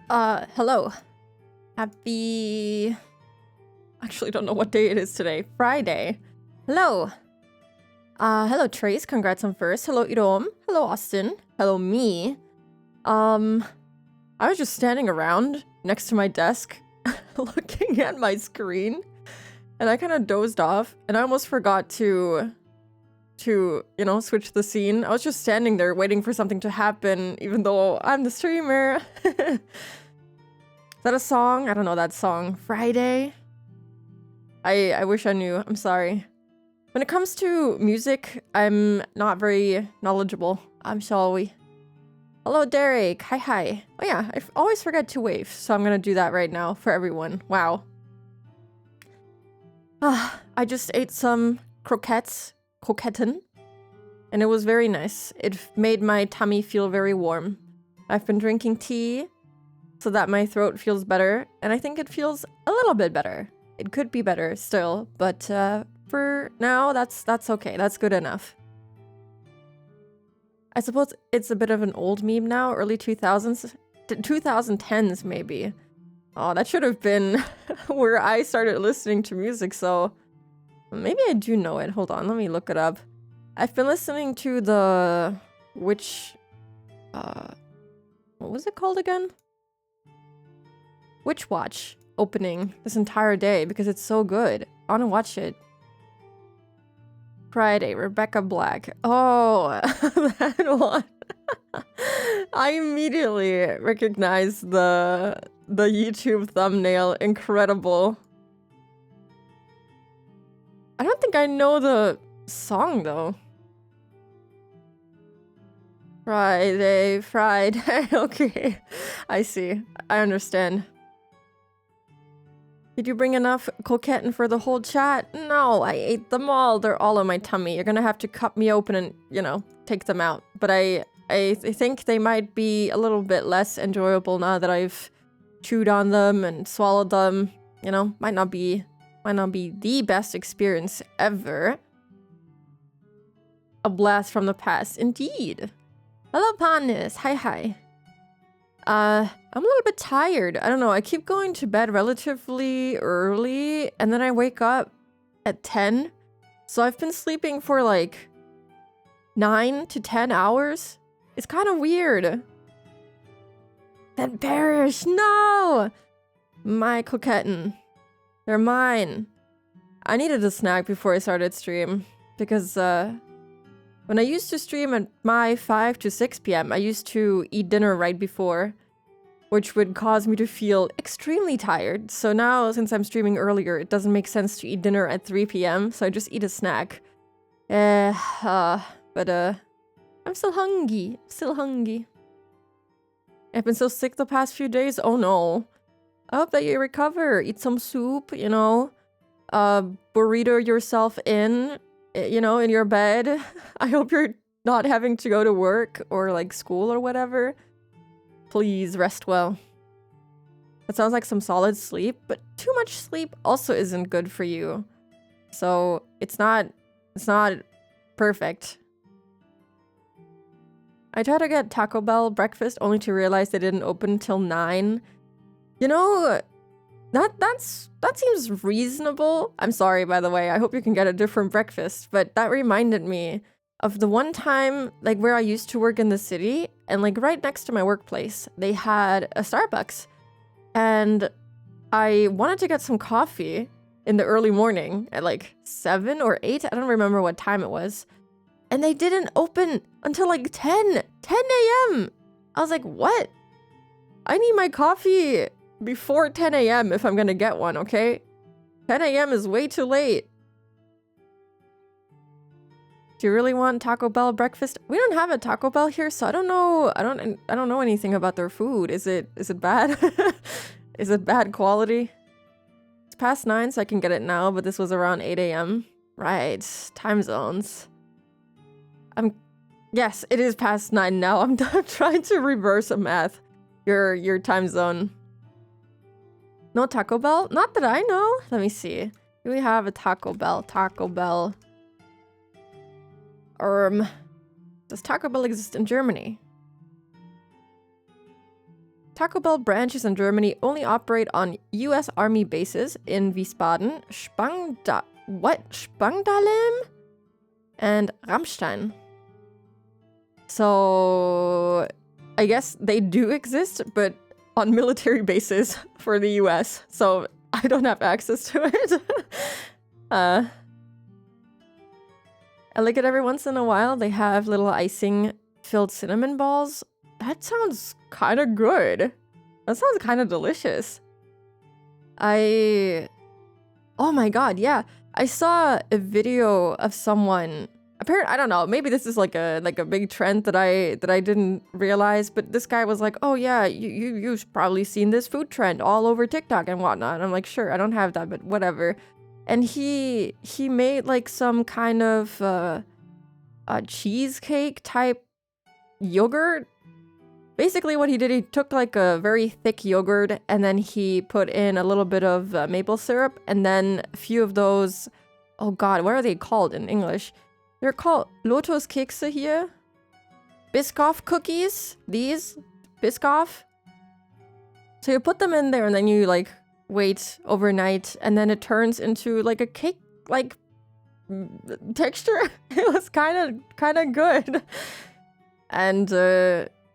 Hello. Happy... Actually, don't know what day it is today. Friday. Hello. Hello, Trace. Congrats on first. Hello, Irom. Hello, Austin. Hello, me. I was just standing around next to my desk, looking at my screen, and I kind of dozed off, and I almost forgot to, switch the scene. I was just standing there waiting for something to happen, even though I'm the streamer. Is that a song? I don't know that song. Friday? I wish I knew. I'm sorry. When it comes to music, I'm not very knowledgeable. I'm sorry. Hello, Derek. Hi, hi. Oh yeah, I always forget to wave, so I'm gonna do that right now for everyone. Wow. I just ate some croquetten, and it was very nice. It made my tummy feel very warm. I've been drinking tea so that my throat feels better, and I think it feels a little bit better. It could be better still, but for now, that's okay. That's good enough. I suppose it's a bit of an old meme now, early 2000s, 2010s maybe. Oh, that should have been where I started listening to music, so maybe I do know it. Hold on, let me look it up. I've been listening to the what was it called again? Witch Watch opening this entire day because it's so good. I want to watch it. Friday, Rebecca Black. Oh, that one. I immediately recognized the YouTube thumbnail. Incredible. I don't think I know the song though. Friday. Okay, I see. I understand. Did you bring enough coquetten for the whole chat? No, I ate them all. They're all in my tummy. You're gonna have to cut me open and, take them out. But I think they might be a little bit less enjoyable now that I've chewed on them and swallowed them. Might not be the best experience ever. A blast from the past, indeed. Hello, Panis. Hi. I'm a little bit tired. I don't know. I keep going to bed relatively early, and then I wake up at 10. So I've been sleeping for like 9 to 10 hours. It's kind of weird. Then perish. No! My coquetten. They're mine. I needed a snack before I started stream, because when I used to stream at my 5 to 6 p.m., I used to eat dinner right before, which would cause me to feel extremely tired. So now, since I'm streaming earlier, it doesn't make sense to eat dinner at 3 p.m., so I just eat a snack. But I'm still hungry. I've been so sick the past few days. Oh no. I hope that you recover. Eat some soup, burrito yourself in your bed. I hope you're not having to go to work or like school or whatever. Please rest well. That sounds like some solid sleep, but too much sleep also isn't good for you. So it's not perfect. I tried to get Taco Bell breakfast only to realize they didn't open till 9. That seems reasonable. I'm sorry, by the way. I hope you can get a different breakfast. But that reminded me of the one time, like, where I used to work in the city, and like right next to my workplace, they had a Starbucks. And I wanted to get some coffee in the early morning at like 7 or 8. I don't remember what time it was. And they didn't open until like 10 a.m. I was like, what? I need my coffee before 10 a.m. if I'm gonna get one, okay? 10 a.m. is way too late. Do you really want Taco Bell breakfast? We don't have a Taco Bell here, so I don't know. I don't know anything about their food. Is it bad? Is it bad quality? It's past 9, so I can get it now, but this was around 8 a.m. Right, time zones. Yes, it is past 9 now. I'm trying to reverse a math. Your time zone. No Taco Bell? Not that I know. Let me see. Do we have a Taco Bell? Does Taco Bell exist in Germany? Taco Bell branches in Germany only operate on US Army bases in Wiesbaden, Spangdahlem? And Rammstein. So I guess they do exist, but on military bases for the US. So I don't have access to it. I like it every once in a while. They have little icing-filled cinnamon balls. That sounds kind of good. That sounds kind of delicious. Oh my god, yeah. I saw a video of someone. Apparently, I don't know. Maybe this is like a big trend that I didn't realize. But this guy was like, "Oh yeah, you've probably seen this food trend all over TikTok and whatnot." And I'm like, "Sure, I don't have that, but whatever." And he made like some kind of a cheesecake type yogurt. Basically, what he did, he took like a very thick yogurt and then he put in a little bit of maple syrup and then a few of those. Oh god, what are they called in English? They're called Lotus Kekse here. Biscoff cookies. These. Biscoff. So you put them in there and then you like wait overnight and then it turns into like a cake like texture. It was kind of good. And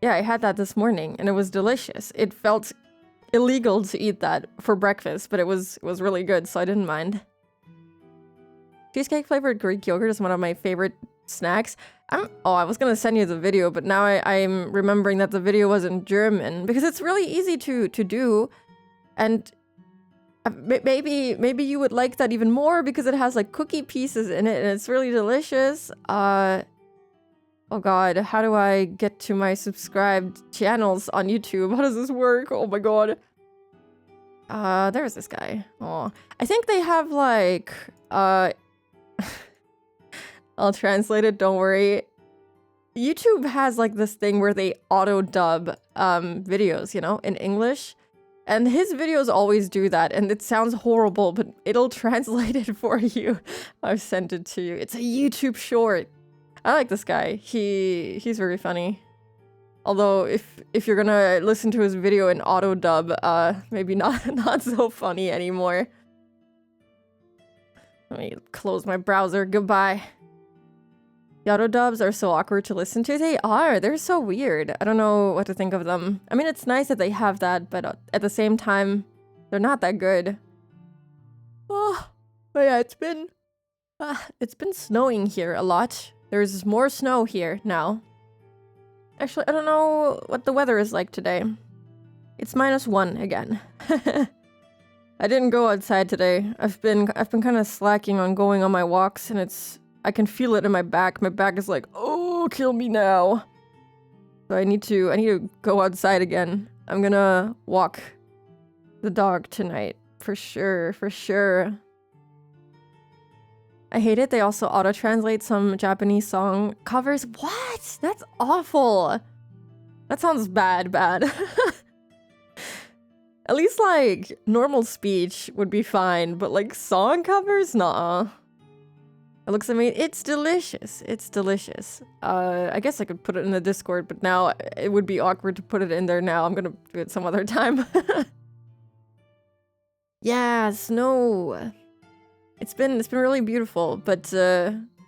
yeah, I had that this morning and it was delicious. It felt illegal to eat that for breakfast, but it was really good, so I didn't mind. Cheesecake flavored Greek yogurt is one of my favorite snacks. I was gonna send you the video, but now I'm remembering that the video was in German because it's really easy to do, and maybe you would like that even more because it has like cookie pieces in it and it's really delicious. Oh god, how do I get to my subscribed channels on YouTube? How does this work? Oh my god. There's this guy. Oh, I think they have like I'll translate it, don't worry. YouTube has like this thing where they auto dub videos, you know, in English. And his videos always do that, and it sounds horrible, but it'll translate it for you. I've sent it to you. It's a YouTube short. I like this guy. He's very funny. Although if you're gonna listen to his video in auto dub, maybe not so funny anymore. Let me close my browser. Goodbye. The auto dubs are so awkward to listen to. They are. They're so weird. I don't know what to think of them. I mean, it's nice that they have that, but at the same time, they're not that good. Oh, but yeah, it's been snowing here a lot. There's more snow here now. Actually, I don't know what the weather is like today. It's -1 again. I didn't go outside today. I've been kind of slacking on going on my walks, and I can feel it in my back. My back is like, oh, kill me now. So I need to go outside again. I'm gonna walk the dog tonight for sure. I hate it. They also auto-translate some Japanese song covers. What? That's awful. That sounds bad. At least, like, normal speech would be fine, but, like, song covers? Nuh-uh. It looks amazing. It's delicious. It's delicious. I guess I could put it in the Discord, but now it would be awkward to put it in there now. I'm gonna do it some other time. Yeah, snow. It's been really beautiful, but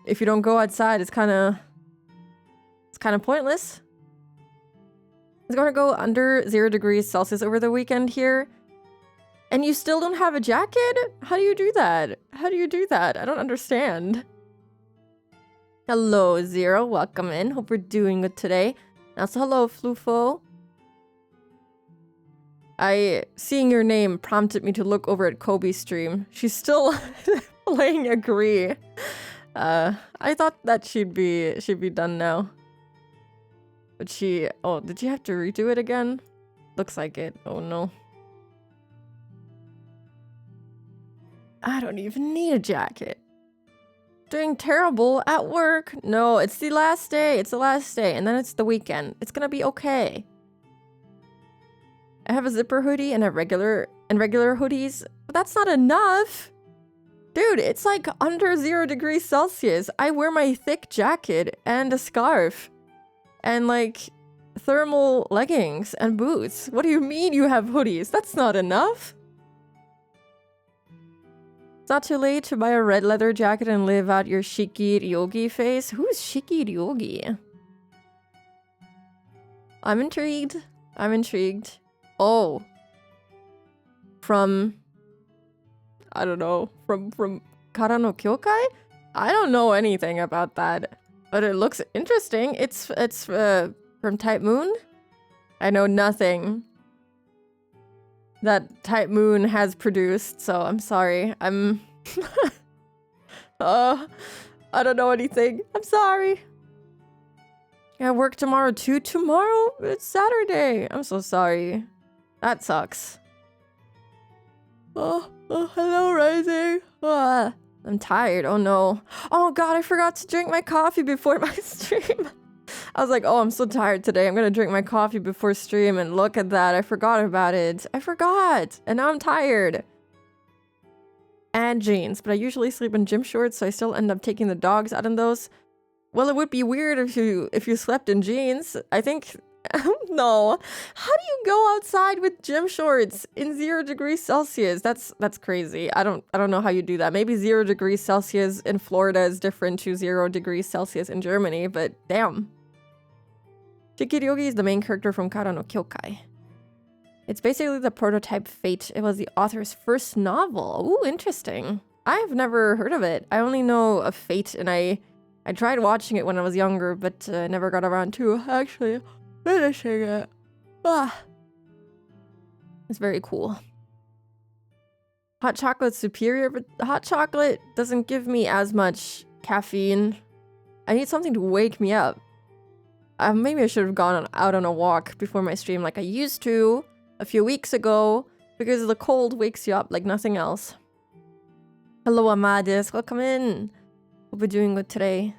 if you don't go outside, it's kind of pointless. It's gonna go under 0 degrees Celsius over the weekend here, and you still don't have a jacket? How do you do that? How do you do that? I don't understand. Hello, Zero. Welcome in. Hope we're doing good today. Also, hello, Flufo. Seeing your name prompted me to look over at Kobe's stream. She's still playing Agree. I thought that she'd be done now. But did you have to redo it again? Looks like it. Oh no. I don't even need a jacket. Doing terrible at work. No, it's the last day. It's the last day, and then it's the weekend. It's gonna be okay. I have a zipper hoodie and regular hoodies, but that's not enough. Dude, it's like under 0 degrees Celsius. I wear my thick jacket and a scarf. And like, thermal leggings and boots. What do you mean you have hoodies? That's not enough. It's not too late to buy a red leather jacket and live out your Shiki Ryogi face. Who is Shiki Ryogi? I'm intrigued. I'm intrigued. Oh. From... I don't know. From Kara no Kyokai? I don't know anything about that. But it looks interesting. It's from Type Moon? I know nothing that Type Moon has produced, so I'm sorry. I don't know anything. I'm sorry. I work tomorrow too. Tomorrow? It's Saturday. I'm so sorry. That sucks. Oh, hello, Rising. I'm tired. Oh no. Oh god, I forgot to drink my coffee before my stream. I was like, oh, I'm so tired today. I'm gonna drink my coffee before stream, and look at that. I forgot about it. I forgot. And now I'm tired. And jeans. But I usually sleep in gym shorts, so I still end up taking the dogs out in those. Well, it would be weird if you slept in jeans. I think... No. How do you go outside with gym shorts in 0 degrees Celsius? That's crazy. I don't know how you do that. Maybe 0 degrees Celsius in Florida is different to 0 degrees Celsius in Germany, but damn. Shikiryogi is the main character from Kara no Kyokai. It's basically the prototype Fate. It was the author's first novel. Ooh, interesting. I've never heard of it. I only know of Fate, and I tried watching it when I was younger, but never got around to actually finishing it. It's very cool. Hot chocolate's superior, but hot chocolate doesn't give me as much caffeine. I need something to wake me up. Maybe I should have gone out on a walk before my stream like I used to a few weeks ago, because the cold wakes you up like nothing else. Hello, Amadis. Welcome in. Hope you're doing good today.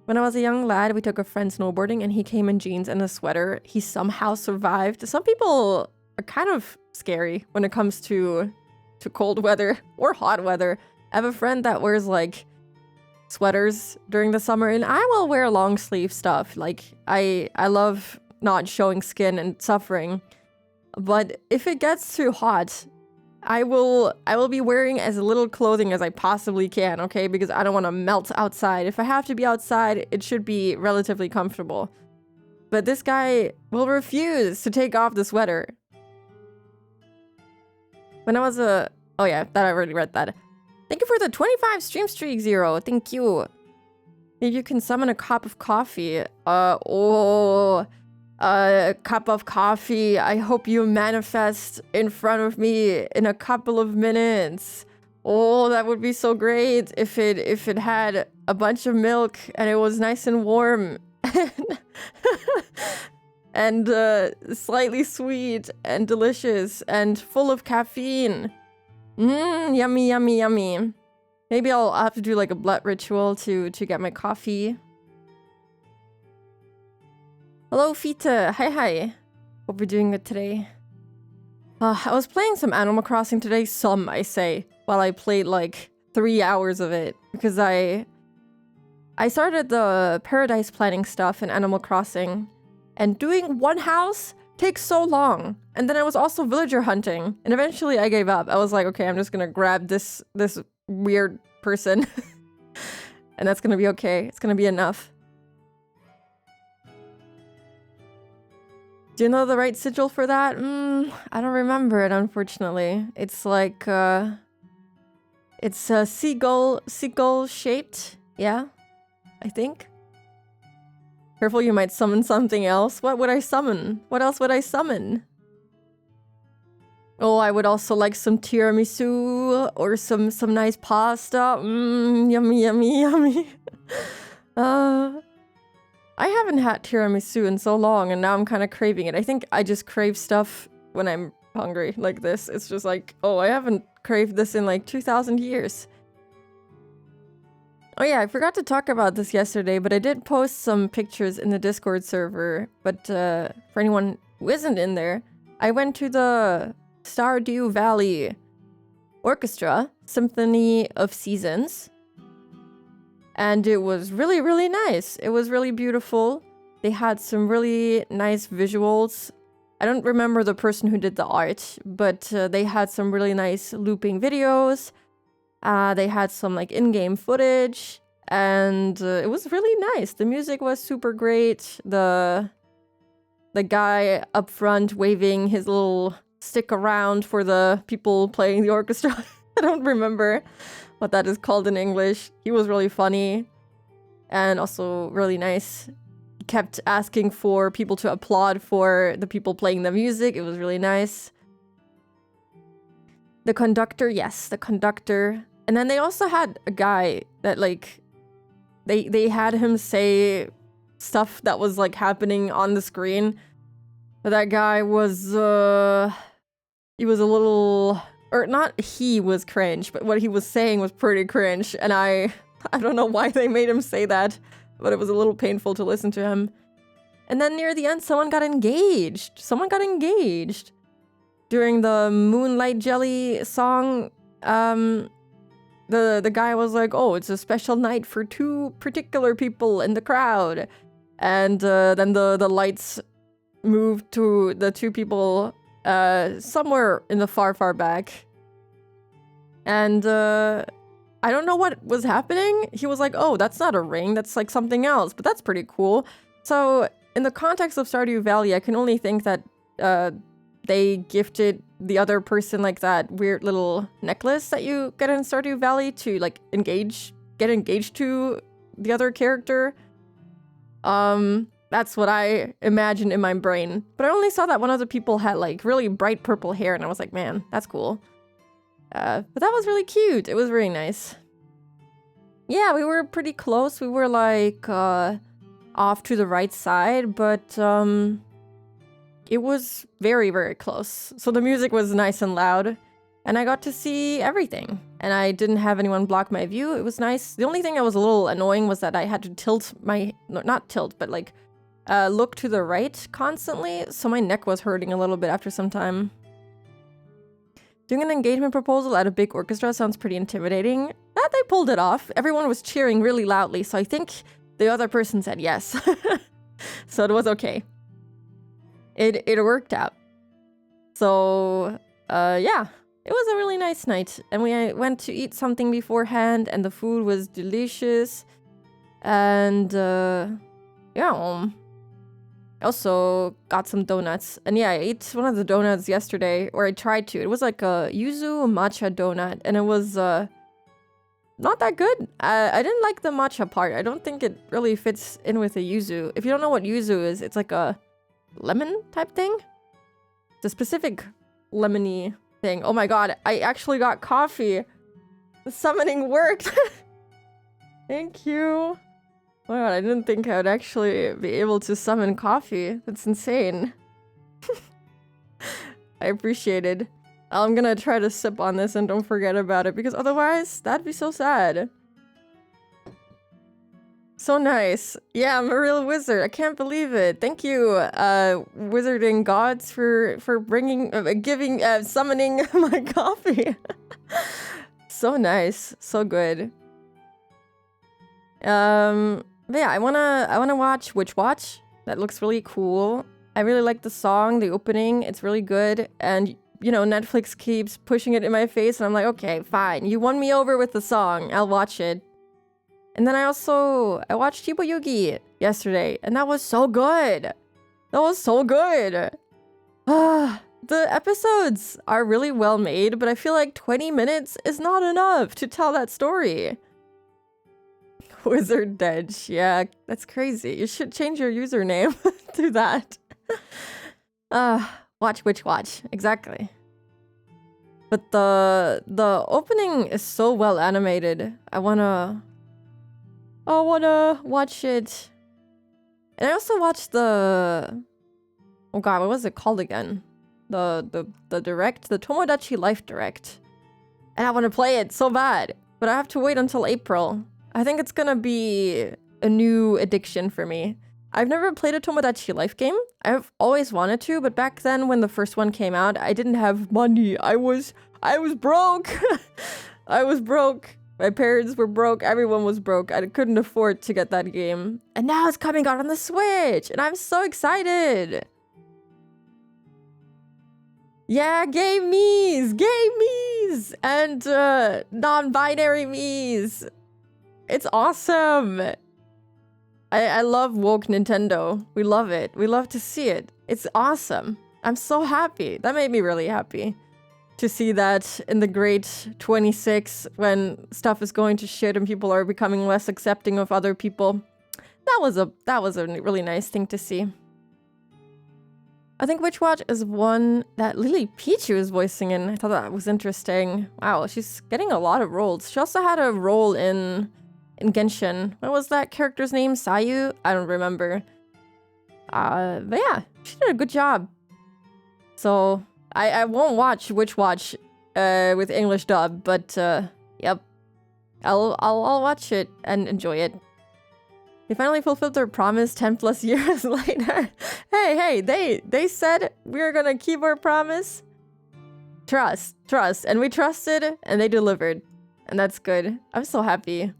When I was a young lad, we took a friend snowboarding and he came in jeans and a sweater. He somehow survived. Some people are kind of scary when it comes to cold weather or hot weather. I have a friend that wears like sweaters during the summer, and I will wear long sleeve stuff. Like I love not showing skin and suffering. But if it gets too hot, I will be wearing as little clothing as I possibly can, okay? Because I don't want to melt outside. If I have to be outside, it should be relatively comfortable. But this guy will refuse to take off the sweater. When I was a... Oh yeah, that I already read that. Thank you for the 25 stream streak, Zero. Thank you. Maybe you can summon a cup of coffee. A cup of coffee. I hope you manifest in front of me in a couple of minutes. Oh, that would be so great if it had a bunch of milk and it was nice and warm and slightly sweet and delicious and full of caffeine. Yummy, yummy, yummy. Maybe I'll have to do like a blood ritual to get my coffee. Hello, Fita. Hi. Hope you're doing good today. I was playing some Animal Crossing today. Some, I say, while I played like 3 hours of it. Because I started the paradise planning stuff in Animal Crossing. And doing one house takes so long. And then I was also villager hunting. And eventually I gave up. I was like, okay, I'm just gonna grab this weird person. And that's gonna be okay. It's gonna be enough. Do you know the right sigil for that? I don't remember it, unfortunately. It's like, it's a seagull shaped. Yeah, I think. Careful, you might summon something else. What would I summon? What else would I summon? Oh, I would also like some tiramisu or some nice pasta. Yummy, yummy, yummy. I haven't had tiramisu in so long, and now I'm kind of craving it. I think I just crave stuff when I'm hungry like this. It's just like, oh, I haven't craved this in like 2,000 years. Oh yeah, I forgot to talk about this yesterday, but I did post some pictures in the Discord server. But for anyone who isn't in there, I went to the Stardew Valley Orchestra Symphony of Seasons. And it was really, really nice. It was really beautiful. They had some really nice visuals. I don't remember the person who did the art, but they had some really nice looping videos. They had some like in-game footage, and it was really nice. The music was super great. The guy up front waving his little stick around for the people playing the orchestra. I don't remember what that is called in English. He was really funny and also really nice. He kept asking for people to applaud for the people playing the music. It was really nice. The conductor, yes, the conductor. And then they also had a guy that like, they had him say stuff that was like happening on the screen. But that guy was, he was a little, or not he was cringe, but what he was saying was pretty cringe. And I don't know why they made him say that, but it was a little painful to listen to him. And then near the end, someone got engaged. Someone got engaged. During the Moonlight Jelly song, the guy was like, oh, it's a special night for two particular people in the crowd. And then the lights moved to the two people somewhere in the far, far back. And I don't know what was happening. He was like, oh, that's not a ring. That's like something else. But that's pretty cool. So in the context of Stardew Valley, I can only think that they gifted the other person like that weird little necklace that you get in Stardew Valley to like get engaged to the other character. That's what I imagined in my brain. But I only saw that one of the people had like really bright purple hair and I was like, man, that's cool. But that was really cute. It was really nice. Yeah, we were pretty close. We were like off to the right side, but it was very, very close. So the music was nice and loud and I got to see everything. And I didn't have anyone block my view. It was nice. The only thing that was a little annoying was that I had to tilt my, not tilt, but like look to the right constantly. So my neck was hurting a little bit after some time. Doing an engagement proposal at a big orchestra sounds pretty intimidating. They pulled it off. Everyone was cheering really loudly. So I think the other person said yes. So it was okay. It worked out. So yeah, it was a really nice night. And we went to eat something beforehand and the food was delicious. And yeah, I also got some donuts. And yeah, I ate one of the donuts yesterday, or I tried to. It was like a yuzu matcha donut, and it was not that good. I didn't like the matcha part. I don't think it really fits in with the yuzu. If you don't know what yuzu is, it's like a lemon type thing. It's a specific lemony thing. Oh my god, I actually got coffee. The summoning worked. Thank you. Oh my god, I didn't think I would actually be able to summon coffee. That's insane. I appreciate it. I'm gonna try to sip on this and don't forget about it, because otherwise, that'd be so sad. So nice. Yeah, I'm a real wizard. I can't believe it. Thank you, wizarding gods, for bringing, summoning my coffee. So nice. So good. But yeah, I wanna watch Witch Watch. That looks really cool. I really like the song, the opening. It's really good. And, you know, Netflix keeps pushing it in my face. And I'm like, okay, fine. You won me over with the song. I'll watch it. And then I watched Yugi yesterday. And that was so good. That was so good. The episodes are really well made. But I feel like 20 minutes is not enough to tell that story. Wizard Dedge. Yeah, that's crazy. You should change your username to that. Watch Witch Watch. Exactly. But the opening is so well animated. I wanna watch it. And I also watched the, oh god, what was it called again? The direct, the Tomodachi Life Direct. And I want to play it so bad, but I have to wait until April. I think it's gonna be a new addiction for me. I've never played a Tomodachi Life game. I've always wanted to, but back then when the first one came out, I didn't have money. I was broke. I was broke. My parents were broke. Everyone was broke. I couldn't afford to get that game. And now it's coming out on the Switch. And I'm so excited. Yeah, gay me's. Gay me's. And non-binary me's. It's awesome. I love woke Nintendo. We love it. We love to see it. It's awesome. I'm so happy. That made me really happy to see that in the great 26 when stuff is going to shit and people are becoming less accepting of other people. That was a really nice thing to see. I think Witch Watch is one that Lily Pichu is voicing in. I thought that was interesting. Wow, she's getting a lot of roles. She also had a role in Genshin. What was that character's name? Sayu? I don't remember. But yeah, she did a good job. So I won't watch Witch Watch with English dub, but yep, I'll watch it and enjoy it. They finally fulfilled their promise 10 plus years later. Hey, they said we're gonna keep our promise. Trust, and we trusted, and they delivered, and that's good. I'm so happy.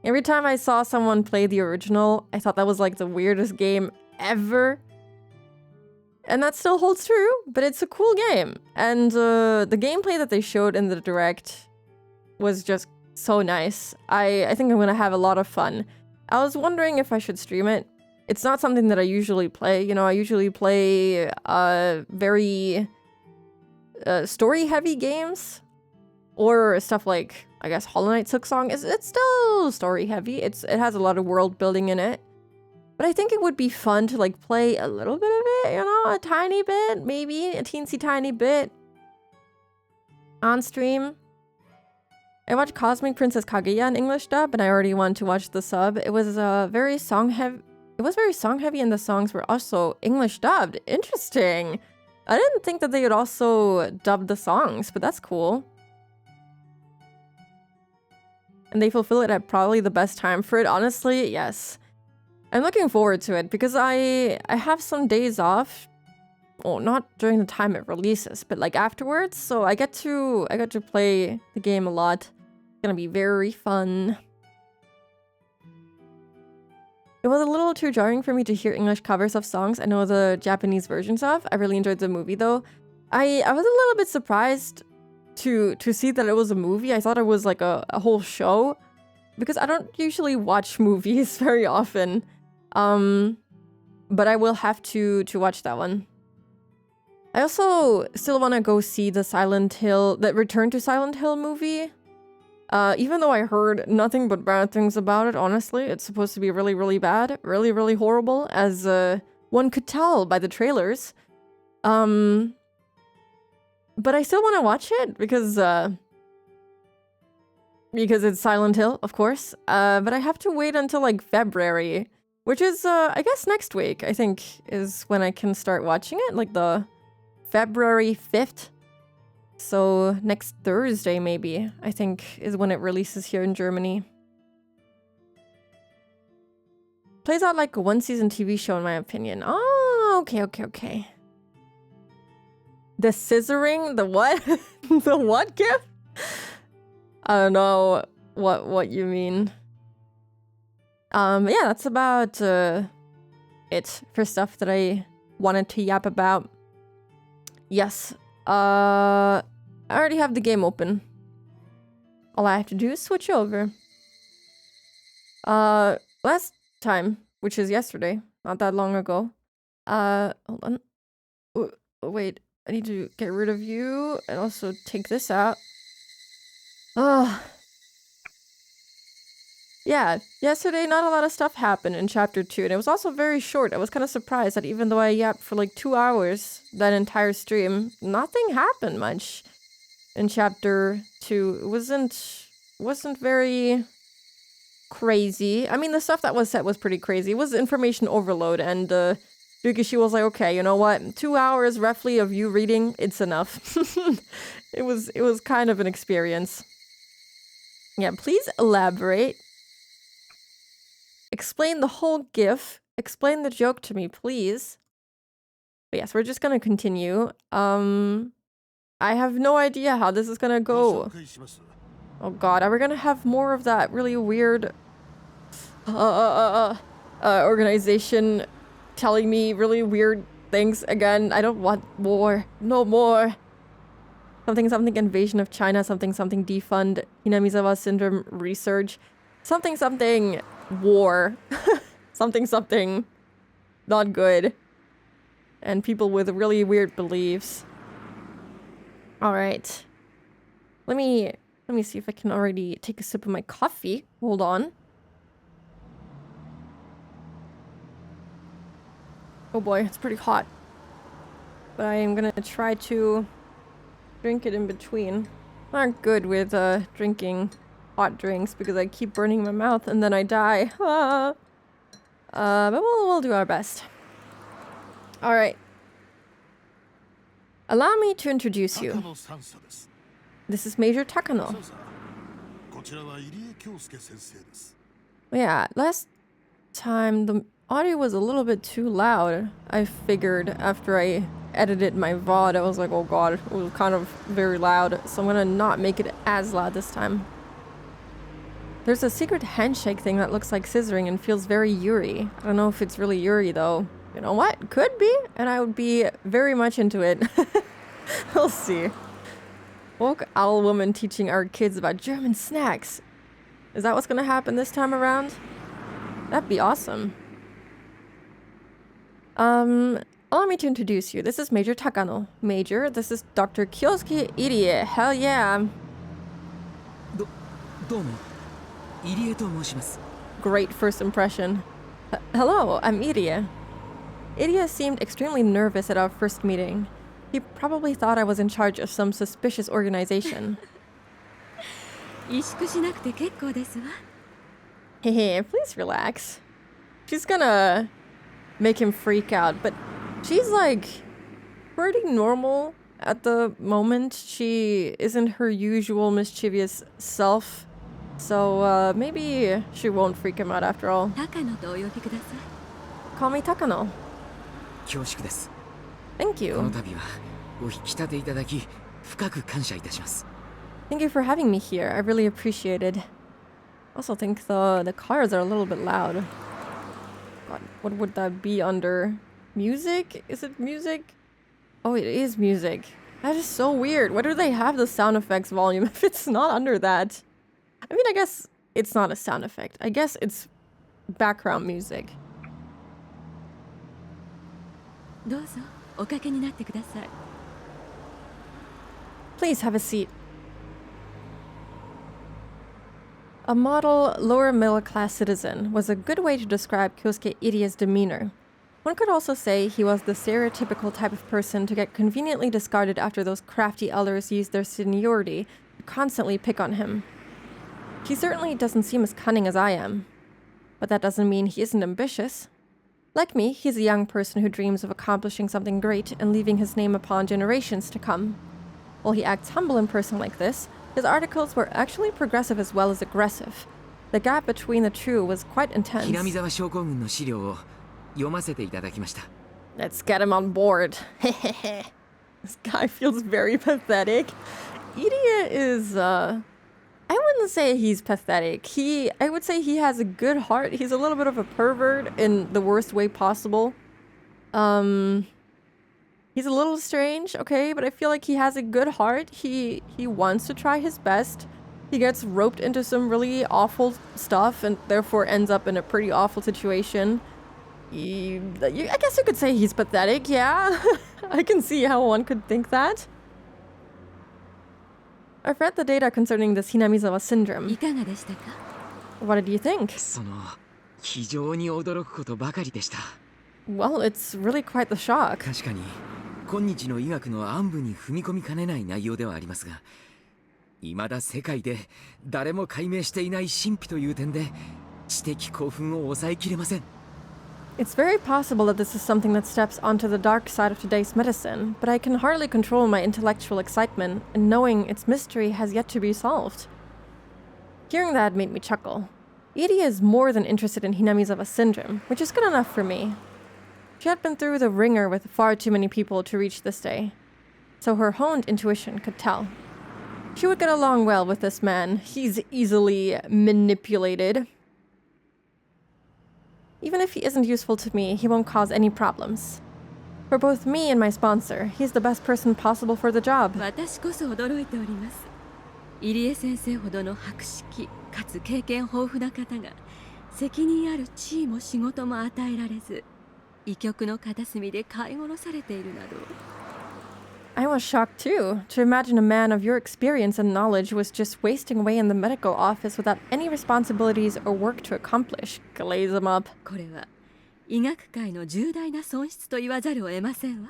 Every time I saw someone play the original, I thought that was like the weirdest game ever. And that still holds true, but it's a cool game. And the gameplay that they showed in the Direct was just so nice. I think I'm gonna have a lot of fun. I was wondering if I should stream it. It's not something that I usually play. You know, I usually play very story-heavy games. Or stuff like, I guess, Hollow Knight Silksong. It's still story-heavy. It has a lot of world building in it. But I think it would be fun to like play a little bit of it, you know, a tiny bit, maybe a teensy tiny bit on stream. I watched Cosmic Princess Kaguya in English dub, and I already wanted to watch the sub. It was very song heavy. It was very song heavy, and the songs were also English dubbed. Interesting. I didn't think that they would also dub the songs, but that's cool. And they fulfill it at probably the best time for it. Honestly, yes. I'm looking forward to it because I have some days off. Well, not during the time it releases, but like afterwards. So I get to play the game a lot. It's gonna be very fun. It was a little too jarring for me to hear English covers of songs I know the Japanese versions of. I really enjoyed the movie though. I was a little bit surprised to see that it was a movie. I thought it was like a whole show because I don't usually watch movies very often. But I will have to watch that one. I also still want to go see the Return to Silent Hill movie. Even though I heard nothing but bad things about it, honestly. It's supposed to be really, really bad. Really, really horrible, as one could tell by the trailers. But I still want to watch it because it's Silent Hill, of course. But I have to wait until like February, which is I guess next week, I think, is when I can start watching it, like the February 5th. So next Thursday, maybe, I think, is when it releases here in Germany. Plays out like a one-season TV show, in my opinion. Oh, okay. The scissoring? The what? The what gift? I don't know what you mean. Yeah, that's about it for stuff that I wanted to yap about. Yes. I already have the game open. All I have to do is switch over. Last time, which is yesterday, not that long ago. Hold on. Oh, wait. I need to get rid of you and also take this out. Yeah, yesterday not a lot of stuff happened in chapter 2, and it was also very short. I was kind of surprised that even though I yapped for like 2 hours that entire stream, nothing happened much in chapter 2. It wasn't very crazy. I mean, the stuff that was said was pretty crazy. It was information overload, and Yukishi was like, okay, you know what? 2 hours roughly of you reading, it's enough. It was kind of an experience. Yeah, please elaborate. Explain the whole GIF. Explain the joke to me, please. But yes, we're just gonna continue. I have no idea how this is gonna go. Oh god, are we gonna have more of that really weird organization telling me really weird things again? I don't want more. No more. Something something invasion of China, something something defund Hinamizawa syndrome research, something something war, something something not good, and people with really weird beliefs. All right, let me see if I can already take a sip of my coffee. Hold on. Oh boy, it's pretty hot, but I am gonna try to drink it in between. I'm not good with drinking hot drinks because I keep burning my mouth and then I die. But we'll do our best. All right. Allow me to introduce you. This is Major Takano. Yeah, last time the audio was a little bit too loud. I figured after I edited my VOD, I was like, oh god, it was kind of very loud. So I'm gonna not make it as loud this time. There's a secret handshake thing that looks like scissoring and feels very Yuri. I don't know if it's really Yuri though. You know what? Could be, and I would be very much into it. We'll see. Woke owl woman teaching our kids about German snacks. Is that what's gonna happen this time around? That'd be awesome. Allow me to introduce you. This is Major Takano. Major, this is Dr. Kyosuke Irie. Hell yeah. Great first impression. Hello, I'm Irie. Irie seemed extremely nervous at our first meeting. He probably thought I was in charge of some suspicious organization. Hey, please relax. She's gonna make him freak out, but she's like pretty normal at the moment. She isn't her usual mischievous self, so maybe she won't freak him out after all. Call me Takano. Thank you. Thank you for having me here. I really appreciate it. Also think the cars are a little bit loud. God, what would that be under? Music? Is it music? Oh, it is music. That is so weird. Why do they have the sound effects volume if it's not under that? I mean, I guess it's not a sound effect. I guess it's background music. Please have a seat. A model, lower middle class citizen was a good way to describe Kyosuke Irie's demeanor. One could also say he was the stereotypical type of person to get conveniently discarded after those crafty elders used their seniority to constantly pick on him. He certainly doesn't seem as cunning as I am. But that doesn't mean he isn't ambitious. Like me, he's a young person who dreams of accomplishing something great and leaving his name upon generations to come. While he acts humble in person like this, his articles were actually progressive as well as aggressive. The gap between the two was quite intense. Let's get him on board. This guy feels very pathetic. Irie is, I wouldn't say he's pathetic. I would say he has a good heart. He's a little bit of a pervert in the worst way possible. He's a little strange, okay, but I feel like he has a good heart. He wants to try his best. He gets roped into some really awful stuff and therefore ends up in a pretty awful situation. I guess you could say he's pathetic, yeah. I can see how one could think that. I've read the data concerning this Hinamizawa syndrome. What did you think? Well, it's really quite the shock. It's very possible that this is something that steps onto the dark side of today's medicine, but I can hardly control my intellectual excitement in knowing its mystery has yet to be solved. Hearing that made me chuckle. Irie is more than interested in Hinamizawa syndrome, which is good enough for me. She had been through the ringer with far too many people to reach this day, so her honed intuition could tell. She would get along well with this man. He's easily manipulated. Even if he isn't useful to me, he won't cause any problems. For both me and my sponsor, he's the best person possible for the job. 私こそ驚いております。入江先生ほどの博識かつ経験豊富な方が責任ある地位も仕事も与えられず、医局の片隅で飼い殺されているなど。I was shocked too, to imagine a man of your experience and knowledge was just wasting away in the medical office without any responsibilities or work to accomplish. Glaze him up. これは医学界の重大な損失と言わざるを得ませんわ。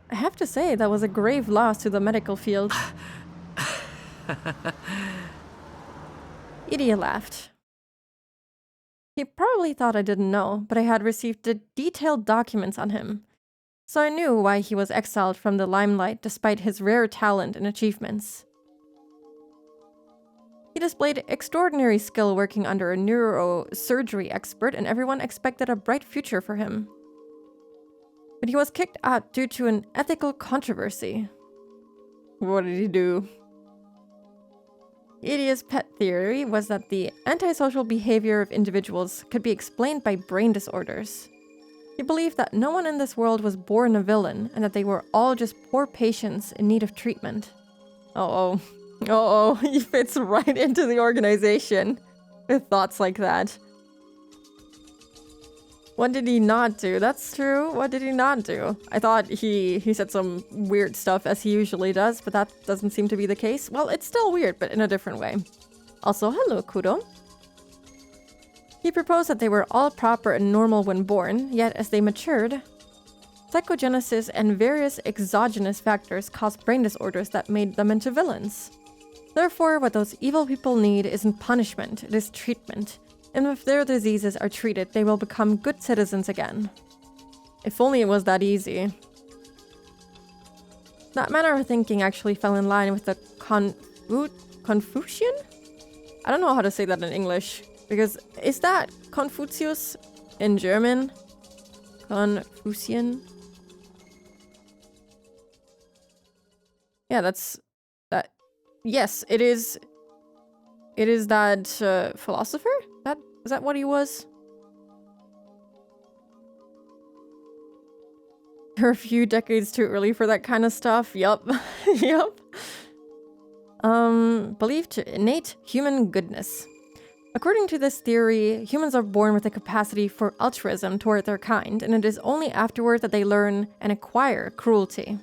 I have to say, that was a grave loss to the medical field. Idia laughed. He probably thought I didn't know, but I had received the detailed documents on him. So I knew why he was exiled from the limelight despite his rare talent and achievements. He displayed extraordinary skill working under a neurosurgery expert, and everyone expected a bright future for him. But he was kicked out due to an ethical controversy. What did he do? Idia's pet theory was that the antisocial behavior of individuals could be explained by brain disorders. He believed that no one in this world was born a villain, and that they were all just poor patients in need of treatment. He fits right into the organization with thoughts like that. What did he not do? That's true. What did he not do? I thought he said some weird stuff as he usually does, but that doesn't seem to be the case. Well, it's still weird, but in a different way. Also, hello, Kuro. He proposed that they were all proper and normal when born, yet as they matured, psychogenesis and various exogenous factors caused brain disorders that made them into villains. Therefore, what those evil people need isn't punishment, it is treatment. And if their diseases are treated, they will become good citizens again. If only it was that easy. That manner of thinking actually fell in line with the Confucian? I don't know how to say that in English. Because, is that Confucius in German? Confucian? Yeah, that's... that. Yes, it is... It is that philosopher? Is that what he was? You're a few decades too early for that kind of stuff. Yup. Yup. Believed to innate human goodness. According to this theory, humans are born with a capacity for altruism toward their kind, and it is only afterward that they learn and acquire cruelty.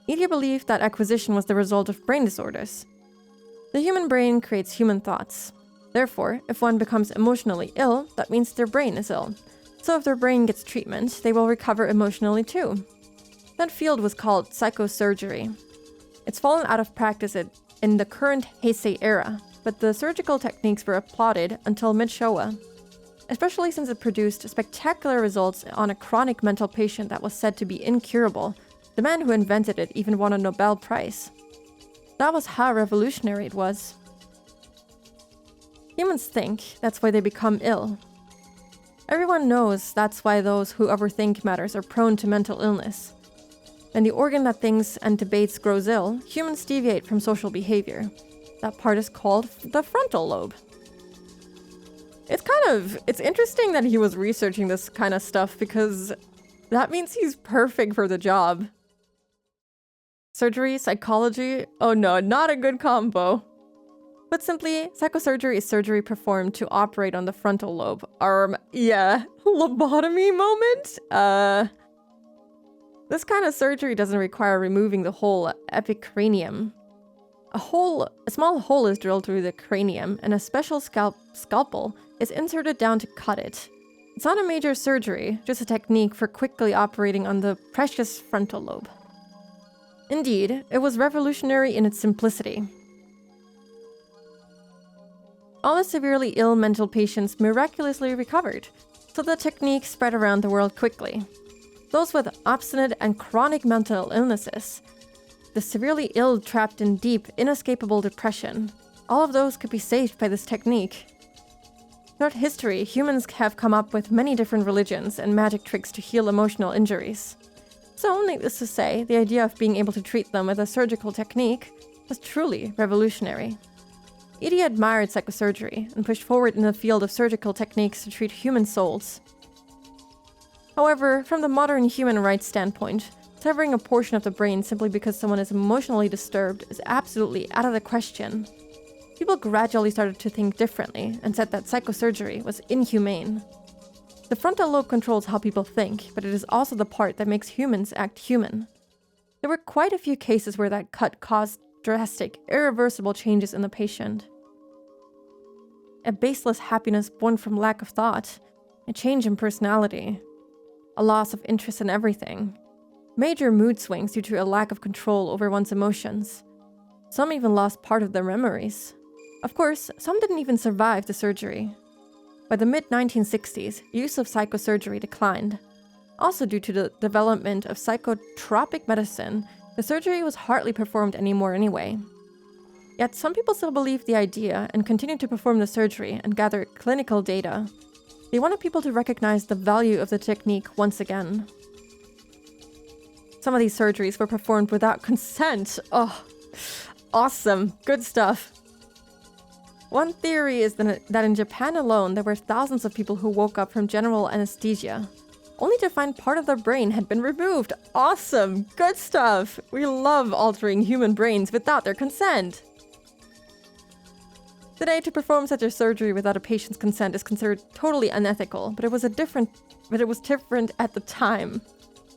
Idia believed that acquisition was the result of brain disorders. The human brain creates human thoughts. Therefore, if one becomes emotionally ill, that means their brain is ill. So if their brain gets treatment, they will recover emotionally too. That field was called psychosurgery. It's fallen out of practice in the current Heisei era, but the surgical techniques were applauded until mid-Showa, especially since it produced spectacular results on a chronic mental patient that was said to be incurable. The man who invented it even won a Nobel Prize. That was how revolutionary it was. Humans think, that's why they become ill. Everyone knows that's why those who overthink matters are prone to mental illness. When the organ that thinks and debates grows ill, humans deviate from social behavior. That part is called the frontal lobe. It's interesting that he was researching this kind of stuff, because that means he's perfect for the job. Surgery, psychology, oh no, not a good combo. Put simply, psychosurgery is surgery performed to operate on the frontal lobe. Yeah, lobotomy moment? This kind of surgery doesn't require removing the whole epicranium. A small hole is drilled through the cranium, and a special scalpel is inserted down to cut it. It's not a major surgery, just a technique for quickly operating on the precious frontal lobe. Indeed, it was revolutionary in its simplicity. All the severely ill mental patients miraculously recovered, so the technique spread around the world quickly. Those with obstinate and chronic mental illnesses, the severely ill trapped in deep, inescapable depression, all of those could be saved by this technique. Throughout history, humans have come up with many different religions and magic tricks to heal emotional injuries. So, needless to say, the idea of being able to treat them with a surgical technique was truly revolutionary. Irie admired psychosurgery and pushed forward in the field of surgical techniques to treat human souls. However, from the modern human rights standpoint, severing a portion of the brain simply because someone is emotionally disturbed is absolutely out of the question. People gradually started to think differently and said that psychosurgery was inhumane. The frontal lobe controls how people think, but it is also the part that makes humans act human. There were quite a few cases where that cut caused drastic, irreversible changes in the patient. A baseless happiness born from lack of thought, a change in personality, a loss of interest in everything, major mood swings due to a lack of control over one's emotions. Some even lost part of their memories. Of course, some didn't even survive the surgery. By the mid-1960s, use of psychosurgery declined. Also due to the development of psychotropic medicine, the surgery was hardly performed anymore anyway. Yet some people still believed the idea and continued to perform the surgery and gather clinical data. They wanted people to recognize the value of the technique once again. Some of these surgeries were performed without consent. Oh, awesome. Good stuff. One theory is that in Japan alone, there were thousands of people who woke up from general anesthesia, only to find part of their brain had been removed. Awesome! Good stuff! We love altering human brains without their consent! Today, to perform such a surgery without a patient's consent is considered totally unethical, but it was different at the time.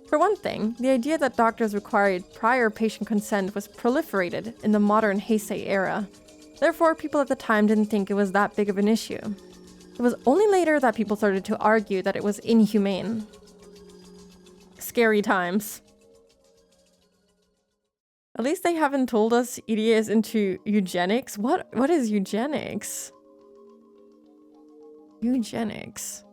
For one thing, the idea that doctors required prior patient consent was proliferated in the modern Heisei era. Therefore, people at the time didn't think it was that big of an issue. It was only later that people started to argue that it was inhumane. Scary times. At least they haven't told us Irie is into eugenics. What is eugenics? Eugenics.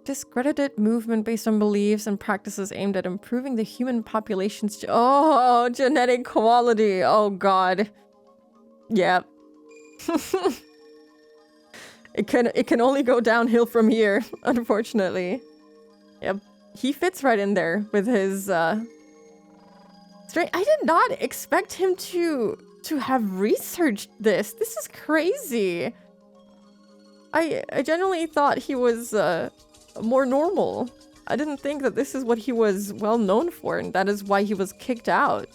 Discredited movement based on beliefs and practices aimed at improving the human population's genetic quality. Oh god. Yeah. It can only go downhill from here, unfortunately. Yep. He fits right in there with his straight. I did not expect him to have researched this. This is crazy. I genuinely thought he was more normal. I didn't think that this is what he was well known for, and that is why he was kicked out.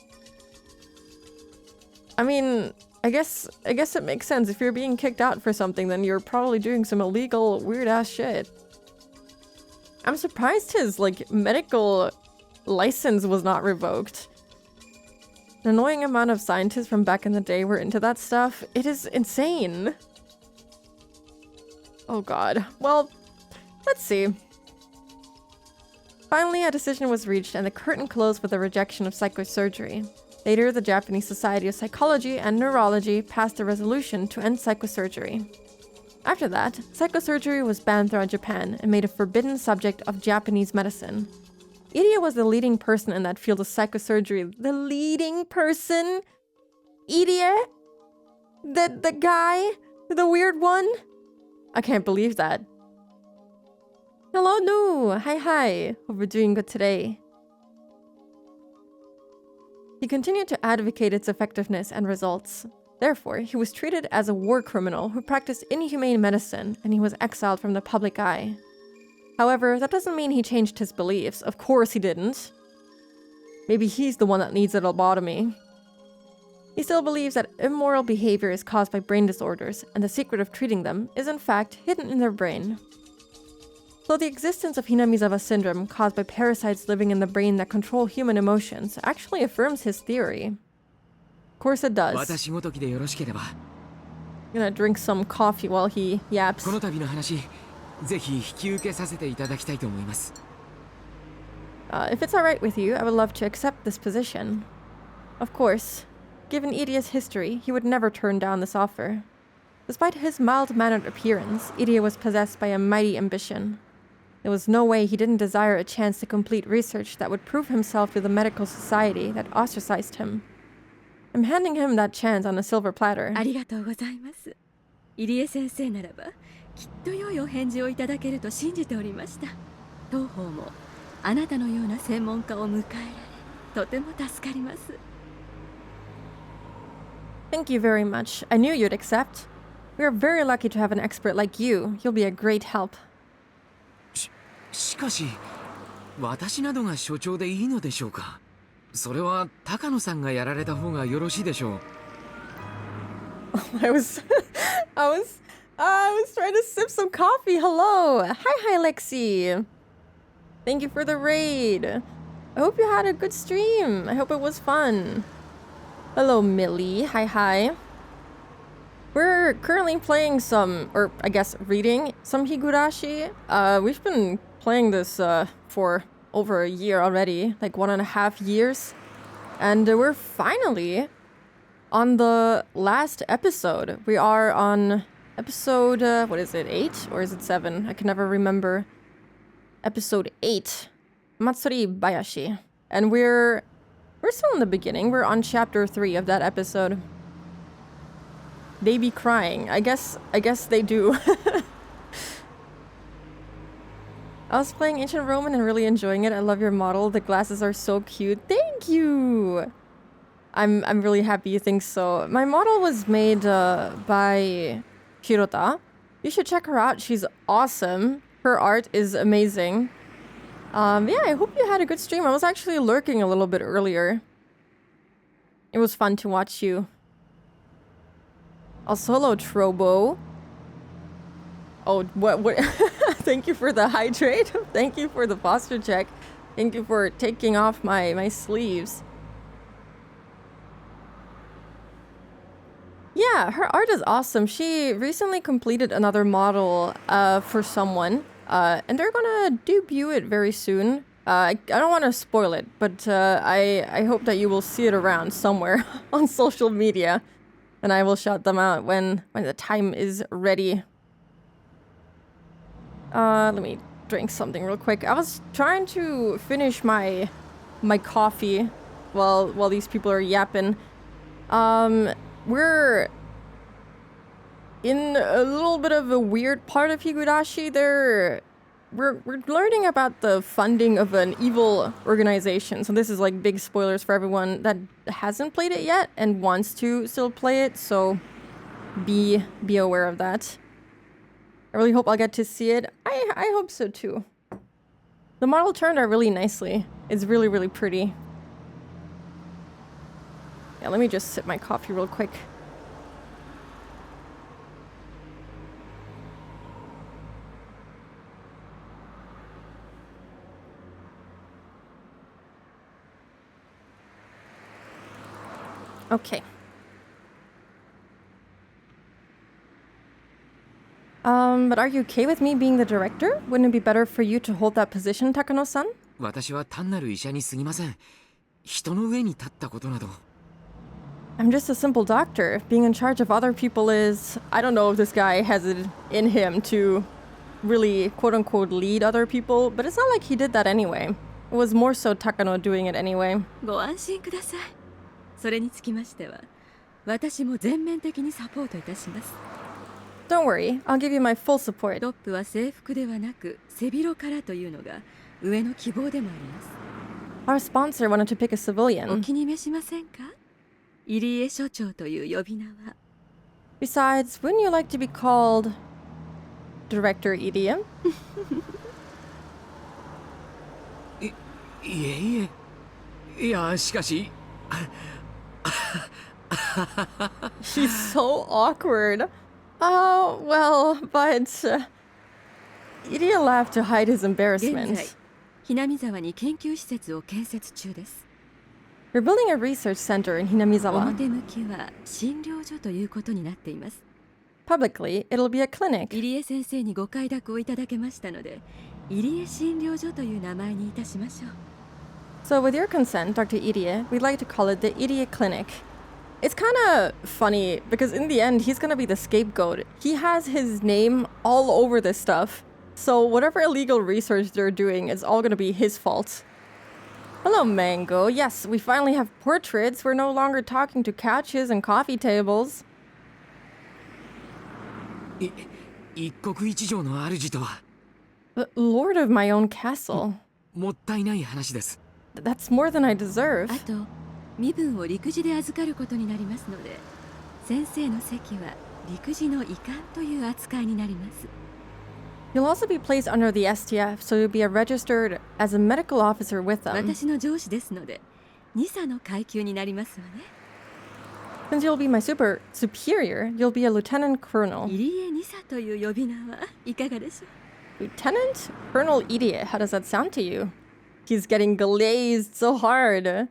I mean, I guess it makes sense. If you're being kicked out for something, then you're probably doing some illegal, weird-ass shit. I'm surprised his, medical license was not revoked. An annoying amount of scientists from back in the day were into that stuff. It is insane. Oh god. Well, let's see. Finally, a decision was reached and the curtain closed with the rejection of psychosurgery. Later, the Japanese Society of Psychology and Neurology passed a resolution to end psychosurgery. After that, psychosurgery was banned throughout Japan and made a forbidden subject of Japanese medicine. Irie was the leading person in that field of psychosurgery. The leading person? Irie? The guy? The weird one? I can't believe that. Hello, Nu! Hi. Hope we're doing good today. He continued to advocate its effectiveness and results. Therefore, he was treated as a war criminal who practiced inhumane medicine, and he was exiled from the public eye. However, that doesn't mean he changed his beliefs. Of course he didn't. Maybe he's the one that needs a lobotomy. He still believes that immoral behavior is caused by brain disorders, and the secret of treating them is in fact hidden in their brain. So the existence of Hinamizawa syndrome caused by parasites living in the brain that control human emotions actually affirms his theory. Of course it does. I'm gonna drink some coffee while he yaps. If it's alright with you, I would love to accept this position. Of course, given Irie's history, he would never turn down this offer. Despite his mild-mannered appearance, Irie was possessed by a mighty ambition. There was no way he didn't desire a chance to complete research that would prove himself to the medical society that ostracized him. I'm handing him that chance on a silver platter. ありがとうございます。入江先生ならばきっと良いお返事をいただけると信じておりました。当方もあなたのような専門家を迎えられとても助かります。 Thank you very much. I knew you'd accept. We are very lucky to have an expert like you. You'll be a great help. しかし私などが所長でいいのでしょうか。それは高野さんがやられた方がよろしいでしょう。I was trying to sip some coffee. Hello. Hi, Lexi. Thank you for the raid. I hope you had a good stream. I hope it was fun. Hello, Millie. Hi. We're currently playing some, or I guess reading some Higurashi. We've been playing this for over a year already, like 1.5 years. And we're finally on the last episode. We are on episode, what is it, 8? Or is it 7? I can never remember. Episode 8, Matsuribayashi. And we're still in the beginning. We're on chapter 3 of that episode. They be crying. I guess they do. I was playing Ancient Roman and really enjoying it. I love your model. The glasses are so cute. Thank you. I'm really happy you think so. My model was made by Hirota. You should check her out. She's awesome. Her art is amazing. Yeah, I hope you had a good stream. I was actually lurking a little bit earlier. It was fun to watch you. A solo Trobo. Oh, what? Thank you for the hydrate. Thank you for the posture check. Thank you for taking off my sleeves. Yeah, her art is awesome. She recently completed another model for someone. And they're gonna debut it very soon. I don't want to spoil it, but I hope that you will see it around somewhere on social media. And I will shout them out when the time is ready. Let me drink something real quick. I was trying to finish my coffee while these people are yapping. We're in a little bit of a weird part of Higurashi. We're learning about the funding of an evil organization. So this is like big spoilers for everyone that hasn't played it yet and wants to still play it. So be aware of that. I really hope I'll get to see it. I hope so too. The model turned out really nicely. It's really, really pretty. Yeah, let me just sip my coffee real quick. Okay. But are you okay with me being the director? Wouldn't it be better for you to hold that position, Takano-san? 私は単なる医者に過ぎません。人の上に立ったことなど。I'm just a simple doctor. Being in charge of other people is... I don't know if this guy has it in him to really, quote-unquote, lead other people, but it's not like he did that anyway. It was more so Takano doing it anyway. ご安心ください。それにつきましては、私も全面的にサポートいたします。 Don't worry, I'll give you my full support. トップは制服ではなく背広からというのが上の希望でもあります。 Our sponsor wanted to pick a お civilian. 気に召しませんか？入江所長という呼び名は。 Besides, wouldn't you like to be called Director Idiom? いえ。いや、しかし。She's so awkward. Oh, well, but... Idia laughed to hide his 現在 embarrassment. ひなみ沢に研究施設を建設中です。 We're building a research center in Hinamizawa. 表向きは診療所ということになっています。 Publicly, it'll be a clinic. 入江先生にご快諾をいただけましたので、入江診療所という名前にいたしましょう。 So with your consent, Dr. Idia, we'd like to call it the Idia Clinic. It's kind of funny because in the end, he's going to be the scapegoat. He has his name all over this stuff. So whatever illegal research they're doing is all going to be his fault. Hello, Mango. Yes, we finally have portraits. We're no longer talking to couches and coffee tables. 一国一城の主とは。 But Lord of my own castle. もったいない話です。 That's more than I deserve. あと身分を陸自で預かることになりますので、先生の席は陸自の医官という扱いになります。 You'll also be placed under the STF, so you'll be registered as a medical officer with them. 私の上司ですので2差の階級になりますわね。 Since you'll be my superior, you'll be a lieutenant colonel. 入江2差という呼び名はいかがでしょう。 Lieutenant Colonel Idiot, how does that sound to you? He's getting glazed so hard.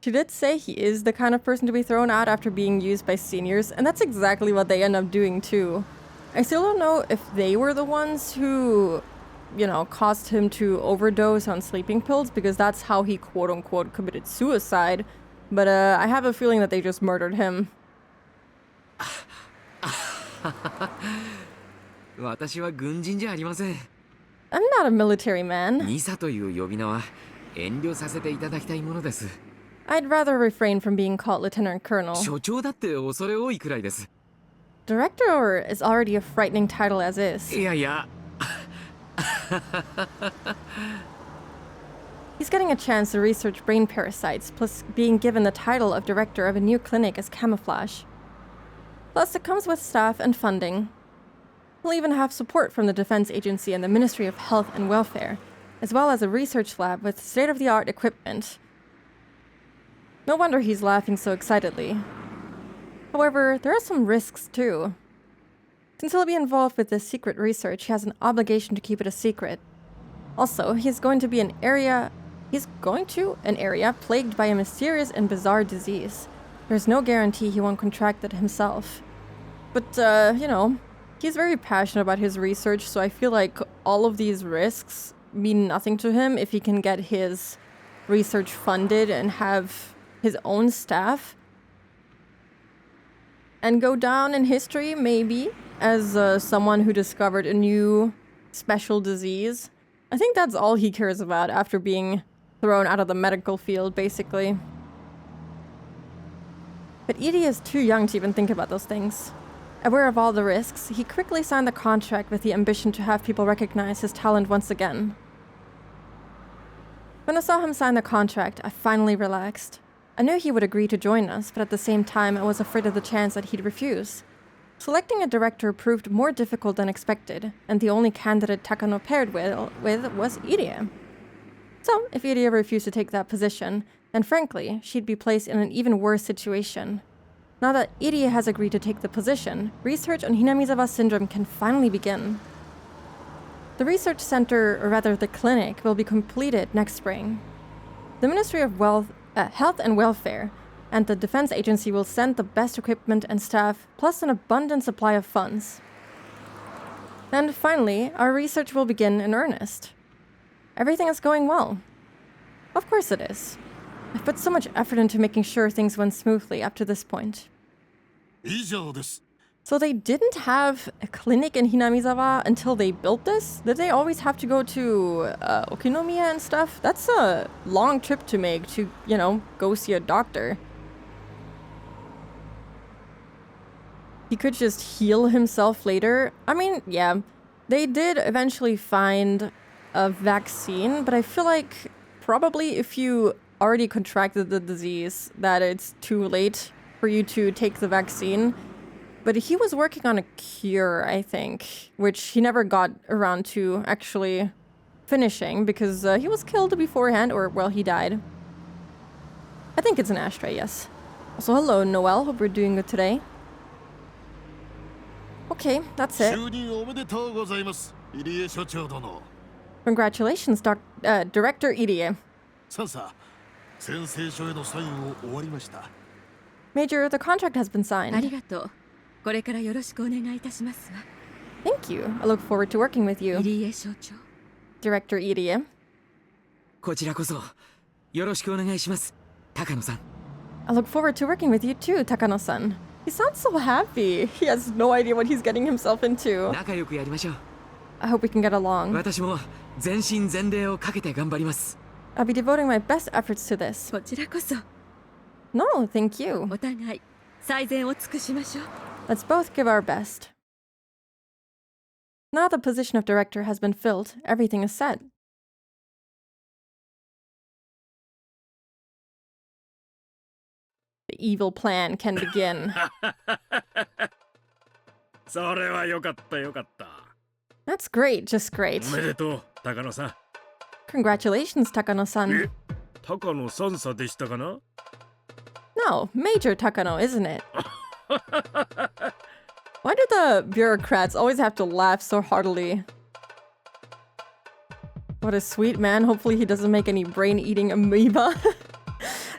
She did say he is the kind of person to be thrown out after being used by seniors, and that's exactly what they end up doing too. I still don't know if they were the ones who, caused him to overdose on sleeping pills, because that's how he quote-unquote committed suicide. But I have a feeling that they just murdered him. 私は軍人じゃありません。 I'm not a military man. ニサという呼び名は遠慮させていただきたいものです。 I'd rather refrain from being called Lieutenant Colonel. 所長だって恐れ多いくらいです。 Director is already a frightening title as is. いやいや。 He's getting a chance to research brain parasites, plus being given the title of director of a new clinic as camouflage. Plus, it comes with staff and funding. He'll even have support from the Defense Agency and the Ministry of Health and Welfare, as well as a research lab with state-of-the-art equipment. No wonder he's laughing so excitedly. However, there are some risks too. Since he'll be involved with this secret research, he has an obligation to keep it a secret. Also, he's going to an area plagued by a mysterious and bizarre disease. There's no guarantee he won't contract it himself. But, he's very passionate about his research, so I feel like all of these risks mean nothing to him if he can get his research funded and have his own staff. And go down in history, maybe, as someone who discovered a new special disease. I think that's all he cares about after being thrown out of the medical field, basically. But Edie is too young to even think about those things. Aware of all the risks, he quickly signed the contract with the ambition to have people recognize his talent once again. When I saw him sign the contract, I finally relaxed. I knew he would agree to join us, but at the same time, I was afraid of the chance that he'd refuse. Selecting a director proved more difficult than expected, and the only candidate Takano paired with was Irie. So, if Irie refused to take that position, then frankly, she'd be placed in an even worse situation. Now that Irie has agreed to take the position, research on Hinamizawa syndrome can finally begin. The research center, or rather the clinic, will be completed next spring. The Ministry of Health and Welfare and the Defense Agency will send the best equipment and staff, plus an abundant supply of funds. And finally, our research will begin in earnest. Everything is going well. Of course it is. I've put so much effort into making sure things went smoothly up to this point. 以上です。 So they didn't have a clinic in Hinamizawa until they built this? Did they always have to go to Okinomiya and stuff? That's a long trip to make to, go see a doctor. He could just heal himself later. I mean, yeah, they did eventually find a vaccine, but I feel like probably if you already contracted the disease, that it's too late for you to take the vaccine. But he was working on a cure, I think, which he never got around to actually finishing because he was killed beforehand, or, well, he died. I think it's an ashtray, yes. So hello, Noel. Hope we're doing good today. Okay, that's it. 就任おめでとうございます。入江所長殿。 Congratulations, Director Irie. さあ、宣誓書へのサインを終わりました。 Major, the contract has been あり signed. がとう。これからよろしくお願いいたしますわ。 Thank you. I look forward to working with you, 入江所長。 Director Irie. こちらこそよろしくお願いします。高野さん。 I look forward to working with you too, Takano-san. He sounds so happy. He has no idea what he's getting himself into. 仲良くやりましょう。 I hope we can get along. 私も全身全霊をかけて頑張ります。 I'll be devoting my best efforts to this. こちらこそ No, thank you. お互い最善を尽くしましょう。 Let's both give our best. Now the position of director has been filled, everything is set. evil plan can begin. それはよかったよかった。 That's great, just お great. めでとう、高野さん。 Congratulations, Takano-san. 高野さんさでしたかな？ No, Major Takano, isn't it? Why do the bureaucrats always have to laugh so heartily? What a sweet man. Hopefully he doesn't make any brain-eating amoeba.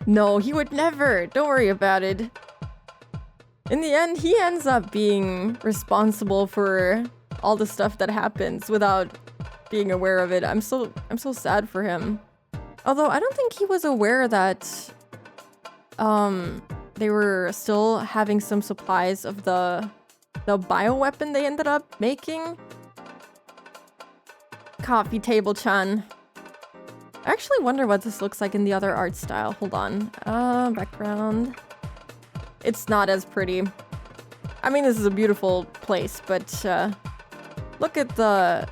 No, he would never. Don't worry about it. In the end, he ends up being responsible for all the stuff that happens without being aware of it. I'm so sad for him. Although I don't think he was aware that they were still having some supplies of the bioweapon they ended up making. Coffee table-chan. I actually wonder what this looks like in the other art style. Hold on. Background. It's not as pretty. I mean, this is a beautiful place, but look at the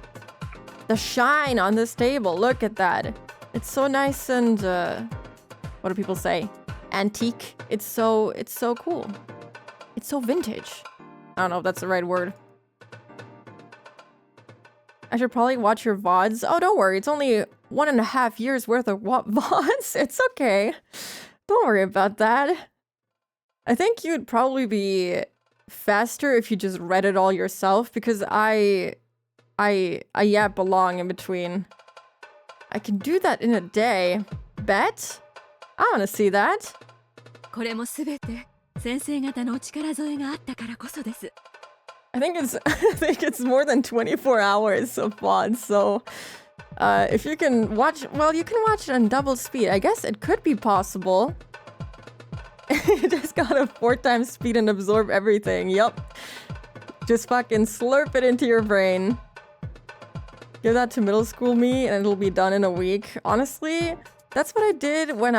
shine on this table. Look at that. It's so nice and what do people say? Antique. It's so cool. It's so vintage. I don't know if that's the right word. I should probably watch your VODs. Oh, don't worry. It's only 1.5 years worth of VODs. It's okay. Don't worry about that. I think you'd probably be faster if you just read it all yourself, because I yap along in between. I can do that in a day. Bet? I want to see that. これもすべて先生方のお力添えがあったからこそです。 I think it's more than 24 hours of VOD, so if you can watch, well, you can watch it on double speed. I guess it could be possible. You just gotta 4 times speed and absorb everything. Yup. Just fucking slurp it into your brain. Give that to middle school me and it'll be done in a week. Honestly, that's what I did when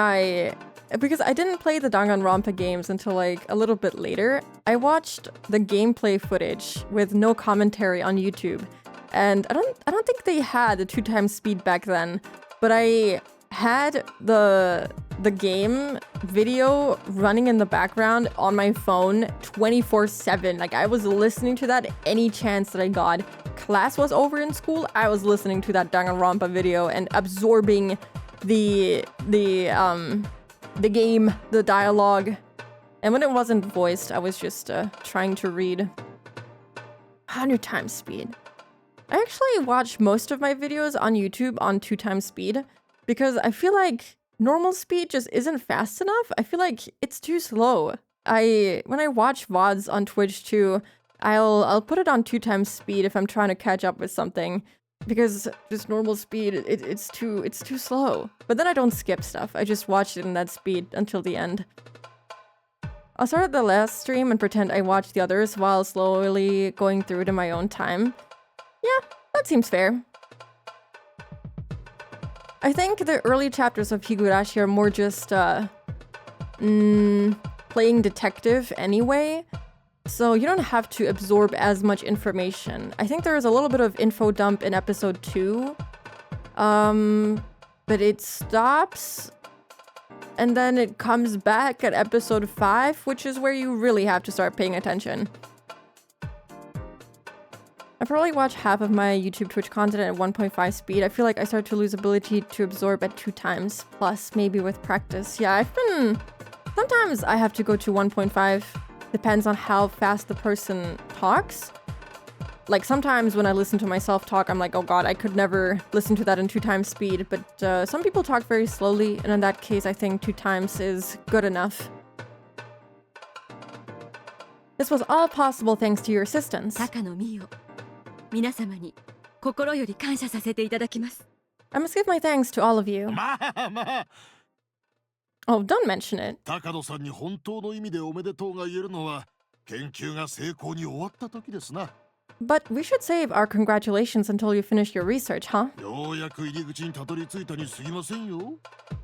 because I didn't play the Danganronpa games until like a little bit later. I watched the gameplay footage with no commentary on YouTube. And I don't think they had the 2 times speed back then, but I had the game video running in the background on my phone 24/7. Like, I was listening to that any chance that I got. Class was over in school, I was listening to that Danganronpa video and absorbing the game, the dialogue. And when it wasn't voiced, I was just trying to read. 100 times speed. I actually watch most of my videos on YouTube on 2 times speed because I feel like normal speed just isn't fast enough. I feel like it's too slow. When I watch VODs on Twitch too, I'll put it on 2 times speed if I'm trying to catch up with something, because just normal speed, it's too slow. But then I don't skip stuff. I just watch it in that speed until the end. I'll start at the last stream and pretend I watched the others while slowly going through it in my own time. Yeah, that seems fair. I think the early chapters of Higurashi are more just playing detective anyway, so you don't have to absorb as much information. I think there is a little bit of info dump in episode 2, but it stops and then it comes back at episode 5, which is where you really have to start paying attention. I probably watch half of my YouTube Twitch content at 1.5 speed. I feel like I start to lose ability to absorb at 2 times, plus maybe with practice. Yeah, sometimes I have to go to 1.5. Depends on how fast the person talks. Like, sometimes when I listen to myself talk, I'm like, oh god, I could never listen to that in 2 times speed. But some people talk very slowly, and in that case, I think 2 times is good enough. This was all possible thanks to your assistance. 高野美代、皆様に心より感謝させていただきます。 I must give my thanks to all of you. まあまあ、 Oh, don't mention it. 高野さんに本当の意味でおめでとうが言えるのは研究が成功に終わった時ですな。 But we should save our congratulations until you finish your research, huh? ようやく入り口にたどり着いたに過ぎませんよ。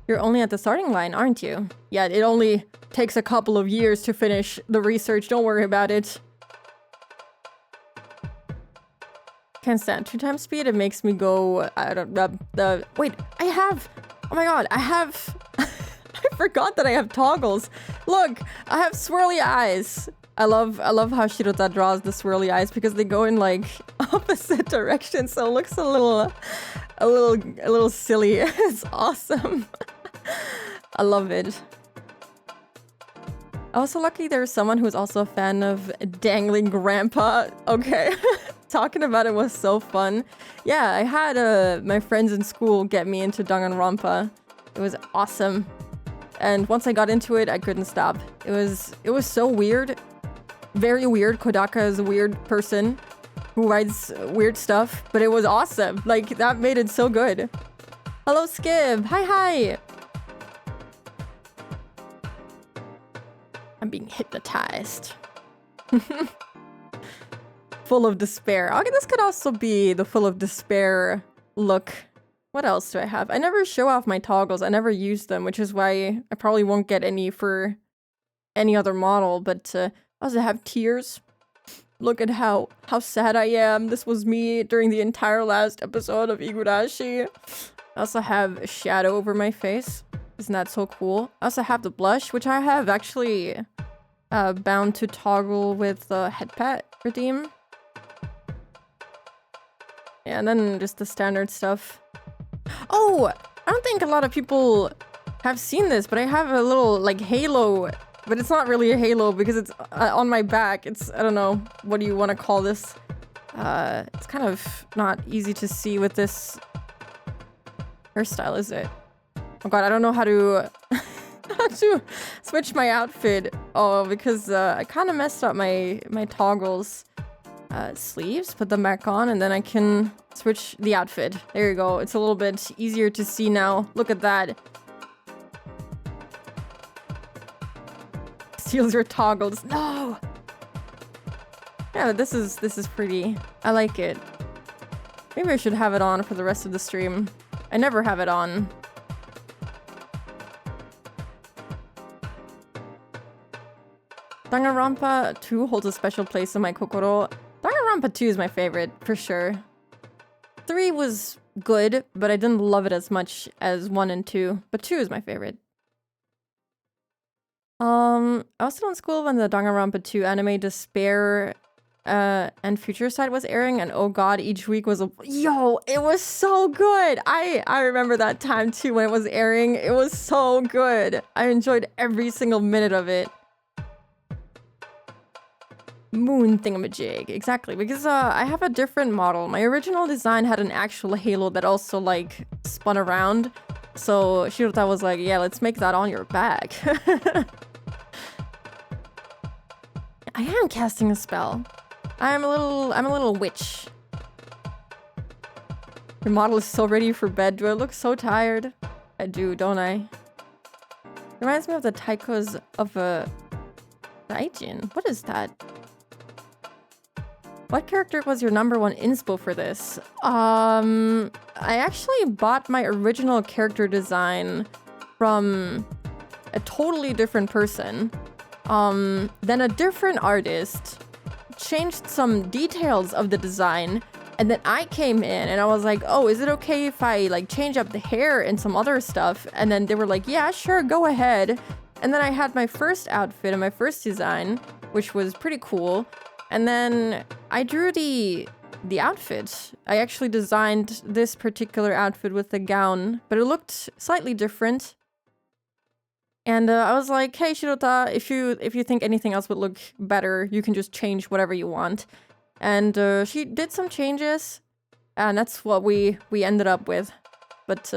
You're only at the starting line, aren't you? Yeah, it only takes a couple of years to finish the research. Don't worry about it. Can't stand 2 times speed. It makes me go. I don't. Wait, I have. Oh my god, I have. I forgot that I have toggles. Look, I have swirly eyes. I love how Shirota draws the swirly eyes because they go in like opposite directions, so it looks a little silly. It's awesome. I love it. Also, luckily there's someone who's also a fan of Dangling Grandpa. Okay. Talking about it was so fun. Yeah, I had my friends in school get me into Danganronpa. It was awesome. And once I got into it, I couldn't stop. It was so weird. Very weird. Kodaka is a weird person who writes weird stuff, but it was awesome. Like, that made it so good. Hello, Skib. Hi. I'm being hypnotized. Full of despair. Okay, this could also be the full of despair look. What else do I have? I never show off my toggles. I never use them, which is why I probably won't get any for any other model. But I also have tears. Look at how sad I am. This was me during the entire last episode of Higurashi. I also have a shadow over my face. Isn't that so cool? I also have the blush, which I have actually bound to toggle with the head pat redeem. Yeah, and then just the standard stuff. Oh, I don't think a lot of people have seen this, but I have a little like halo, but it's not really a halo because it's on my back. It's, I don't know, what do you want to call this? It's kind of not easy to see with this hairstyle, is it? Oh god, I don't know how to how to switch my outfit. Oh, because I kind of messed up my toggles. Sleeves, put them back on, and then I can switch the outfit. There you go. It's a little bit easier to see now. Look at that. Steals your toggles. No! Yeah, this is pretty. I like it. Maybe I should have it on for the rest of the stream. I never have it on. Danganronpa 2 holds a special place in my kokoro. Danganronpa 2 is my favorite, for sure. 3 was good, but I didn't love it as much as 1 and 2. But 2 is my favorite. I was still in school when the Danganronpa 2 anime Despair and Future Sight was airing, and oh god, each week was a... Yo, it was so good! I remember that time too when it was airing. It was so good. I enjoyed every single minute of it. Moon thingamajig, exactly, because I have a different model. My original design had an actual halo that also like spun around, so Shirota was like, yeah, let's make that on your back. I am casting a spell. I'm a little witch. Your model is so ready for bed. Do I look so tired? I do, don't I? Reminds me of the taikos of a Daijin. What is that? What character was your #1 inspo for this? I actually bought my original character design from a totally different person. Then a different artist changed some details of the design, and then I came in and I was like, oh, is it okay if I like change up the hair and some other stuff? And then they were like, yeah, sure, go ahead. And then I had my first outfit and my first design, which was pretty cool. And then I drew the outfit. I actually designed this particular outfit with the gown, but it looked slightly different. And I was like, hey, Shirota, if you think anything else would look better, you can just change whatever you want. And she did some changes, and that's what we ended up with. But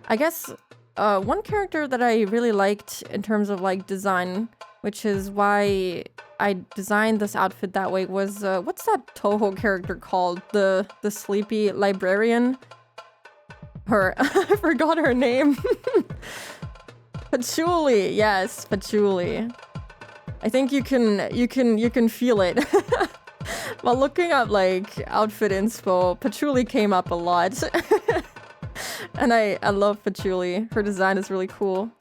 I guess one character that I really liked in terms of like design, which is why I designed this outfit that way, was what's that Toho character called? The sleepy librarian? I forgot her name. Patchouli, yes, Patchouli. I think you can feel it. While looking up like outfit inspo, Patchouli came up a lot. And I love Patchouli. Her design is really cool.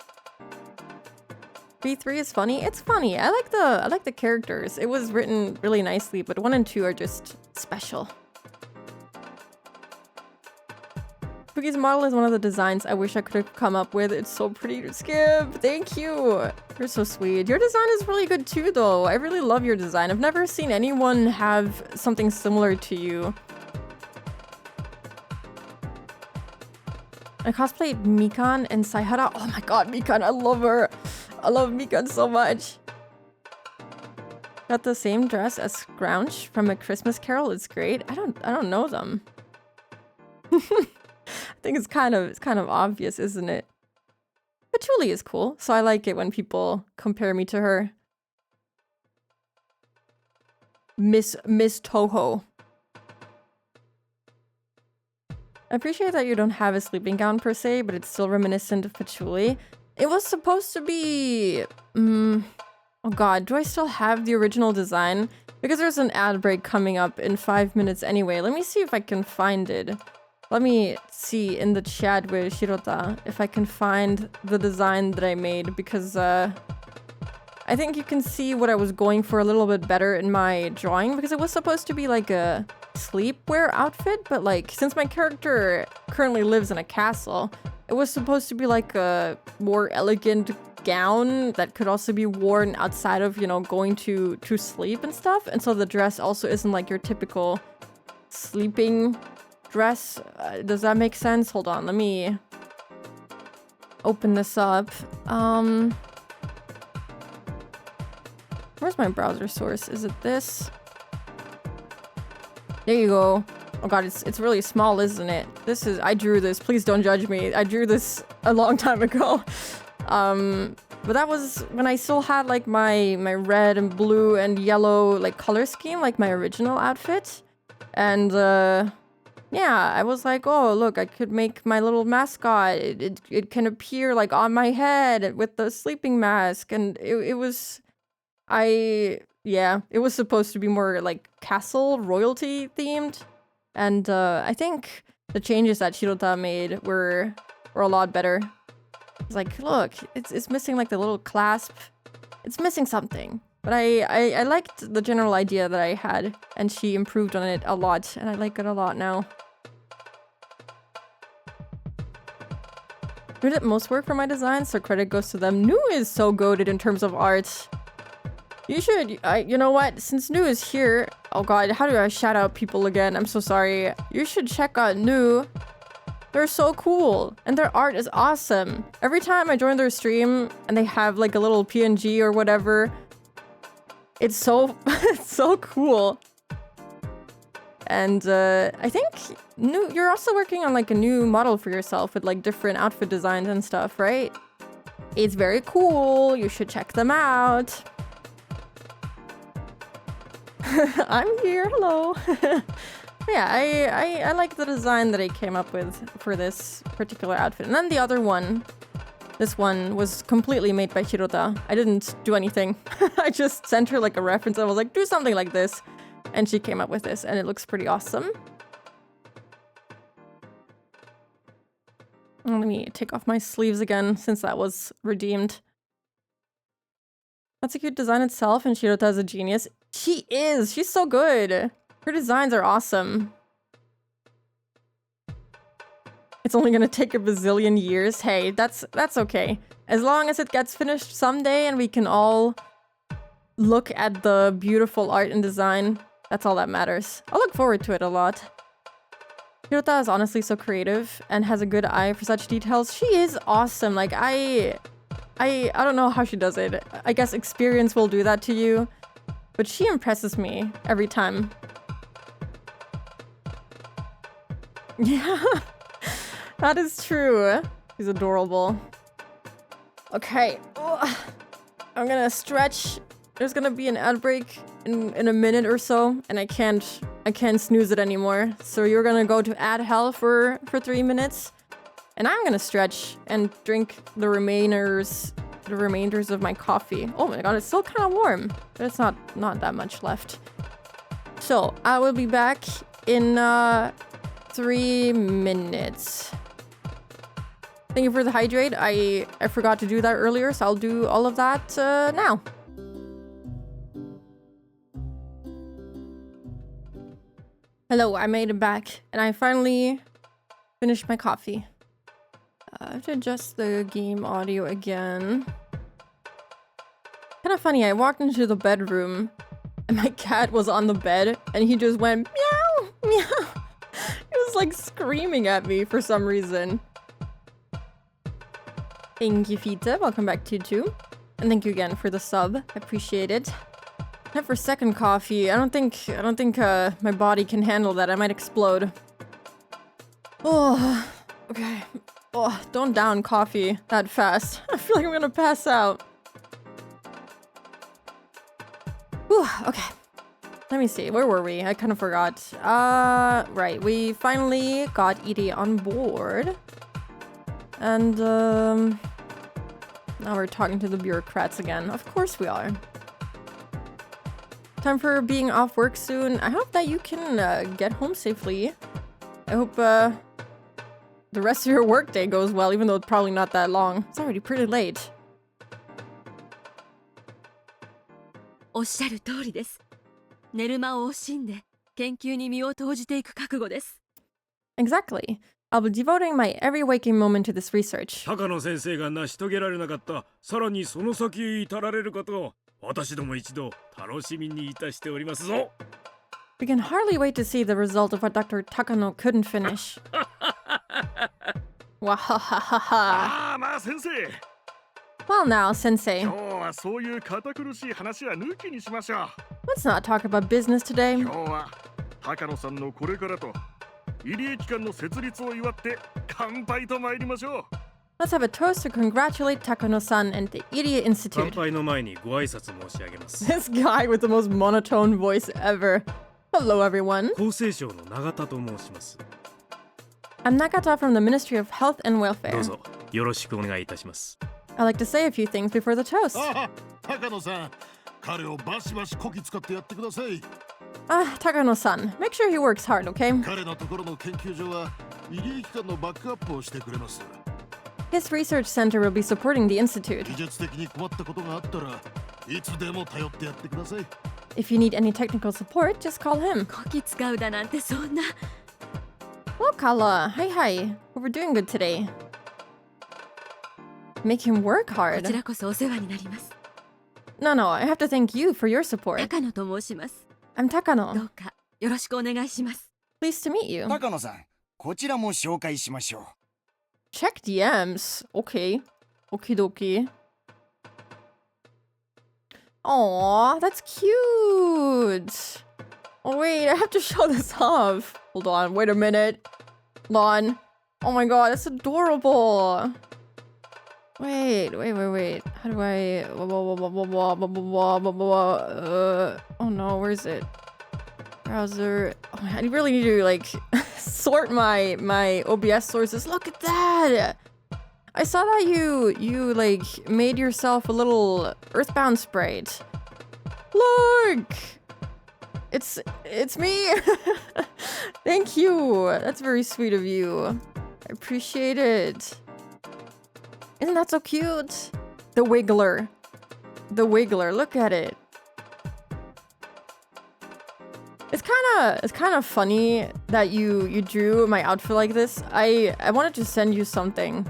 V3 is funny. It's funny. I like the characters. It was written really nicely, but 1 and 2 are just special. Spooky's model is one of the designs I wish I could have come up with. It's so pretty to skip. Thank you. You're so sweet. Your design is really good too, though. I really love your design. I've never seen anyone have something similar to you. I cosplayed Mikan and Saihara. Oh my god, Mikan, I love her. I love Mikan so much. Got the same dress as Scrounge from A Christmas Carol. It's great. I don't know them. I think it's kind of obvious, isn't it? Patchouli is cool, so I like it when people compare me to her. Miss Toho. I appreciate that you don't have a sleeping gown per se, but it's still reminiscent of Patchouli. It was supposed to be... oh god, do I still have the original design? Because there's an ad break coming up in 5 minutes anyway. Let me see if I can find it. Let me see in the chat with Shirota if I can find the design that I made, because I think you can see what I was going for a little bit better in my drawing, because it was supposed to be like a sleepwear outfit, but like since my character currently lives in a castle, it was supposed to be like a more elegant gown that could also be worn outside of, you know, going to sleep and stuff. And so the dress also isn't like your typical sleeping dress. Does that make sense? Hold on, let me open this up. Where's my browser source? Is it this? There you go. Oh god, it's really small, isn't it? I drew this. Please don't judge me. I drew this a long time ago. But that was when I still had like my red and blue and yellow like color scheme, like my original outfit. And yeah, I was like, oh look, I could make my little mascot. It can appear like on my head with the sleeping mask, and it was it was supposed to be more like castle royalty themed. And I think the changes that Shirota made were a lot better. It's like, look, it's missing like the little clasp. It's missing something. But I liked the general idea that I had, and she improved on it a lot, and I like it a lot now. Who did most work for my design, so credit goes to them. Nu is so goated in terms of art. You should, you know what, since Nu is here, oh god, how do I shout out people again? I'm so sorry. You should check out Nu. They're so cool, and their art is awesome. Every time I join their stream and they have like a little PNG or whatever, it's so, it's so cool. And I think you're also working on like a new model for yourself with like different outfit designs and stuff, right? It's very cool. You should check them out. I'm here, hello. Yeah, I like the design that I came up with for this particular outfit. And then the other one, this one was completely made by Shirota. I didn't do anything. I just sent her like a reference. I was like, do something like this. And she came up with this, and it looks pretty awesome. Let me take off my sleeves again, since that was redeemed. That's a cute design itself, and Shirota is a genius. She is! She's so good! Her designs are awesome. It's only gonna take a bazillion years. Hey, that's okay. As long as it gets finished someday and we can all look at the beautiful art and design, that's all that matters. I look forward to it a lot. Hirota is honestly so creative and has a good eye for such details. She is awesome. Like, I don't know how she does it. I guess experience will do that to you. But she impresses me every time. Yeah, that is true. She's adorable. Okay. Ugh. I'm gonna stretch. There's gonna be an ad break in a minute or so, and I can't snooze it anymore. So you're gonna go to ad hell for 3 minutes, and I'm gonna stretch and drink the remainders of my coffee. Oh my god, it's still kind of warm, but it's not that much left. So I will be back in 3 minutes. Thank you for the hydrate. I forgot to do that earlier, so I'll do all of that now. Hello, I made it back, and I finally finish my coffee. I have to adjust the game audio again. Kind of funny, I walked into the bedroom and my cat was on the bed and he just went meow, meow. He was like screaming at me for some reason. Thank you, Fita. Welcome back to you. And thank you again for the sub. I appreciate it. Time for second coffee. I don't think my body can handle that. I might explode. Oh, okay. Oh, don't down coffee that fast. I feel like I'm gonna pass out. Whew, okay. Let me see. Where were we? I kind of forgot. Right. We finally got Iri on board. And, now we're talking to the bureaucrats again. Of course we are. Time for being off work soon. I hope that you can get home safely. I hope the rest of your workday goes well, even though it's probably not that long. It's already pretty late. おっしゃる通りです。寝る間を惜しんで研究に身を投じていく覚悟です。 Exactly. I'll be devoting my every waking moment to this research. 高野先生が成し遂げられなかったさらにその先へ至られることを私ども一度楽しみにいたしておりますぞ。 We can hardly wait to see the result of what Dr. Takano couldn't finish. Wahahaha. ああまあ先生 Well now, sensei, 今日はそういう堅苦しい話は抜きにしましょう let's not talk about business today. 今日は高野さんのこれからと入江機関の設立を祝って乾杯と参りましょう Let's have a toast to congratulate Takano-san and the Iria 乾 Institute. 杯の前にご挨拶申し上げます。 This guy with the most monotone voice ever. Hello, everyone. 厚生省の永田と申します。 I'm Nakata from the Ministry of Health and どう Welfare. ぞよろしくお願いいたします。 I'd like to say a few things before the toast. ああ、高野さん、彼をバシバシこき使ってやってください。 Takano-san, make sure he works hard, okay? 彼のところの研究所は医療機関のバックアップをしてくれます。 His research center will be supporting the institute. 技術的に困ったことがあったらいつでも頼ってやってください。 If you need any technical support, just call him. こき使うだなんてそんな。 Hello, Kala. Hi, hi. Hope we're doing good today. Make him work こち hard. らこそお世話になります。 No, I have to thank you for your support. 高野と申します。 I'm ど Takano. うかよろしくお願いします。 Pleased to meet you. 高野さん、こちらも紹介しましょう。 Check DMs. Okay. Okie dokie. Aw, that's cute. Oh, wait, I have to show this off. Hold on, wait a minute. Hold on. Oh my god, that's adorable. Wait. How do I... oh no, where is it? Browser. Oh, I really need to, like, sort my OBS sources. Look at that! I saw that you like, made yourself a little Earthbound sprite. Look! It's me! Thank you! That's very sweet of you. I appreciate it. Isn't that so cute? The Wiggler. The Wiggler, look at it. It's kind of funny that you drew my outfit like this. I wanted to send you something.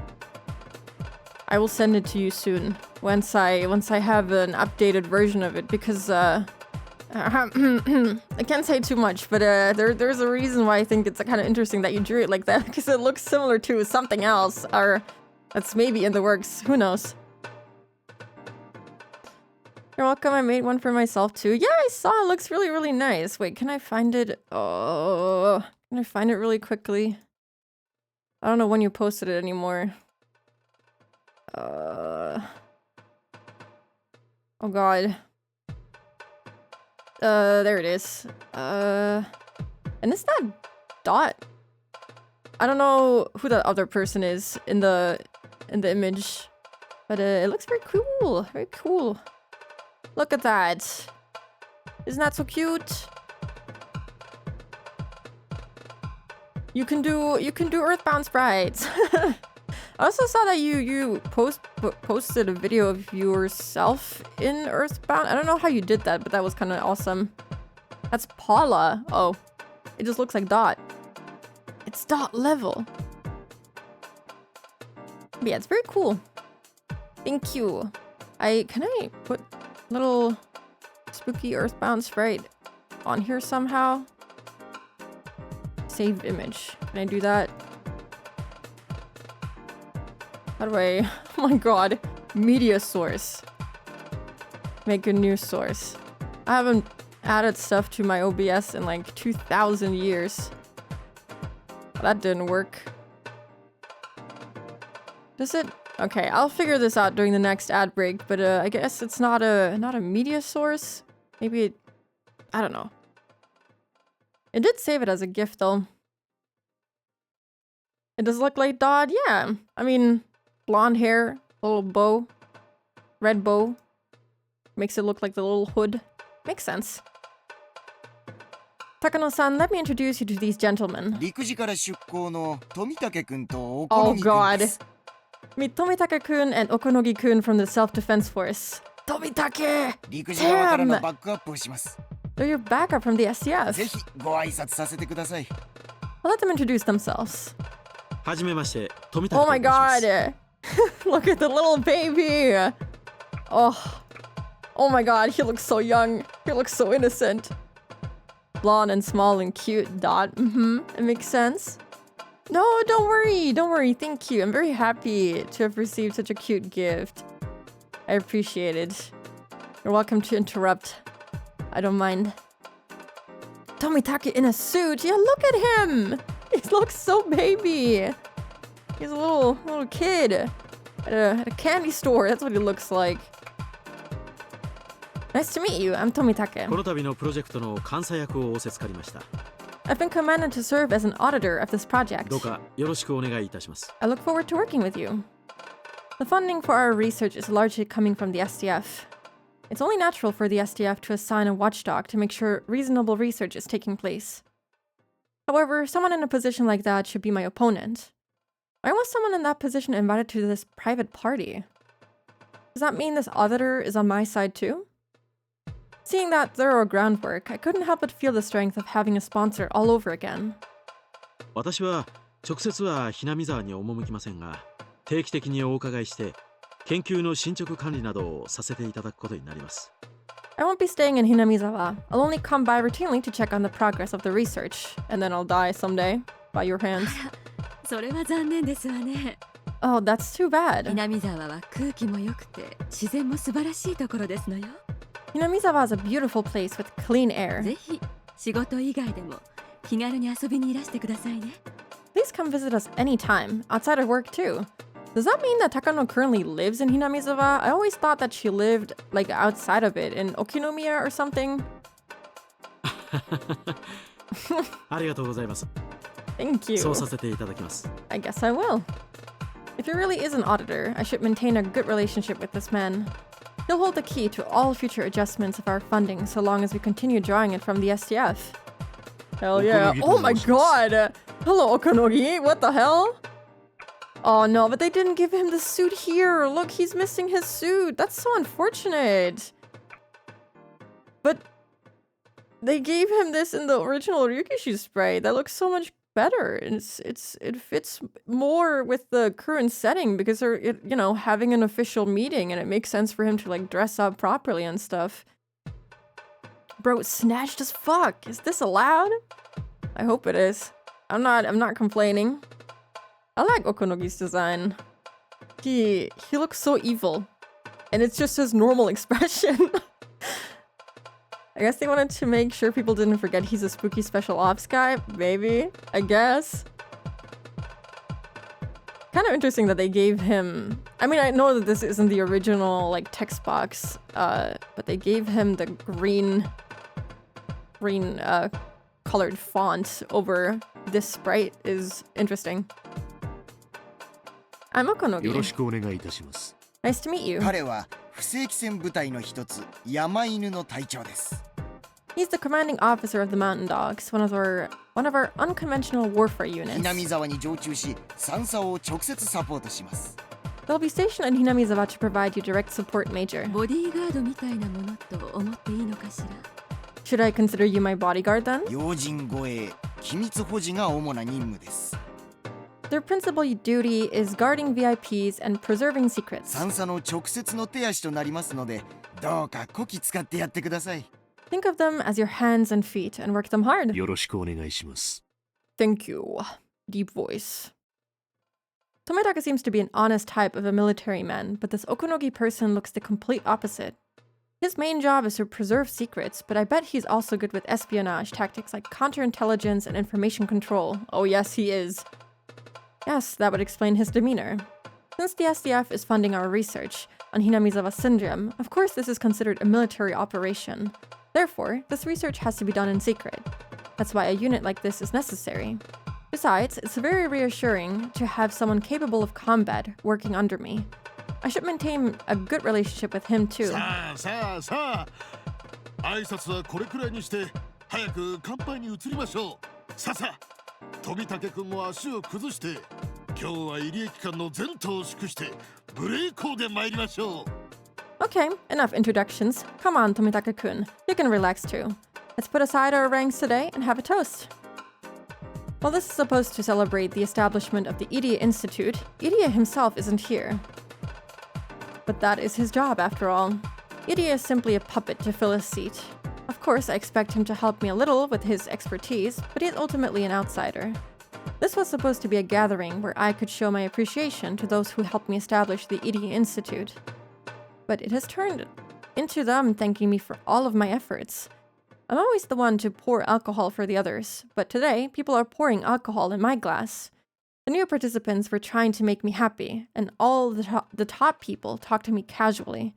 I will send it to you soon once I have an updated version of it because I can't say too much, but there's a reason why I think it's kind of interesting that you drew it like that because it looks similar to something else or that's maybe in the works. Who knows? You're welcome. I made one for myself too. Yeah, I saw it. Looks really, really nice. Wait, can I find it? Oh, can I find it really quickly? I don't know when you posted it anymore. Oh god. There it is. And is that Dot? I don't know who the other person is in the image, but it looks very cool. Very cool. Look at that. Isn't that so cute? You can do Earthbound sprites. I also saw that you posted a video of yourself in Earthbound. I don't know how you did that, but that was kind of awesome. That's Paula. Oh, it just looks like Dot. It's Dot level. But yeah, it's very cool. Thank you. Can I put little spooky earthbound sprite on here somehow? Save image. Can I do that? How do I... Oh my god. Media source. Make a new source. I haven't added stuff to my OBS in like 2,000 years. That didn't work. Does it? Okay, I'll figure this out during the next ad break, but I guess it's not a media source. Maybe it, I don't know. It did save it as a GIF though. It does look like Dodd, yeah. I mean, blonde hair, little bow, red bow. Makes it look like the little hood. Makes sense. Takano-san, let me introduce you to these gentlemen. 陸自から出向の富武君とお Oh 好み君 god. です。 Meet Tomitake-kun and Okonogi-kun from the Self-Defense Force. Tomitake! 陸自側からのバックアップをします。 They're your backup from the ぜ SDF. ひご挨拶させてください。 I'll let them introduce themselves. はじめまして、富田 Oh と my 申します god! Look at the little baby! Oh my god, he looks so young. He looks so innocent. Blonde and small and cute. Dot. It makes sense. No, don't worry, thank you. I'm very happy to have received such a cute gift. I appreciate it. You're welcome to interrupt. I don't mind. Tomitake in a suit. Yeah, look at him. He looks so baby. He's a little kid at a candy store. That's what he looks like. Nice to meet you. I'm こ Tomitake. の度のプロジェクトの監査役を仰せつかりました I've been commanded to serve as an auditor of this project. どうかよろしくお願いいたします I look forward to working with you. The funding for our research is largely coming from the SDF. It's only natural for the SDF to assign a watchdog to make sure reasonable research is taking place. However, someone in a position like that should be my opponent. Why was someone in that position invited to this private party? Does that mean this auditor is on my side too? Seeing that thorough groundwork, I couldn't help but feel the strength of having a sponsor all over again. 私は直接はひなみ沢に赴きませんが定期的にお伺いして研究の進捗管理などをさせていただくことになります I won't be staying in Hinamizawa. I'll only come by routinely to check on the progress of the research, and then I'll die someday by your hands. それは残念ですわね。 Oh, that's too bad. 南沢は空気も良くて自然も素晴らしいところですのよ。 Hinamizawa is a beautiful place with clean air. ぜひ仕事以外でも気軽に遊びにいらしてくださいね。 Please come visit us anytime, outside of work too. Does that mean that Takano currently lives in Hinamizawa? I always thought that she lived, like, outside of it, in Okinomiya or something. ありがとうございます Thank you. そうさせていただきます I guess I will. If he really is an auditor, I should maintain a good relationship with this man. He'll hold the key to all future adjustments of our funding so long as we continue drawing it from the SDF. Hell yeah. Okonogi Oh my promotions. god! Hello, Okonogi! What the hell? Oh no, but they didn't give him the suit here! Look, he's missing his suit! That's so unfortunate! But they gave him this in the original Ryukishi spray. That looks so much better. It fits more with the current setting because they're having an official meeting and it makes sense for him to like dress up properly and stuff. Bro, it's snatched as fuck. Is this allowed? I hope it is. I'm not complaining. I like Okonogi's design. He looks so evil. And it's just his normal expression. I guess they wanted to make sure people didn't forget he's a spooky special ops guy. Maybe. I guess. Kind of interesting that they gave him... I mean, I know that this isn't the original, like, text box. But they gave him the green colored font over this sprite is interesting. I'm よろ Okonogi. しくお願いいたします Nice to meet you. 彼は不正規船部隊の一つ山犬の隊長です。 He's the commanding officer of the Mountain Dogs, one of our unconventional warfare ひ units. なみ沢に常駐し、三佐を直接サポートします。 They'll be stationed in Hinamizawa to provide you direct support, Major. ボディーガードみたいなものと思っていいのかしら。 Should I consider you my bodyguard then? 要人護衛、機密保持が主な任務です。Their principal duty is guarding VIPs and preserving secrets. 三佐の直接の手足となりますので、どうかこき使ってやってください。Think of them as your hands and feet and work them hard. よろしくお願いします。Thank you. Deep voice. Tomitaka seems to be an honest type of a military man, but this Okonogi person looks the complete opposite. His main job is to preserve secrets, but I bet he's also good with espionage tactics like counterintelligence and information control. Oh yes, he is. Yes, that would explain his demeanor. Since the SDF is funding our research on Hinamizawa syndrome, of course this is considered a military operation. Therefore, this research has to be done in secret. That's why a unit like this is necessary. Besides, it's very reassuring to have someone capable of combat working under me. I should maintain a good relationship with him too. さあさあさあ、挨拶はこれくらいにして早く乾杯に移りましょう。さあさあ、富武君も足を崩して、今日は入り駅間の前途を祝してブレイコーで参りましょう。Okay, enough introductions. Come on, Tomitaka-kun. You can relax too. Let's put aside our ranks today and have a toast. While this is supposed to celebrate the establishment of the Idia Institute, Idia himself isn't here. But that is his job after all. Idia is simply a puppet to fill a seat. Of course, I expect him to help me a little with his expertise, but he is ultimately an outsider. This was supposed to be a gathering where I could show my appreciation to those who helped me establish the Idia Institute. But it has turned into them thanking me for all of my efforts. I'm always the one to pour alcohol for the others, but today people are pouring alcohol in my glass. The new participants were trying to make me happy, and all the top people talked to me casually.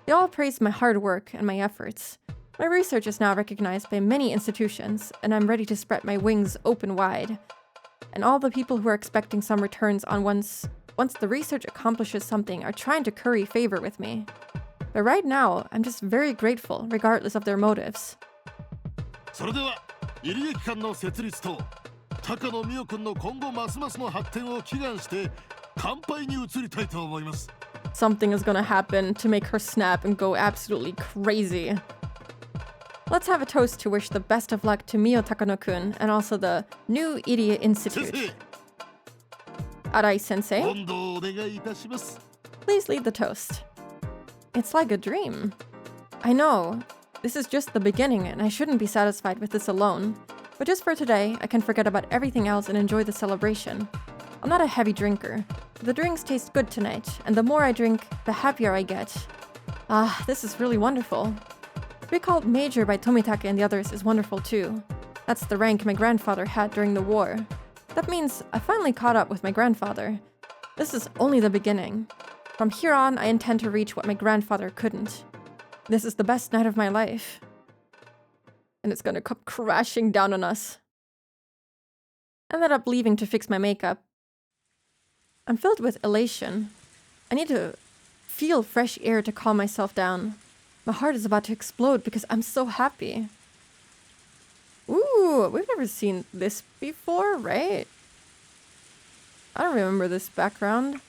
They all praised my hard work and my efforts. My research is now recognized by many institutions, and I'm ready to spread my wings open wide. And all the people who are expecting some returns on once the research accomplishes something are trying to curry favor with me. But right now, I'm just very grateful, regardless of their motives. それでは入り駅間の設立と高野美代君の今後ますますの発展を祈願して乾杯に移りたいと思います。 Something is gonna happen to make her snap and go absolutely crazy. Let's have a toast to wish the best of luck to Mio Takano-kun and also the new Idia 先 Institute. 生、 Arai sensei, 今度お願いいたします。 please lead the toast. It's like a dream. I know, this is just the beginning and I shouldn't be satisfied with this alone. But just for today, I can forget about everything else and enjoy the celebration. I'm not a heavy drinker, but the drinks taste good tonight, and the more I drink, the happier I get. Ah, this is really wonderful. To be called Major by Tomitaka and the others is wonderful too. That's the rank my grandfather had during the war. That means I finally caught up with my grandfather. This is only the beginning. From here on, I intend to reach what my grandfather couldn't. This is the best night of my life. And it's gonna come crashing down on us. I ended up leaving to fix my makeup. I'm filled with elation. I need to feel fresh air to calm myself down. My heart is about to explode because I'm so happy. Ooh, we've never seen this before, right? I don't remember this background.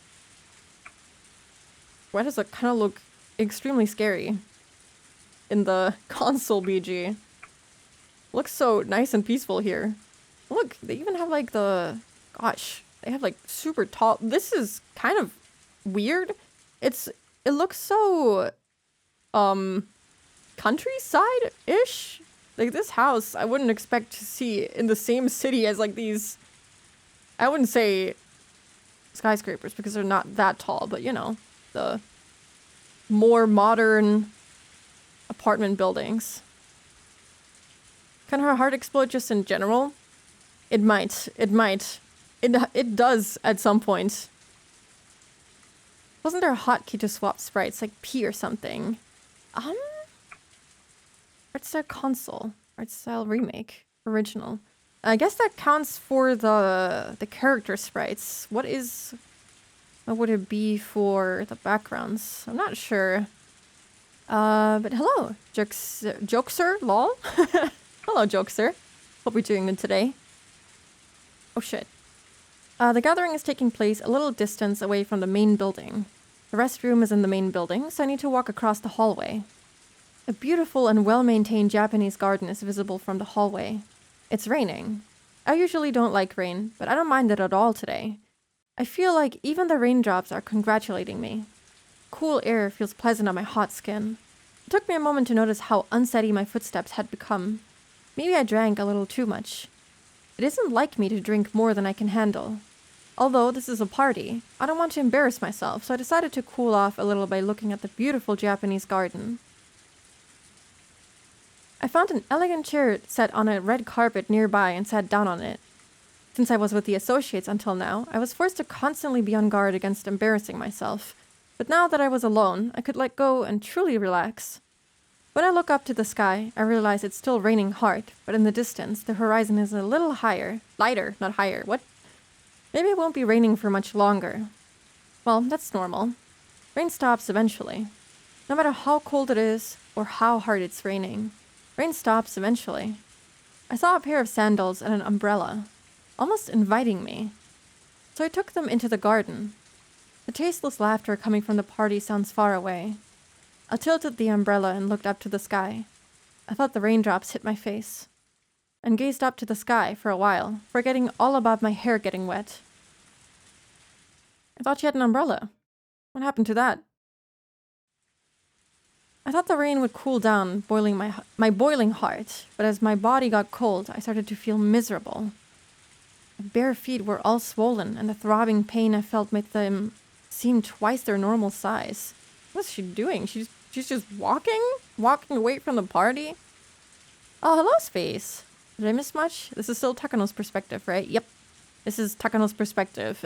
Why does it kind of look extremely scary in the console BG? Looks so nice and peaceful here. Look, they even have like the... Gosh, they have like super tall... This is kind of weird. It looks so... countryside-ish? Like this house, I wouldn't expect to see in the same city as like these... I wouldn't say skyscrapers because they're not that tall, but you know, the more modern apartment buildings. Can her heart explode just in general? It might. It does at some point. Wasn't there a hotkey to swap sprites, like P or something? Art style console. Art style remake. Original. I guess that counts for the character sprites. What would it be for the backgrounds? I'm not sure. But hello, Jokester, lol. Hello, Jokester. Hope you're doing good today. Oh shit. The gathering is taking place a little distance away from the main building. The restroom is in the main building, so I need to walk across the hallway. A beautiful and well-maintained Japanese garden is visible from the hallway. It's raining. I usually don't like rain, but I don't mind it at all today. I feel like even the raindrops are congratulating me. Cool air feels pleasant on my hot skin. It took me a moment to notice how unsteady my footsteps had become. Maybe I drank a little too much. It isn't like me to drink more than I can handle. Although this is a party, I don't want to embarrass myself, so I decided to cool off a little by looking at the beautiful Japanese garden. I found an elegant chair set on a red carpet nearby and sat down on it. Since I was with the associates until now, I was forced to constantly be on guard against embarrassing myself. But now that I was alone, I could let go and truly relax. When I look up to the sky, I realize it's still raining hard, but in the distance, the horizon is a little lighter, not higher. What? Maybe it won't be raining for much longer. Well, that's normal. Rain stops eventually. No matter how cold it is, or how hard it's raining, rain stops eventually. I saw a pair of sandals and an umbrella, almost inviting me. So I took them into the garden. The tasteless laughter coming from the party sounds far away. I tilted the umbrella and looked up to the sky. I felt the raindrops hit my face, and gazed up to the sky for a while, forgetting all about my hair getting wet. I thought you had an umbrella. What happened to that? I thought the rain would cool down, boiling my boiling heart, but as my body got cold, I started to feel miserable. My bare feet were all swollen, and the throbbing pain I felt made them seem twice their normal size. What's she doing? She's just walking away from the party? Oh, hello, Space. Did I miss much? This is still Takano's perspective, right? Yep. This is Takano's perspective.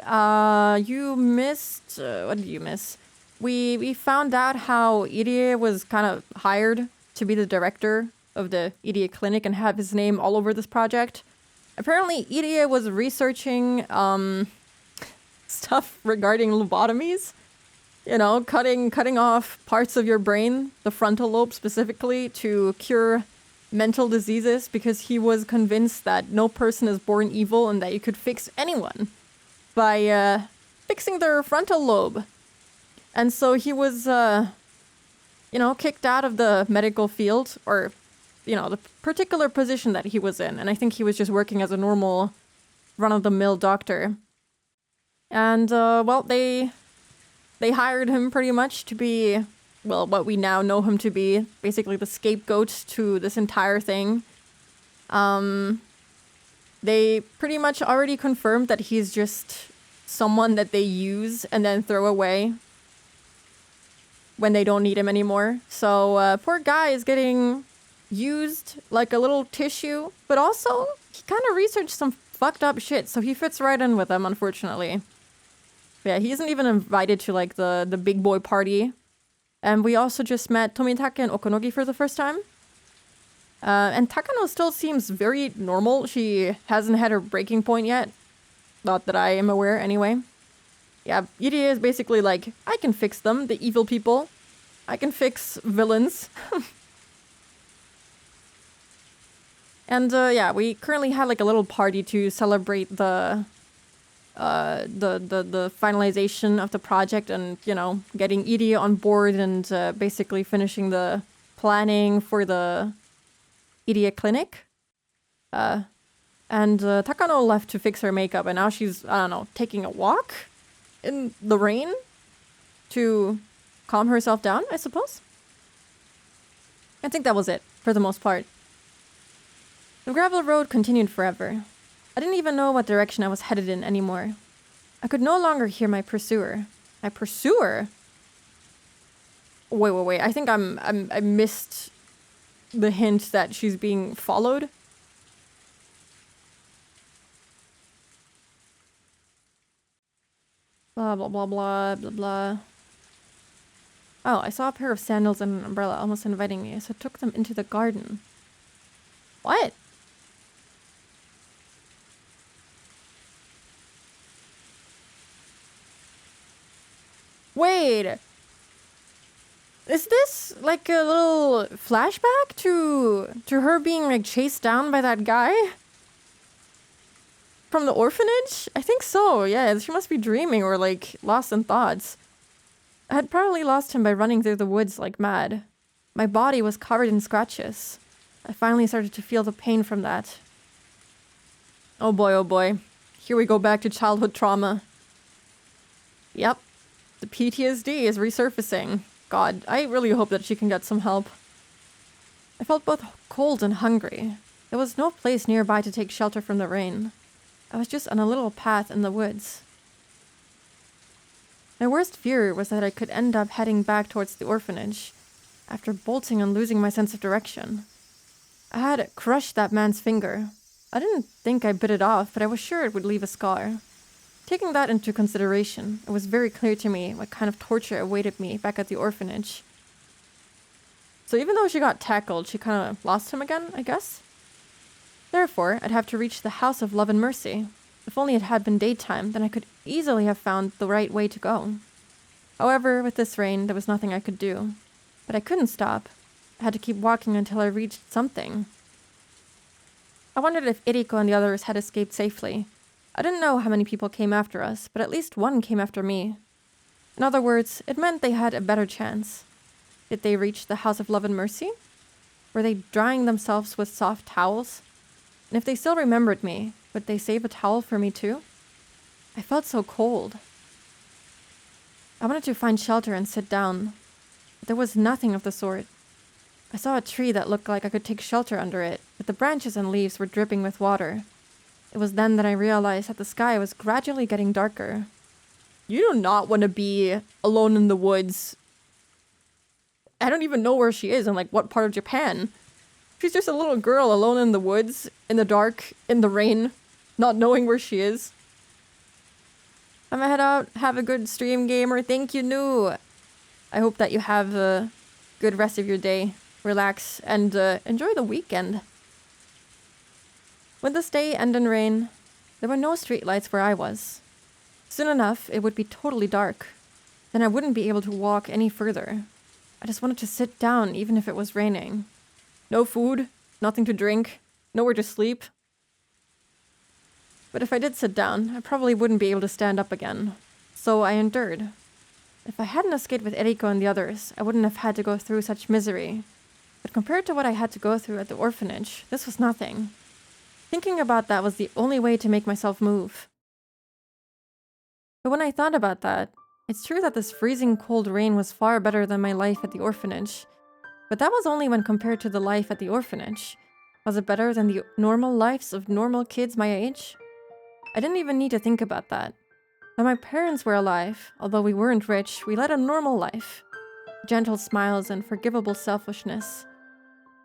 You missed... what did you miss? We found out how Irie was kind of hired to be the director of the Irie Clinic and have his name all over this project. Apparently, Irie was researching stuff regarding lobotomies. You know, cutting off parts of your brain, the frontal lobe specifically, to cure mental diseases, because he was convinced that no person is born evil and that you could fix anyone by fixing their frontal lobe. And so he was, kicked out of the medical field, or, the particular position that he was in. And I think he was just working as a normal run-of-the-mill doctor. And, they hired him pretty much to be, what we now know him to be, basically the scapegoat to this entire thing. They pretty much already confirmed that he's just someone that they use and then throw away when they don't need him anymore. So, poor guy is getting used like a little tissue, but also he kind of researched some fucked up shit, so he fits right in with them, unfortunately. Yeah, he isn't even invited to like the big boy party. And we also just met Tomitake and Okonogi for the first time. And Takano still seems very normal. She hasn't had her breaking point yet. Not that I am aware, anyway. Yeah, Irie is basically like, I can fix them, the evil people. I can fix villains. And we currently had like a little party to celebrate the finalization of the project and, getting Irie on board and basically finishing the planning for the Irie clinic. And Takano left to fix her makeup, and now she's, taking a walk in the rain to calm herself down, I suppose. I think that was it, for the most part. The gravel road continued forever. I didn't even know what direction I was headed in anymore. I could no longer hear my pursuer. My pursuer? Wait. I think I missed the hint that she's being followed. Blah, blah, blah, blah, blah, blah. Oh, I saw a pair of sandals and an umbrella almost inviting me, so I took them into the garden. What? Wait. Is this like a little flashback to her being like chased down by that guy? From the orphanage? I think so, yeah. She must be dreaming or like lost in thoughts. I had probably lost him by running through the woods like mad. My body was covered in scratches. I finally started to feel the pain from that. Oh boy, oh boy. Here we go back to childhood trauma. Yep, the PTSD is resurfacing. God, I really hope that she can get some help. I felt both cold and hungry. There was no place nearby to take shelter from the rain. I was just on a little path in the woods. My worst fear was that I could end up heading back towards the orphanage, after bolting and losing my sense of direction. I had crushed that man's finger. I didn't think I bit it off, but I was sure it would leave a scar. Taking that into consideration, it was very clear to me what kind of torture awaited me back at the orphanage. So even though she got tackled, she kind of lost him again, I guess? Therefore, I'd have to reach the House of Love and Mercy. If only it had been daytime, then I could easily have found the right way to go. However, with this rain, there was nothing I could do. But I couldn't stop. I had to keep walking until I reached something. I wondered if Eriko and the others had escaped safely. I didn't know how many people came after us, but at least one came after me. In other words, it meant they had a better chance. Did they reach the House of Love and Mercy? Were they drying themselves with soft towels? And if they still remembered me, would they save a towel for me too? I felt so cold. I wanted to find shelter and sit down, but there was nothing of the sort. I saw a tree that looked like I could take shelter under it, but the branches and leaves were dripping with water. It was then that I realized that the sky was gradually getting darker. You do not want to be alone in the woods. I don't even know where she is and like what part of Japan. She's just a little girl alone in the woods, in the dark, in the rain, not knowing where she is. I'm gonna head out. Have a good stream, gamer. Thank you, New. I hope that you have a good rest of your day. Relax and enjoy the weekend. When this day ended in rain, there were no streetlights where I was. Soon enough, it would be totally dark. Then I wouldn't be able to walk any further. I just wanted to sit down even if it was raining. No food, nothing to drink, nowhere to sleep. But if I did sit down, I probably wouldn't be able to stand up again. So I endured. If I hadn't escaped with Eriko and the others, I wouldn't have had to go through such misery. But compared to what I had to go through at the orphanage, this was nothing. Thinking about that was the only way to make myself move. But when I thought about that, it's true that this freezing cold rain was far better than my life at the orphanage. But that was only when compared to the life at the orphanage. Was it better than the normal lives of normal kids my age? I didn't even need to think about that. When my parents were alive, although we weren't rich, we led a normal life. Gentle smiles and forgivable selfishness.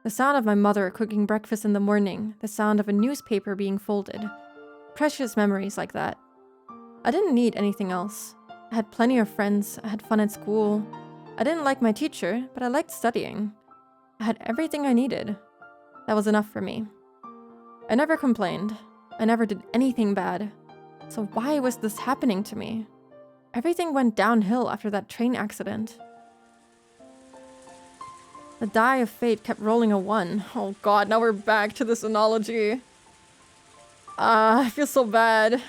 The sound of my mother cooking breakfast in the morning, the sound of a newspaper being folded. Precious memories like that. I didn't need anything else. I had plenty of friends, I had fun at school. I didn't like my teacher, but I liked studying. I had everything I needed. That was enough for me. I never complained. I never did anything bad. So why was this happening to me? Everything went downhill after that train accident. The die of fate kept rolling a 1. Oh god, now we're back to this analogy. I feel so bad.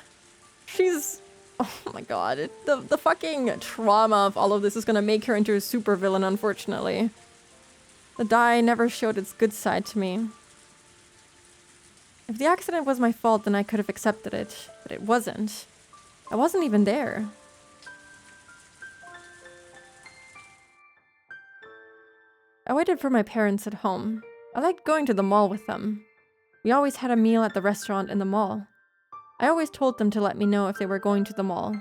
She's... Oh my god. The fucking trauma of all of this is gonna make her into a supervillain, unfortunately. The die never showed its good side to me. If the accident was my fault, then I could have accepted it. But it wasn't. I wasn't even there. I waited for my parents at home. I liked going to the mall with them. We always had a meal at the restaurant in the mall. I always told them to let me know if they were going to the mall.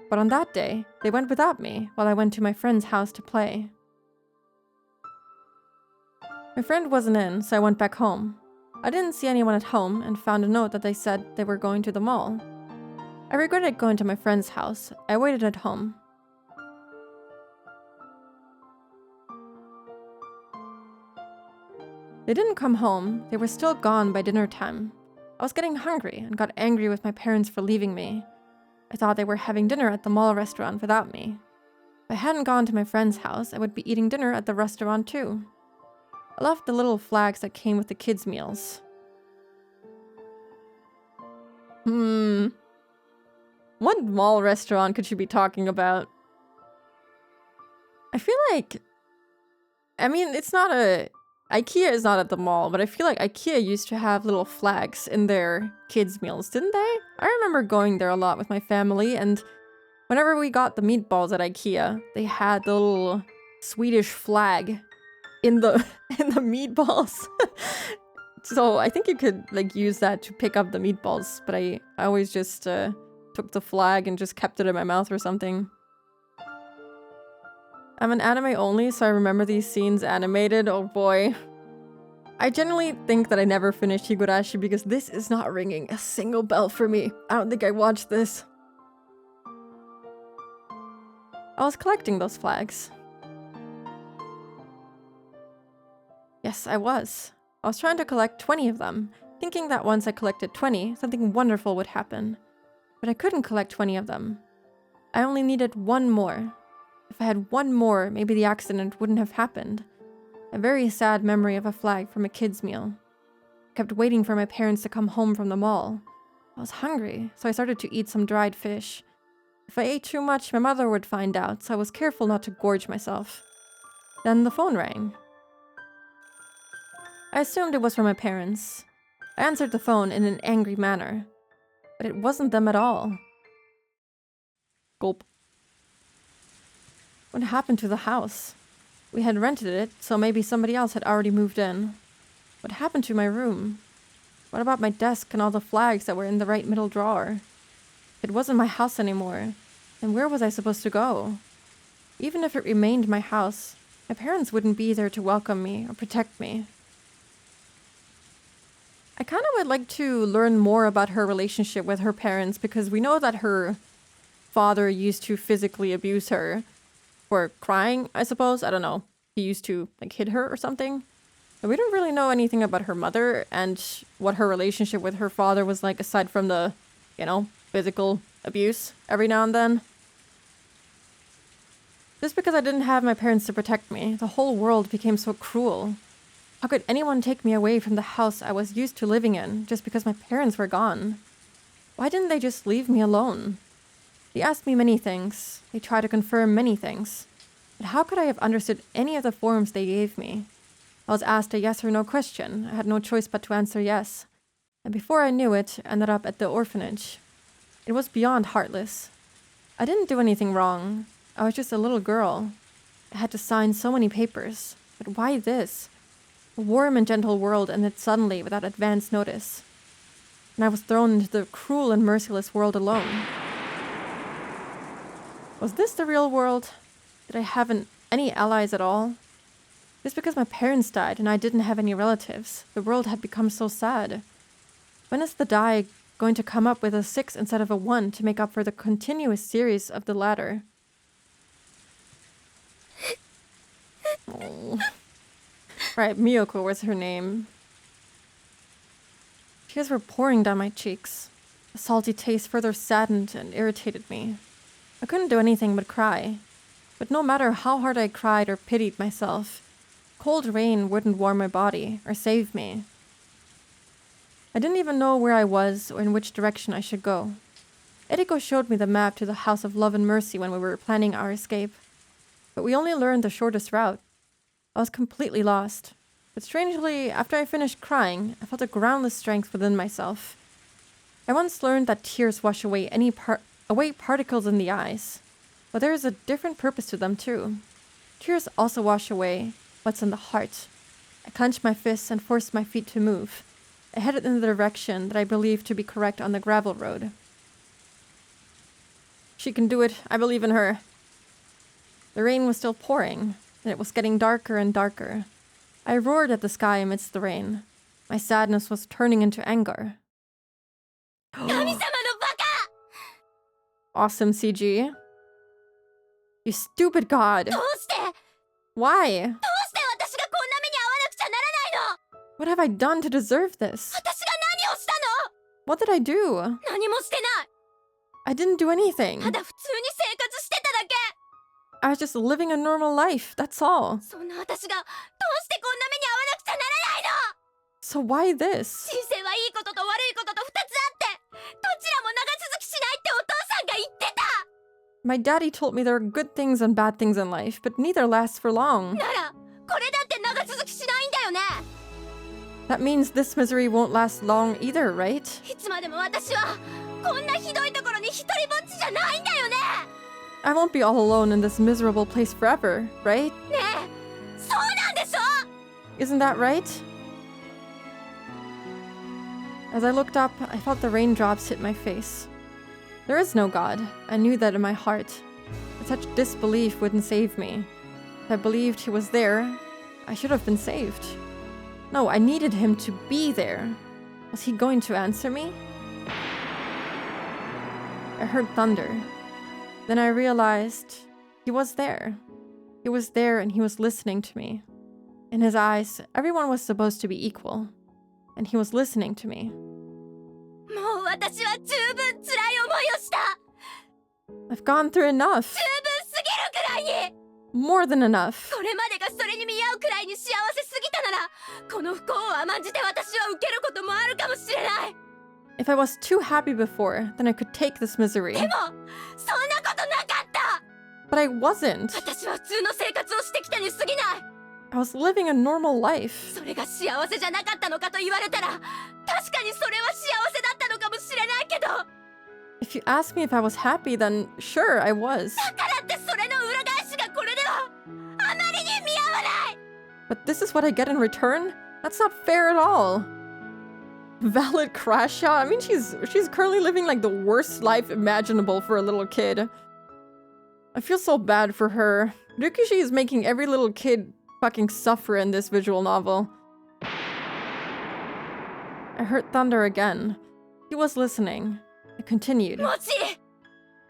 But on that day, they went without me while I went to my friend's house to play. My friend wasn't in, so I went back home. I didn't see anyone at home and found a note that they said they were going to the mall. I regretted going to my friend's house. I waited at home. They didn't come home. They were still gone by dinner time. I was getting hungry and got angry with my parents for leaving me. I thought they were having dinner at the mall restaurant without me. If I hadn't gone to my friend's house, I would be eating dinner at the restaurant too. I left the little flags that came with the kids' meals. What mall restaurant could you be talking about? I feel like... I mean, it's not a... IKEA is not at the mall, but I feel like IKEA used to have little flags in their kids' meals, didn't they? I remember going there a lot with my family, and Whenever we got the meatballs at IKEA, they had the little Swedish flag in the in the meatballs. So I think you could like use that to pick up the meatballs, but I always just took the flag and just kept it in my mouth or something. I'm an anime only, so I remember these scenes animated. Oh boy. I generally think that I never finished Higurashi because this is not ringing a single bell for me. I don't think I watched this. I was collecting those flags. Yes, I was. I was trying to collect 20 of them, thinking that once I collected 20, something wonderful would happen. But I couldn't collect 20 of them. I only needed one more. If I had one more, maybe the accident wouldn't have happened. A very sad memory of a flag from a kid's meal. I kept waiting for my parents to come home from the mall. I was hungry, so I started to eat some dried fish. If I ate too much, my mother would find out, so I was careful not to gorge myself. Then the phone rang. I assumed it was from my parents. I answered the phone in an angry manner. But it wasn't them at all. Gulp. What happened to the house? We had rented it, so maybe somebody else had already moved in. What happened to my room? What about my desk and all the flags that were in the right middle drawer? It wasn't my house anymore. Then where was I supposed to go? Even if it remained my house, my parents wouldn't be there to welcome me or protect me. I kind of would like to learn more about her relationship with her parents because we know that her father used to physically abuse her for crying, I suppose. I don't know. He used to like hit her or something. But we don't really know anything about her mother and what her relationship with her father was like aside from the, you know, physical abuse every now and then. Just because I didn't have my parents to protect me, the whole world became so cruel. How could anyone take me away from the house I was used to living in just because my parents were gone? Why didn't they just leave me alone? They asked me many things. They tried to confirm many things. But how could I have understood any of the forms they gave me? I was asked a yes or no question. I had no choice but to answer yes. And before I knew it, I ended up at the orphanage. It was beyond heartless. I didn't do anything wrong. I was just a little girl. I had to sign so many papers. But why this? A warm and gentle world ended suddenly without advance notice. And I was thrown into the cruel and merciless world alone. Was this the real world? Did I have any allies at all? Just because my parents died and I didn't have any relatives, the world had become so sad. When is the die going to come up with a 6 instead of a 1 to make up for the continuous series of the latter? Oh. Right, Miyoko was her name. Tears were pouring down my cheeks. The salty taste further saddened and irritated me. I couldn't do anything but cry. But no matter how hard I cried or pitied myself, cold rain wouldn't warm my body or save me. I didn't even know where I was or in which direction I should go. Eriko showed me the map to the House of Love and Mercy when we were planning our escape. But we only learned the shortest route. I was completely lost. But strangely, after I finished crying, I felt a groundless strength within myself. I once learned that tears wash away particles in the eyes. But there is a different purpose to them too. Tears also wash away what's in the heart. I clenched my fists and forced my feet to move. I headed in the direction that I believed to be correct on the gravel road. She can do it. I believe in her. The rain was still pouring, and it was getting darker and darker. I roared at the sky amidst the rain. My sadness was turning into anger. Awesome CG. You stupid god. Why? What have I done to deserve this? What did I do? I didn't do anything. I was just living a normal life, that's all. So why this? My daddy told me there are good things and bad things in life, but neither lasts for long. That means this misery won't last long either, right? I won't be all alone in this miserable place forever, right? ねえ、そうなんでしょ Isn't that right? As I looked up, I felt the raindrops hit my face. There is no God. I knew that in my heart. But such disbelief wouldn't save me. If I believed he was there, I should have been saved. No, I needed him to be there. Was he going to answer me? I heard thunder. Then I realized he was there. He was there and he was listening to me. In his eyes, everyone was supposed to be equal. And he was listening to me. もう私は十分辛い思いをした。 I've gone through enough. 十分すぎるくらいに。 More than enough. これまでがそれに見合うくらいに幸せすぎたなら、この不幸を甘んじて私は受けることもあるかもしれない。 If I was too happy before, then I could take this misery. でも、そんなことなかった。 But I wasn't. 私は普通の生活をしてきたに過ぎない。 I was living a normal life. それが幸せじゃなかったのかと言われたら、確かにそれは幸せだったのかもしれないけど。 If you ask me if I was happy, then sure, I was. だからってそれの裏返しがこれでは、あまりに見合わない。 But this is what I get in return? That's not fair at all. Valid crash out? I mean, she's currently living like the worst life imaginable for a little kid. I feel so bad for her. Ryukishi is making every little kid fucking suffer in this visual novel. I heard thunder again. He was listening. I continued. もし、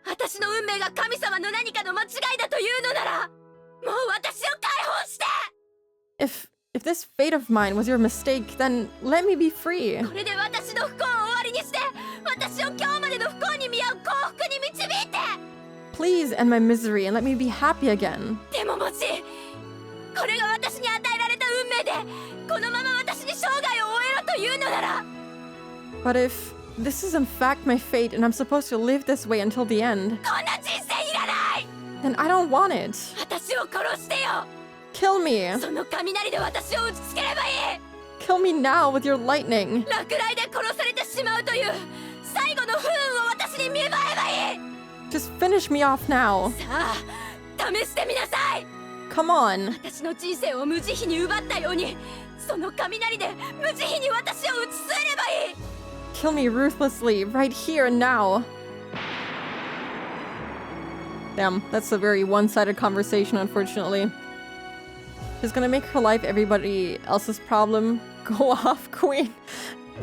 私の運命が神様の何かの間違いだというのなら、もう私を解放して。 If this fate of mine was your mistake, then let me be free. これで私の不幸を終わりにして、私を今日までの不幸に見合う幸福に導いて。 Please end my misery and let me be happy again. でももし、これが私に与えられた運命で、このまま私に生涯を終えろというのなら。 But if this is in fact my fate and I'm supposed to live this way until the end, こんな人生いらない。 then I don't want it. 私を殺してよ。 Kill me. その雷で私を打ちつければいい。 Kill me now with your lightning. 落雷で殺されてしまうという最後の不運を私に見舞えばいい。 Just finish me off now. さあ、試してみなさい。 Come on. 私の人生を無慈悲に奪ったように、その雷で無慈悲に私を打ち据えればいい。 Kill me ruthlessly, right here and now. Damn, that's a very one-sided conversation, unfortunately. She's gonna make her life everybody else's problem. Go off, queen.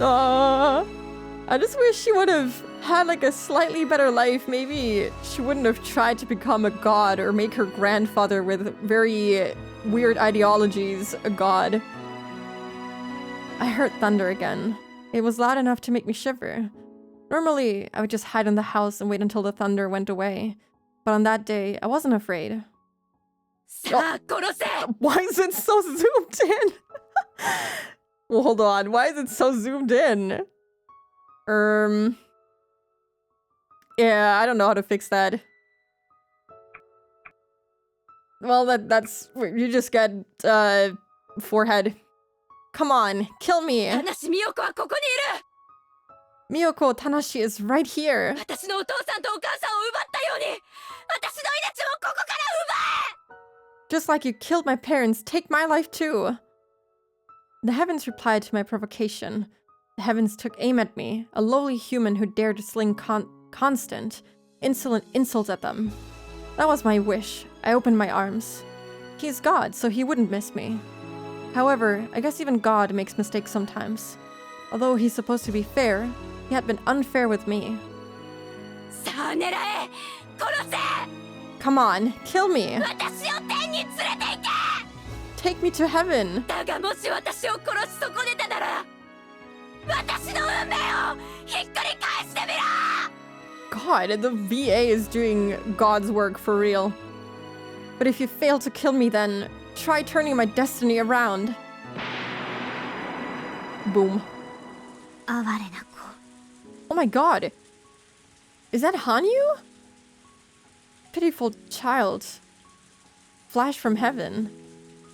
I just wish she would have had like a slightly better life. Maybe she wouldn't have tried to become a god or make her grandfather with very weird ideologies a god. I heard thunder again. It was loud enough to make me shiver. Normally, I would just hide in the house and wait until the thunder went away. But on that day, I wasn't afraid. さあ、殺せ。 Why is it so zoomed in? Well, hold on. Why is it so zoomed in? Yeah, I don't know how to fix that. Well, that's you just get forehead. Come on, kill me. 話美代子はここにいる。 Miyoko Tanashi is right here. 私のお父さんとお母さんを奪ったように、私の命もここから奪え。 Just like you killed my parents, take my life too. The heavens replied to my provocation. The heavens took aim at me, a lowly human who dared to sling constant, insolent insults at them. That was my wish. I opened my arms. He's God, so he wouldn't miss me. However, I guess even God makes mistakes sometimes. Although he's supposed to be fair, he had been unfair with me. さあ狙え。殺せ。 Come on, kill me. 私を天に連れて行け。 Take me to heaven. だがもし私を殺し損ねたなら、私の運命をひっくり返してみろ。 God, the VA is doing God's work for real. But if you fail to kill me, then try turning my destiny around. Boom. 哀れな子。 Oh my god. Is that Hanyu? Pitiful child. Flash from heaven.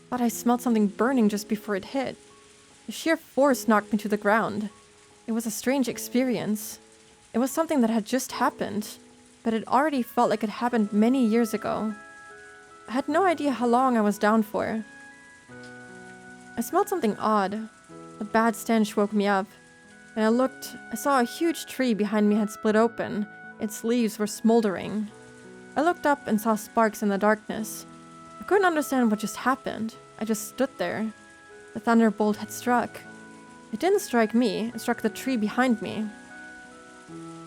Thought I smelled something burning just before it hit. The sheer force knocked me to the ground. It was a strange experience. It was something that had just happened. but it already felt like it happened many years ago. I had no idea how long I was down for. I smelled something odd. A bad stench woke me up. When I looked, I saw a huge tree behind me had split open. Its leaves were smoldering. I looked up and saw sparks in the darkness. I couldn't understand what just happened. I just stood there. The thunderbolt had struck. It didn't strike me, it struck the tree behind me.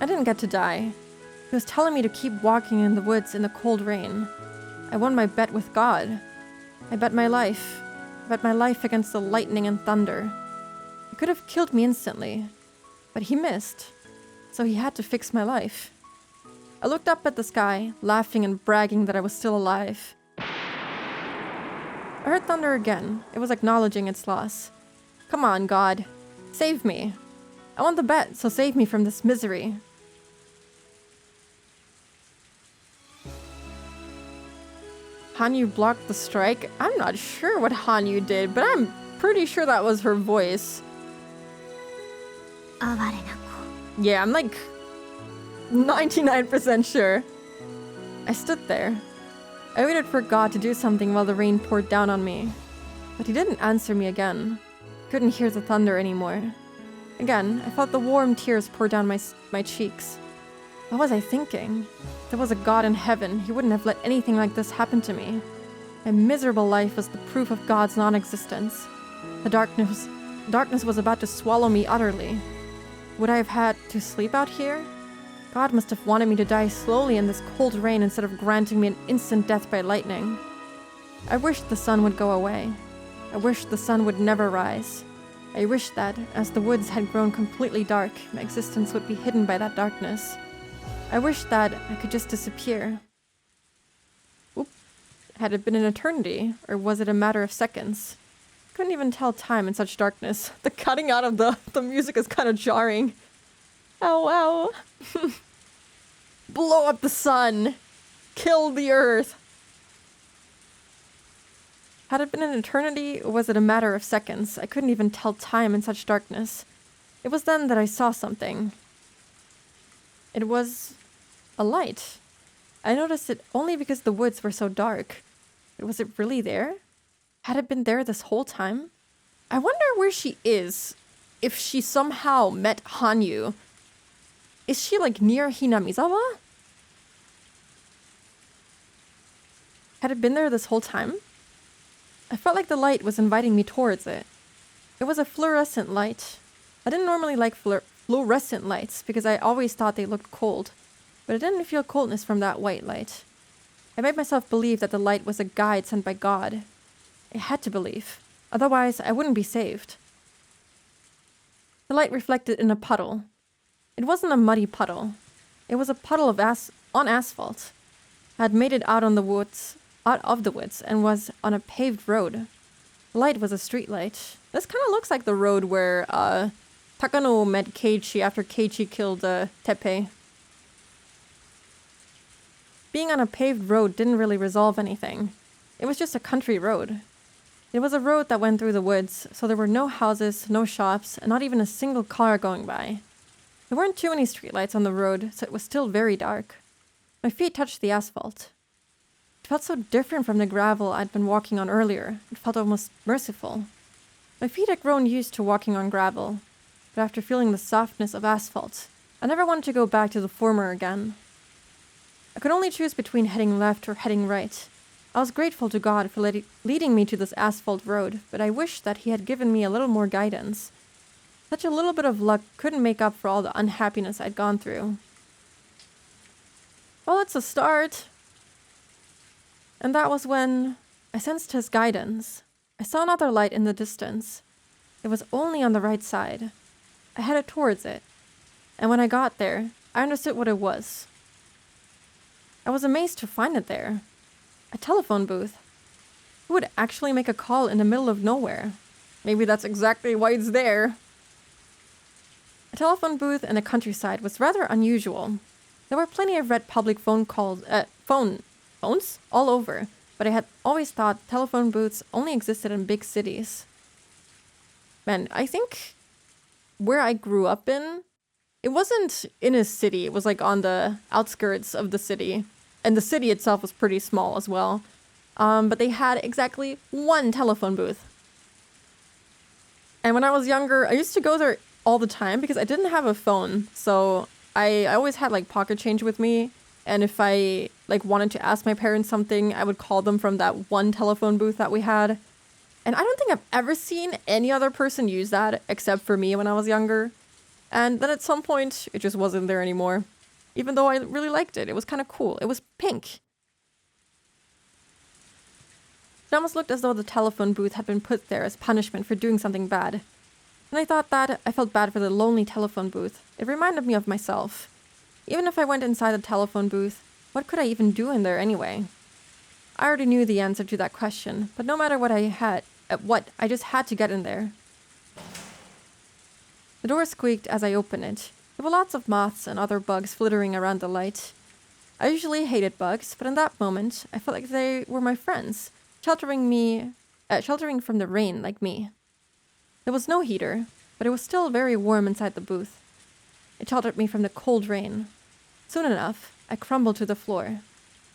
I didn't get to die. He was telling me to keep walking in the woods in the cold rain. I won my bet with God. I bet my life. I bet my life against the lightning and thunder. He could have killed me instantly, but he missed, so he had to fix my life. I looked up at the sky, laughing and bragging that I was still alive. I heard thunder again. It was acknowledging its loss. Come on, God. Save me. I won the bet, so save me from this misery. Hanyu blocked the strike? I'm not sure what Hanyu did, but I'm pretty sure that was her voice. Yeah, I'm like 99% sure. I stood there. I waited for God to do something while the rain poured down on me. But he didn't answer me again. Couldn't hear the thunder anymore. Again, I felt the warm tears pour down my cheeks. What was I thinking? If there was a God in heaven, he wouldn't have let anything like this happen to me. My miserable life was the proof of God's non-existence. The darkness was about to swallow me utterly. Would I have had to sleep out here? God must have wanted me to die slowly in this cold rain instead of granting me an instant death by lightning. I wished the sun would go away. I wished the sun would never rise. I wished that, as the woods had grown completely dark, my existence would be hidden by that darkness. I wished that I could just disappear. Oop. Had it been an eternity, or was it a matter of seconds? Couldn't even tell time in such darkness. The cutting out of the music is kind of jarring. Oh wow. Blow up the sun. Kill the earth. Had it been an eternity, or was it a matter of seconds? I couldn't even tell time in such darkness. It was then that I saw something. It was a light. I noticed it only because the woods were so dark. But was it really there? Had it been there this whole time? I wonder where she is. If she somehow met Hanyu. Is she like near Hinamizawa? Had it been there this whole time? I felt like the light was inviting me towards it. It was a fluorescent light. I didn't normally like fluorescent lights because I always thought they looked cold, but I didn't feel coldness from that white light. I made myself believe that the light was a guide sent by God. I had to believe, otherwise I wouldn't be saved. The light reflected in a puddle. It wasn't a muddy puddle. It was a puddle of on asphalt. I had made it out of the woods and was on a paved road. The light was a street light. This kind of looks like the road where Takano met Keiichi after Keiichi killed Teppei. Being on a paved road didn't really resolve anything. It was just a country road. It was a road that went through the woods, so there were no houses, no shops, and not even a single car going by. There weren't too many streetlights on the road, so it was still very dark. My feet touched the asphalt. It felt so different from the gravel I'd been walking on earlier. It felt almost merciful. My feet had grown used to walking on gravel, but after feeling the softness of asphalt, I never wanted to go back to the former again. I could only choose between heading left or heading right. I was grateful to God for leading me to this asphalt road, but I wished that he had given me a little more guidance. Such a little bit of luck couldn't make up for all the unhappiness I'd gone through. Well, it's a start. And that was when I sensed his guidance. I saw another light in the distance. It was only on the right side. I headed towards it. And when I got there, I understood what it was. I was amazed to find it there. A telephone booth. Who would actually make a call in the middle of nowhere? Maybe that's exactly why it's there. A telephone booth in the countryside was rather unusual. There were plenty of red public phones all over, but I had always thought telephone booths only existed in big cities. Man, I think where I grew up in, It wasn't in a city. It was like on the outskirts of the city. And the city itself was pretty small as well. But they had exactly one telephone booth. And when I was younger, I used to go there all the time because I didn't have a phone. So I always had like pocket change with me. And if I like wanted to ask my parents something, I would call them from that one telephone booth that we had. And I don't think I've ever seen any other person use that except for me when I was younger. And then at some point, it just wasn't there anymore. Even though I really liked it. It was kind of cool. It was pink. It almost looked as though the telephone booth had been put there as punishment for doing something bad. And I thought that I felt bad for the lonely telephone booth. It reminded me of myself. Even if I went inside the telephone booth, what could I even do in there anyway? I already knew the answer to that question, but no matter what I just had to get in there. The door squeaked as I opened it. There were lots of moths and other bugs flittering around the light. I usually hated bugs, but in that moment, I felt like they were my friends, sheltering from the rain like me. There was no heater, but it was still very warm inside the booth. It sheltered me from the cold rain. Soon enough, I crumbled to the floor.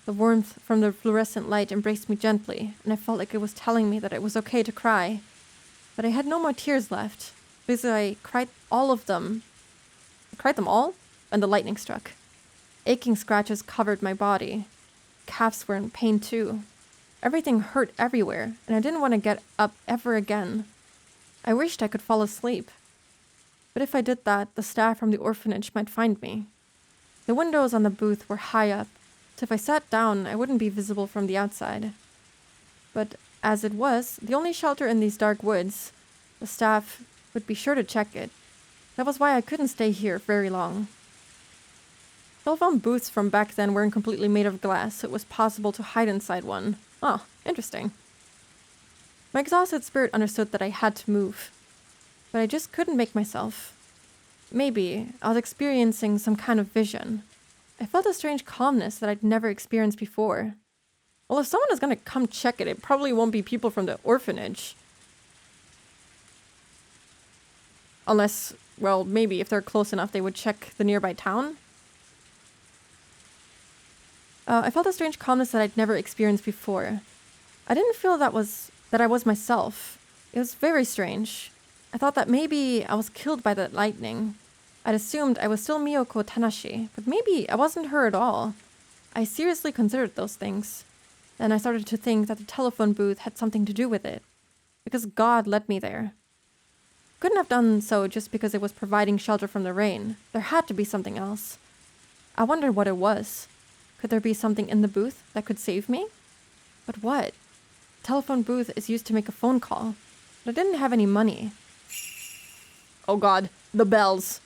The warmth from the fluorescent light embraced me gently, and I felt like it was telling me that it was okay to cry. But I had no more tears left, because I cried all of them. I cried them all, and the lightning struck. Aching scratches covered my body. Calves were in pain too. Everything hurt everywhere, and I didn't want to get up ever again. I wished I could fall asleep. But if I did that, the staff from the orphanage might find me. The windows on the booth were high up, so if I sat down, I wouldn't be visible from the outside. But as it was, the only shelter in these dark woods, the staff would be sure to check it. That was why I couldn't stay here very long. Telephone booths from back then weren't completely made of glass, so it was possible to hide inside one. Oh, interesting. My exhausted spirit understood that I had to move, but I just couldn't make myself. Maybe I was experiencing some kind of vision. I felt a strange calmness that I'd never experienced before. Well, if someone is going to come check it, it probably won't be people from the orphanage. Unless, well, maybe if they're close enough, they would check the nearby town. I felt a strange calmness that I'd never experienced before. I didn't feel that I was myself. It was very strange. I thought that maybe I was killed by the lightning. I'd assumed I was still Miyoko Tanashi, but maybe I wasn't her at all. I seriously considered those things. Then I started to think that the telephone booth had something to do with it. Because God led me there. Couldn't have done so just because it was providing shelter from the rain. There had to be something else. I wondered what it was. Could there be something in the booth that could save me? But what? The telephone booth is used to make a phone call. But I didn't have any money. Oh God, the bells.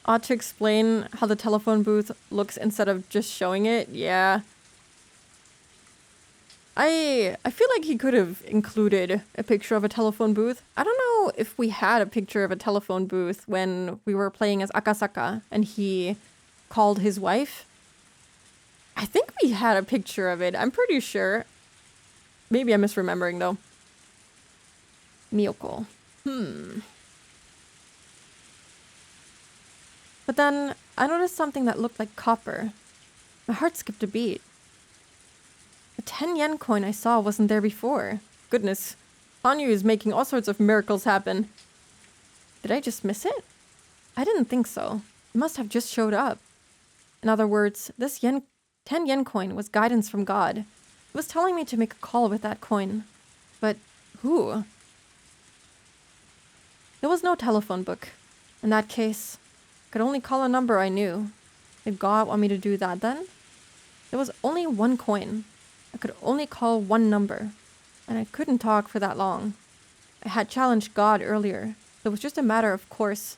Ought to explain how the telephone booth looks instead of just showing it? Yeah. I feel like he could have included a picture of a telephone booth. I don't know if we had a picture of a telephone booth when we were playing as Akasaka and he called his wife. I think we had a picture of it. I'm pretty sure. Maybe I'm misremembering though. Miyoko. But then I noticed something that looked like copper. My heart skipped a beat. The 10 yen coin I saw wasn't there before. Goodness, Hanyu is making all sorts of miracles happen. Did I just miss it? I didn't think so. It must have just showed up. In other words, this 10 yen coin was guidance from God. It was telling me to make a call with that coin. But who? There was no telephone book. In that case, I could only call a number I knew. Did God want me to do that then? There was only one coin. I could only call one number. And I couldn't talk for that long. I had challenged God earlier. So it was just a matter of course.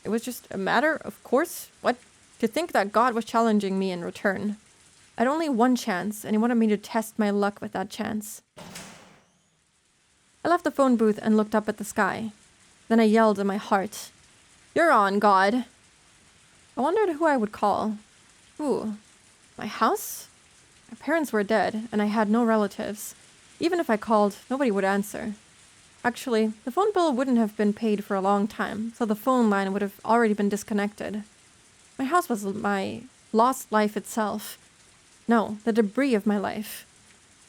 It was just a matter of course? What? To think that God was challenging me in return. I had only one chance, and he wanted me to test my luck with that chance. I left the phone booth and looked up at the sky. Then I yelled in my heart, "You're on, God!" I wondered who I would call. Who? My house? My parents were dead, and I had no relatives. Even if I called, nobody would answer. Actually, the phone bill wouldn't have been paid for a long time, so the phone line would have already been disconnected. My house was my lost life itself. No, the debris of my life.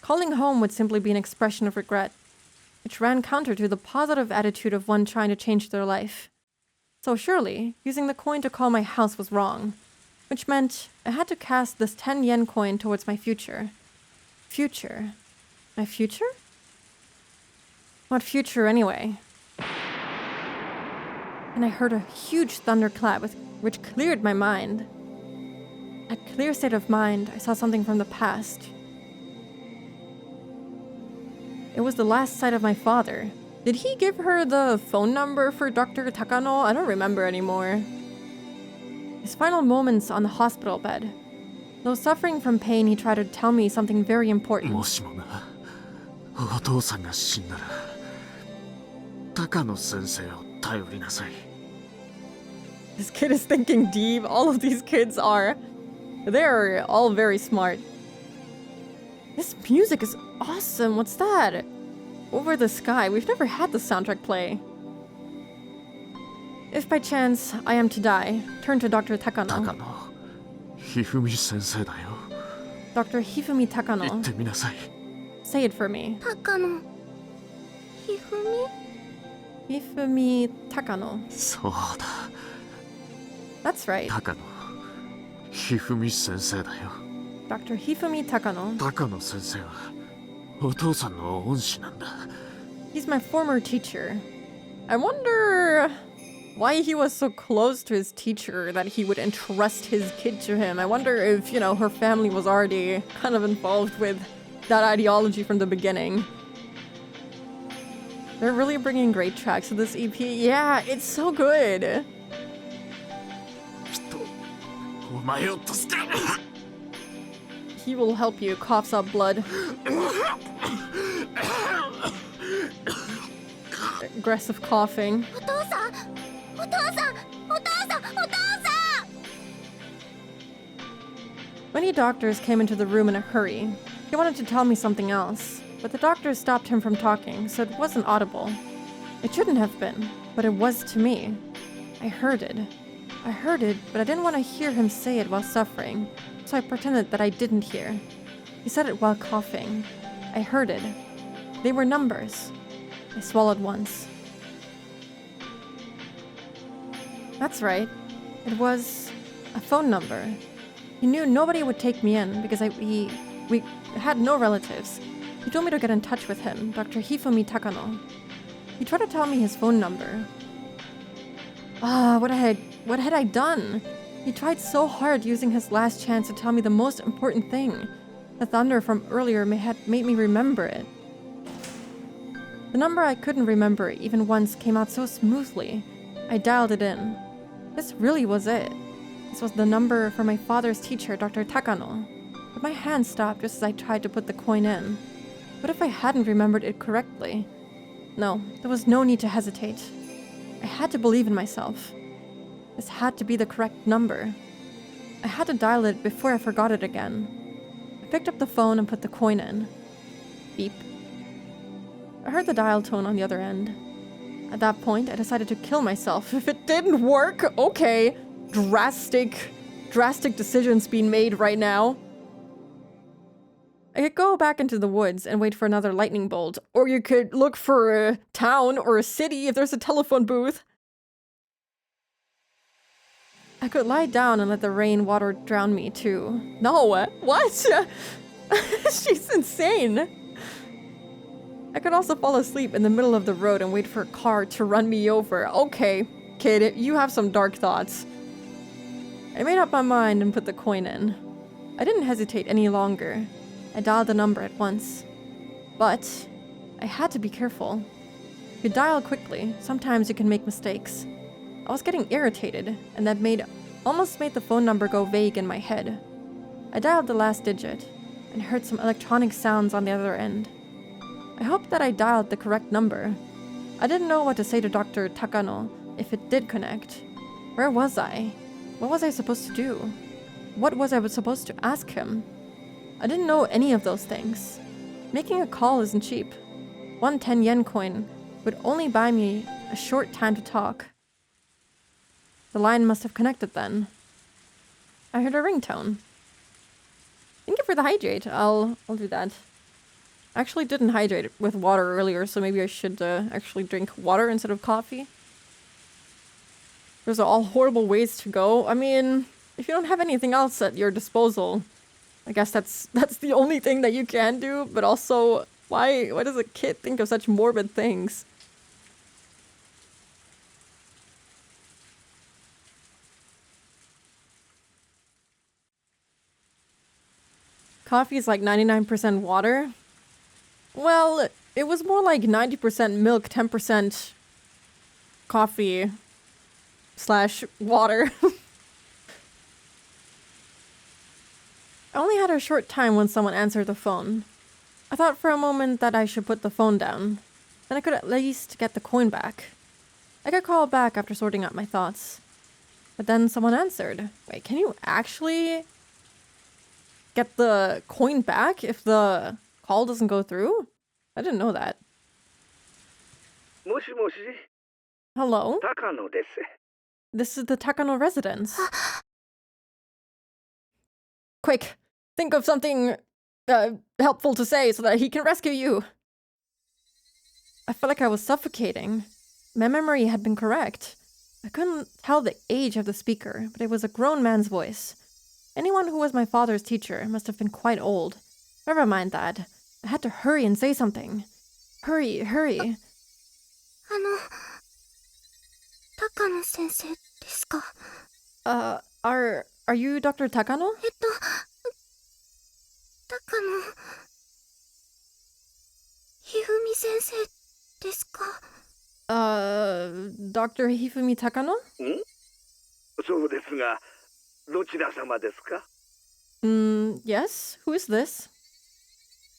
Calling home would simply be an expression of regret, which ran counter to the positive attitude of one trying to change their life. So surely, using the coin to call my house was wrong, which meant I had to cast this 10 yen coin towards my future. Future? My future? What future anyway? And I heard a huge thunderclap which cleared my mind. At clear state of mind, I saw something from the past. It was the last sight of my father. Did he give her the phone number for Dr. Takano? I don't remember anymore. His final moments on the hospital bed. Though suffering from pain, he tried to tell me something very important. もしもな、お父さんが死んだら、高野先生を頼りなさい。 This kid is thinking deep. All of these kids are. They're all very smart. This music is awesome. What's that? Over the Sky. We've never had the soundtrack play. If by chance I am to die, turn to Dr. Takano. 高野、ひふみ先生だよ。 Dr. Hifumi 言 Takano. ってみなさい。 Say it for me. 高野ひふみ Hifumi Takano. そうだ、 That's right. 高野、ひふみ先生だよ。 Dr. Hifumi Takano. 高野先生はお父さんの恩師なんだ。 He's my former teacher. I wonder why he was so close to his teacher that he would entrust his kid to him. I wonder if, her family was already kind of involved with that ideology from the beginning. They're really bringing great tracks to this EP. Yeah, it's so good. きっとお前を助ける。 He will help you. Coughs up blood. Aggressive coughing. お父さんお父さんお父さんお父さん Many doctors came into the room in a hurry. He wanted to tell me something else, but the doctors stopped him from talking, so it wasn't audible. It shouldn't have been, but it was to me. I heard it, but I didn't want to hear him say it while suffering, so I pretended that I didn't hear. He said it while coughing. I heard it. They were numbers. I swallowed once. That's right. It was a phone number. He knew nobody would take me in because we had no relatives. He told me to get in touch with him, Dr. Hifumi Takano. He tried to tell me his phone number. What had I done? He tried so hard using his last chance to tell me the most important thing. The thunder from earlier had made me remember it. The number I couldn't remember even once came out so smoothly. I dialed it in. This really was it. This was the number for my father's teacher, Dr. Takano. But my hand stopped just as I tried to put the coin in. What if I hadn't remembered it correctly? No, there was no need to hesitate. I had to believe in myself. This had to be the correct number. I had to dial it before I forgot it again. I picked up the phone and put the coin in. Beep. I heard the dial tone on the other end. At that point, I decided to kill myself. If it didn't work, okay. Drastic decisions being made right now. I could go back into the woods and wait for another lightning bolt, or you could look for a town or a city if there's a telephone booth. I could lie down and let the rain water drown me too. No, what? She's insane. I could also fall asleep in the middle of the road and wait for a car to run me over. Okay, kid, you have some dark thoughts. I made up my mind and put the coin in. I didn't hesitate any longer. I dialed the number at once. But I had to be careful. If you dial quickly, sometimes you can make mistakes. I was getting irritated, and that almost made the phone number go vague in my head. I dialed the last digit and heard some electronic sounds on the other end. I hoped that I dialed the correct number. I didn't know what to say to Dr. Takano if it did connect. Where was I? What was I supposed to do? What was I supposed to ask him? I didn't know any of those things. Making a call isn't cheap. One 10 yen coin would only buy me a short time to talk. The line must have connected then. I heard a ringtone. Thank you for the hydrate. I'll do that. I actually didn't hydrate with water earlier, so maybe I should actually drink water instead of coffee. There's all horrible ways to go. I mean, if you don't have anything else at your disposal, I guess that's the only thing that you can do. But also, why does a kid think of such morbid things? Coffee is like 99% water. Well, it was more like 90% milk, 10% coffee / water. I only had a short time when someone answered the phone. I thought for a moment that I should put the phone down. Then I could at least get the coin back. I could call back after sorting out my thoughts. But then someone answered. Wait, can you actually get the coin back if the call doesn't go through? I didn't know that. もしもし、 Hello? 高野です。 This is the Takano residence. Quick, think of something helpful to say so that he can rescue you. I felt like I was suffocating. My memory had been correct. I couldn't tell the age of the speaker, but it was a grown man's voice. Anyone who was my father's teacher must have been quite old. Never mind that. I had to hurry and say something. Hurry, hurry. 高野先生ですか？ Are you Dr. Takano? 高野ひふみ先生ですか？ Dr. Hifumi Takano? そうですが、どちら様ですか？ Yes? Who is this?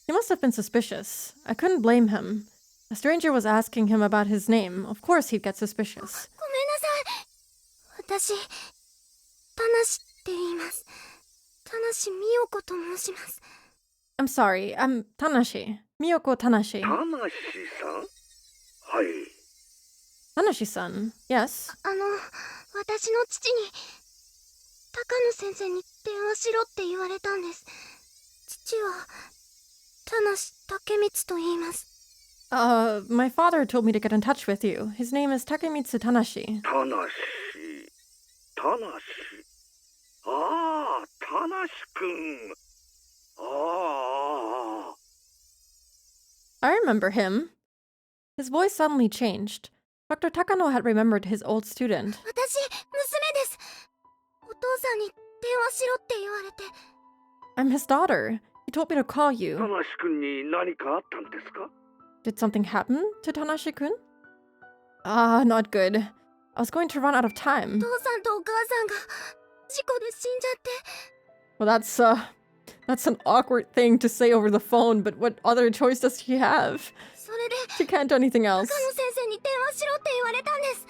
He must have been suspicious. I couldn't blame him. A stranger was asking him about his name. Of course he'd get suspicious. ごめんなさい。私、田無って言います。田無美代子と申します。 I'm sorry, I'm Tanashi. Miyoko Tanashi. 田無さん？はい。 Tanashi-san, yes. 私の父に高野先生に電話しろって言われたんです。父は田無武光と言います。 My father told me to get in touch with you. His name is Takemitsu Tanashi. 田無。ああ、田無くん。ああ。 I remember him. His voice suddenly changed. Dr. Takano had remembered his old student. 私、娘です。お父さんに電話しろって言われて。 I'm his daughter. He told me to call you. 田無くんに何かあったんですか？ Did something happen to Tanashi-kun? Not good. I was going to run out of time. お父さんとお母さんが事故で死んじゃって。 Well, that's an awkward thing to say over the phone, but what other choice does she have? それで She can't do anything else. 高野先生に電話しろって言われたんです。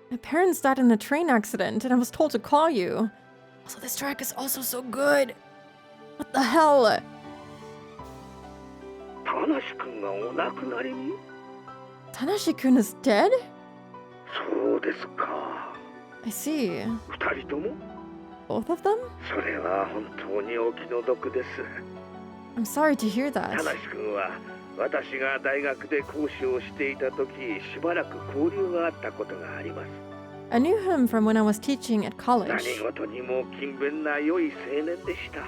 My parents died in a train accident, and I was told to call you. Also, this track is also so good. What the hell? 田無くんがお亡くなりに？ Tanashi-kun is dead? そうですか。 I see. 二人とも？ Both of them? それは本当にお気の毒です。 I'm sorry to hear 田 that. 無くんは私が大学で講師をしていた時、しばらく交流があったことがあります。 I knew him from when I was teaching at college. 何事にも勤勉な良い青年でした。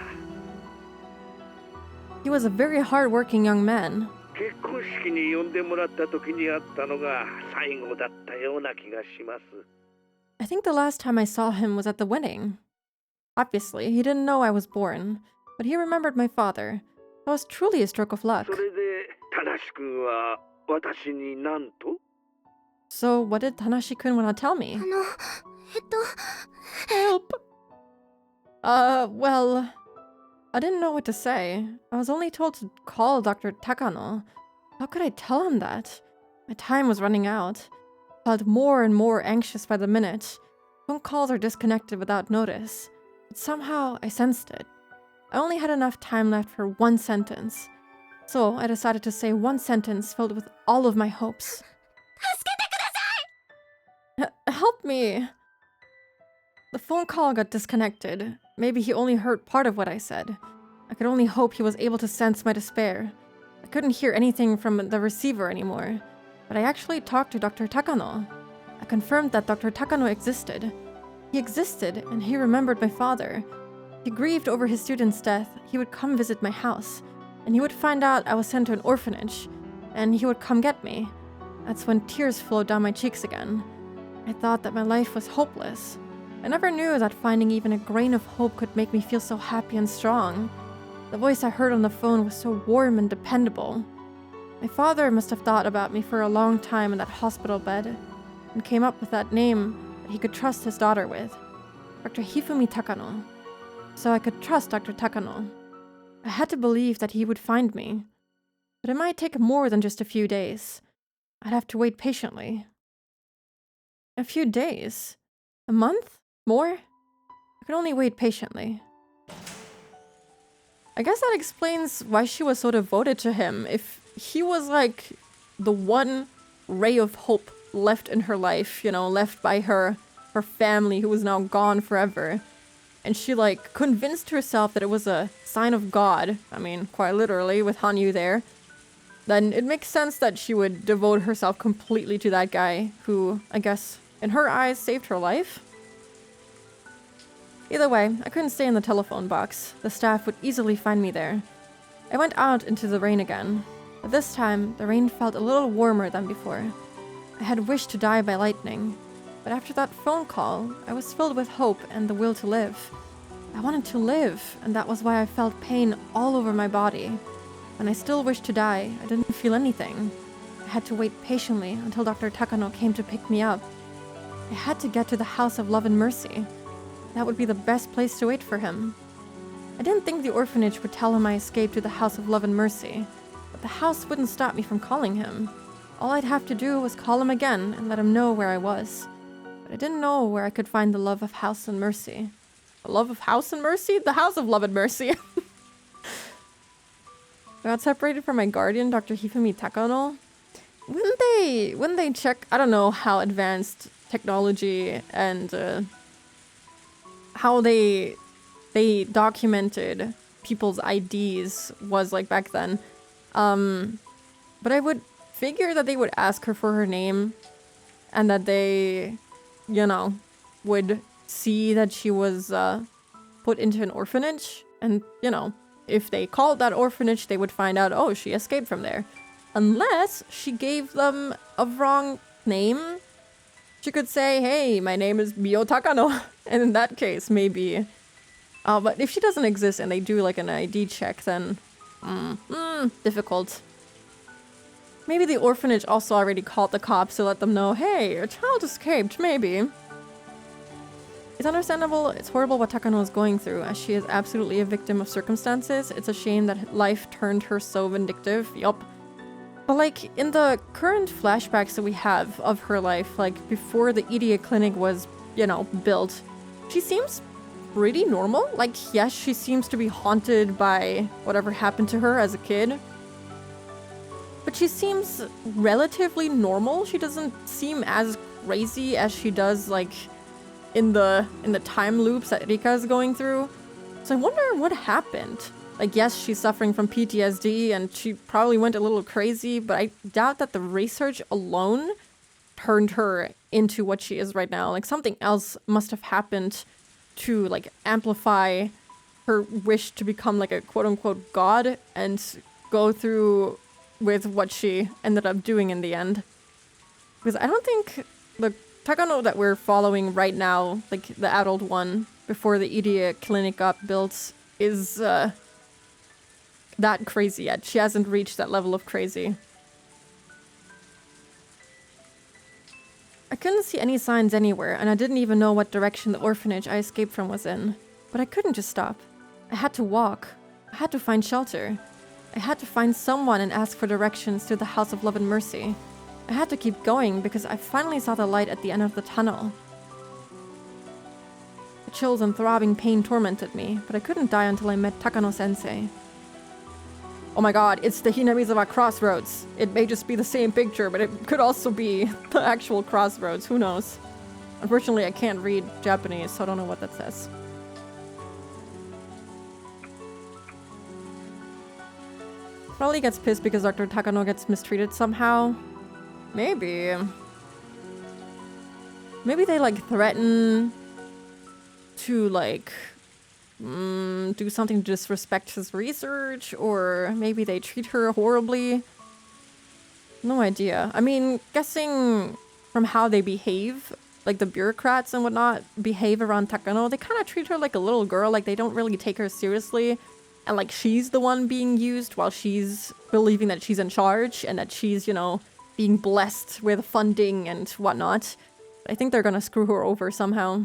He was a very hard-working young man. 結婚式に呼んでもらった時に会ったのが最後だったような気がします。 I think the last time I saw him was at the wedding. Obviously, he didn't know I was born, but he remembered my father. That was truly a stroke of luck. それで田無くんは私に何と？ So, what did Tanashi-kun want to tell me? Help! Well, I didn't know what to say. I was only told to call Dr. Takano. How could I tell him that? My time was running out. I felt more and more anxious by the minute. Phone calls are disconnected without notice. But somehow, I sensed it. I only had enough time left for one sentence. So, I decided to say one sentence filled with all of my hopes. Help me! The phone call got disconnected. Maybe he only heard part of what I said. I could only hope he was able to sense my despair. I couldn't hear anything from the receiver anymore, but I actually talked to Dr. Takano. I confirmed that Dr. Takano existed. He existed, and he remembered my father. He grieved over his student's death. He would come visit my house, and he would find out I was sent to an orphanage, and he would come get me. That's when tears flowed down my cheeks again. I thought that my life was hopeless. I never knew that finding even a grain of hope could make me feel so happy and strong. The voice I heard on the phone was so warm and dependable. My father must have thought about me for a long time in that hospital bed, and came up with that name that he could trust his daughter with, Dr. Hifumi Takano. So I could trust Dr. Takano. I had to believe that he would find me. But it might take more than just a few days. I'd have to wait patiently. A few days? A month? More? I could only wait patiently. I guess that explains why she was so devoted to him. If he was like the one ray of hope left in her life, you know, left by her family who was now gone forever. And she like convinced herself that it was a sign of God. I mean, quite literally with Hanyu there. Then it makes sense that she would devote herself completely to that guy who, I guess, in her eyes, saved her life. Either way, I couldn't stay in the telephone box. The staff would easily find me there. I went out into the rain again, but this time the rain felt a little warmer than before. I had wished to die by lightning, but after that phone call, I was filled with hope and the will to live. I wanted to live, and that was why I felt pain all over my body. When I still wished to die, I didn't feel anything. I had to wait patiently until Dr. Takano came to pick me up. I had to get to the House of Love and Mercy. That would be the best place to wait for him. I didn't think the orphanage would tell him I escaped to the House of Love and Mercy, but the house wouldn't stop me from calling him. All I'd have to do was call him again and let him know where I was. But I didn't know where I could find the love of House and Mercy. The love of House and Mercy? The House of Love and Mercy. I got separated from my guardian, Dr. Hifumi Takano. Wouldn't they check, I don't know how advanced technology and how they documented people's IDs was like back then. But I would figure that they would ask her for her name and that they, you know, would see that she was put into an orphanage. And, you know, if they called that orphanage, they would find out, oh, she escaped from there. Unless she gave them a wrong name. She could say, hey, my name is Mio Takano. And in that case, maybe. But if she doesn't exist and they do like an ID check, then difficult. Maybe the orphanage also already called the cops to let them know, hey, your child escaped, maybe. It's understandable, it's horrible what Takano is going through, as she is absolutely a victim of circumstances. It's a shame that life turned her so vindictive, yup. But like, in the current flashbacks that we have of her life, like before the idiot clinic was, you know, built, she seems pretty normal. Like, yes, she seems to be haunted by whatever happened to her as a kid. But she seems relatively normal. She doesn't seem as crazy as she does, like, in the time loops that Rika is going through. So I wonder what happened. Like, yes, she's suffering from PTSD and she probably went a little crazy, but I doubt that the research alone turned her into what she is right now. Like, something else must have happened to, like, amplify her wish to become, like, a quote-unquote god and go through with what she ended up doing in the end. Because I don't think the Takano that we're following right now, like the adult one, before the idiot clinic got built, is that crazy yet. She hasn't reached that level of crazy. I couldn't see any signs anywhere, and I didn't even know what direction the orphanage I escaped from was in. But I couldn't just stop. I had to walk. I had to find shelter. I had to find someone and ask for directions to the House of Love and Mercy. I had to keep going because I finally saw the light at the end of the tunnel. The chills and throbbing pain tormented me, but I couldn't die until I met Takano-sensei. Oh my god, it's the Hinamizawa Crossroads. It may just be the same picture, but it could also be the actual crossroads. Who knows? Unfortunately, I can't read Japanese, so I don't know what that says. Probably gets pissed because Dr. Takano gets mistreated somehow. Maybe. Maybe they, like, threaten to, like, do something to disrespect his research, or maybe they treat her horribly. No idea. I mean, guessing from how they behave, like the bureaucrats and whatnot behave around Takano, they kind of treat her like a little girl, like they don't really take her seriously, and like she's the one being used while she's believing that she's in charge and that she's, you know, being blessed with funding and whatnot. I think they're gonna screw her over somehow.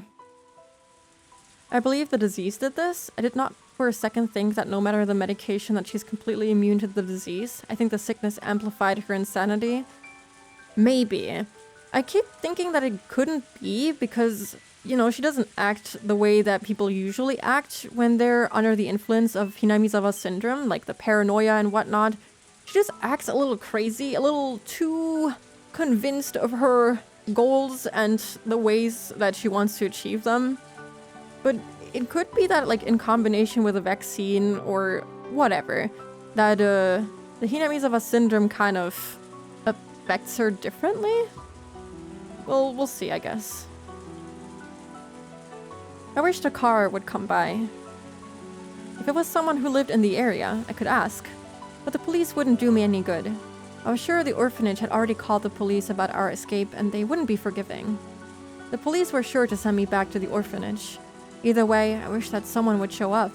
I believe the disease did this. I did not for a second think that no matter the medication that she's completely immune to the disease. I think the sickness amplified her insanity. Maybe. I keep thinking that it couldn't be because, you know, she doesn't act the way that people usually act when they're under the influence of Hinamizawa syndrome, like the paranoia and whatnot. She just acts a little crazy, a little too convinced of her goals and the ways that she wants to achieve them. But it could be that, like, in combination with a vaccine or whatever, that the Hinamizawa syndrome kind of affects her differently? Well, we'll see, I guess. I wish the car would come by. If it was someone who lived in the area, I could ask. But the police wouldn't do me any good. I was sure the orphanage had already called the police about our escape, and they wouldn't be forgiving. The police were sure to send me back to the orphanage. Either way, I wish that someone would show up.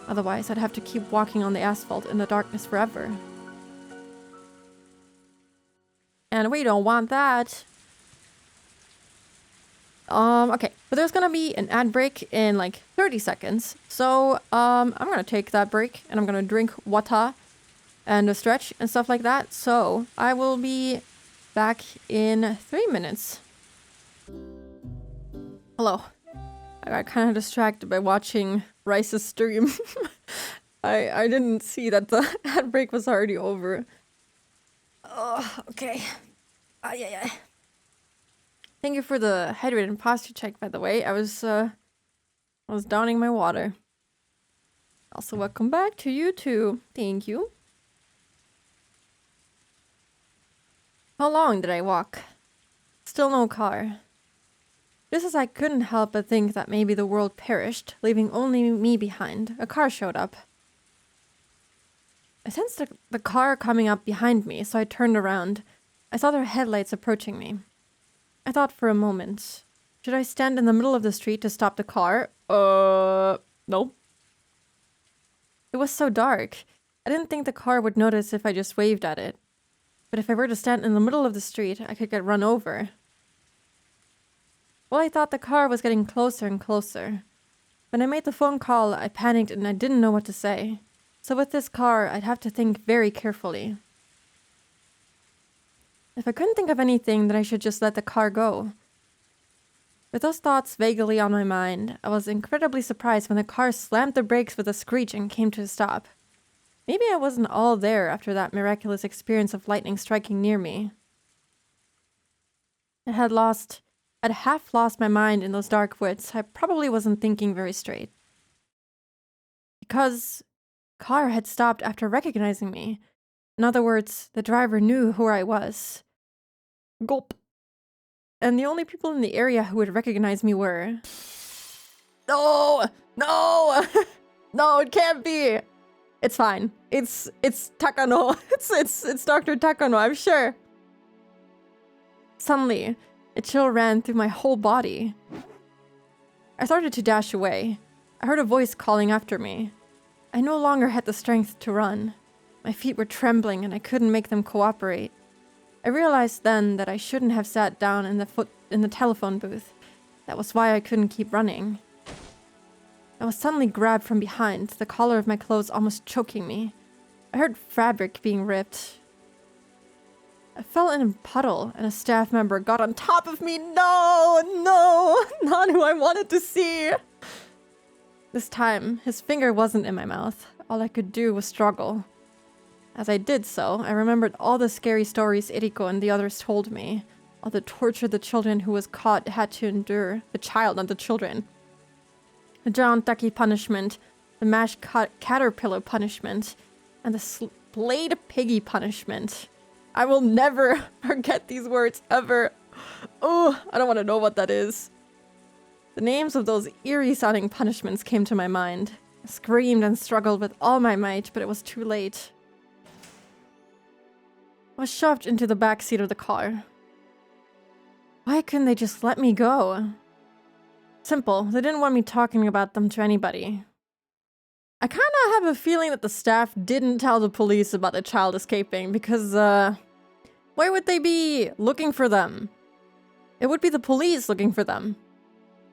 Otherwise, I'd have to keep walking on the asphalt in the darkness forever. And we don't want that. Okay. But there's gonna be an ad break in like 30 seconds. So, I'm gonna take that break and I'm gonna drink water and a stretch and stuff like that. So, I will be back in 3 minutes. Hello. I got kind of distracted by watching Rice's stream. I didn't see that the ad break was already over. Oh, okay. Yeah. Thank you for the hydrated posture check, by the way. I was downing my water. Also, welcome back to you too. Thank you. How long did I walk? Still no car. Just as I couldn't help but think that maybe the world perished, leaving only me behind, a car showed up. I sensed the car coming up behind me, so I turned around. I saw their headlights approaching me. I thought for a moment. Should I stand in the middle of the street to stop the car? No. It was so dark. I didn't think the car would notice if I just waved at it. But if I were to stand in the middle of the street, I could get run over. Well, I thought the car was getting closer and closer. When I made the phone call, I panicked and I didn't know what to say. So with this car, I'd have to think very carefully. If I couldn't think of anything, then I should just let the car go. With those thoughts vaguely on my mind, I was incredibly surprised when the car slammed the brakes with a screech and came to a stop. Maybe I wasn't all there after that miraculous experience of lightning striking near me. I had half lost my mind in those dark woods. I probably wasn't thinking very straight. Because the car had stopped after recognizing me. In other words, the driver knew who I was. Gulp. And the only people in the area who would recognize me were... No! No! No, it can't be! It's fine. It's Takano. It's Dr. Takano, I'm sure. Suddenly, a chill ran through my whole body. I started to dash away. I heard a voice calling after me. I no longer had the strength to run. My feet were trembling and I couldn't make them cooperate. I realized then that I shouldn't have sat down in the telephone booth. That was why I couldn't keep running. I was suddenly grabbed from behind, the collar of my clothes almost choking me. I heard fabric being ripped. I fell in a puddle and a staff member got on top of me. No, not who I wanted to see. This time, his finger wasn't in my mouth. All I could do was struggle. As I did so, I remembered all the scary stories Iriko and the others told me. All the torture the children who was caught had to endure. The child, not the children. The John Ducky punishment, the mashed caterpillar punishment, and the splayed piggy punishment. I will never forget these words ever. Oh, I don't want to know what that is. The names of those eerie-sounding punishments came to my mind. I screamed and struggled with all my might, but it was too late. I was shoved into the back seat of the car. Why couldn't they just let me go? Simple, they didn't want me talking about them to anybody. I kind of have a feeling that the staff didn't tell the police about the child escaping because, where would they be looking for them? It would be the police looking for them.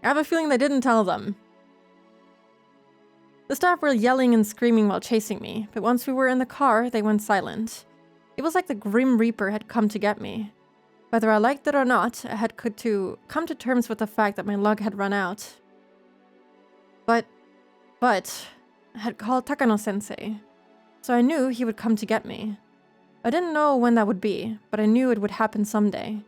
I have a feeling they didn't tell them. The staff were yelling and screaming while chasing me, but once we were in the car, they went silent. It was like the Grim Reaper had come to get me. Whether I liked it or not, I had to come to terms with the fact that my luck had run out. But, I had called Takano-sensei, so I knew he would come to get me. I didn't know when that would be, but I knew it would happen someday.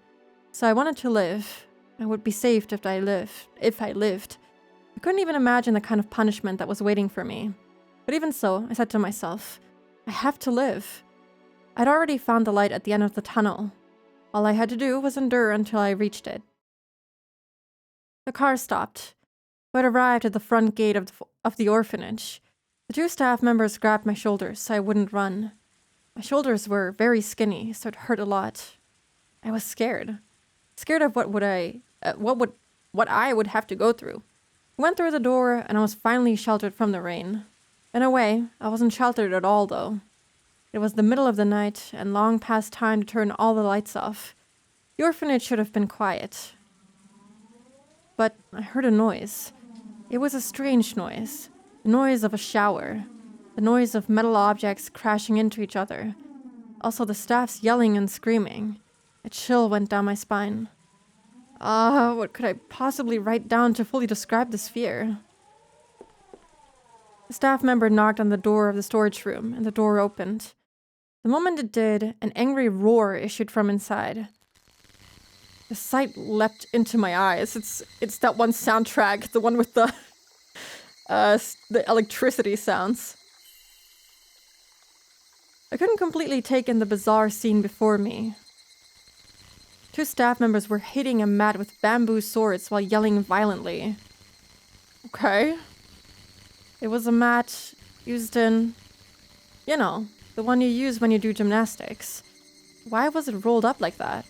So I wanted to live. I would be saved if I lived. I couldn't even imagine the kind of punishment that was waiting for me. But even so, I said to myself, I have to live. I'd already found the light at the end of the tunnel. All I had to do was endure until I reached it. The car stopped. We had arrived at the front gate of the orphanage. The two staff members grabbed my shoulders so I wouldn't run. My shoulders were very skinny, so it hurt a lot. I was scared. Scared of what I would have to go through. I went through the door and I was finally sheltered from the rain. In a way, I wasn't sheltered at all though. It was the middle of the night and long past time to turn all the lights off. The orphanage should have been quiet. But I heard a noise. It was a strange noise. The noise of a shower. The noise of metal objects crashing into each other. Also the staff's yelling and screaming. A chill went down my spine. What could I possibly write down to fully describe this fear? A staff member knocked on the door of the storage room, and the door opened. The moment it did, an angry roar issued from inside. The sight leapt into my eyes. It's that one soundtrack, the one with the electricity sounds. I couldn't completely take in the bizarre scene before me. Two staff members were hitting a mat with bamboo swords while yelling violently. Okay. It was a mat used in, the one you use when you do gymnastics. Why was it rolled up like that?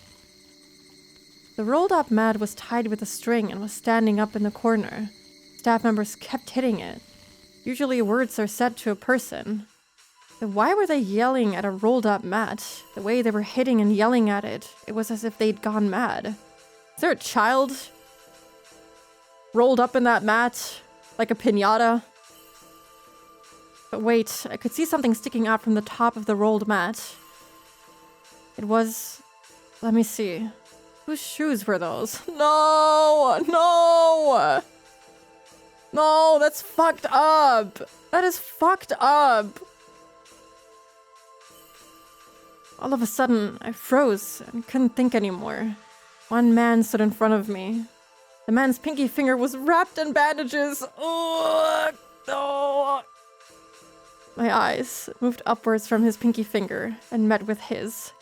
The rolled up mat was tied with a string and was standing up in the corner. Staff members kept hitting it. Usually words are said to a person. Then why were they yelling at a rolled up mat? The way they were hitting and yelling at it, it was as if they'd gone mad. Is there a child rolled up in that mat? Like a piñata? But wait, I could see something sticking out from the top of the rolled mat. It was... let me see. Whose shoes were those? No! No! No, that's fucked up! That is fucked up! All of a sudden, I froze and couldn't think anymore. One man stood in front of me. The man's pinky finger was wrapped in bandages. Oh! My eyes moved upwards from his pinky finger and met with his.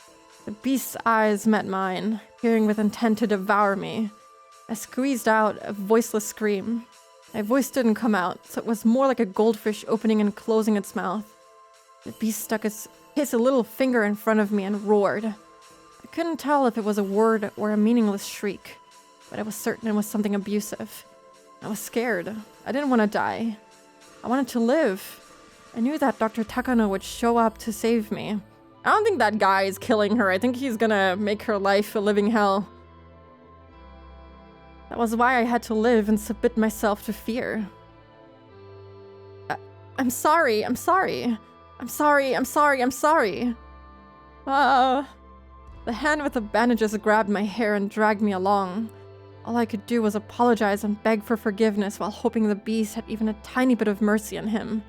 The beast's eyes met mine, peering with intent to devour me. I squeezed out a voiceless scream. My voice didn't come out, so it was more like a goldfish opening and closing its mouth. The beast stuck his little finger in front of me and roared. I couldn't tell if it was a word or a meaningless shriek, but I was certain it was something abusive. I was scared. I didn't want to die. I wanted to live. I knew that Dr. Takano would show up to save me. I don't think that guy is killing her. I think he's gonna make her life a living hell. That was why I had to live and submit myself to fear. I'm sorry. I'm sorry. I'm sorry. I'm sorry. I'm sorry. The hand with the bandages grabbed my hair and dragged me along. All I could do was apologize and beg for forgiveness while hoping the beast had even a tiny bit of mercy in him.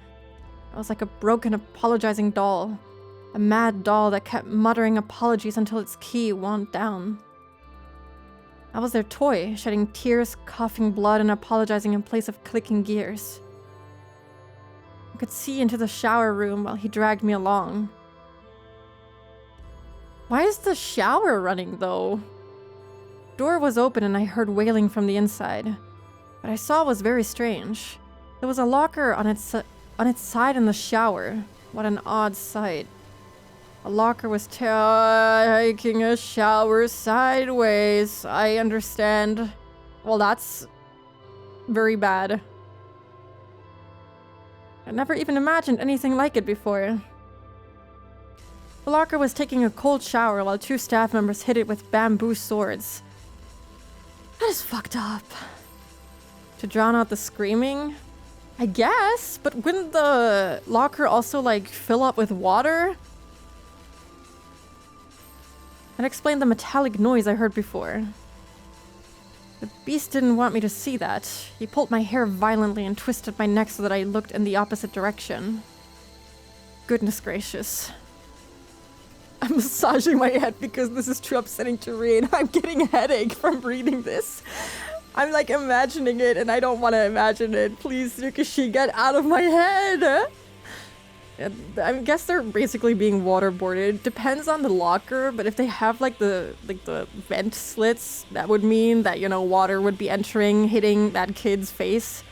I was like a broken, apologizing doll. A mad doll that kept muttering apologies until its key wound down. I was their toy, shedding tears, coughing blood, and apologizing in place of clicking gears. I could see into the shower room while he dragged me along. Why is the shower running, though? Door was open and I heard wailing from the inside. What I saw was very strange. There was a locker on its side in the shower. What an odd sight. A locker was taking a shower sideways. I understand. Well, that's very bad. I never even imagined anything like it before. The locker was taking a cold shower while 2 staff members hit it with bamboo swords. That is fucked up. To drown out the screaming? I guess, but wouldn't the locker also, like, fill up with water? That explained the metallic noise I heard before. The beast didn't want me to see that. He pulled my hair violently and twisted my neck so that I looked in the opposite direction. Goodness gracious. I'm massaging my head because this is too upsetting to read. I'm getting a headache from reading this. I'm like imagining it and I don't want to imagine it. Please, Yukishi, get out of my head! I guess they're basically being waterboarded. Depends on the locker, but if they have like the vent slits, that would mean that, you know, water would be entering, hitting that kid's face.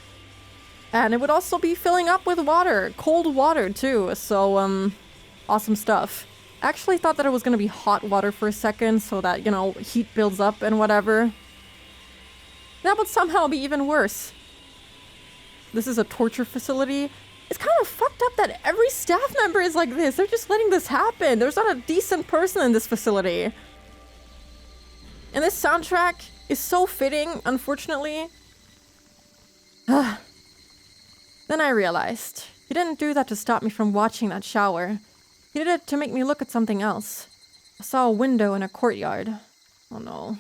And it would also be filling up with water. Cold water too, so awesome stuff. I actually thought that it was gonna be hot water for a second so that, you know, heat builds up and whatever. That would somehow be even worse. This is a torture facility. It's kind of fucked up that every staff member is like this. They're just letting this happen. There's not a decent person in this facility. And this soundtrack is so fitting, unfortunately. Then I realized he didn't do that to stop me from watching that shower. He did it to make me look at something else. I saw a window in a courtyard. Oh no.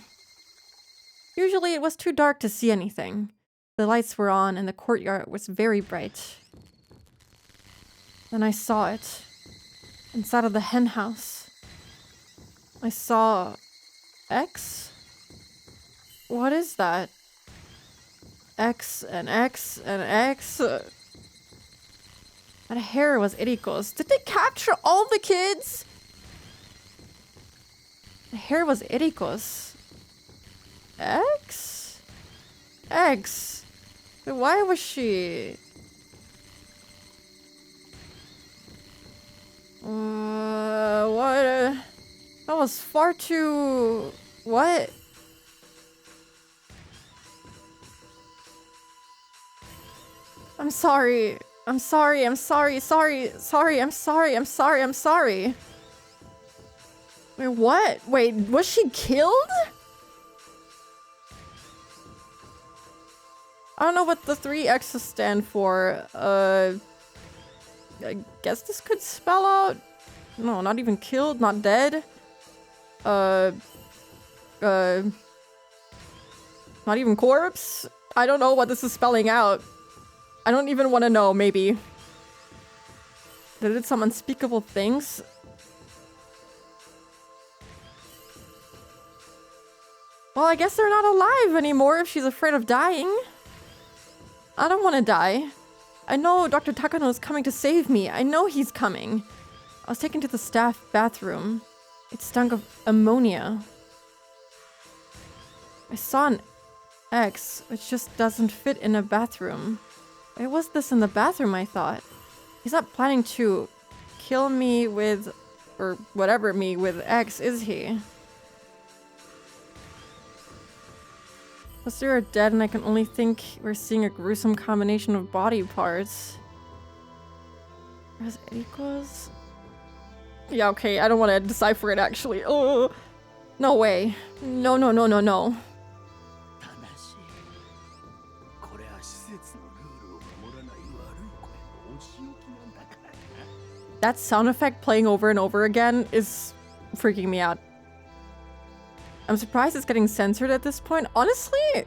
Usually it was too dark to see anything. The lights were on and the courtyard was very bright. Then I saw it. Inside of the hen house. I saw... X? What is that? X and X and X? That hair was Eriko's. Did they capture all the kids? The hair was Eriko's. X? X. Why was she... what? That was far too... What? I'm sorry. I'm sorry. I'm sorry. Sorry. Sorry. I'm sorry. I'm sorry. I'm sorry. Wait, what? Wait, was she killed? I don't know what the 3 X's stand for. I guess this could spell out... No, not even killed, not dead. Not even corpse? I don't know what this is spelling out. I don't even want to know, maybe. They did some unspeakable things. Well, I guess they're not alive anymore if she's afraid of dying. I don't want to die. I know Dr. Takano is coming to save me. I know he's coming. I was taken to the staff bathroom. It stunk of ammonia. I saw an X, which just doesn't fit in a bathroom. Why was this in the bathroom, I thought? He's not planning to kill me with... or whatever me with X, is he? Plus they are dead and I can only think we're seeing a gruesome combination of body parts. Where's Eriko's? Yeah, okay, I don't want to decipher it actually. Oh, no way. No, no, no, no, no. That sound effect playing over and over again is freaking me out. I'm surprised it's getting censored at this point. Honestly,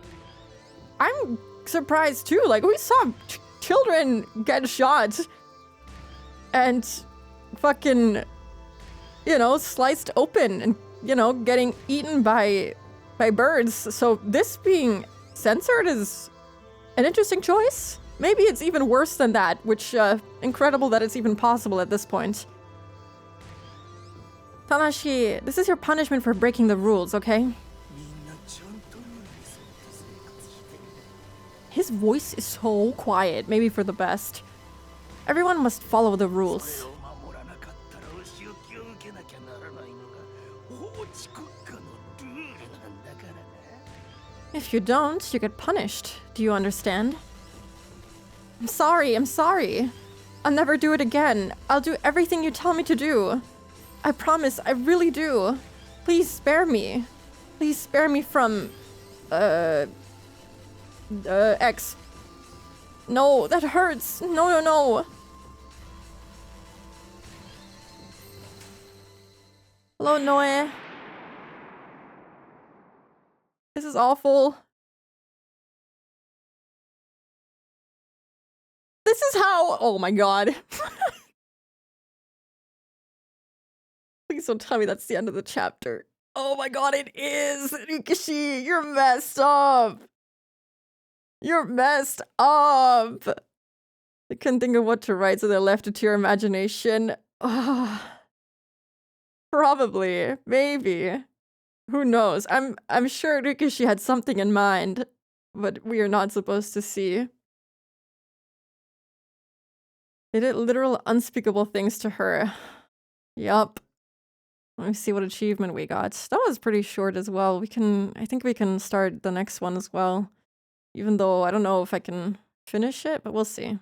I'm surprised too. Like, we saw children get shot. And fucking you know, sliced open and, you know, getting eaten by birds. So this being censored is an interesting choice. Maybe it's even worse than that, which, incredible that it's even possible at this point. Tanashi, this is your punishment for breaking the rules, okay? His voice is so quiet, maybe for the best. Everyone must follow the rules. If you don't, you get punished. Do you understand? I'm sorry. I'll never do it again. I'll do everything you tell me to do. I promise, I really do. Please spare me. Please spare me from... X. No, that hurts. No. Hello, Noe. This is awful. This is how... Oh my god. Please don't tell me that's the end of the chapter. Oh my god, it is! Rikishi, you're messed up! You're messed up! I couldn't think of what to write, so they left it to your imagination. Probably. Maybe. Who knows? I'm sure Rikishi had something in mind, but we are not supposed to see. They did literal unspeakable things to her. Yup. Let me see what achievement we got. That was pretty short as well. I think we can start the next one as well. Even though I don't know if I can finish it, but we'll see.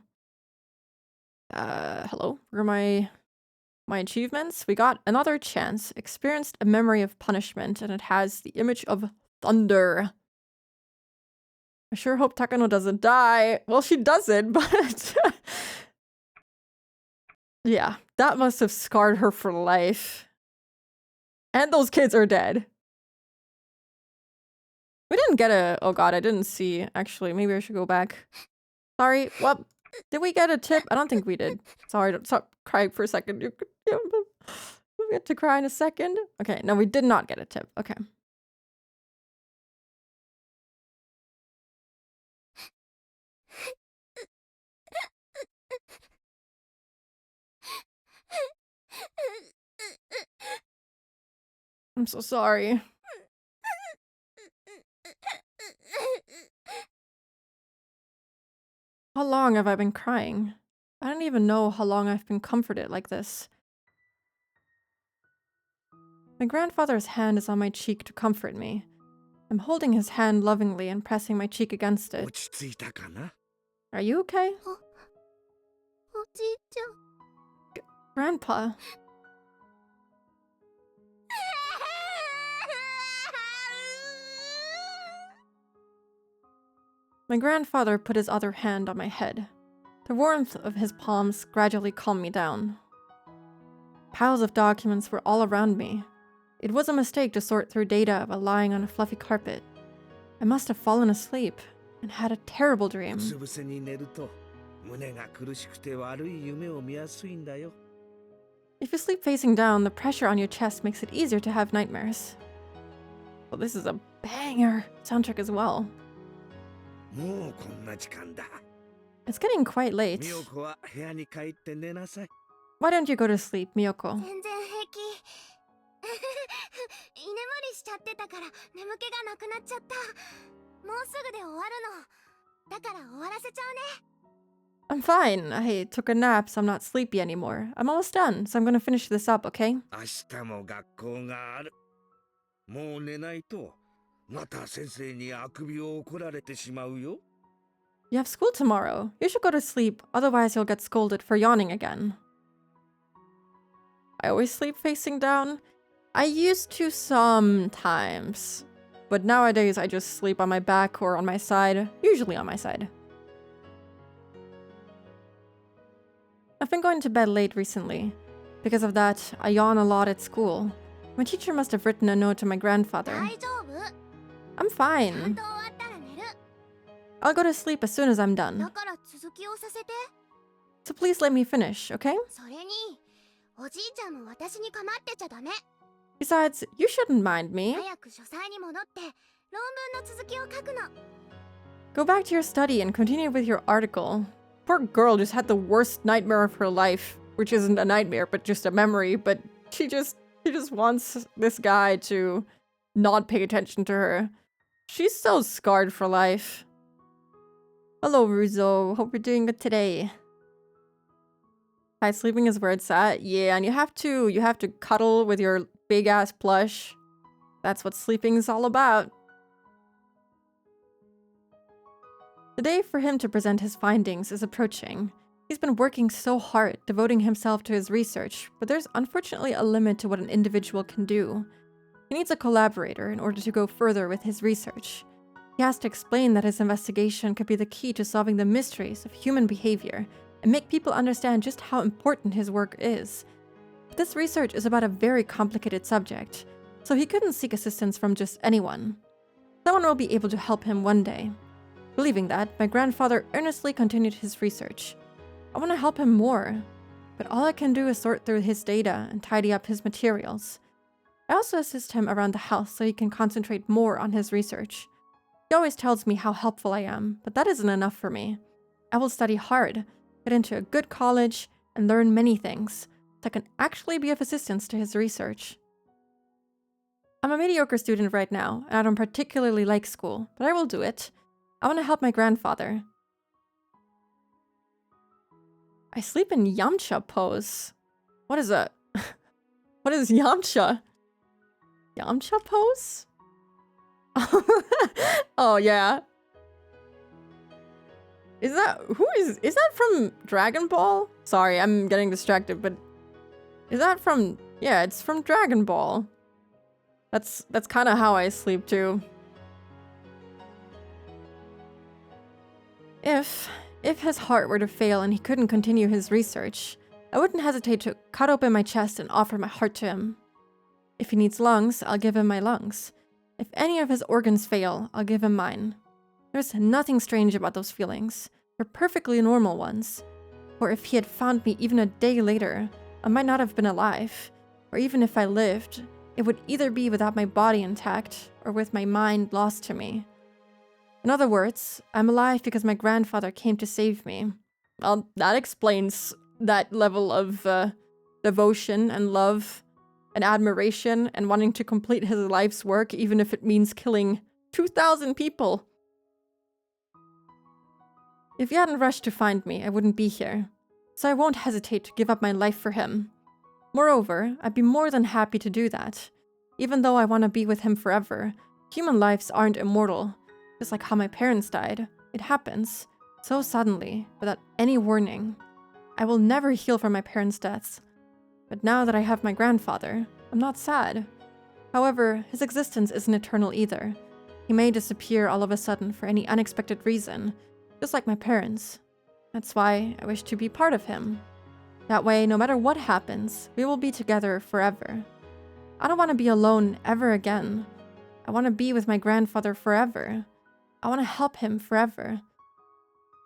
Hello? Where are my achievements? We got another chance. Experienced a memory of punishment, and it has the image of thunder. I sure hope Takano doesn't die. Well, she doesn't, but... yeah, that must have scarred her for life. And those kids are dead. We didn't get a... Oh god, I didn't see. Actually, maybe I should go back. Sorry, what? Did we get a tip? I don't think we did. Sorry, don't stop crying for a second. We get to cry in a second. Okay, no, we did not get a tip. Okay. I'm so sorry. How long have I been crying? I don't even know how long I've been comforted like this. My grandfather's hand is on my cheek to comfort me. I'm holding his hand lovingly and pressing my cheek against it. Are you okay? Grandpa. My grandfather put his other hand on my head. The warmth of his palms gradually calmed me down. Piles of documents were all around me. It was a mistake to sort through data while lying on a fluffy carpet. I must have fallen asleep and had a terrible dream. If you sleep facing down, the pressure on your chest makes it easier to have nightmares. Well, this is a banger soundtrack as well. It's getting quite late. Why don't you go to sleep, Miyoko? I'm fine. I took a nap, so I'm not sleepy anymore. I'm almost done, so I'm gonna finish this up, okay? You have school tomorrow. You should go to sleep, otherwise you'll get scolded for yawning again. I always sleep facing down. I used to sometimes, but nowadays I just sleep on my back or on my side, usually on my side. I've been going to bed late recently. Because of that, I yawn a lot at school. My teacher must have written a note to my grandfather. I'm fine. I'll go to sleep as soon as I'm done. So please let me finish, okay? おじいちゃんも私に構ってちゃダメ。 Besides, you shouldn't mind me. 早く書斎に戻って論文の続きを書くの。 Go back to your study and continue with your article. Poor girl just had the worst nightmare of her life, which isn't a nightmare, but just a memory, but she just wants this guy to not pay attention to her. She's so scarred for life. Hello, Ruzo. Hope you're doing good today. Hi, sleeping is where it's at. Yeah, and you have to cuddle with your big ass plush. That's what sleeping is all about. The day for him to present his findings is approaching. He's been working so hard, devoting himself to his research, but there's unfortunately a limit to what an individual can do. He needs a collaborator in order to go further with his research. He has to explain that his investigation could be the key to solving the mysteries of human behavior and make people understand just how important his work is. But this research is about a very complicated subject, so he couldn't seek assistance from just anyone. Someone will be able to help him one day. Believing that, my grandfather earnestly continued his research. I want to help him more, but all I can do is sort through his data and tidy up his materials. I also assist him around the house so he can concentrate more on his research. He always tells me how helpful I am, but that isn't enough for me. I will study hard, get into a good college, and learn many things, so I can actually be of assistance to his research. I'm a mediocre student right now, and I don't particularly like school, but I will do it. I want to help my grandfather. I sleep in Yamcha pose. What is that? What is Yamcha? Yamcha pose? Oh yeah. Is that from Dragon Ball? Sorry, I'm getting distracted, but is that from, yeah, it's from Dragon Ball. That's kind of how I sleep too. If his heart were to fail and he couldn't continue his research, I wouldn't hesitate to cut open my chest and offer my heart to him. If he needs lungs, I'll give him my lungs. If any of his organs fail, I'll give him mine. There's nothing strange about those feelings. They're perfectly normal ones. Or if he had found me even a day later, I might not have been alive. Or even if I lived, it would either be without my body intact or with my mind lost to me. In other words, I'm alive because my grandfather came to save me. Well, that explains that level of devotion and love and admiration and wanting to complete his life's work, even if it means killing 2,000 people. If he hadn't rushed to find me, I wouldn't be here. So I won't hesitate to give up my life for him. Moreover, I'd be more than happy to do that. Even though I want to be with him forever, human lives aren't immortal. Just like how my parents died. It happens. So suddenly, without any warning. I will never heal from my parents' deaths. But now that I have my grandfather, I'm not sad. However, his existence isn't eternal either. He may disappear all of a sudden for any unexpected reason, just like my parents. That's why I wish to be part of him. That way, no matter what happens, we will be together forever. I don't want to be alone ever again. I want to be with my grandfather forever. I want to help him forever.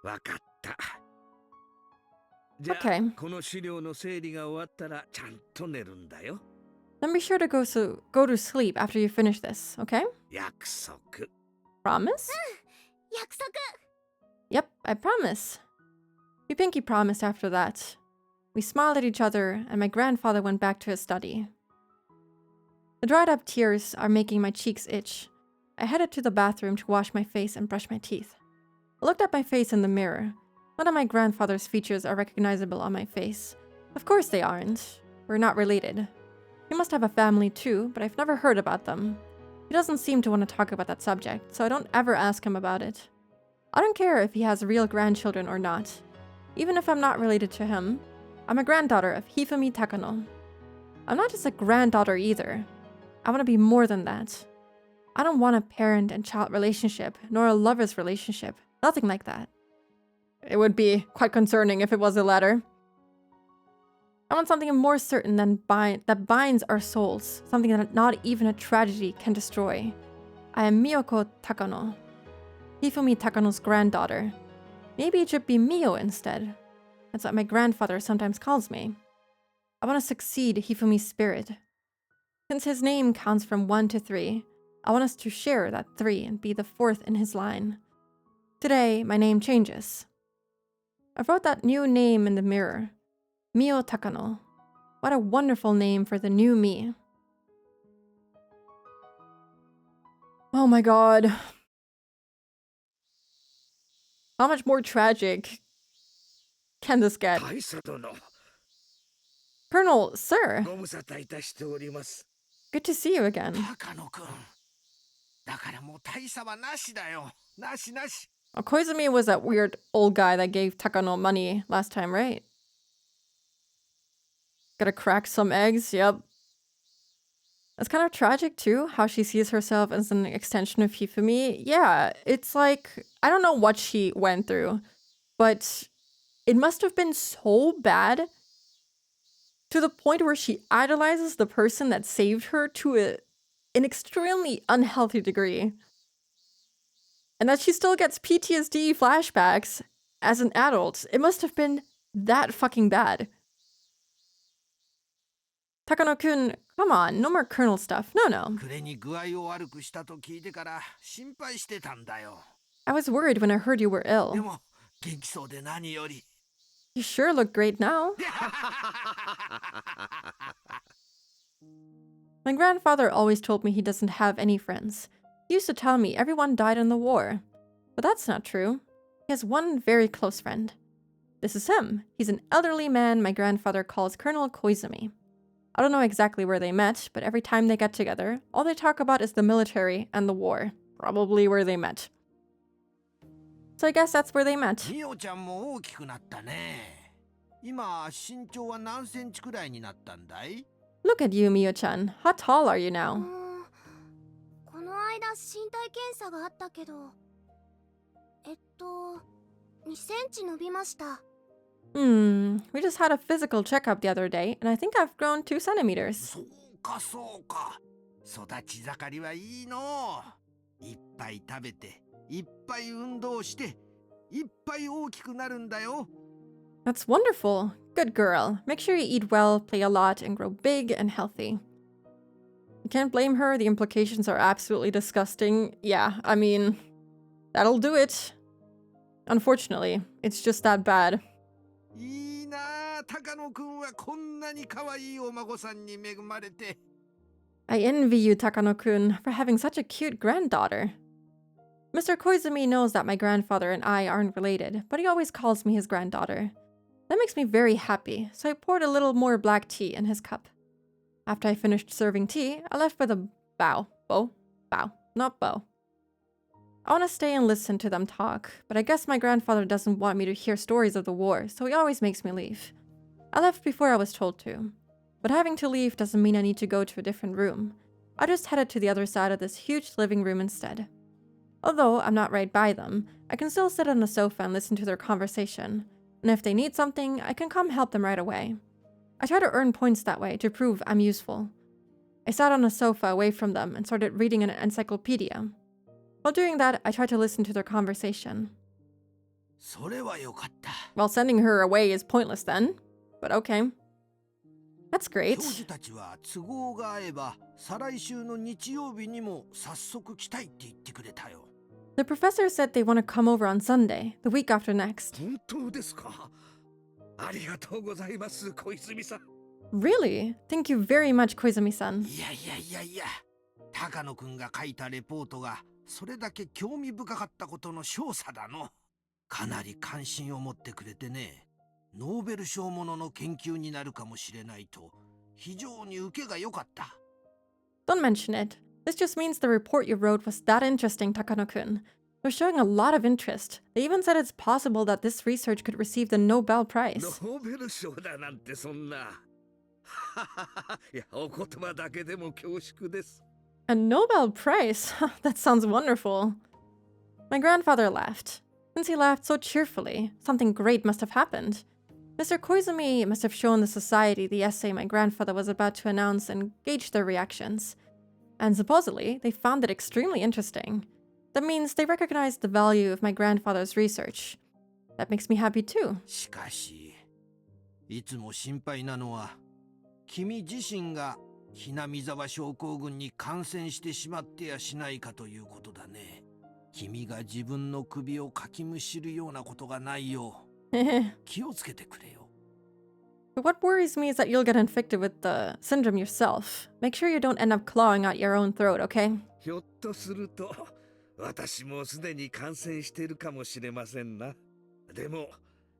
わかった。 Okay. この資料の整理が終わったらちゃんと寝るんだよ。 Then be sure to go to sleep after you finish this, okay? 約束。 Promise? 約束。 Yep, I promise. We pinky promised after that. We smiled at each other, and my grandfather went back to his study. The dried up tears are making my cheeks itch. I headed to the bathroom to wash my face and brush my teeth. I looked at my face in the mirror. None of my grandfather's features are recognizable on my face. Of course they aren't. We're not related. He must have a family too, but I've never heard about them. He doesn't seem to want to talk about that subject, so I don't ever ask him about it. I don't care if he has real grandchildren or not. Even if I'm not related to him, I'm a granddaughter of Hifumi Takano. I'm not just a granddaughter either. I want to be more than that. I don't want a parent and child relationship, nor a lover's relationship. Nothing like that. It would be quite concerning if it was the latter. I want something more certain than that binds our souls, something that not even a tragedy can destroy. I am Miyoko Takano, Hifumi Takano's granddaughter. Maybe it should be Mio instead. That's what my grandfather sometimes calls me. I want to succeed Hifumi's spirit. Since his name counts from 1 to 3, I want us to share that 3 and be the 4th in his line. Today, my name changes. I wrote that new name in the mirror. Mio Takano. What a wonderful name for the new me. Oh my god. How much more tragic can this get? 大佐殿、 Colonel, sir. ご無沙汰いたしております。 Good to see you again. 高野くん。だからもう大佐はなしだよ。なしなし。 Koizumi was that weird old guy that gave Takano money last time, right? Gotta crack some eggs, yep. It's kind of tragic too, how she sees herself as an extension of Hifumi. Yeah, it's like, I don't know what she went through, but it must have been so bad to the point where she idolizes the person that saved her to an extremely unhealthy degree. And that she still gets PTSD flashbacks as an adult. It must have been that fucking bad. Takano-kun, come on, no more Colonel stuff. No. 暮れに具合を悪くしたと聞いてから心配してたんだよ。 I was worried when I heard you were で ill. も元気そうで何より。 You sure look great now. My grandfather always told me he doesn't have any friends. He used to tell me everyone died in the war. But that's not true. He has one very close friend. This is him. He's an elderly man my grandfather calls Colonel Koizumi. I don't know exactly where they met, but every time they get together, all they talk about is the military and the war. Probably where they met. So I guess that's where they met. みおちゃんも大きくなったね。今身長は何センチくらいになったんだい？ Look at you, Mio-chan. How tall are you now? この間身体検査があったけど、2センチ伸びました。We just had a physical checkup the other day, and I think I've grown 2 centimeters. そうかそうか。育ち盛りはいいの。いっぱい食べて、いっぱい運動して、いっぱい大きくなるんだよ。 That's wonderful. Good girl. Make sure you eat well, play a lot, and grow big and healthy. You can't blame her. The implications are absolutely disgusting. Yeah, I mean, that'll do it. Unfortunately, it's just that bad. いいなあ、高野くんはこんなに可愛いお孫さんに恵まれて。 I envy you, Takano-kun, for having such a cute granddaughter. Mr. Koizumi knows that my grandfather and I aren't related, but he always calls me his granddaughter. That makes me very happy, so I poured a little more black tea in his cup. After I finished serving tea, I left with a bow, not bow. I want to stay and listen to them talk, but I guess my grandfather doesn't want me to hear stories of the war, so he always makes me leave. I left before I was told to, but having to leave doesn't mean I need to go to a different room. I just headed to the other side of this huge living room instead. Although I'm not right by them, I can still sit on the sofa and listen to their conversation, and if they need something, I can come help them right away. I try to earn points that way to prove I'm useful. I sat on a sofa away from them and started reading an encyclopedia. While doing that, I tried to listen to their conversation. それはよかった。 Well, sending her away is pointless then, but okay. That's 教 great. 授たちは都合が合えば再来週の日曜日にも早速来たいって言ってくれたよ。 The professor said they want to come over on Sunday, the week after next. 本当ですか？ありがとうございます、小泉さん。 Really? Thank you very much, Koizumi-san. いや、高野くんが書いたレポートがそれだけ興味深かったことの証左だの。かなり関心を持ってくれてね。ノーベル賞ものの研究になるかもしれないと非常に受けが良かった。 Don't mention it. This just means the report you wrote was that interesting, Takano-kun. They're showing a lot of interest. They even said it's possible that this research could receive the Nobel Prize. ノーベル賞だなんてそんな。いや、お言葉だけでも恐縮です。 A Nobel Prize? That sounds wonderful. My grandfather laughed. Since he laughed so cheerfully, something great must have happened. Mr. Koizumi must have shown the society the essay my grandfather was about to announce and gauged their reactions. And supposedly, they found it extremely interesting. That means they recognized the value of my grandfather's research. That makes me happy too. しかし、いつも心配なのは君自身がひなみ沢症候群に感染してしまってやしないかということだね。君が自分の首をかきむしるようなことがないよう気をつけてくれよ。 But what worries me is that you'll get infected with the syndrome yourself. Make sure you don't end up clawing out your own throat, okay? ひょっとすると私もすでに感染しているかもしれませんな。でも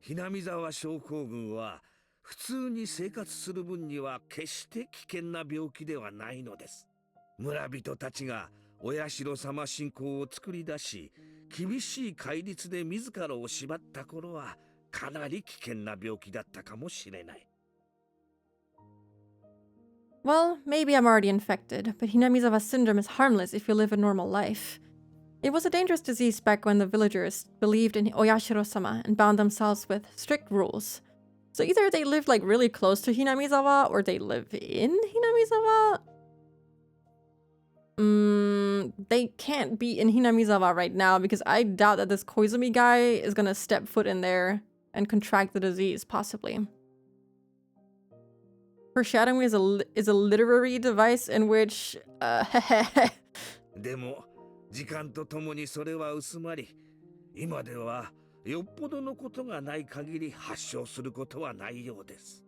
ひなみ沢症候群は普通に生活する分には決して危険な病気ではないのです。村人たちがお社様信仰を作り出し、厳しい戒律で自らを縛った頃はかなり危険な病気だったかもしれない。Well, maybe I'm already infected, but Hinamizawa syndrome is harmless if you live a normal life. It was a dangerous disease back when the villagers believed in Oyashiro-sama and bound themselves with strict rules. So either they lived like really close to Hinamizawa or they live in Hinamizawa. They can't be in Hinamizawa right now because I doubt that this Koizumi guy is gonna step foot in there and contract the disease, possibly. Foreshadowing is a literary device in which, でも時間とともにそれは薄まり、今ではよっぽどのことがない限り発症することはないようです。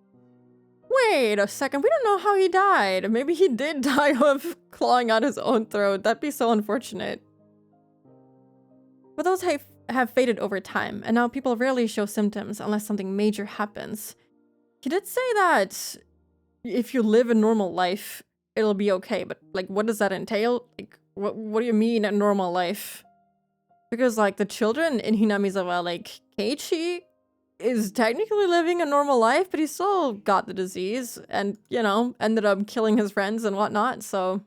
Wait a second, we don't know how he died. Maybe he did die of clawing out his own throat. That'd be so unfortunate. But those have faded over time, and now people rarely show symptoms unless something major happens. He did say that if you live a normal life, it'll be okay, but like, what does that entail? Like, what do you mean a normal life? Because like the children in Hinamizawa, like Keiichi, is technically living a normal life, but he still got the disease and, you know, ended up killing his friends and whatnot, so...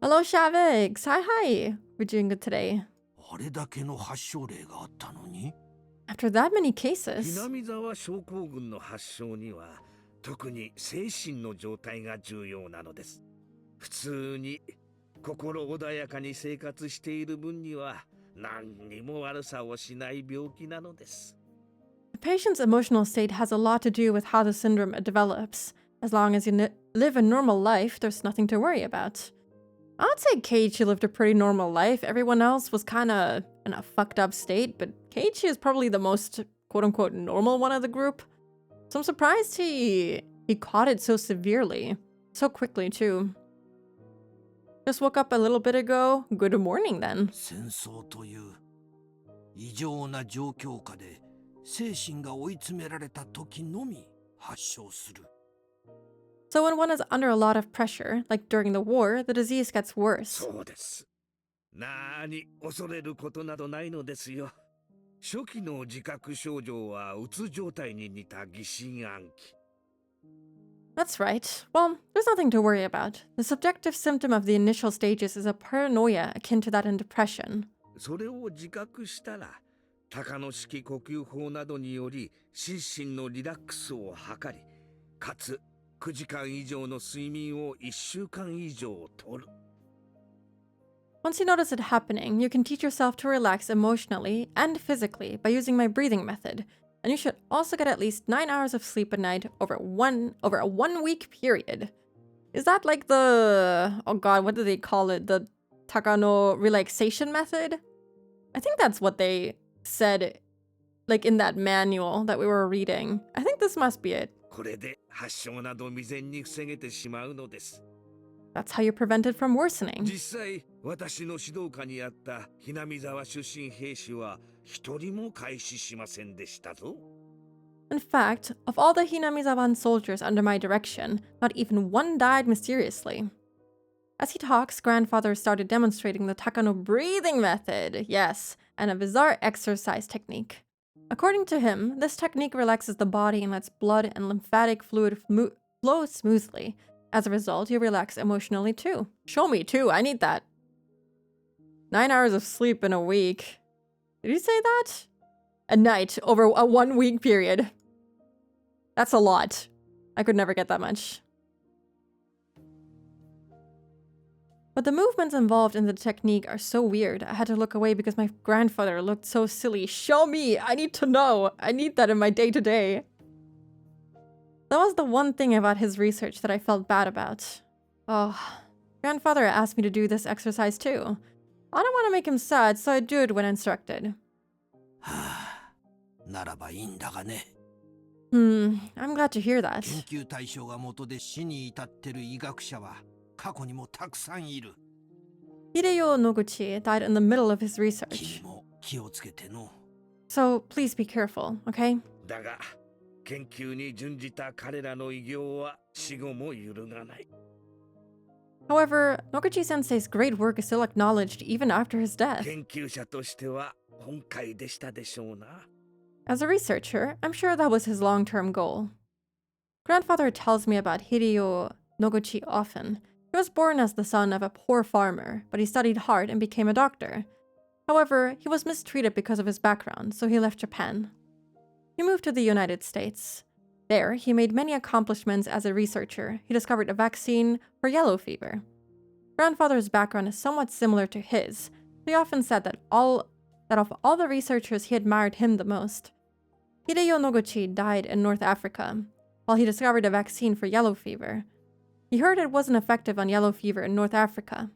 Hello, Shavix! Hi! We're doing good today. あれだけの発症例があったのに After that many cases... ひなみ沢症候群の発症には特に精神の状態が重要なのです。普通に心穏やかに生活している分には何にも悪さをしない病気なのです。 The patient's emotional state has a lot to do with how the syndrome develops. As long as you live a normal life, there's nothing to worry about. I would say Keiichi lived a pretty normal life. Everyone else was kind of in a fucked up state, but Keiichi is probably the most quote-unquote normal one of the group. So I'm surprised he caught it so severely. So quickly, too. Just woke up a little bit ago. Good morning, then. 戦争という異常な状況下で精神が追い詰められた時のみ発症する。 So when one is under a lot of pressure, like during the war, the disease gets worse. そうです。なに恐れることなどないのですよ。初期の自覚症状はうつ状態に似た疑心暗鬼。 That's right. Well, there's nothing to worry about. The subjective symptom of the initial stages is a paranoia akin to that in depression. それを自覚したら、高野式呼吸法などにより心身のリラックスを図り、かつ9時間以上の睡眠を1週間以上とる。 Once you notice it happening, you can teach yourself to relax emotionally and physically by using my breathing method. And you should also get at least 9 hours of sleep a night over a 1 week period. Is that like the... oh god, what do they call it? The Takano relaxation method? I think that's what they said, like in that manual that we were reading. I think this must be it. これで発症など未然に防げてしまうのです。 That's how you prevent it from worsening. 実際、私の指導下にあったひなみ沢出身兵士は一人も開始しませんでしたぞ。 In fact, of all the Hinamizawan soldiers under my direction, not even one died mysteriously. As he talks, grandfather started demonstrating the Takano breathing method, yes, and a bizarre exercise technique. According to him, this technique relaxes the body and lets blood and lymphatic fluid flow smoothly. As a result, you relax emotionally too. Show me too, I need that. 9 hours of sleep in a week. Did he say that? A night over a 1 week period. That's a lot. I could never get that much. But the movements involved in the technique are so weird. I had to look away because my grandfather looked so silly. Show me! I need to know! I need that in my day-to-day. That was the one thing about his research that I felt bad about. Oh, grandfather asked me to do this exercise too. I don't want to make him sad, so I do it when instructed. ならばいいんだがね。I'm glad to hear that. 研究対象が元で死に至ってる医学者は過去にもたくさんいる。Hideo Noguchi died in the middle of his research. 君も気をつけての。So please be careful, okay? だが、研究に準じた彼らの偉業は死後も揺るがない。However, Noguchi-sensei's great work is still acknowledged even after his death. 研究者としては本懐でしたでしょうな。As a researcher, I'm sure that was his long-term goal. Grandfather tells me about Hideo Noguchi often. He was born as the son of a poor farmer, but he studied hard and became a doctor. However, he was mistreated because of his background, so he left Japan. He moved to the United States. There, he made many accomplishments as a researcher. He discovered a vaccine for yellow fever. Grandfather's background is somewhat similar to his. He often said that of all the researchers, he admired him the most. Hideo Noguchi died in North Africa, while he discovered a vaccine for yellow fever. He heard it wasn't effective on yellow fever in North Africa.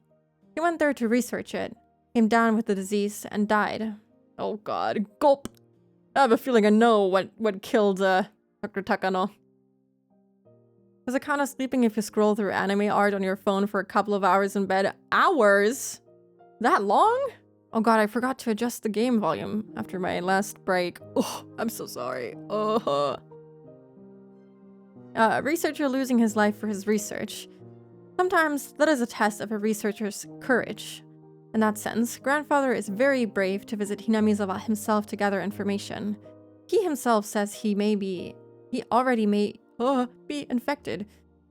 He went there to research it, came down with the disease, and died. Oh god, gulp! I have a feeling I know what killed Dr. Takano. Does it count as sleeping if you scroll through anime art on your phone for a couple of hours in bed? Hours? That long? Oh god, I forgot to adjust the game volume after my last break. Oh, I'm so sorry. A researcher losing his life for his research. Sometimes that is a test of a researcher's courage. In that sense, grandfather is very brave to visit Hinamizawa himself to gather information. He himself says he already may be infected,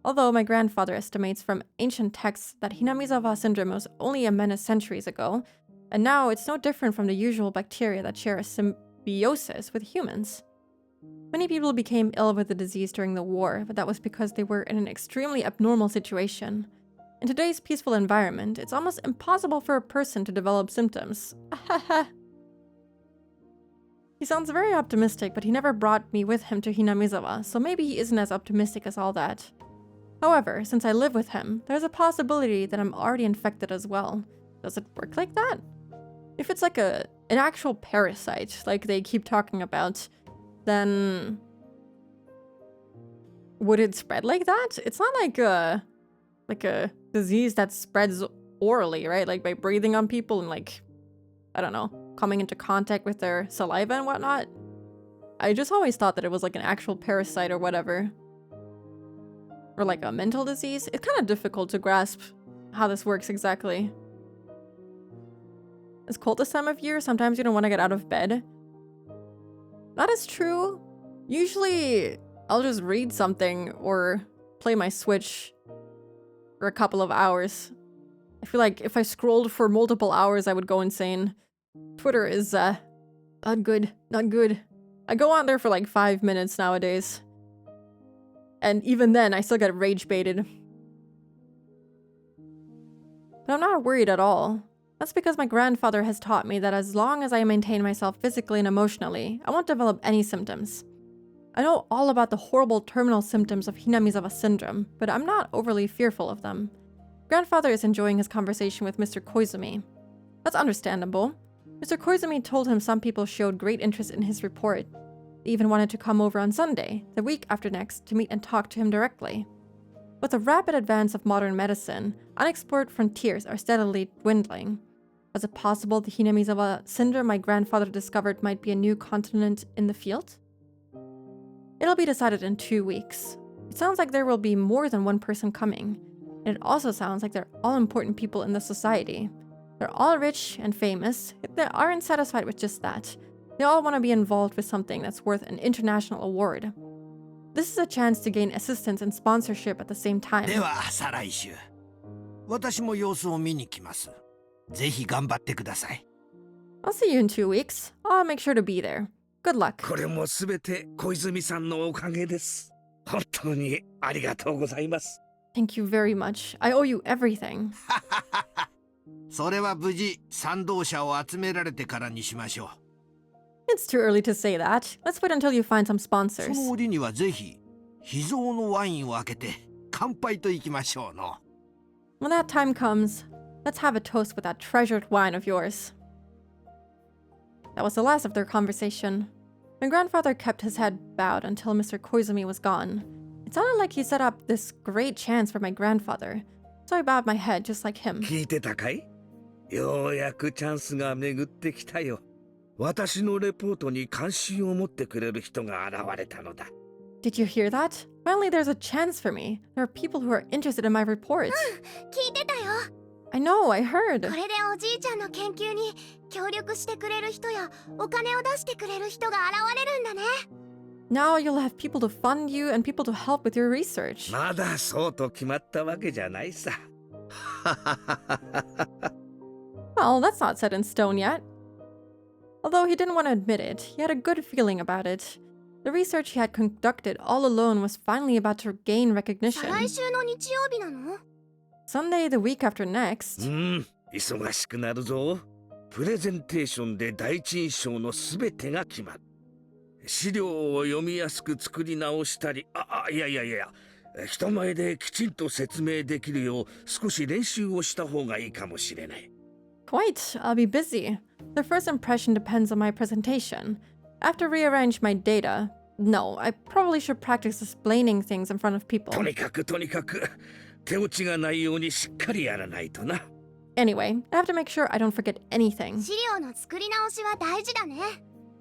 although my grandfather estimates from ancient texts that Hinamizawa syndrome was only a menace centuries ago, and now it's no different from the usual bacteria that share a symbiosis with humans. Many people became ill with the disease during the war, but that was because they were in an extremely abnormal situation. In today's peaceful environment, it's almost impossible for a person to develop symptoms. He sounds very optimistic, but he never brought me with him to Hinamizawa, so maybe he isn't as optimistic as all that. However, since I live with him, there's a possibility that I'm already infected as well. Does it work like that? If it's like an actual parasite, like they keep talking about, then would it spread like that? It's not like a disease that spreads orally, right? Like by breathing on people and like, I don't know, coming into contact with their saliva and whatnot. I just always thought that it was like an actual parasite or whatever. Or like a mental disease. It's kind of difficult to grasp how this works exactly. It's cold this time of year. Sometimes you don't want to get out of bed. That is true. Usually I'll just read something or play my Switch for a couple of hours. I feel like if I scrolled for multiple hours, I would go insane. Twitter is, not good. Not good. I go on there for like 5 minutes nowadays. And even then, I still get rage baited. But I'm not worried at all. That's because my grandfather has taught me that as long as I maintain myself physically and emotionally, I won't develop any symptoms. I know all about the horrible terminal symptoms of Hinamizawa syndrome, but I'm not overly fearful of them. Grandfather is enjoying his conversation with Mr. Koizumi. That's understandable. Mr. Koizumi told him some people showed great interest in his report. They even wanted to come over on Sunday, the week after next, to meet and talk to him directly. With the rapid advance of modern medicine, unexplored frontiers are steadily dwindling. Was it possible the Hinamizawa syndrome my grandfather discovered might be a new continent in the field? It'll be decided in 2 weeks. It sounds like there will be more than one person coming. And it also sounds like they're all important people in the society. They're all rich and famous, yet they aren't satisfied with just that. They all want to be involved with something that's worth an international award. This is a chance to gain assistance and sponsorship at the same time. では再来週。私も様子を見に来ます。ぜひ頑張ってください。I'll see you in 2 weeks. I'll make sure to be there. Good luck. これもすべて小泉さんのおかげです。本当にありがとうございます。Thank you very much. I owe you everything. それは無事賛同者を集められてからにしましょう。It's too early to say that. Let's wait until you find some そ sponsors. の折にはぜひ秘蔵のワインを開けて乾杯といきましょうの。 When that time comes, let's have a toast with that treasured wine of yours. That was the last of their conversation. My grandfather kept his head bowed until Mr. Koizumi was gone. It sounded like he set up this great chance for my grandfather, so I bowed my head just like him. 聞いてたかい？ようやくチャンスが巡ってきたよ。私のレポートに関心を持ってくれる人が現れたのだ。Did you hear that? Finally, there's a chance for me. There are people who are interested in my report. 聞いてたよ。 I know, I heard. これでおじいちゃんの研究に協力してくれる人やお金を出してくれる人が現れるんだね。 Now you'll have people to fund you and people to help with your research. まだそうと決まったわけじゃないさ。Well, that's not set in stone yet. Although he didn't want to admit it, he had a good feeling about it. The research he had conducted all alone was finally about to gain 再 recognition. 来週の日曜日なの？ Sunday the week after next. 忙しくなるぞ。プレゼンテーションで第一印象のすべてが決まる。資料を読みやすく作り直したり、いや、人前できちんと説明できるよう少し練習をした方がいいかもしれない。Quite, I'll be busy. The first impression depends on my presentation. I have to rearrange my data. No, I probably should practice explaining things in front of people. とにかく手落ちがないようにしっかりやらないとな。Anyway, I have to make sure I don't forget anything. 資料の作り直しは大事だね。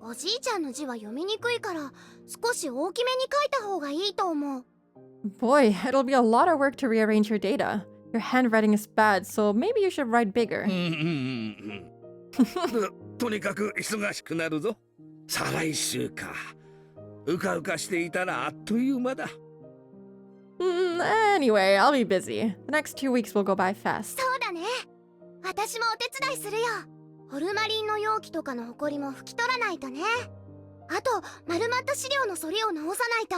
おじいちゃんの字は読みにくいから少し大きめに書いた方がいいと思う。 Boy, it'll be a lot of work to rearrange your data. Your handwriting is bad, so maybe you should write bigger. とにかく忙しくなるぞ。再来週か。うかうかしていたらあっという間だ。Anyway, I'll be busy. The next 2 weeks will go by fast. そうだね。私もお手伝いするよ。ホルマリンの容器とかのホコリも拭き取らないとね。あと、丸まった資料の反りを直さないと。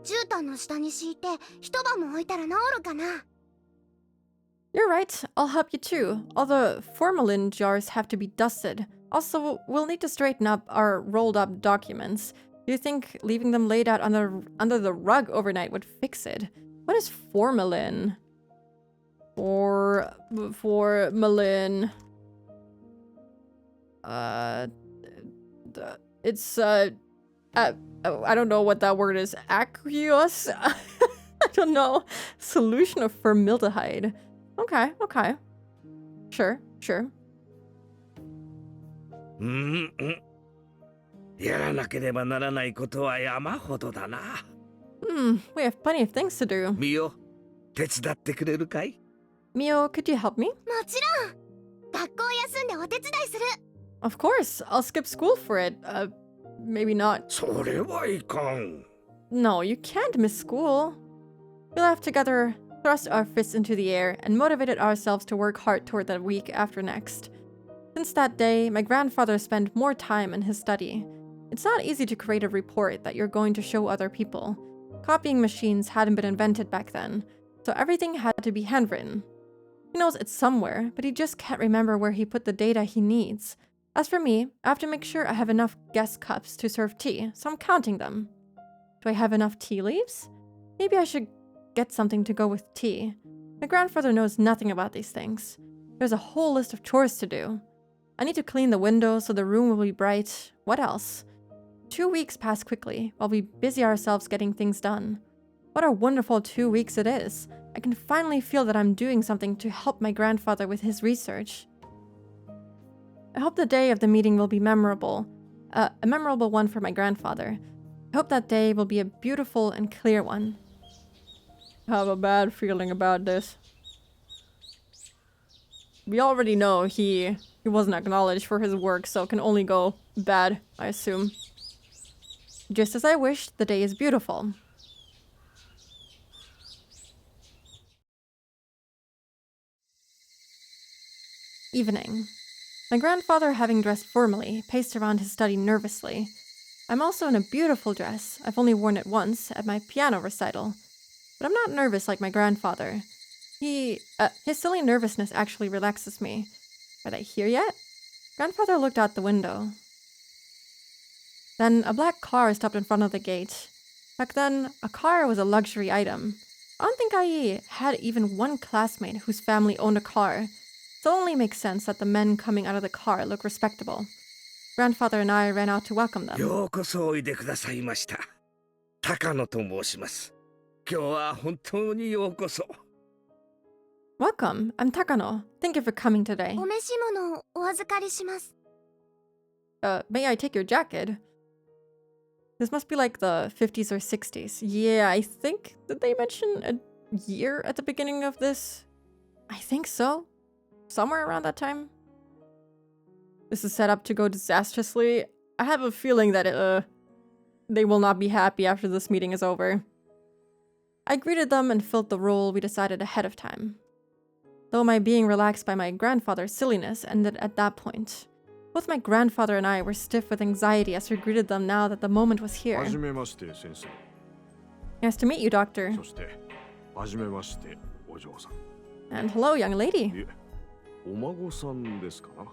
絨毯の下に敷いて一晩も置いたら治るかな。 You're right, I'll help you too. All the formalin jars have to be dusted. Also, we'll need to straighten up our rolled up documents. Do you think leaving them laid out under the rug overnight would fix it? What is formalin? Formalin. It's I don't know what that word is. Aqueous? I don't know. Solution of formaldehyde. Okay. Sure. やらなければならないことは山ほどだな。We have plenty of things to do. ミオ、手伝ってくれるかい？ Mio, could you help me? もちろん。学校休んでお手伝いする。 Of course, I'll skip school for it. Maybe not. それはいかん。 No, you can't miss school. We laughed together, thrust our fists into the air, and motivated ourselves to work hard toward the week after next. Since that day, my grandfather spent more time in his study. It's not easy to create a report that you're going to show other people. Copying machines hadn't been invented back then, so everything had to be handwritten. He knows it's somewhere, but he just can't remember where he put the data he needs. As for me, I have to make sure I have enough guest cups to serve tea, so I'm counting them. Do I have enough tea leaves? Maybe I should get something to go with tea. My grandfather knows nothing about these things. There's a whole list of chores to do. I need to clean the windows so the room will be bright. What else? 2 weeks pass quickly while we busy ourselves getting things done. What a wonderful 2 weeks it is. I can finally feel that I'm doing something to help my grandfather with his research. I hope the day of the meeting will be memorable. A memorable one for my grandfather. I hope that day will be a beautiful and clear one. I have a bad feeling about this. We already know he wasn't acknowledged for his work, so it can only go bad, I assume. Just as I wished, the day is beautiful. Evening. My grandfather, having dressed formally, paced around his study nervously. I'm also in a beautiful dress. I've only worn it once at my piano recital. But I'm not nervous like my grandfather. His silly nervousness actually relaxes me. Are they here yet? Grandfather looked out the window. Then a black car stopped in front of the gate. Back then, a car was a luxury item. I don't think I had even one classmate whose family owned a car, so it only makes sense that the men coming out of the car look respectable. Grandfather and I ran out to welcome them. ようこそおいでくださいました。高野と申します。今日は本当にようこそ。Welcome, I'm Takano. Thank you for coming today. お召し物をお預かりします。 May I take your jacket? This must be like the 50s or 60s. Yeah, I think, did they mention a year at the beginning of this? I think so. Somewhere around that time. This is set up to go disastrously. I have a feeling that they will not be happy after this meeting is over. I greeted them and filled the role we decided ahead of time. Though my being relaxed by my grandfather's silliness ended at that point. Both my grandfather and I were stiff with anxiety as we greeted them now that the moment was here. はじめまして先生。 Nice to meet you, Doctor. そしてはじめましてお嬢さん。 And hello, young lady. いえ、お孫さんですかな。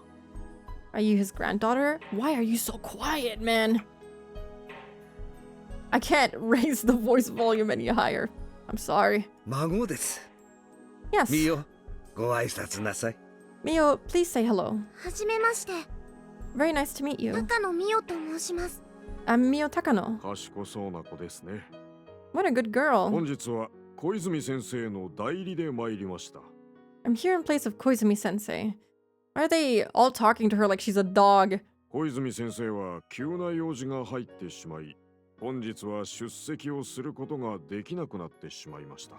Are you his granddaughter? Why are you so quiet, man? I can't raise the voice volume any higher. I'm sorry. 孫です。 Yes. みよ、ご挨拶なさい。 Mio, please say hello. はじめまして。 Very nice to meet you. 高野美代と申します。I'm Mio Takano. 賢そうな子ですね。 What a good girl. 本日は小泉先生の代理で参りました。 I'm here in place of Koizumi sensei. Why are they all talking to her like she's a dog? 小泉先生は急な用事が入ってしまい、本日は出席をすることができなくなってしまいました。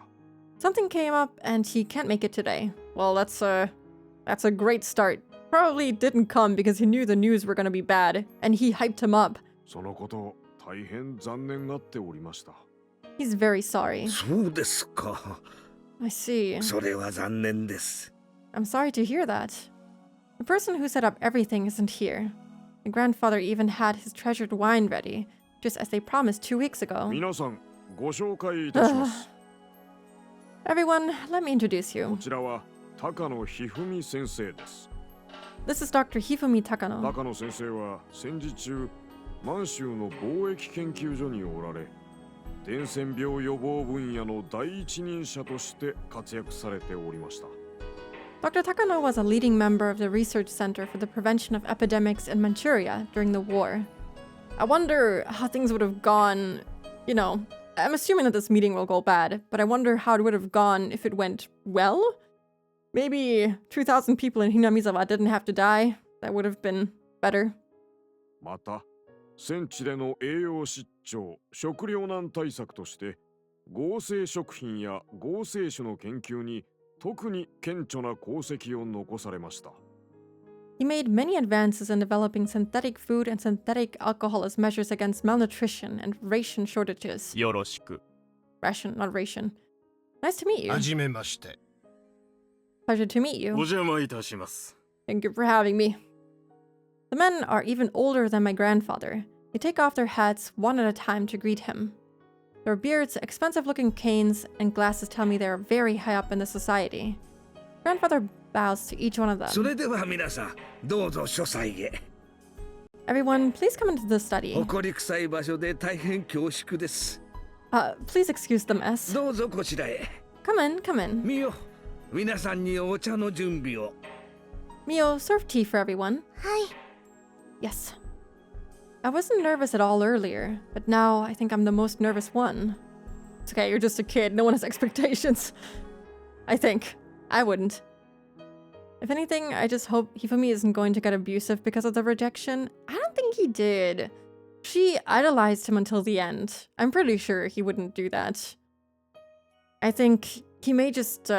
Something came up and he can't make it today. Well, that's a great start. Probably didn't come because he knew the news were gonna be bad, and he hyped him up. そのこと大変残念がっておりました。 He's very sorry. そうですか。 I see. それは残念です。 I'm sorry to hear that. The person who set up everything isn't here. My grandfather even had his treasured wine ready, just as they promised 2 weeks ago. 皆さんご紹介いたします。 Everyone, let me introduce こ you. ちらは高野ひふみ先生です。 This is Dr. Hifumi Takano. 高野先生は戦時中、満州の貿易研究所におられ、伝染病予防分野の第一人者として活躍されておりました。 Dr. Takano was a leading member of the Research Center for the Prevention of Epidemics in Manchuria during the war. I wonder how things would have gone, you know, I'm assuming that this meeting will go bad, but I wonder how it would have gone if it went well? Maybe 2,000 people in Hinamizawa didn't have to die. That would have been better. また、戦地での栄養失調、食糧難対策として、合成食品や合成種の研究に特に顕著な功績を残されました。 He made many advances in developing synthetic food and synthetic alcohol as measures against malnutrition and ration shortages. よろしく。 Ration, not ration. Nice to meet you. はじめまして。 Pleasure to meet お you. 邪魔いたします。 Thank you for having me. The men are even older than my grandfather. They take off their hats one at a time to greet him. Their beards, expensive-looking canes, and glasses tell me they are very high up in the society. Grandfather bows to each one of そ them. れでは皆さん、どうぞ書斎へ。 Everyone, please come into the study. 誇り臭い場所で大変恐縮です。 Please excuse the mess. どうぞこちらへ。 Come in, come in. みよ、皆さんにお茶の準備を。 Mio, serve tea for everyone. はい。 Yes. I wasn't nervous at all earlier, but now I think I'm the most nervous one. It's okay, you're just a kid. No one has expectations. I think. I wouldn't. If anything, I just hope Hifumi isn't going to get abusive because of the rejection. I don't think he did. She idolized him until the end. I'm pretty sure he wouldn't do that. I think he may just,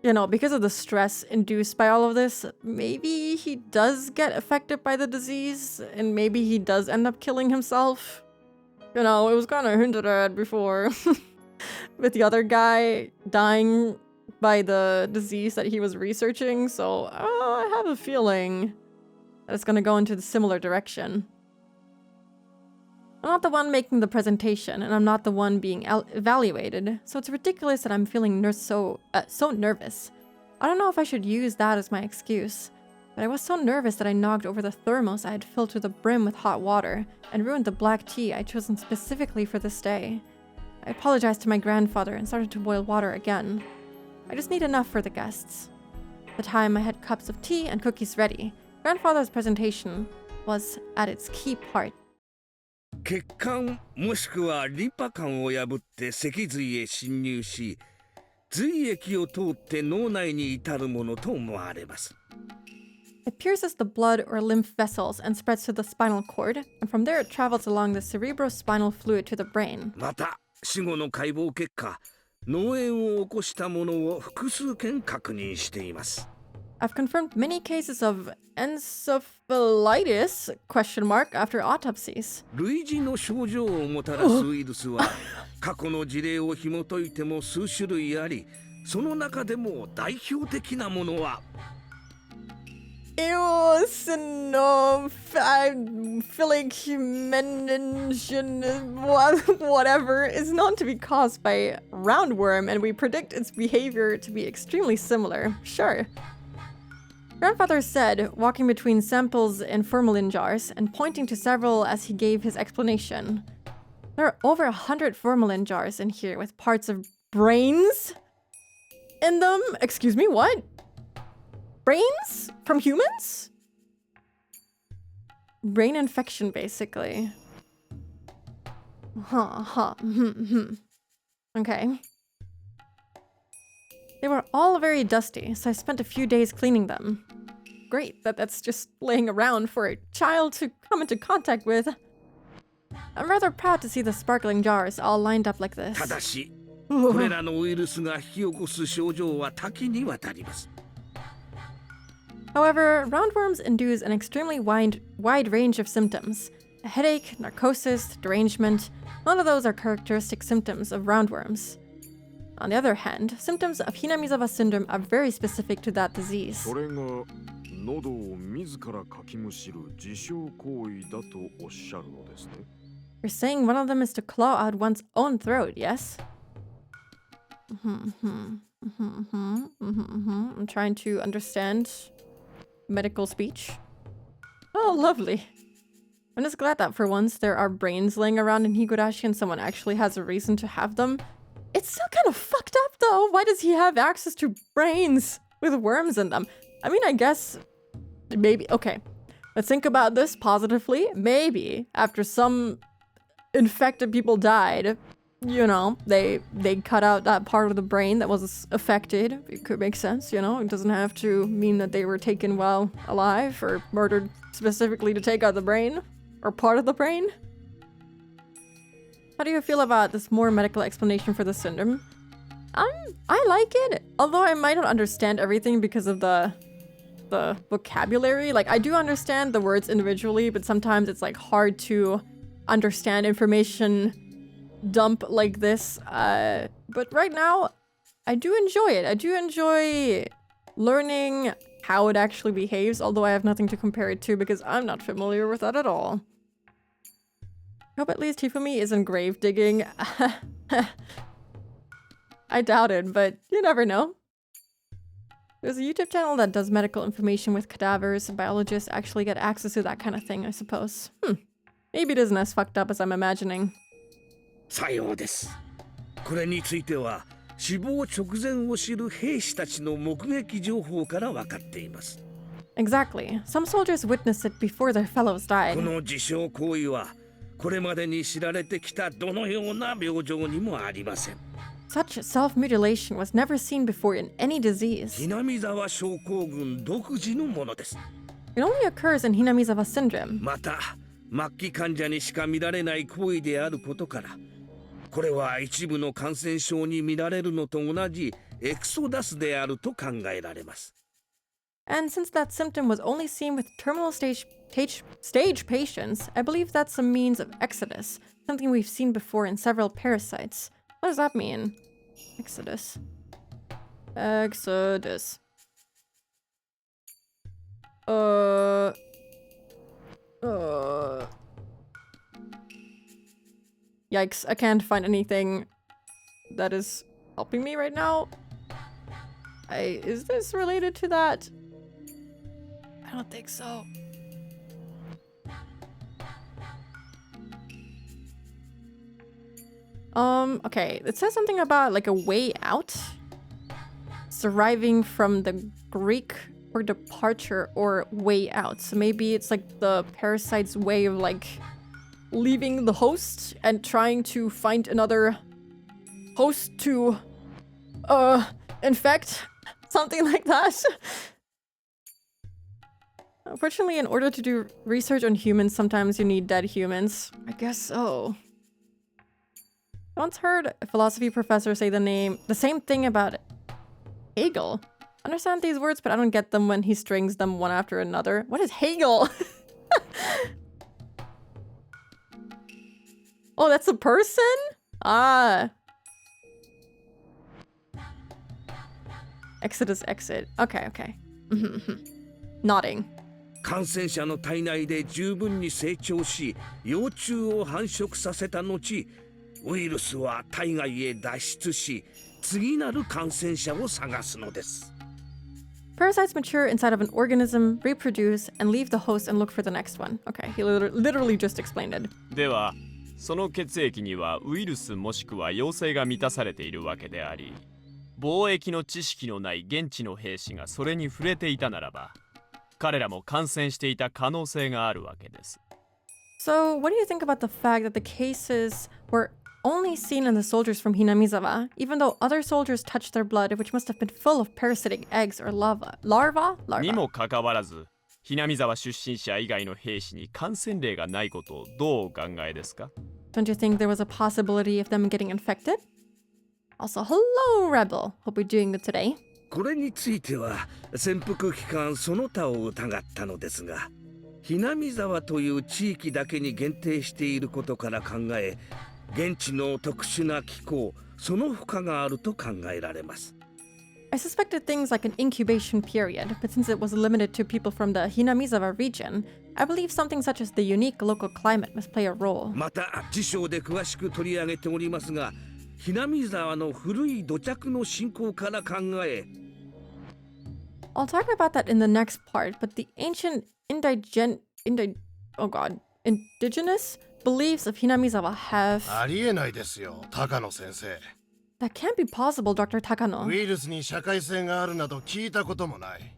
you know, because of the stress induced by all of this, maybe he does get affected by the disease, and maybe he does end up killing himself. You know, it was kind of hinted at before with the other guy dying by the disease that he was researching, so I have a feeling that it's gonna go into the similar direction. I'm not the one making the presentation, and I'm not the one being evaluated, so it's ridiculous that I'm feeling so nervous. I don't know if I should use that as my excuse. But I was so nervous that I knocked over the thermos I had filled to the brim with hot water and ruined the black tea I'd chosen specifically for this day. I apologized to my grandfather and started to boil water again. I just need enough for the guests. At the time, I had cups of tea and cookies ready. Grandfather's presentation was at its key part. 血管もしくはリンパ管を破って脊髄へ侵入し、髄液を通って脳内に至るものと思われます。It pierces the blood or lymph vessels and spreads to the spinal cord, and from there it travels along the cerebrospinal fluid to the brain. また、死後の解剖結果、脳炎を起こしたものを複数件確認しています。I've confirmed many cases of encephalitis after autopsies. 類似の症状をもたらすウイルスは過去の事例を紐解いても数種類あり、その中でも代表的なものはwhatever is known to be caused by roundworm, and we predict its behavior to be extremely similar. Sure. Grandfather said, walking between samples in formalin jars and pointing to several as he gave his explanation. There are over 100 formalin jars in here with parts of brains in them. Excuse me, what? Brains? From humans? Brain infection, basically. Okay. They were all very dusty, so I spent a few days cleaning them. Great that that's just laying around for a child to come into contact with. I'm rather proud to see the sparkling jars all lined up like this. ただし、これらのウイルスが引き起こす症状は多岐にわたります。However, roundworms induce an extremely wide range of symptoms. A headache, narcosis, derangement, none of those are characteristic symptoms of roundworms. On the other hand, symptoms of Hinamizawa syndrome are very specific to that disease. それが喉を自らかきむしる自傷行為だとおっしゃるのですね。You're saying one of them is to claw out one's own throat, yes? I'm trying to understand medical speech. Oh, lovely. I'm just glad that for once there are brains laying around in Higurashi and someone actually has a reason to have them. It's still kind of fucked up though. Why does he have access to brains with worms in them? I mean, I guess maybe, okay. Let's think about this positively. Maybe after some infected people died, you know, they cut out that part of the brain that was affected. It could make sense, you know. It doesn't have to mean that they were taken while alive or murdered specifically to take out the brain or part of the brain. How do you feel about this more medical explanation for the syndrome? I like it, although I might not understand everything because of the vocabulary. Like, I do understand the words individually, but sometimes it's like hard to understand information dump like this. But right now, I do enjoy it. I do enjoy learning how it actually behaves, although I have nothing to compare it to because I'm not familiar with that at all. I hope at least Hifumi isn't grave digging. I doubt it, but you never know. There's a YouTube channel that does medical information with cadavers. Biologists actually get access to that kind of thing, I suppose. Maybe it isn't as fucked up as I'm imagining. さようです。これについては死亡直前を知る兵士たちの目撃情報から分かっています。Exactly. Some soldiers witnessed it before their fellows died. この自傷行為はこれまでに知られてきたどのような病状にもありません。Such self-mutilation was never seen before in any disease. ひなみざわ症候群独自のものです。It only occurs in Hinamizawa syndrome. また、末期患者にしか見られない行為であることから、これは一部の感染症に見られるのと同じエクソダスであると考えられます。And since that symptom was only seen with terminal stage patients, I believe that's a means of exodus, something we've seen before in several parasites. What does that mean? Exodus. Exodus. Yikes, I can't find anything that is helping me right now. Is this related to that? I don't think so. Okay, it says something about like a way out. It's deriving from the Greek for departure or way out. So maybe it's like the parasite's way of like leaving the host and trying to find another host to infect. Something like that. Unfortunately, in order to do research on humans, sometimes you need dead humans. I guess so. I once heard a philosophy professor say the same thing about Hegel. I understand these words, but I don't get them when he strings them one after another. What is Hegel? Oh, that's a person? Ah. Exodus exit. Okay, okay. Nodding. 感染者の体内で十分に成長し、幼虫を繁殖させた後、ウイルスは体外へ脱出し、次なる感染者を探すのです。Parasites mature inside of an organism, reproduce, and leave the host and look for the next one. Okay, he literally just explained it. では、その血液にはウイルスもしくは陽性が満たされているわけであり、貿易の知識のない現地の兵士がそれに触れていたならば、彼らも感染していた可能性があるわけです。So, what do you think about the fact that the cases were only seen in the soldiers from Hinamizawa, even though other soldiers touched their blood, which must have been full of parasitic eggs or larva? にもかかわらず、hinamizawa出身者以外の兵士に感染例がないことをどうお考えですか？ Don't you think there was a possibility of them getting infected? Also, hello, Rebel. Hope you're doing good today. これについては潜伏期間その他を疑ったのですが、hinamizawa沢という地域だけに限定していることから考え、現地の特殊な気候、その他があると考えられます。I suspected things like an incubation period, but since it was limited to people from the Hinamizawa region, I believe something such as the unique local climate must play a role. また辞書で詳しく取り上げておりますが、hinamizawa沢の古い土着の信仰から考え、I'll talk about that in the next part, but the ancient indigenous beliefs of Hinamizawa have... ありえないですよ、高野先生。That can't be possible, Dr. Takano. ウイルスに社会性があるなど聞いたこともない。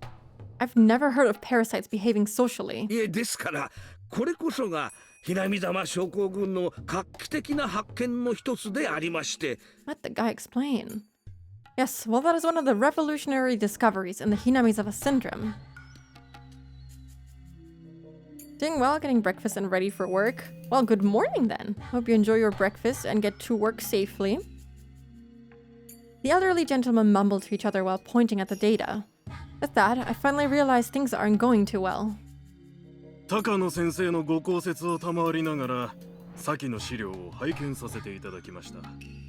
I've never heard of parasites behaving socially. いえ、ですから、これこそがhinamizawa沢症候群の画期的な発見の一つでありまして。Let the guy explain. Yes, well, that is one of the revolutionary discoveries in the Hinamizawa syndrome. Doing well, getting breakfast and ready for work. Well, good morning then. Hope you enjoy your breakfast and get to work safely. The elderly gentlemen mumbled to each other while pointing at the data. With that, I finally realized things aren't going too well. 高野先生のご考説を賜りながら、先の資料を拝見させていただきました。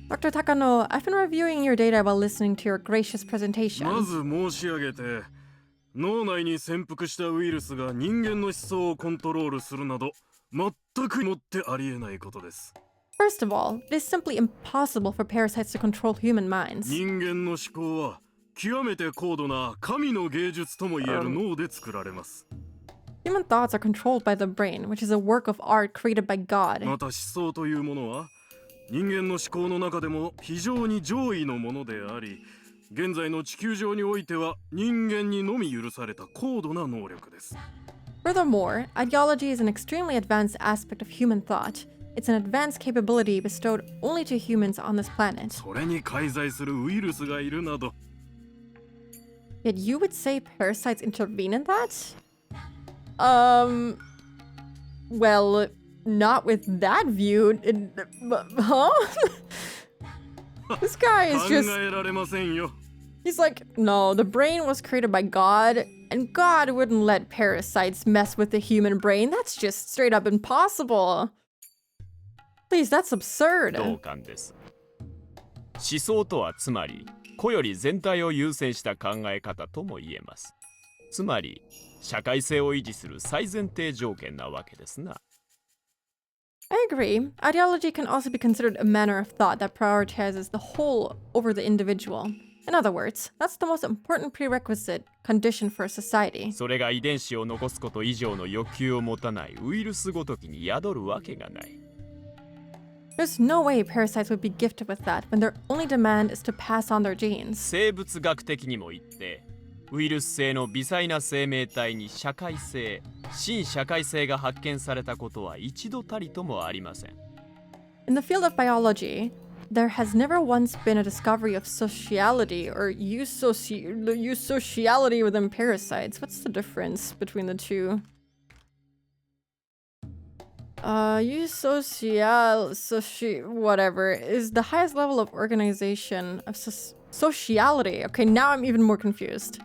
Dr. Takano, I've been reviewing your data while listening to your gracious presentation. まず申し上げて、脳内に潜伏したウイルスが人間の思想をコントロールするなど、全くもってありえないことです。First of all, it is simply impossible for parasites to control human minds. 人間の思考は極めて高度な神の芸術とも言える脳で作られます。Human thoughts are controlled by the brain, which is a work of art created by God. また思想というものは人間の思考の中でも非常に上位のものであり、現在の地球上においては人間にのみ許された高度な能力です。Furthermore, ideology is an extremely advanced aspect of human thought. It's an advanced capability bestowed only to humans on this planet. それに介在するウイルスがいるなど。Yet you would say parasites intervene in that? Well, not with that view. Huh? This guy is just... He's like, no, the brain was created by God, and God wouldn't let parasites mess with the human brain. That's just straight up impossible. Please, that's absurd. 同感です。思想とはつまり、個より全体を優先した考え方とも言えます。つまり、社会性を維持する最前提条件なわけですな。I agree. Ideology can also be considered a manner of thought that prioritizes the whole over the individual. In other words, that's the most important prerequisite condition for society. それが遺伝子を残すこと以上の欲求を持たないウイルスごときに宿るわけがない。There's no way parasites would be gifted with that when their only demand is to pass on their genes. 生物学的にも言って、ウイルス性の微細な生命体に社会性、新社会性が発見されたことは一度たりともありません。In the field of biology, there has never once been a discovery of sociality or eusociality within parasites. What's the difference between the two? Whatever, is the highest level of organization of sociality. Okay, now I'm even more confused.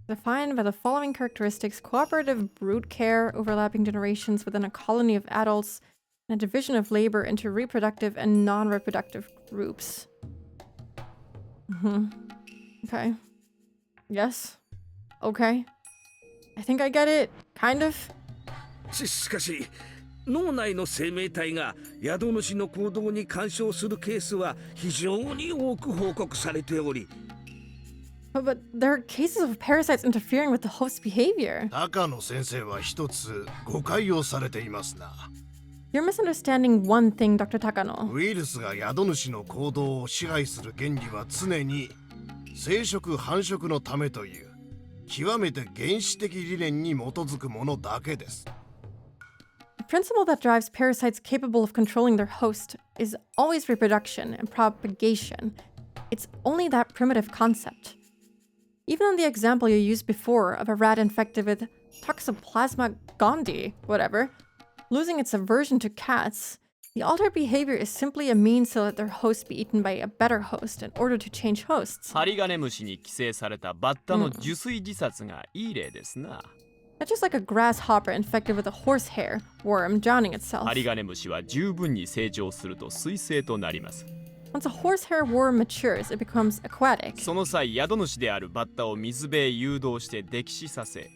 Defined by the following characteristics: cooperative brood care, overlapping generations within a colony of adults, and a division of labor into reproductive and non-reproductive groups. Okay. Yes. Okay. I think I get it. Kind of. しかし脳内の生命体が宿主の行動に干渉するケースは非常に多く報告されており、 But there are cases of parasites interfering with the host's behavior. 高野先生は一つ誤解をされていますな。 You're misunderstanding one thing, Dr. Takano. ウイルスが宿主の行動を支配する原理は常に生殖繁殖のためという極めて原始的理念に基づくものだけです。 The principle that drives parasites capable of controlling their host is always reproduction and propagation. It's only that primitive concept. Even in the example you used before of a rat infected with Toxoplasma gondii, whatever, losing its aversion to cats, the altered behavior is simply a means to let their host be eaten by a better host in order to change hosts. ハリガネムシに寄生されたバッタの受水自殺がいい例ですな。That's just like a grasshopper infected with a horsehair worm drowning itself. ハリガネムシは十分に成長すると水生となります。 Once a horsehair worm matures, it becomes aquatic. その際、宿主であるバッタを水辺へ誘導して溺死させ、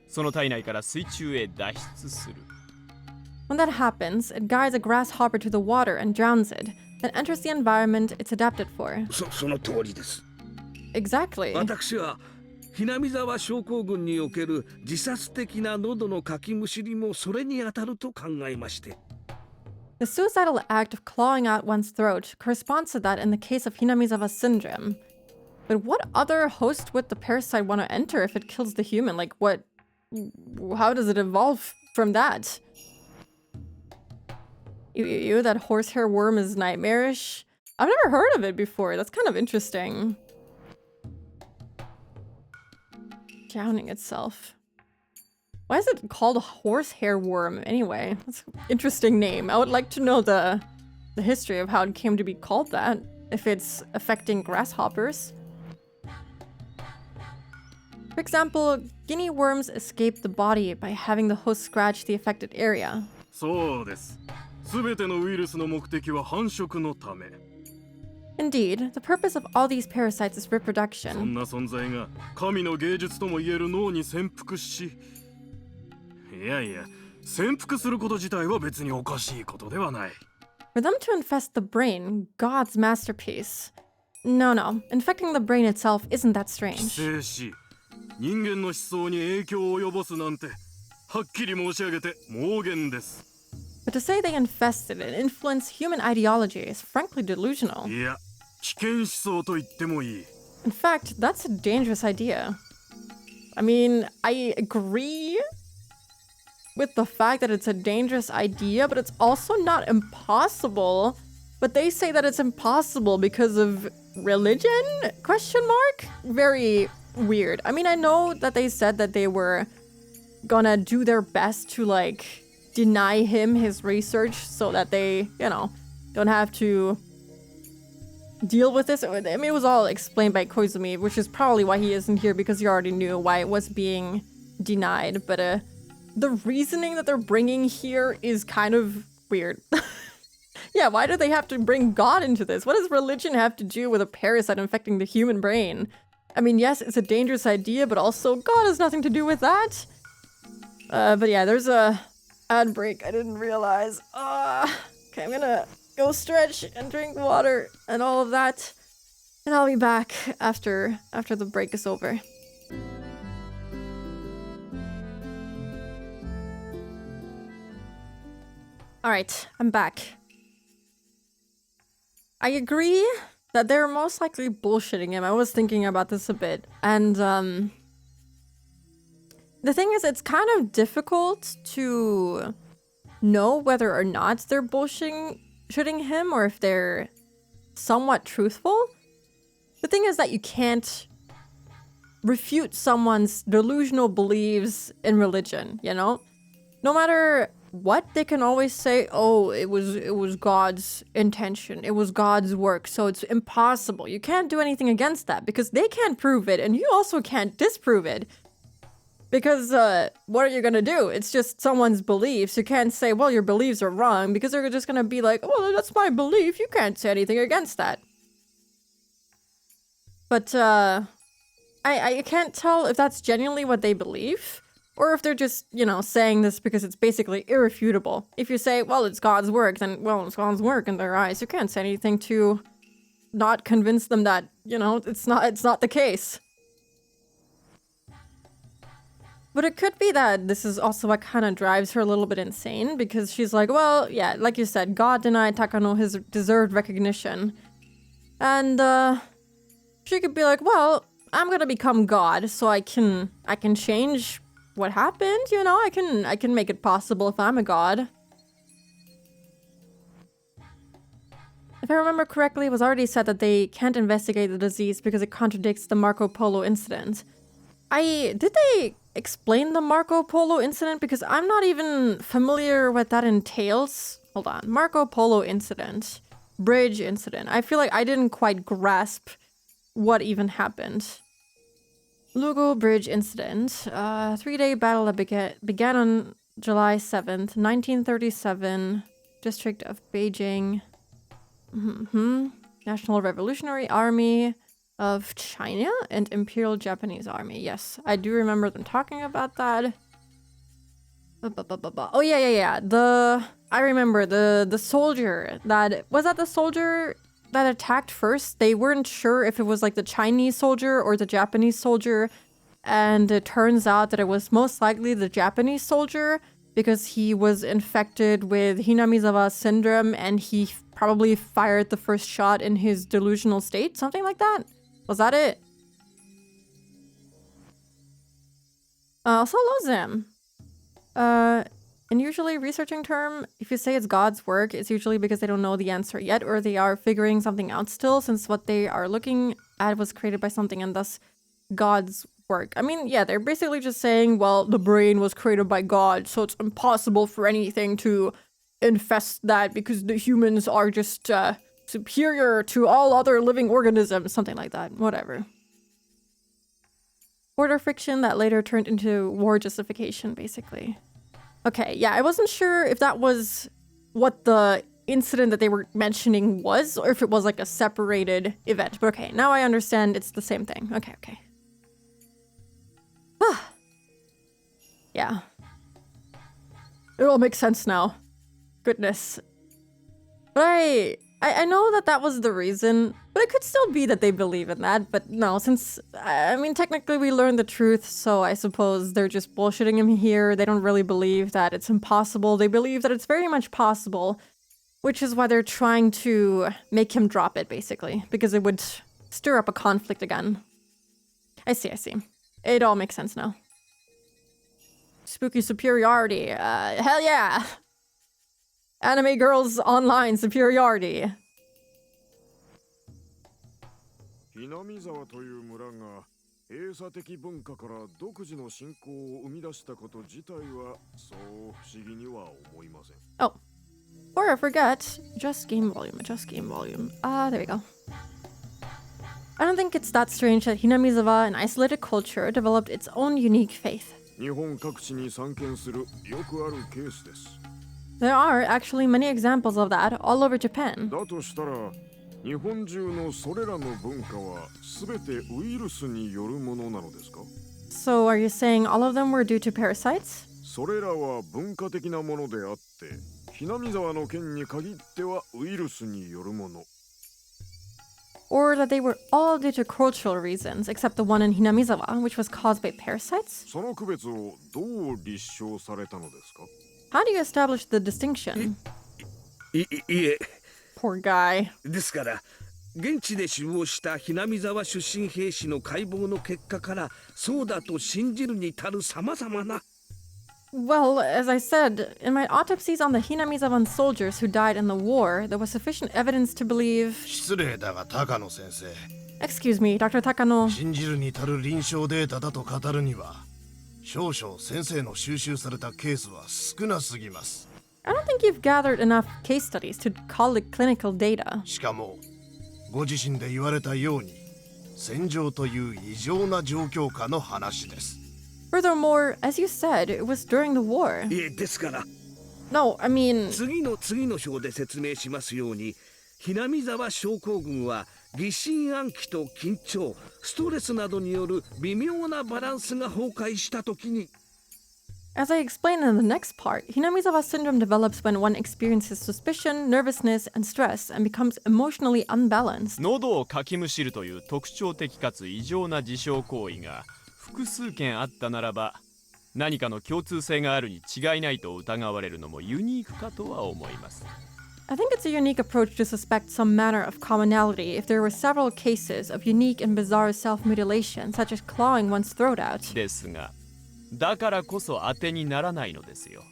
その体内から水中へ脱出する。When that happens, it guides a grasshopper to the water and drowns it, then enters the environment it's adapted for. その通りです。 Exactly. 私はひなみ沢症候群における自殺的な喉のかきむしりもそれに当たると考えまして。 The suicidal act of clawing out one's throat corresponds to that in the case of Hinamizawa syndrome. But what other host would the parasite want to enter if it kills the human? Like, what? How does it evolve from that? That horsehair worm is nightmarish. I've never heard of it before. That's kind of interesting. Drowning itself. Why is it called a horsehair worm anyway? That's an interesting name. I would like to know the history of how it came to be called that, if it's affecting grasshoppers. For example, guinea worms escape the body by having the host scratch the affected area. そうです。すべてのウイルスの目的は繁殖のため。 Indeed, the purpose of all these parasites is そん reproduction. な存在が神の芸術とも言える脳に潜伏し、いやいや、潜伏すること自体は別におかしいことではない。 For them to infest the brain, God's masterpiece. No, infecting the brain itself isn't that 寄 strange. 生し、人間の思想に影響を及ぼすなんて、はっきり申し上げて妄言です。 But to say they infested and influenced human ideology is frankly delusional. いや、危険思想と言ってもいい。 In fact, that's a dangerous idea. I mean, I agree with the fact that it's a dangerous idea, but it's also not impossible. But they say that it's impossible because of religion? Question mark? Very weird. I mean, I know that they said that they were gonna do their best to, like, deny him his research so that they, don't have to deal with this. I mean, it was all explained by Koizumi, which is probably why he isn't here, because he already knew why it was being denied. But the reasoning that they're bringing here is kind of weird. Yeah, why do they have to bring God into this? What does religion have to do with a parasite infecting the human brain? I mean, yes, it's a dangerous idea, but also God has nothing to do with that. But yeah, there's a ad break I didn't realize. Okay, I'm gonna go stretch and drink water and all of that. And I'll be back after the break is over. Alright, I'm back. I agree that they're most likely bullshitting him. I was thinking about this a bit. And, the thing is, it's kind of difficult to know whether or not they're bullshitting him or if they're somewhat truthful. The thing is that you can't refute someone's delusional beliefs in religion, you know? No matter what, they can always say, oh, it was God's intention, it was God's work, so it's impossible. You can't do anything against that because they can't prove it and you also can't disprove it. Because what are you gonna do? It's just someone's beliefs. You can't say, well, your beliefs are wrong, because they're just gonna be like, oh, that's my belief, you can't say anything against that. But I can't tell if that's genuinely what they believe, or if they're just, you know, saying this because it's basically irrefutable. If you say, well, it's God's work, then, well, it's God's work in their eyes. You can't say anything to not convince them that, you know, it's not the case. But it could be that this is also what kind of drives her a little bit insane, because she's like, well, yeah, like you said, God denied Takano his deserved recognition. And, she could be like, well, I'm gonna become God, so I can change what happened, you know? I can make it possible if I'm a god. If I remember correctly, it was already said that they can't investigate the disease because it contradicts the Marco Polo incident. Did they explain the Marco Polo incident? Because I'm not even familiar what that entails. Hold on. Marco Polo incident. Bridge incident. I feel like I didn't quite grasp what even happened. Lugo Bridge incident. 3-day battle that began on July 7th, 1937. District of Beijing. National Revolutionary Army of China and Imperial Japanese Army. Yes, I do remember them talking about that. Oh yeah. I remember the soldier that was that the soldier that attacked first. They weren't sure if it was like the Chinese soldier or the Japanese soldier, and it turns out that it was most likely the Japanese soldier because he was infected with Hinamizawa syndrome and he probably fired the first shot in his delusional state, something like that. Was that it? Also Lozam. And usually researching term, if you say it's God's work, it's usually because they don't know the answer yet, or they are figuring something out still, since what they are looking at was created by something and thus God's work. I mean, yeah, they're basically just saying, well, the brain was created by God, so it's impossible for anything to infest that because the humans are just superior to all other living organisms, something like that. Whatever. Border friction that later turned into war justification, basically. Okay, yeah, I wasn't sure if that was what the incident that they were mentioning was, or if it was like a separated event. But okay, now I understand it's the same thing. Okay. Yeah. It all makes sense now. Goodness. But I know that that was the reason, but it could still be that they believe in that. But no, since, I mean, technically we learned the truth, so I suppose they're just bullshitting him here. They don't really believe that it's impossible. They believe that it's very much possible, which is why they're trying to make him drop it, basically, because it would stir up a conflict again. I see. It all makes sense now. Spooky superiority. Hell yeah! Anime girls online superiority. 南沢という村が閉鎖的文化から独自の信仰を生み出したこと自体はそう不思議には思いません。 Oh, or I forgot. Adjust game volume. There we go. I don't think it's that strange that Hinamizawa, an isolated culture, developed its own unique faith. 日本各地に散見するよくあるケースです。 There are actually many examples of that all over Japan. だとしたら日本中のそれらの文化はすべてウイルスによるものなのですか? So are you saying all of them were due to parasites? それらは文化的なものであってひなみ沢の件に限ってはウイルスによるもの。Or that they were all due to cultural reasons, except the one in Hinamizawa, which was caused by parasites? その区別をどう立証されたのですか？ How do you establish the distinction? いえ。 Poor guy. ですから現地で死亡したひなみ沢出身兵士の解剖の結果からそうだと信じるに足る様々な。 Well, as I said, in my autopsies on the Hinamizawan soldiers who died in the war, there was sufficient evidence to believe... 失礼だが高野先生。 Excuse me, Dr. Takano. 信じるに足る臨床データだと語るには、少々先生の収集されたケースは少なすぎます。 I don't think you've gathered enough case studies to call it clinical data. しかも、ご自身で言われたように、戦場という異常な状況下の話です。 Furthermore, as you said, it was during the war. いえですから。 No, I mean... 次の章で説明しますように、ひなみ沢症候群は疑心暗鬼と緊張、ストレスなどによる微妙なバランスが崩壊したときに。 As I explained in the next part, Hinamizawa syndrome develops when one experiences suspicion, nervousness, and stress and becomes emotionally unbalanced. 喉をかきむしるという特徴的かつ異常な自傷行為が複数件あったならば、何かの共通性があるに違いないと疑われるのもユニークかとは思います。 I think it's a unique approach to suspect some manner of commonality if there were several cases of unique and bizarre self-mutilation, such as clawing one's throat out. ですが、だからこそ当てにならないのですよ。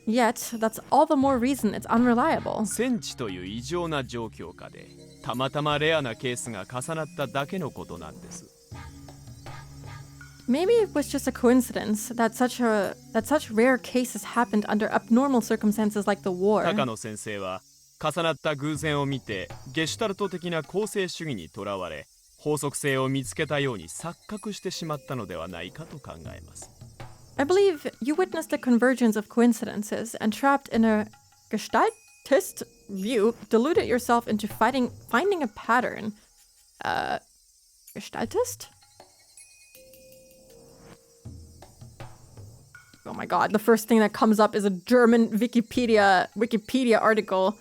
Yet, that's all the more reason it's unreliable. 戦地という異常な状況下で、たまたまレアなケースが重なっただけのことなんです。 Maybe it was just a coincidence that such rare cases happened under abnormal circumstances like the war. 高野先生は重なった偶然を見てゲシュタルト的な構成主義にとらわれ法則性を見つけたように錯覚してしまったのではないかと考えます。 I believe you witnessed the convergence of coincidences and trapped in a gestaltist view, deluded yourself into finding a pattern. Gestaltist? Oh my god, the first thing that comes up is a German Wikipedia article.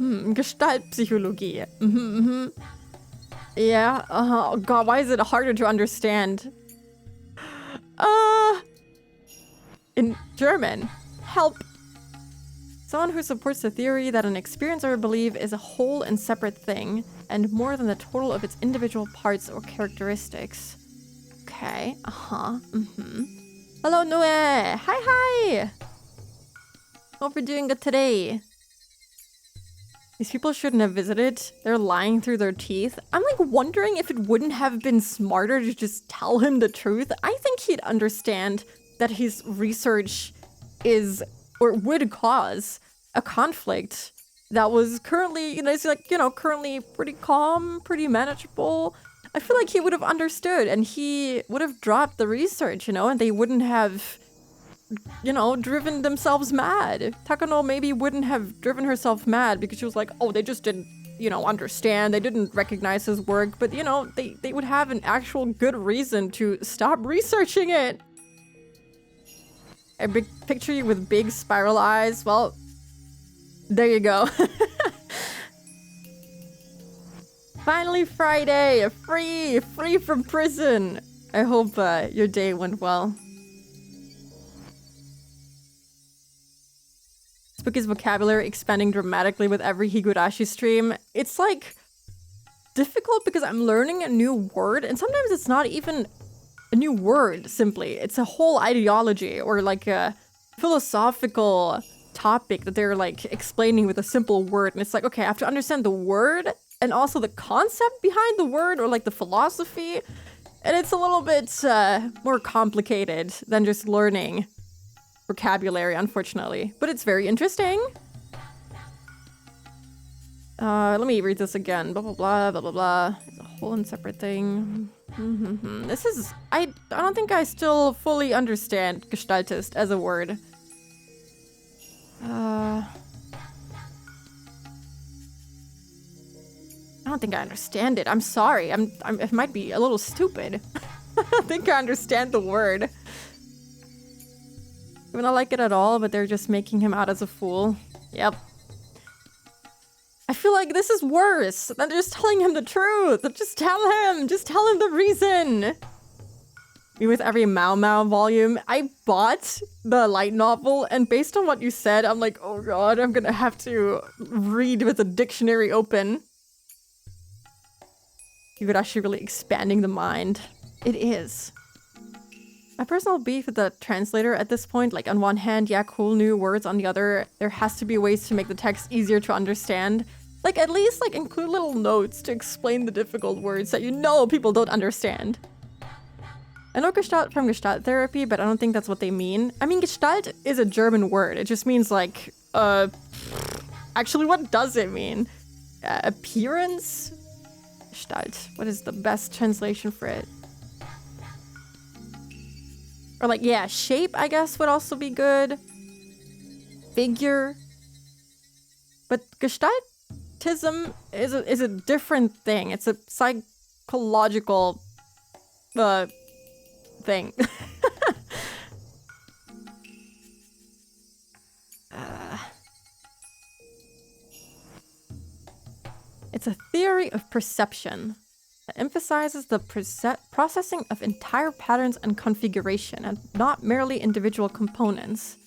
Gestaltpsychologie. Yeah, oh god, why is it harder to understand? In German, help. Someone who supports the theory that an experience or belief is a whole and separate thing, and more than the total of its individual parts or characteristics. Okay, Hello, Noe! Hi! Hope you're doing good today. These people shouldn't have visited. They're lying through their teeth. I'm like wondering if it wouldn't have been smarter to just tell him the truth. I think he'd understand that his research is, or would cause, a conflict that was currently, currently pretty calm, pretty manageable. I feel like he would have understood and he would have dropped the research, and they wouldn't have, driven themselves mad. Takano maybe wouldn't have driven herself mad because she was like, oh, they just didn't, understand. They didn't recognize his work. But, they would have an actual good reason to stop researching it. I picture you with big spiral eyes. Well, there you go. Finally Friday, free from prison. I hope your day went well. Spooky's vocabulary expanding dramatically with every Higurashi stream. It's like difficult because I'm learning a new word, and sometimes it's not even a new word simply. It's a whole ideology or like a philosophical topic that they're like explaining with a simple word, and it's like, okay, I have to understand the word and also the concept behind the word or like the philosophy, and it's a little bit more complicated than just learning vocabulary, unfortunately, but it's very interesting. Let me read this again. Blah blah blah blah blah blah. It's a whole and separate thing. This is I don't think I still fully understand Gestaltist as a word. I don't think I understand it. I'm sorry. It might be a little stupid. I think I understand the word. I don't like it at all, but they're just making him out as a fool. Yep. I feel like this is worse than just telling him the truth. Just tell him the reason. With every Mao Mao volume, I bought the light novel, and based on what you said, I'm like, oh god, I'm gonna have to read with a dictionary open. Higurashi really expanding the mind. It is. My personal beef with the translator at this point, like on one hand, yeah, cool new words, on the other, there has to be ways to make the text easier to understand. Like at least like include little notes to explain the difficult words that you know people don't understand. I know Gestalt from Gestalt therapy, but I don't think that's what they mean. I mean, Gestalt is a German word. It just means like, actually what does it mean? Appearance? Gestalt. What is the best translation for it? Or like, yeah, shape, I guess, would also be good. Figure. But Gestaltism is a different thing. It's a psychological thing. It's a theory of perception that emphasizes the processing of entire patterns and configuration, and not merely individual components.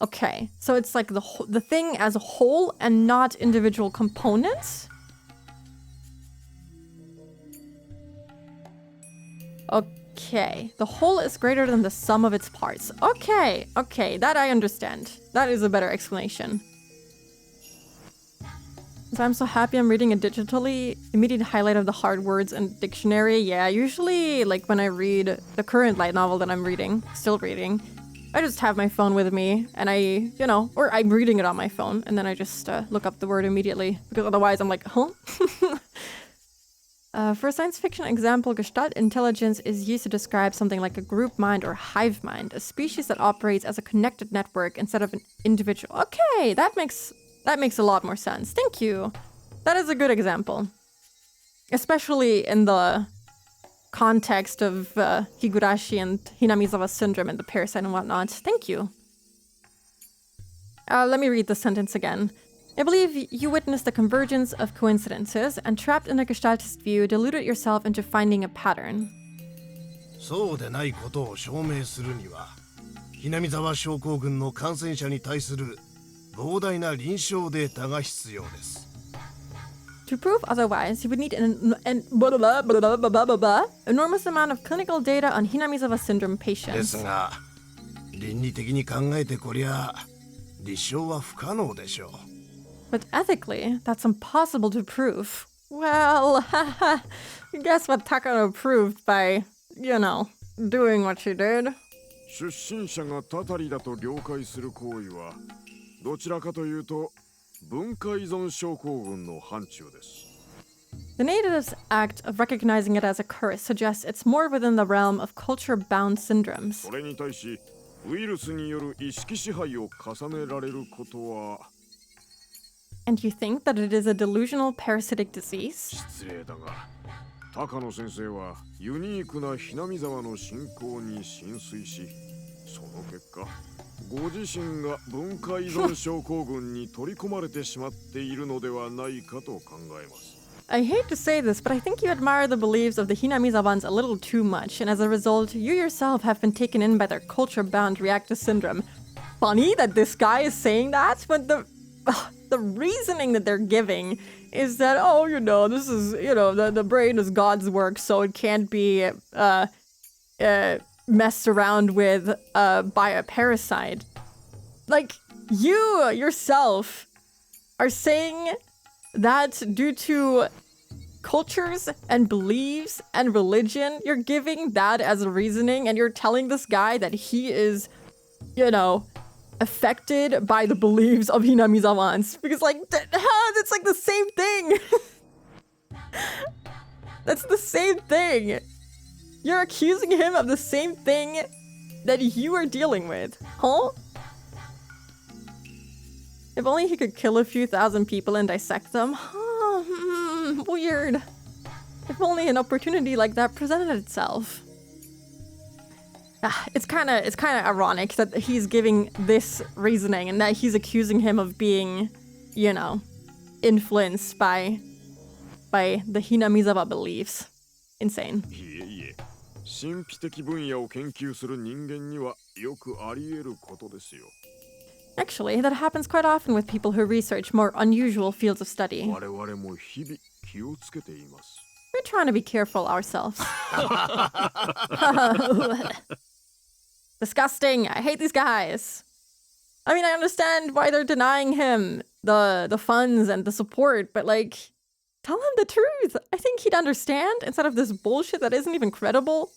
Okay, so it's like the thing as a whole and not individual components? Okay, the whole is greater than the sum of its parts. Okay, that I understand. That is a better explanation. So I'm so happy I'm reading it digitally. Immediate highlight of the hard words and dictionary. Yeah, usually like when I read the current light novel that I'm reading, still reading, I just have my phone with me and I, you know, or I'm reading it on my phone and then I just look up the word immediately because otherwise I'm like, huh? For a science fiction example, Gestalt intelligence is used to describe something like a group mind or hive mind, a species that operates as a connected network instead of an individual. Okay, that makes a lot more sense. Thank you. That is a good example. Especially in the context of Higurashi and Hinamizawa syndrome and the parasite and whatnot. Thank you. Let me read the sentence again. I believe you witnessed the convergence of coincidences and trapped in a Gestaltist view, deluded yourself into finding a pattern. そうでないことを証明するには、Hinamizawa症候群の感染者に対する膨大な臨床データが必要です。To prove otherwise, you would need an enormous amount of clinical data on Hinamizawa syndrome で patients. すが、倫理的に考えてこりゃ、立証は不可能でしょう。But ethically, that's impossible to prove. Well, guess what Takano proved by, you know, doing what she did? 出身者がたたりだと了解する行為はどちらかというと文化依存症候群の範疇です。The natives' act of recognizing it as a curse suggests it's more within the realm of culture-bound syndromes. それに対しウイルスによる意識支配を重ねられることは And you think that it is a delusional parasitic disease? 失礼だが高野先生はユニークなHinamizawaの信仰に浸水しその結果ご自身が文化依存症候群に取り込まれてしまっているのではないかと考えます。I hate to say this, but I think you admire the beliefs of the Hinamizawans a little too much, and as a result, you yourself have been taken in by their culture-bound reactive syndrome. Funny that this guy is saying that, but the reasoning that they're giving is that, oh, you know, this is, you know, the brain is God's work, so it can't be messed around with by a parasite. Like, you yourself are saying that due to cultures and beliefs and religion, you're giving that as a reasoning, and you're telling this guy that he is, you know, affected by the beliefs of Hinamizawans. Because, like, that's like the same thing. That's the same thing. You're accusing him of the same thing that you are dealing with. Huh? If only he could kill a few thousand people and dissect them. Weird. If only an opportunity like that presented itself. It's kind of ironic that he's giving this reasoning and that he's accusing him of being, you know, influenced by the Hinamizawa beliefs. Insane. いえいえ、神秘的分野を研究する人間にはよくあり得ることですよ。Actually, that happens quite often with people who research more unusual fields of study. 我々も日々気をつけています。We're trying to be careful ourselves. Disgusting. I hate these guys. I mean, I understand why they're denying him the funds and the support, but like, tell him the truth. I think he'd understand instead of this bullshit that isn't even credible.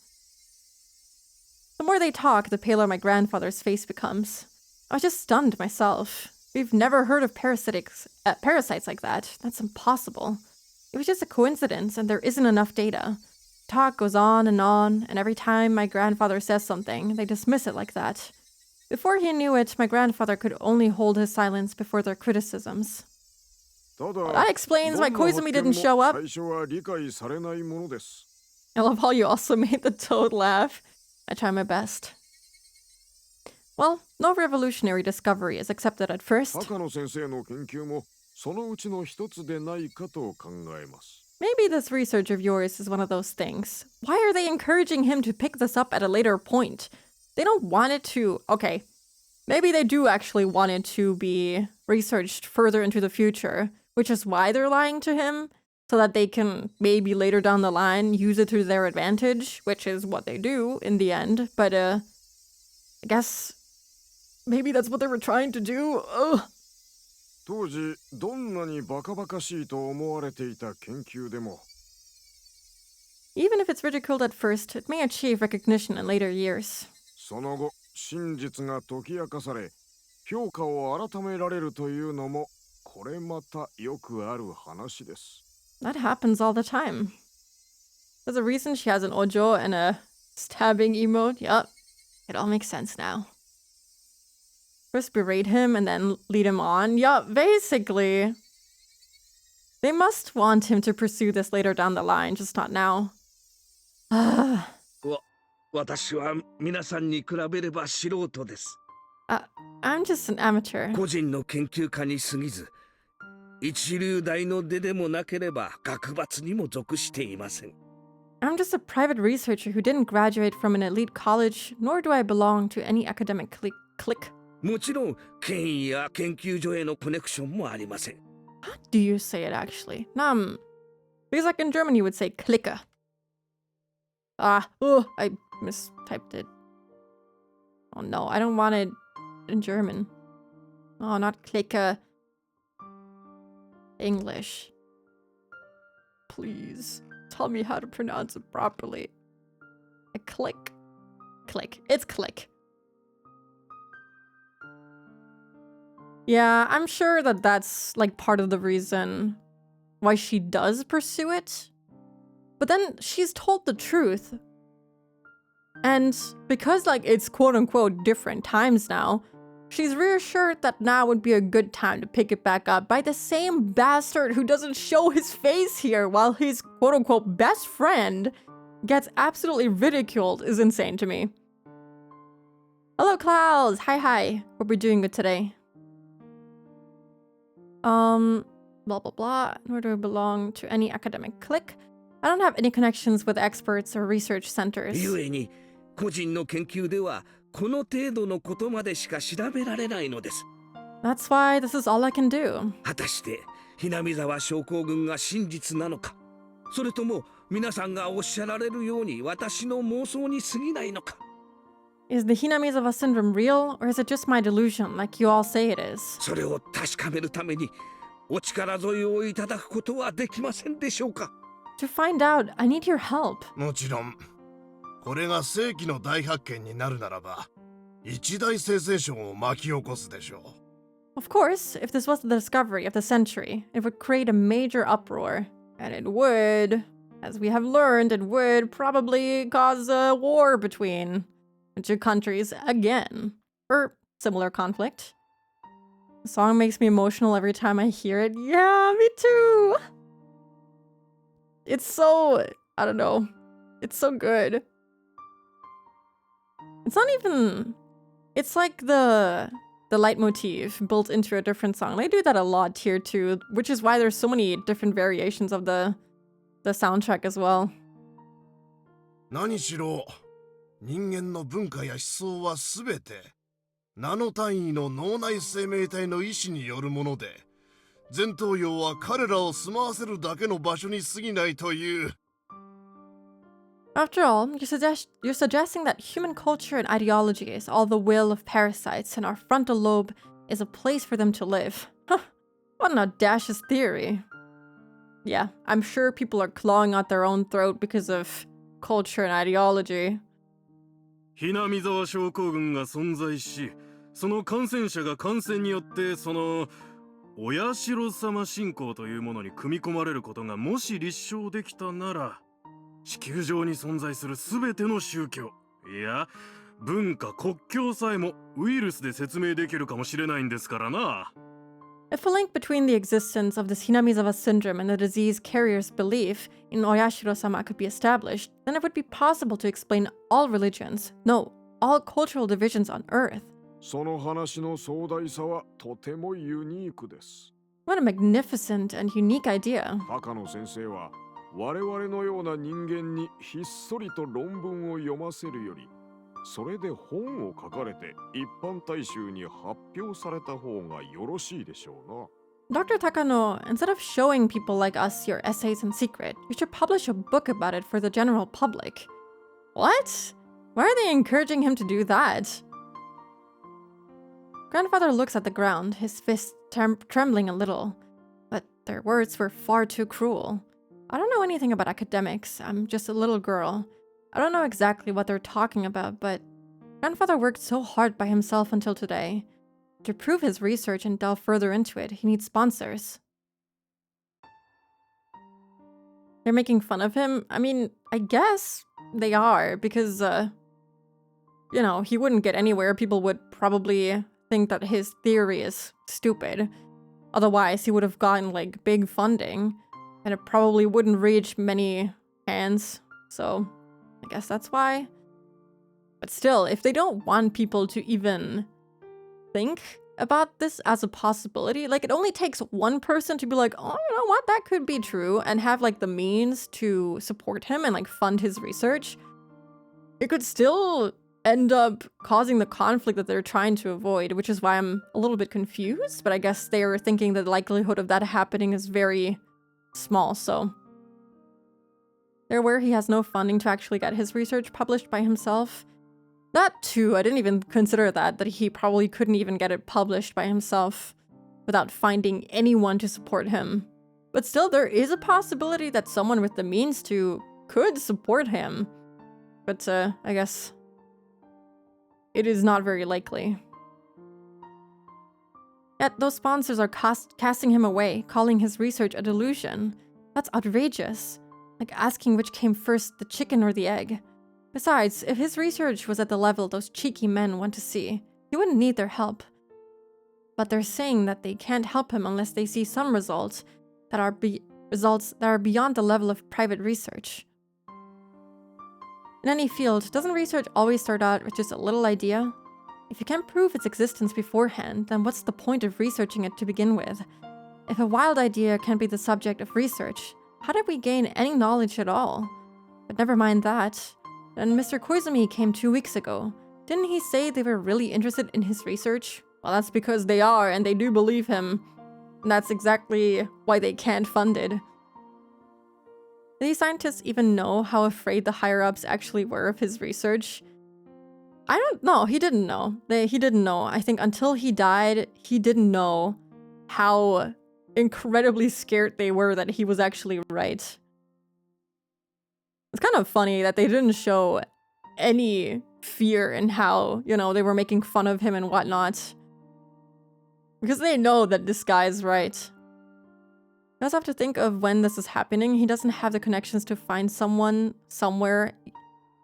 The more they talk, the paler my grandfather's face becomes. I was just stunned myself. We've never heard of parasites like that. That's impossible. It was just a coincidence, and there isn't enough data. Talk goes on, and every time my grandfather says something, they dismiss it like that. Before he knew it, my grandfather could only hold his silence before their criticisms. Well, that explains why Koizumi didn't show up. I love how you also made the toad laugh. I try my best. Well, no revolutionary discovery is accepted at first. Maybe this research of yours is one of those things. Why are they encouraging him to pick this up at a later point? They don't want it to... Okay, maybe they do actually want it to be researched further into the future, which is why they're lying to him, so that they can maybe later down the line use it to their advantage, which is what they do in the end. But, I guess maybe that's what they were trying to do. Ugh. 当時どんなにバカバカしいと思われていた研究でも Even if it's ridiculed at first, it may achieve recognition in later years. その後真実が解き明かされ評価を改められるというのもこれまたよくある話です That happens all the time. There's a reason she has an ojo and a stabbing emote. Yup, it all makes sense now. First berate him and then lead him on. Yup, basically. They must want him to pursue this later down the line, just not now. 私は皆さんに比べれば素人です。I'm just an amateur. 個人の研究家に過ぎず、一流大の出でもなければ学閥にも属していません。I'm just a private researcher who didn't graduate from an elite college, nor do I belong to any academic clique. もちろん権威や研究所へのコネクションもありません。How do you say it actually? Because like in German you would say Clique. I mistyped it. Oh no, I don't want it in German. Oh, not Clique. English. Please, tell me how to pronounce it properly. A clique. Clique. It's clique. Yeah, I'm sure that that's like part of the reason why she does pursue it. But then she's told the truth. And because like it's quote unquote different times now, she's reassured that now would be a good time to pick it back up by the same bastard who doesn't show his face here while his quote unquote best friend gets absolutely ridiculed is insane to me. Hello Clouds, hi. What are we doing with today? Blah blah blah, nor do I belong to any academic clique. I don't have any connections with experts or research centers. 故に個人の研究ではこの程度のことまでしか調べられないのです。That's why this is all I can do. 果たしてひなみ沢症候群が真実なのか、それとも皆さんがおっしゃられるように私の妄想に過ぎないのか。Is the Hinamizawa syndrome real, or is it just my delusion, like you all say it is? それを確かめるためにお力添えをいただくことはできませんでしょうか。To find out, I need your help. もちろん、これが世紀の大発見になるならば、一大センセーションを巻き起こすでしょう。Of course, if this was the discovery of the century, it would create a major uproar. And it would, as we have learned, it would probably cause a war between the two countries again. Or similar conflict. The song makes me emotional every time I hear it. Yeah, me too! it's so, I don't know. It's so good. It's not even, it's like the leitmotif built into a different song. They do that a lot here too, which is why there's so many different variations of the soundtrack as well. 何しろ人間の文化や思想はすべてナノ単位の脳内生命体の意志によるもので、前頭葉は彼らを住まわせるだけの場所に過ぎないという。 After all, you're suggesting that human culture and ideology is all the will of parasites and our frontal lobe is a place for them to live. Huh, what an audacious theory. Yeah, I'm sure people are clawing out their own throat because of culture and ideology. ひなみざわ症候群が存在し、その感染者が感染によってその親代様信仰というものに組み込まれることがもし立証できたなら、地球上に存在するすべての宗教、いや文化国境さえもウイルスで説明できるかもしれないんですからな。 If a link between the existence of this Hinamizawa syndrome and the disease carrier's belief in Oyashiro-sama could be established, then it would be possible to explain all religions, no, all cultural divisions on Earth. その話の壮大さはとてもユニークです。 What a magnificent and unique idea. 高野先生は我々のような人間にひっそりと論文を読ませるより、それで本を書かれて一般大衆に発表された方がよろしいでしょうな。 Dr. Takano, instead of showing people like us your essays in secret, you should publish a book about it for the general public. What? Why are they encouraging him to do that? Grandfather looks at the ground, his fists trembling a little. But their words were far too cruel. I don't know anything about academics. I'm just a little girl. I don't know exactly what they're talking about, but Grandfather worked so hard by himself until today. To prove his research and delve further into it, he needs sponsors. They're making fun of him? I mean, I guess they are, because, you know, he wouldn't get anywhere. People would probably think that his theory is stupid. Otherwise, he would have gotten, like, big funding, and it probably wouldn't reach many hands, so I guess that's why. But still, if they don't want people to even think about this as a possibility, like, it only takes one person to be like, oh, you know what, that could be true, and have, like, the means to support him and, like, fund his research. It could still end up causing the conflict that they're trying to avoid, which is why I'm a little bit confused, but I guess they're thinking that the likelihood of that happening is very small, so they're aware he has no funding to actually get his research published by himself. That too, I didn't even consider that he probably couldn't even get it published by himself without finding anyone to support him. But still, there is a possibility that someone with the means to could support him. But I guess it is not very likely. Yet those sponsors are casting him away, calling his research a delusion. That's outrageous. Like asking which came first, the chicken or the egg. Besides, if his research was at the level those cheeky men want to see, he wouldn't need their help. But they're saying that they can't help him unless they see some results that are beyond the level of private research. In any field, doesn't research always start out with just a little idea? If you can't prove its existence beforehand, then what's the point of researching it to begin with? If a wild idea can be the subject of research, how did we gain any knowledge at all? But never mind that. Then Mr. Koizumi came 2 weeks ago. Didn't he say they were really interested in his research? Well, that's because they are, and they do believe him. And that's exactly why they can't fund it. Do these scientists even know how afraid the higher-ups actually were of his research? I don't know. He didn't know. He didn't know. I think until he died, he didn't know how incredibly scared they were that he was actually right. It's kind of funny that they didn't show any fear in how, you know, they were making fun of him and whatnot. Because they know that this guy is right. You also have to think of when this is happening. He doesn't have the connections to find someone somewhere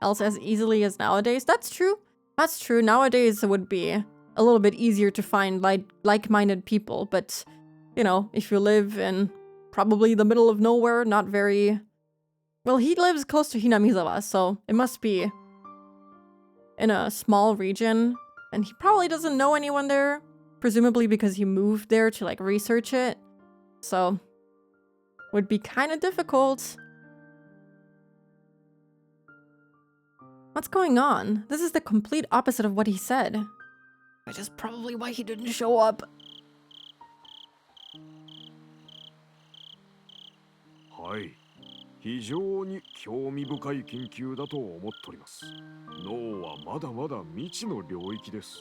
else as easily as nowadays. That's true. That's true. Nowadays it would be a little bit easier to find like-minded people. But, you know, if you live in probably the middle of nowhere, not very Well, he lives close to Hinamizawa, so it must be in a small region. And he probably doesn't know anyone there, presumably because he moved there to like research it. So, would be kind of difficult. What's going on? This is the complete opposite of what he said. Which is probably why he didn't show up. はい。非常に興味深い研究だと思っております。脳はまだまだ未知の領域です。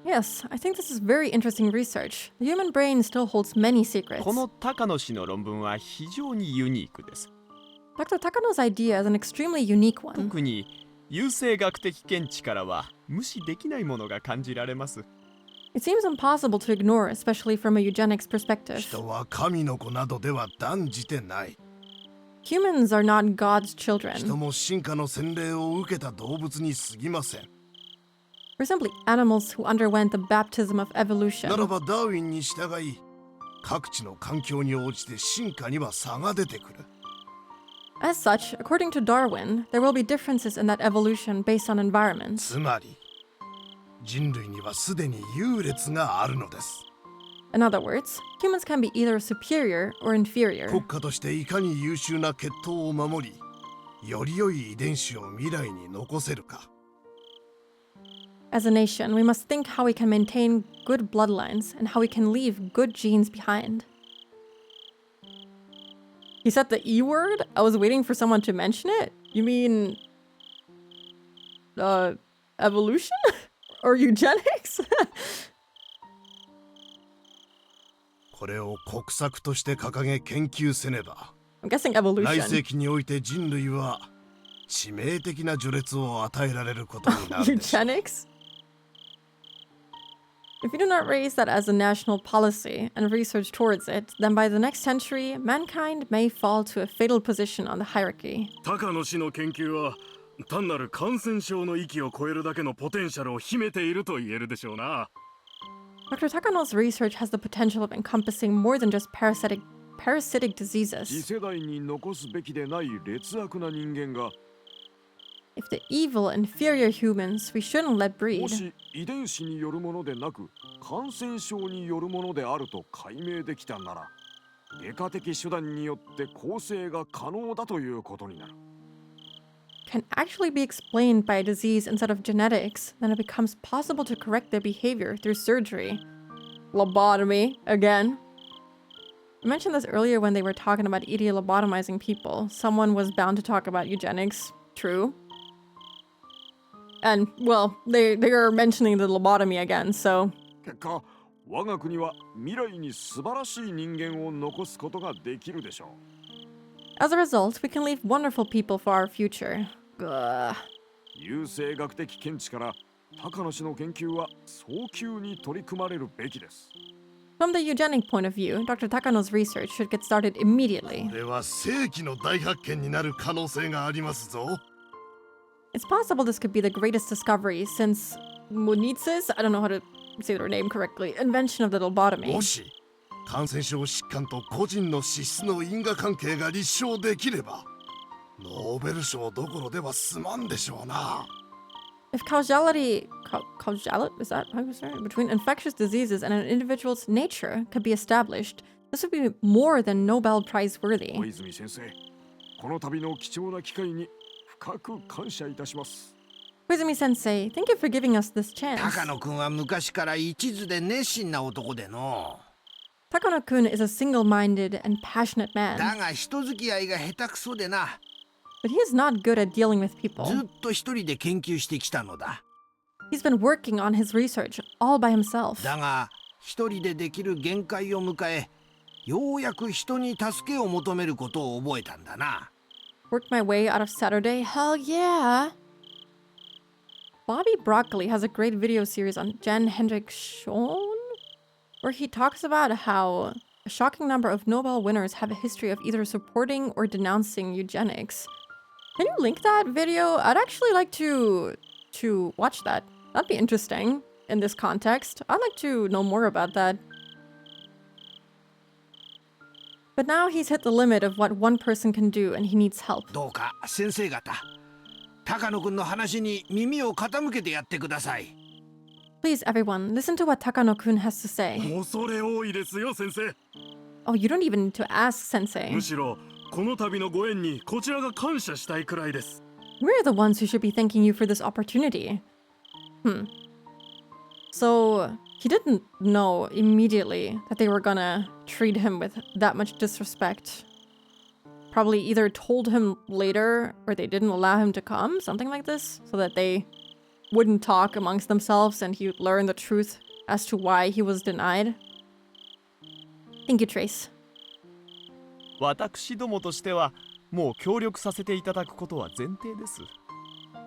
Yes, I think this is very interesting research. The human brain still holds many secrets. この高野氏の論文は非常にユニークです。 Dr. Takano's idea is an extremely unique one. 特に優生学的見地からは無視できないものが感じられます。 It seems impossible to ignore, especially from a eugenics perspective. 人は神の子などでは断じてない。 Humans are not God's children. 人も進化の洗礼を受けた動物に過ぎません。 We're simply animals who underwent the baptism of evolution. ならばダーウィンに従い、各地の環境に応じて進化には差が出てくる。 As such, according to Darwin, there will be differences in that evolution based on environments. つまり、人類にはすでに優劣があるのです。 In other words, humans can be either superior or inferior. 国家としていかに優秀な血統を守り、より良い遺伝子を未来に残せるか。 As a nation, we must think how we can maintain good bloodlines and how we can leave good genes behind. He said the E word? I was waiting for someone to mention it? You mean... evolution? Or eugenics? これを国策として掲げ研究せねば、 I'm guessing 来 evolution. 世紀において人類は致命的な序列を与えられることになるでしょう。 Eugenics? If we do not raise that as a national policy and research towards it, then by the next century, mankind may fall to a fatal position on the hierarchy. 高野氏の研究は単なる感染症の域を超えるだけのポテンシャルを秘めていると言えるでしょうな。 Dr. Takano's research has the potential of encompassing more than just parasitic 次 diseases. 世代に残すべきでない劣悪な人間が If the evil, inferior humans we shouldn't let も breed, し遺伝子によるものでなく感染症によるものであると解明できたなら外科的手段によって構成が可能だということになる。 can actually be explained by a disease instead of genetics, then it becomes possible to correct their behavior through surgery. Lobotomy, again. I mentioned this earlier when they were talking about lobotomizing people. Someone was bound to talk about eugenics. True. And, well, they are mentioning the lobotomy again, so... 結果、我が国は未来に素晴らしい人間を残すことができるでしょう。 As a result, we can leave wonderful people for our future. Ugh. 優生学的見地から高野氏の研究は早急に取り組まれるべきです。 From the eugenic point of view, Dr. Takano's research should get started immediately. これは世紀の大発見になる可能性がありますぞ。 It's possible this could be the greatest discovery since Munitsu's, I don't know how to say their name correctly, invention of the lobotomy. もし感染症疾患と個人の資質の因果関係が立証できれば、ノーベル賞どころでは済まんでしょうな。 If causality, is that how you say it? Between infectious diseases and an individual's nature could be established, this would be more than Nobel Prize worthy. 小泉先生、この度の貴重な機会に深く感謝いたします。 Koizumi Sensei, thank you for giving us this chance. 高野くんは昔から一途で熱心な男での。 Takano-kun is a single-minded and passionate だ man, が人付き合いが下手くそでな。 but he is not good at dealing with ず people. っと一人で研究してきたのだ。 He's been working on his research all by himself. だが一人でできる限界を迎え、ようやく人に助けを求めることを覚えたんだな。 Worked my way out of Saturday? Hell yeah! Bobby Broccoli has a great video series on Jen Hendrik Schoen, where he talks about how a shocking number of Nobel winners have a history of either supporting or denouncing eugenics. Can you link that video? I'd actually like to watch that. That'd be interesting in this context. I'd like to know more about that. But now he's hit the limit of what one person can do and he needs help. どうか先生方、高野くんの話に耳を傾けてやってください。 Please, everyone, listen to what Takano-kun has to say. 恐れ多いですよ、先生。 Oh, you don't even need to ask, Sensei. むしろこの度のご縁にこちらが感謝したいくらいです。 We're the ones who should be thanking you for this opportunity. So, he didn't know immediately that they were gonna treat him with that much disrespect. Probably either told him later or they didn't allow him to come, something like this, so that they wouldn't talk amongst themselves and he would learn the truth as to why he was denied. Thank you, Trace. 私どもとしてはもう協力させていただくことは前提です。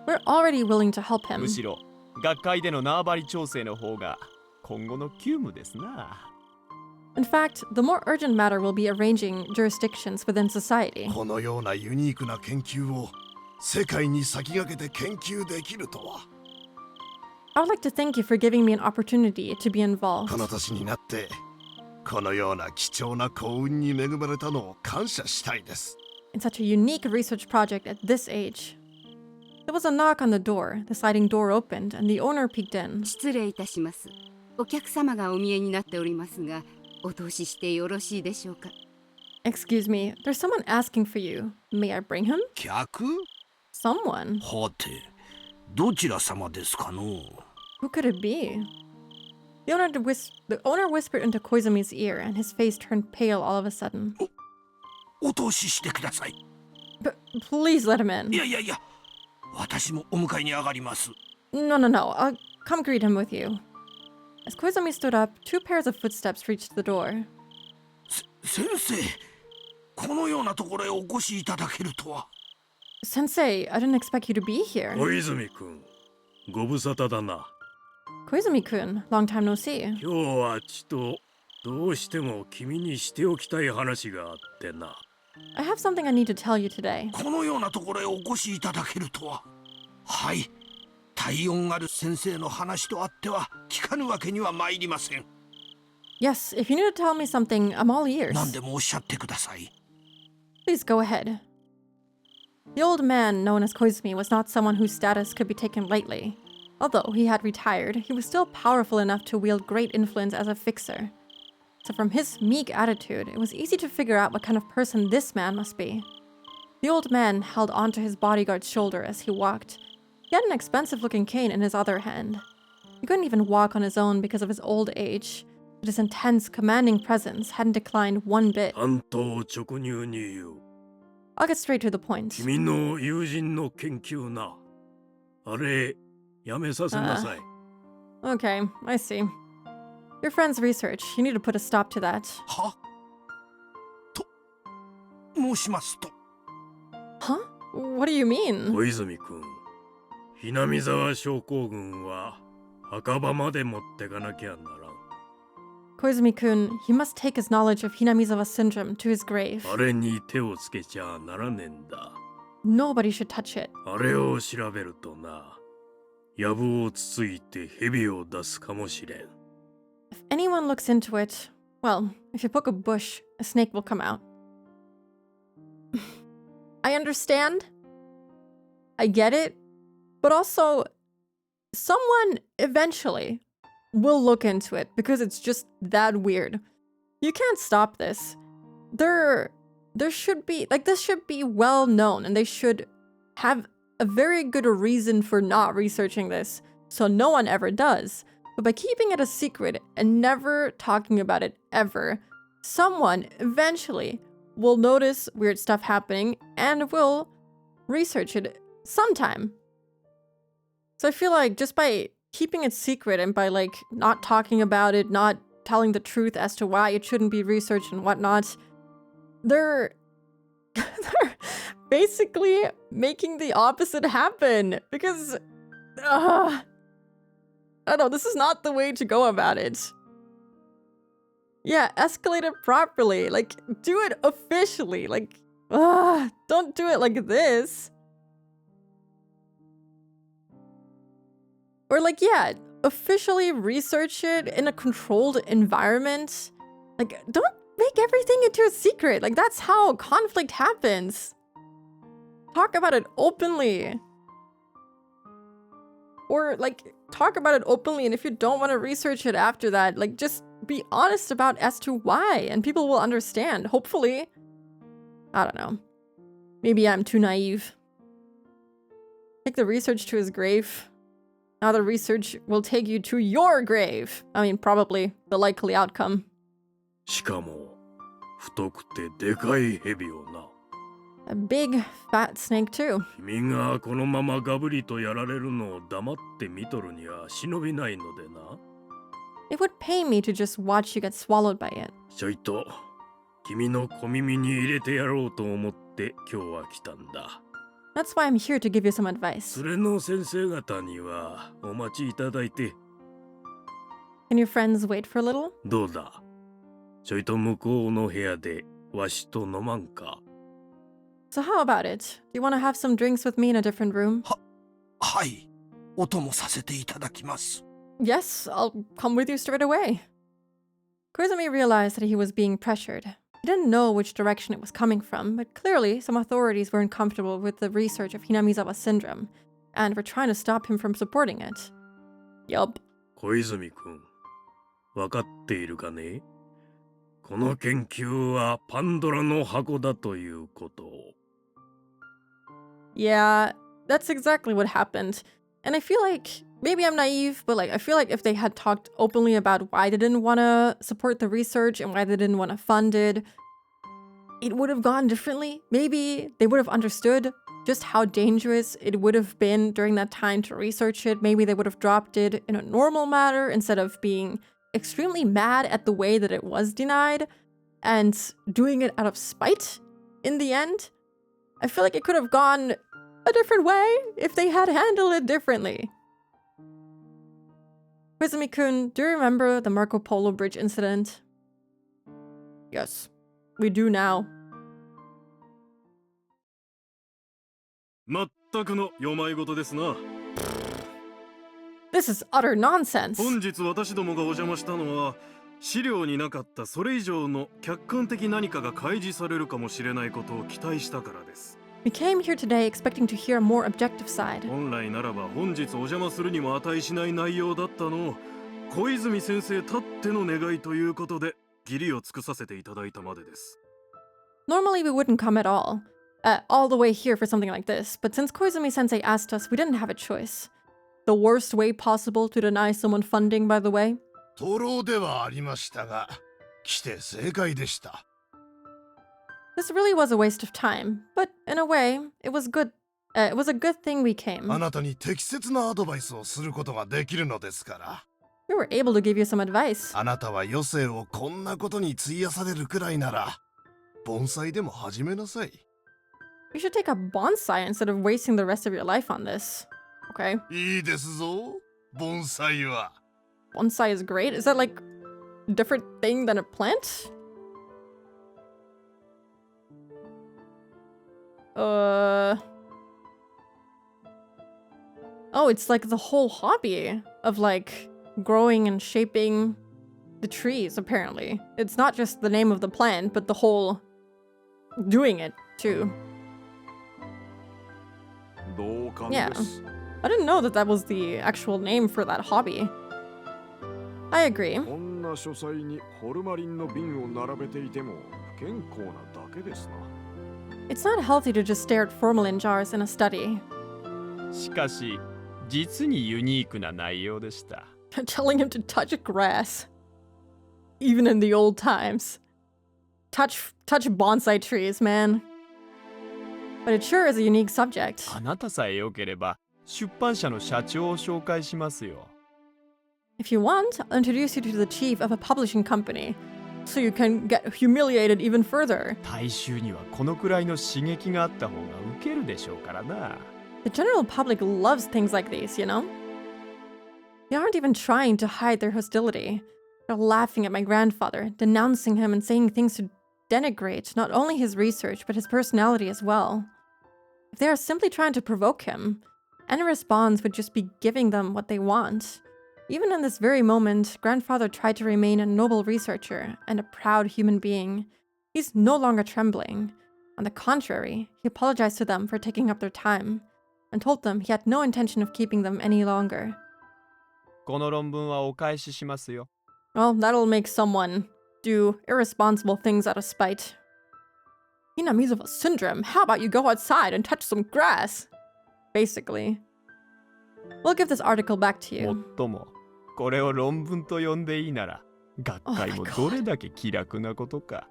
We're already willing to help him. むしろ学会での縄張り調整の方が今後の急務ですな。 In fact, the more urgent matter will be arranging jurisdictions within society. このようなユニークな研究を世界に先駆けて研究できるとは。 I would like to thank you for giving me an opportunity to be involved. この年になってこのような貴重な幸運に恵まれたのを感謝したいです。 In such a unique research project at this age. There was a knock on the door. The sliding door opened and the owner peeked in. 失礼いたします。お客様がお見えになっておりますが、お通ししてよろしいでしょうか。 Excuse me, there's someone asking for you. May I bring him? 客？ Someone? はて、どちら様ですかの？ Who could it be? The owner whispered into Koizumi's ear and his face turned pale all of a sudden. お通ししてください。 But please let him in. いやいやいや、私もお迎えに上がります。 No, no, no. I'll come greet him with you. As Koizumi stood up, two pairs of footsteps reached the door. 先生、このようなところへお越しいただけるとは。 Sensei, I didn't expect you to be here. 小泉君、ご無沙汰だな。 Koizumi-kun, long time no see. 今日はちとどうしても君にしておきたい話があってな。 I have something I need to tell you today. このようなところへお越しいただけるとは。はい。体温ある先生の話とあっては聞かぬわけには参りません。 Yes, if you need to tell me something, I'm all ears. 何でもおっしゃってください。 Please go ahead. The old man known as Koizumi was not someone whose status could be taken lightly. Although he had retired, he was still powerful enough to wield great influence as a fixer. So from his meek attitude, it was easy to figure out what kind of person this man must be. The old man held onto his bodyguard's shoulder as he walked. He had an expensive-looking cane in his other hand. He couldn't even walk on his own because of his old age, but his intense, commanding presence hadn't declined one bit. 単刀直入に言う。 I'll get straight to the point. 君の友人の研究な。あれ、やめさせなさい。Okay, I see. Your friend's research. You need to put a stop to that. は？と申しますと。 Huh? What do you mean? 小泉君、ひなみ沢症候群は墓場まで持ってかなきゃならん。 Koizumi-kun, he must take his knowledge of Hinamizawa syndrome to his grave. あれに手をつけちゃならねえんだ。 Nobody should touch it. あれを調べるとな、やぶをつついて蛇を出すかもしれん。 If anyone looks into it, well, if you poke a bush, a snake will come out. I understand. I get it. But also, someone eventually will look into it because it's just that weird. You can't stop this. There should be, like, this should be well known and they should have a very good reason for not researching this, so no one ever does. But by keeping it a secret and never talking about it ever, someone eventually will notice weird stuff happening and will research it sometime. So I feel like just by keeping it secret and by like not talking about it, not telling the truth as to why it shouldn't be researched and whatnot, they're basically making the opposite happen because I don't know, this is not the way to go about it. Yeah, escalate it properly. Like, do it officially. Like, don't do it like this. Or like, yeah, officially research it in a controlled environment. Like, don't make everything into a secret. Like, that's how conflict happens. Talk about it openly. Or, like, talk about it openly, and if you don't want to research it after that, like, just be honest about as to why, and people will understand, hopefully. I don't know. Maybe I'm too naive. Take the research to his grave. Now the research will take you to your grave. I mean, probably the likely outcome. しかも太くてでかい蛇をな。A big fat snake too. 君がこのままガブリとやられるのを黙って見とるには忍びないのでな。It would pain me to just watch you get swallowed by it. ちょいと君の小耳に入れてやろうと思って今日は来たんだ。That's why I'm here to give you some advice. 連れの先生方にはお待ちいただいて。Can your friends wait for a little? どうだ。ちょいと向こうの部屋でわしと飲まんか。So how about it? Do you want to have some drinks with me in a different room? はい。お供させていただきます。Yes, I'll come with you straight away. Koizumi realized that he was being pressured. He didn't know which direction it was coming from, but clearly some authorities weren't comfortable with the research of Hinamizawa syndrome, and were trying to stop him from supporting it. Yup. 小泉君、わかっているかね？この研究はパンドラの箱だということを。Yeah, that's exactly what happened. And I feel like, maybe I'm naive, but like I feel like if they had talked openly about why they didn't want to support the research and why they didn't want to fund it, it would have gone differently. Maybe they would have understood just how dangerous it would have been during that time to research it. Maybe they would have dropped it in a normal manner instead of being extremely mad at the way that it was denied and doing it out of spite in the end. I feel like it could have gone a different way if they had handled it differently. Koizumi-kun, do you remember the Marco Polo Bridge incident? Yes, we do now. まったくのよまいごとですな。This is utter nonsense. 本日私どもがお邪魔したのは、資料になかったそれ以上の客観的何かが開示されるかもしれないことを期待したからです。We came here today expecting to hear a more objective side. 本来ならば本日お邪魔するにも値しない内容だったのを、小泉先生たっての願いということで、義理を尽くさせていただいたまでです。Normally we wouldn't come at all the way here for something like this, but since Koizumi-sensei asked us, we didn't have a choice. The worst way possible to deny someone funding, by the way. 徒労ではありましたが、来て正解でした。This really was a waste of time, but in a way, it was good. It was a good thing we came. あなたに適切なアドバイスをすることができるのですから。We were able to give you some advice. あなたは余生をこんなことに費やされるくらいなら、盆栽でも始めなさい。You should take a bonsai instead of wasting the rest of your life on this. Okay. いいですぞ、盆栽は。Bonsai is great. Is that like a different thing than a plant? Oh, it's like the whole hobby of like growing and shaping the trees, apparently. It's not just the name of the plant, but the whole doing it too. Yeah. I didn't know that that was the actual name for that hobby. I agree. こんな書斎にホルマリンの瓶を並べていても不健康なだけですな。It's not healthy to just stare at formalin jars in a study. しかし実にユニークな内容でした。Telling him to touch grass. Even in the old times. Touch bonsai trees, man. But it sure is a unique subject. あなたさえ良ければ出版社の社長を紹介しますよ。If you want, I'll introduce you to the chief of a publishing company, so you can get humiliated even further. 大衆にはこのくらいの刺激があった方がウケるでしょうからな。The general public loves things like these, you know? They aren't even trying to hide their hostility. They're laughing at my grandfather, denouncing him and saying things to denigrate not only his research, but his personality as well. If they are simply trying to provoke him, any response would just be giving them what they want. Even in this very moment, grandfather tried to remain a noble researcher and a proud human being. He's no longer trembling. On the contrary, he apologized to them for taking up their time and told them he had no intention of keeping them any longer. この論文はお返ししますよ。 Well, that'll make someone do irresponsible things out of spite. Hinamizawa syndrome, how about you go outside and touch some grass? Basically. We'll give this article back to も you. っとも、これを論文と呼んでいいなら、学会もどれだけ気楽なことか。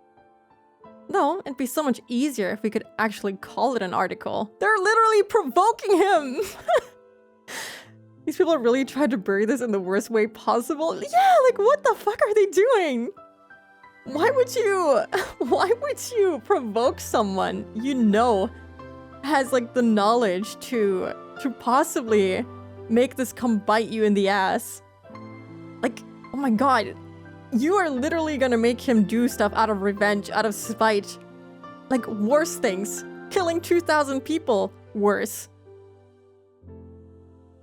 Though, it'd be so much easier if we could actually call it an article. They're literally provoking him! These people really tried to bury this in the worst way possible. Yeah, like what the fuck are they doing? Why would you provoke someone you know has like the knowledge to possibly make this come bite you in the ass? Like, oh my god. You are literally gonna make him do stuff out of revenge, out of spite. Like, worse things. Killing 2,000 people. Worse.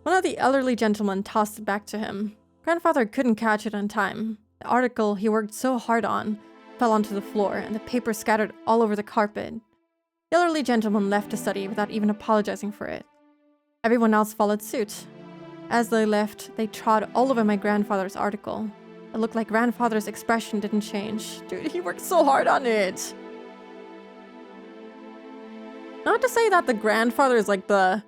One of the elderly gentlemen tossed it back to him. Grandfather couldn't catch it on time. The article he worked so hard on fell onto the floor, and the paper scattered all over the carpet. The elderly gentleman left the study without even apologizing for it. Everyone else followed suit. As they left, they trod all over my grandfather's article. It looked like grandfather's expression didn't change. Dude, he worked so hard on it. Not to say that the grandfather is like the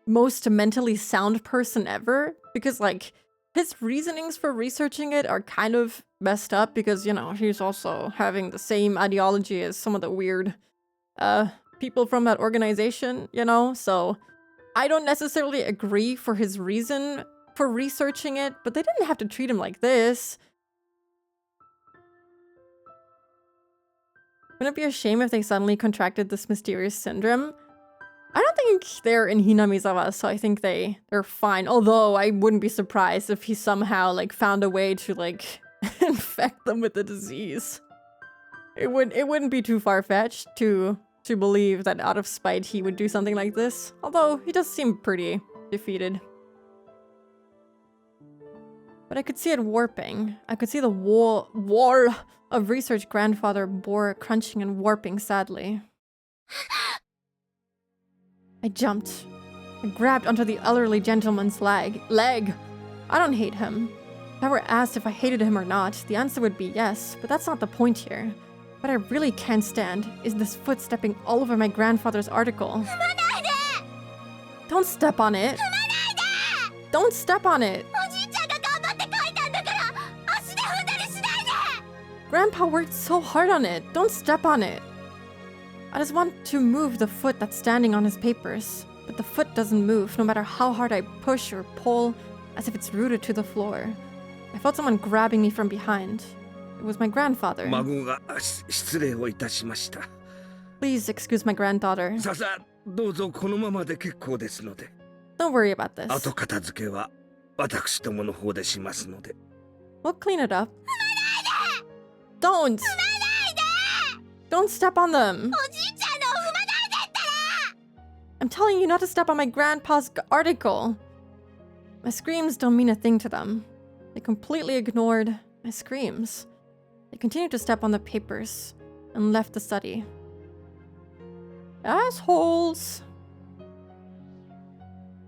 most mentally sound person ever, because like his reasonings for researching it are kind of messed up because, you know, he's also having the same ideology as some of the weird people from that organization, you know? So I don't necessarily agree for his reason for researching it, but they didn't have to treat him like this. Wouldn't it be a shame if they suddenly contracted this mysterious syndrome? I don't think they're in Hinamizawa, so I think they're fine. Although I wouldn't be surprised if he somehow like found a way to like infect them with the disease. It wouldn't be too far-fetched to believe that out of spite he would do something like this. Although he does seem pretty defeated. But I could see it warping. I could see the wall of research grandfather bore crunching and warping sadly. I jumped. I grabbed onto the elderly gentleman's leg. I don't hate him. If I were asked if I hated him or not, the answer would be yes, but that's not the point here. What I really can't stand is this foot stepping all over my grandfather's article. Don't step on it. Don't step on it. Grandpa worked so hard on it. Don't step on it. I just want to move the foot that's standing on his papers, but the foot doesn't move no matter how hard I push or pull, as if it's rooted to the floor. I felt someone grabbing me from behind. It was my grandfather. 孫が失礼をいたしました。 Please excuse my granddaughter. さあどうぞこのままで結構ですので。 Don't worry about this. 後片付けは私どもの方でしますので。 We'll clean it up. Don't! Don't step on them! I'm telling you not to step on my grandpa's article! My screams don't mean a thing to them. They completely ignored my screams. They continued to step on the papers and left the study. Assholes!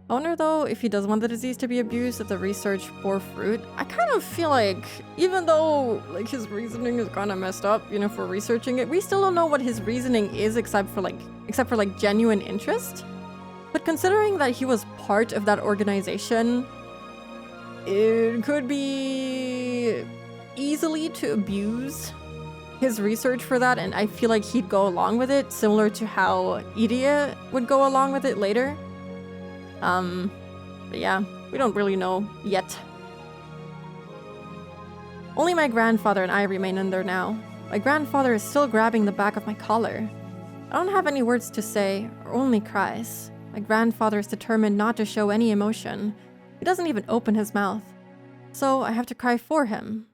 I wonder though if he does want the disease to be abused, if the research bore fruit. I kind of feel like even though like his reasoning is kind of messed up, you know, for researching it, we still don't know what his reasoning is except for like genuine interest. But considering that he was part of that organization, it could be easily to abuse his research for that, and I feel like he'd go along with it, similar to how Irie would go along with it later. But yeah, we don't really know yet. Only my grandfather and I remain in there now. My grandfather is still grabbing the back of my collar. I don't have any words to say, or only cries. My grandfather is determined not to show any emotion. He doesn't even open his mouth. So I have to cry for him.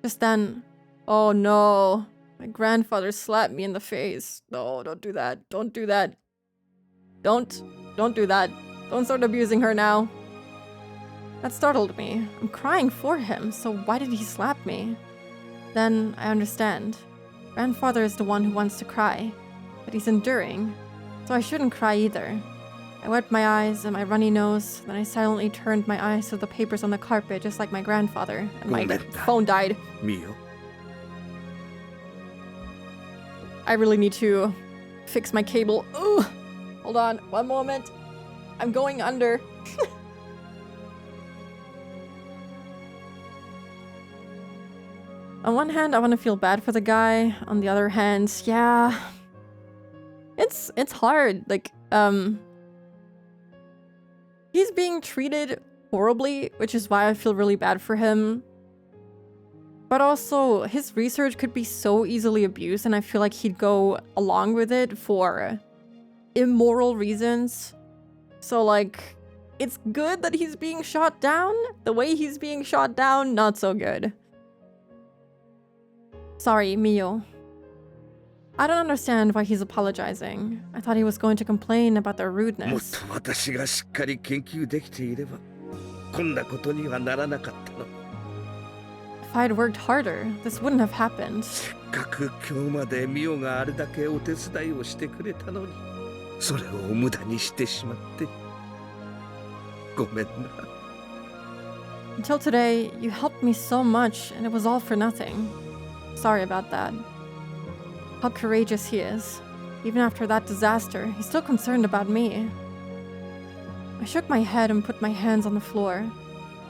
Just then, oh no, my grandfather slapped me in the face. No, don't do that. Don't do that. Don't do that. Don't start abusing her now. That startled me. I'm crying for him, so why did he slap me? Then I understand. Grandfather is the one who wants to cry, but he's enduring, so I shouldn't cry either. I wiped my eyes and my runny nose, then I silently turned my eyes to the papers on the carpet just like my grandfather, and my phone died. Mio. I really need to fix my cable. Ugh! Hold on, one moment. I'm going under. On one hand, I want to feel bad for the guy. On the other hand, yeah, it's hard. Like, he's being treated horribly, which is why I feel really bad for him. But also, his research could be so easily abused, and I feel like he'd go along with it for immoral reasons. So, like, it's good that he's being shot down. The way he's being shot down, not so good. Sorry, Mio. I don't understand why he's apologizing. I thought he was going to complain about their rudeness. If I had worked harder, this wouldn't have happened. Until today, you helped me so much, and it was all for nothing. Sorry about that. How courageous he is. Even after that disaster, he's still concerned about me. I shook my head and put my hands on the floor.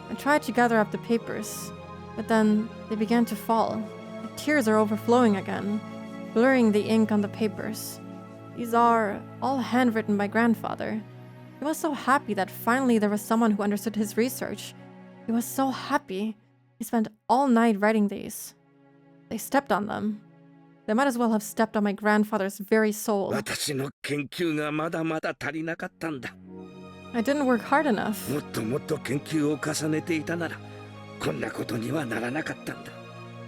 I tried to gather up the papers, but then they began to fall. My tears are overflowing again, blurring the ink on the papers. These are all handwritten by grandfather. He was so happy that finally there was someone who understood his research. He was so happy. He spent all night writing these. They stepped on them. They might as well have stepped on my grandfather's very soul. I didn't work hard enough.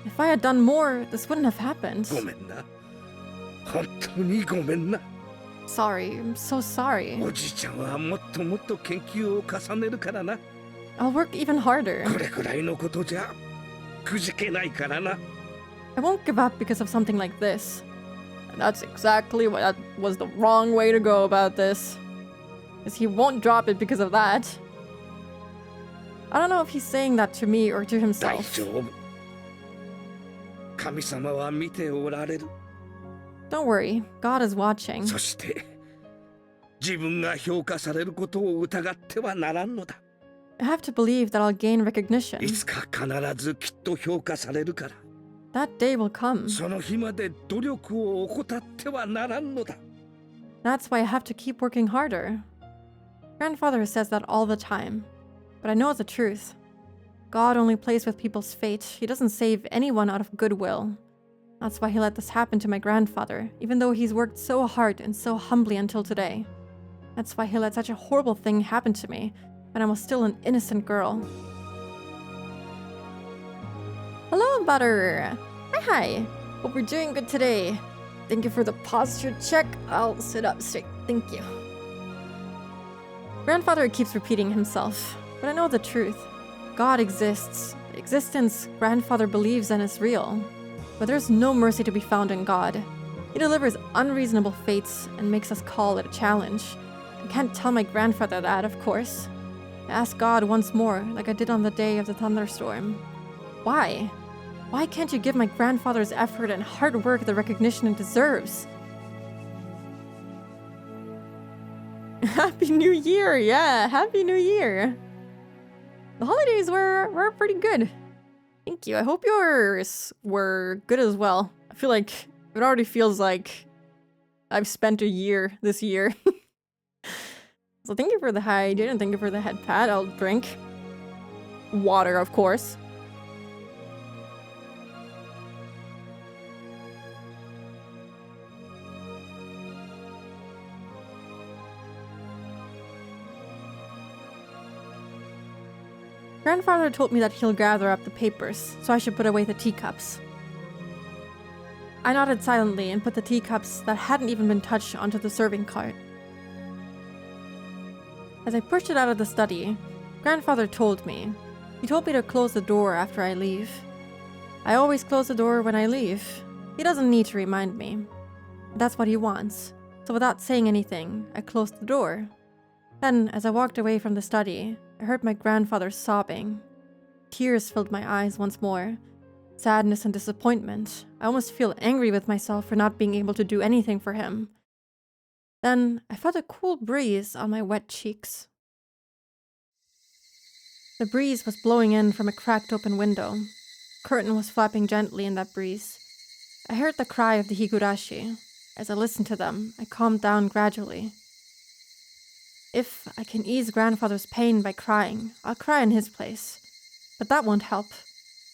If I had done more, this wouldn't have happened. Sorry, I'm so sorry. I'll work even harder. I won't give up because of something like this. And that's exactly what that was the wrong way to go about this. Because he won't drop it because of that. I don't know if he's saying that to me or to himself. Don't worry, God is watching. I have to believe that I'll gain recognition. That day will come. That's why I have to keep working harder. Grandfather says that all the time, but I know the truth. God only plays with people's fate. He doesn't save anyone out of goodwill. That's why he let this happen to my grandfather, even though he's worked so hard and so humbly until today. That's why he let such a horrible thing happen to me, when I was still an innocent girl. Hello, Butter! Hi! Hope we're doing good today. Thank you for the posture check. I'll sit up straight. Thank you. Grandfather keeps repeating himself, but I know the truth. God exists. The existence grandfather believes in is real. But there's no mercy to be found in God. He delivers unreasonable fates and makes us call it a challenge. I can't tell my grandfather that, of course. I asked God once more, like I did on the day of the thunderstorm. Why? Why can't you give my grandfather's effort and hard work the recognition it deserves? Happy New Year! Yeah, Happy New Year! The holidays were pretty good. Thank you. I hope yours were good as well. I feel like it already feels like I've spent a year this year. So thank you for the hydrate and thank you for the head pat. I'll drink water, of course. Grandfather told me that he'll gather up the papers, so I should put away the teacups. I nodded silently and put the teacups that hadn't even been touched onto the serving cart. As I pushed it out of the study, Grandfather told me. He told me to close the door after I leave. I always close the door when I leave. He doesn't need to remind me. That's what he wants. So without saying anything, I closed the door. Then, as I walked away from the study, I heard my grandfather sobbing. Tears filled my eyes once more. Sadness and disappointment. I almost feel angry with myself for not being able to do anything for him. Then, I felt a cool breeze on my wet cheeks. The breeze was blowing in from a cracked open window. Curtain was flapping gently in that breeze. I heard the cry of the Higurashi. As I listened to them, I calmed down gradually. If I can ease grandfather's pain by crying, I'll cry in his place. But that won't help.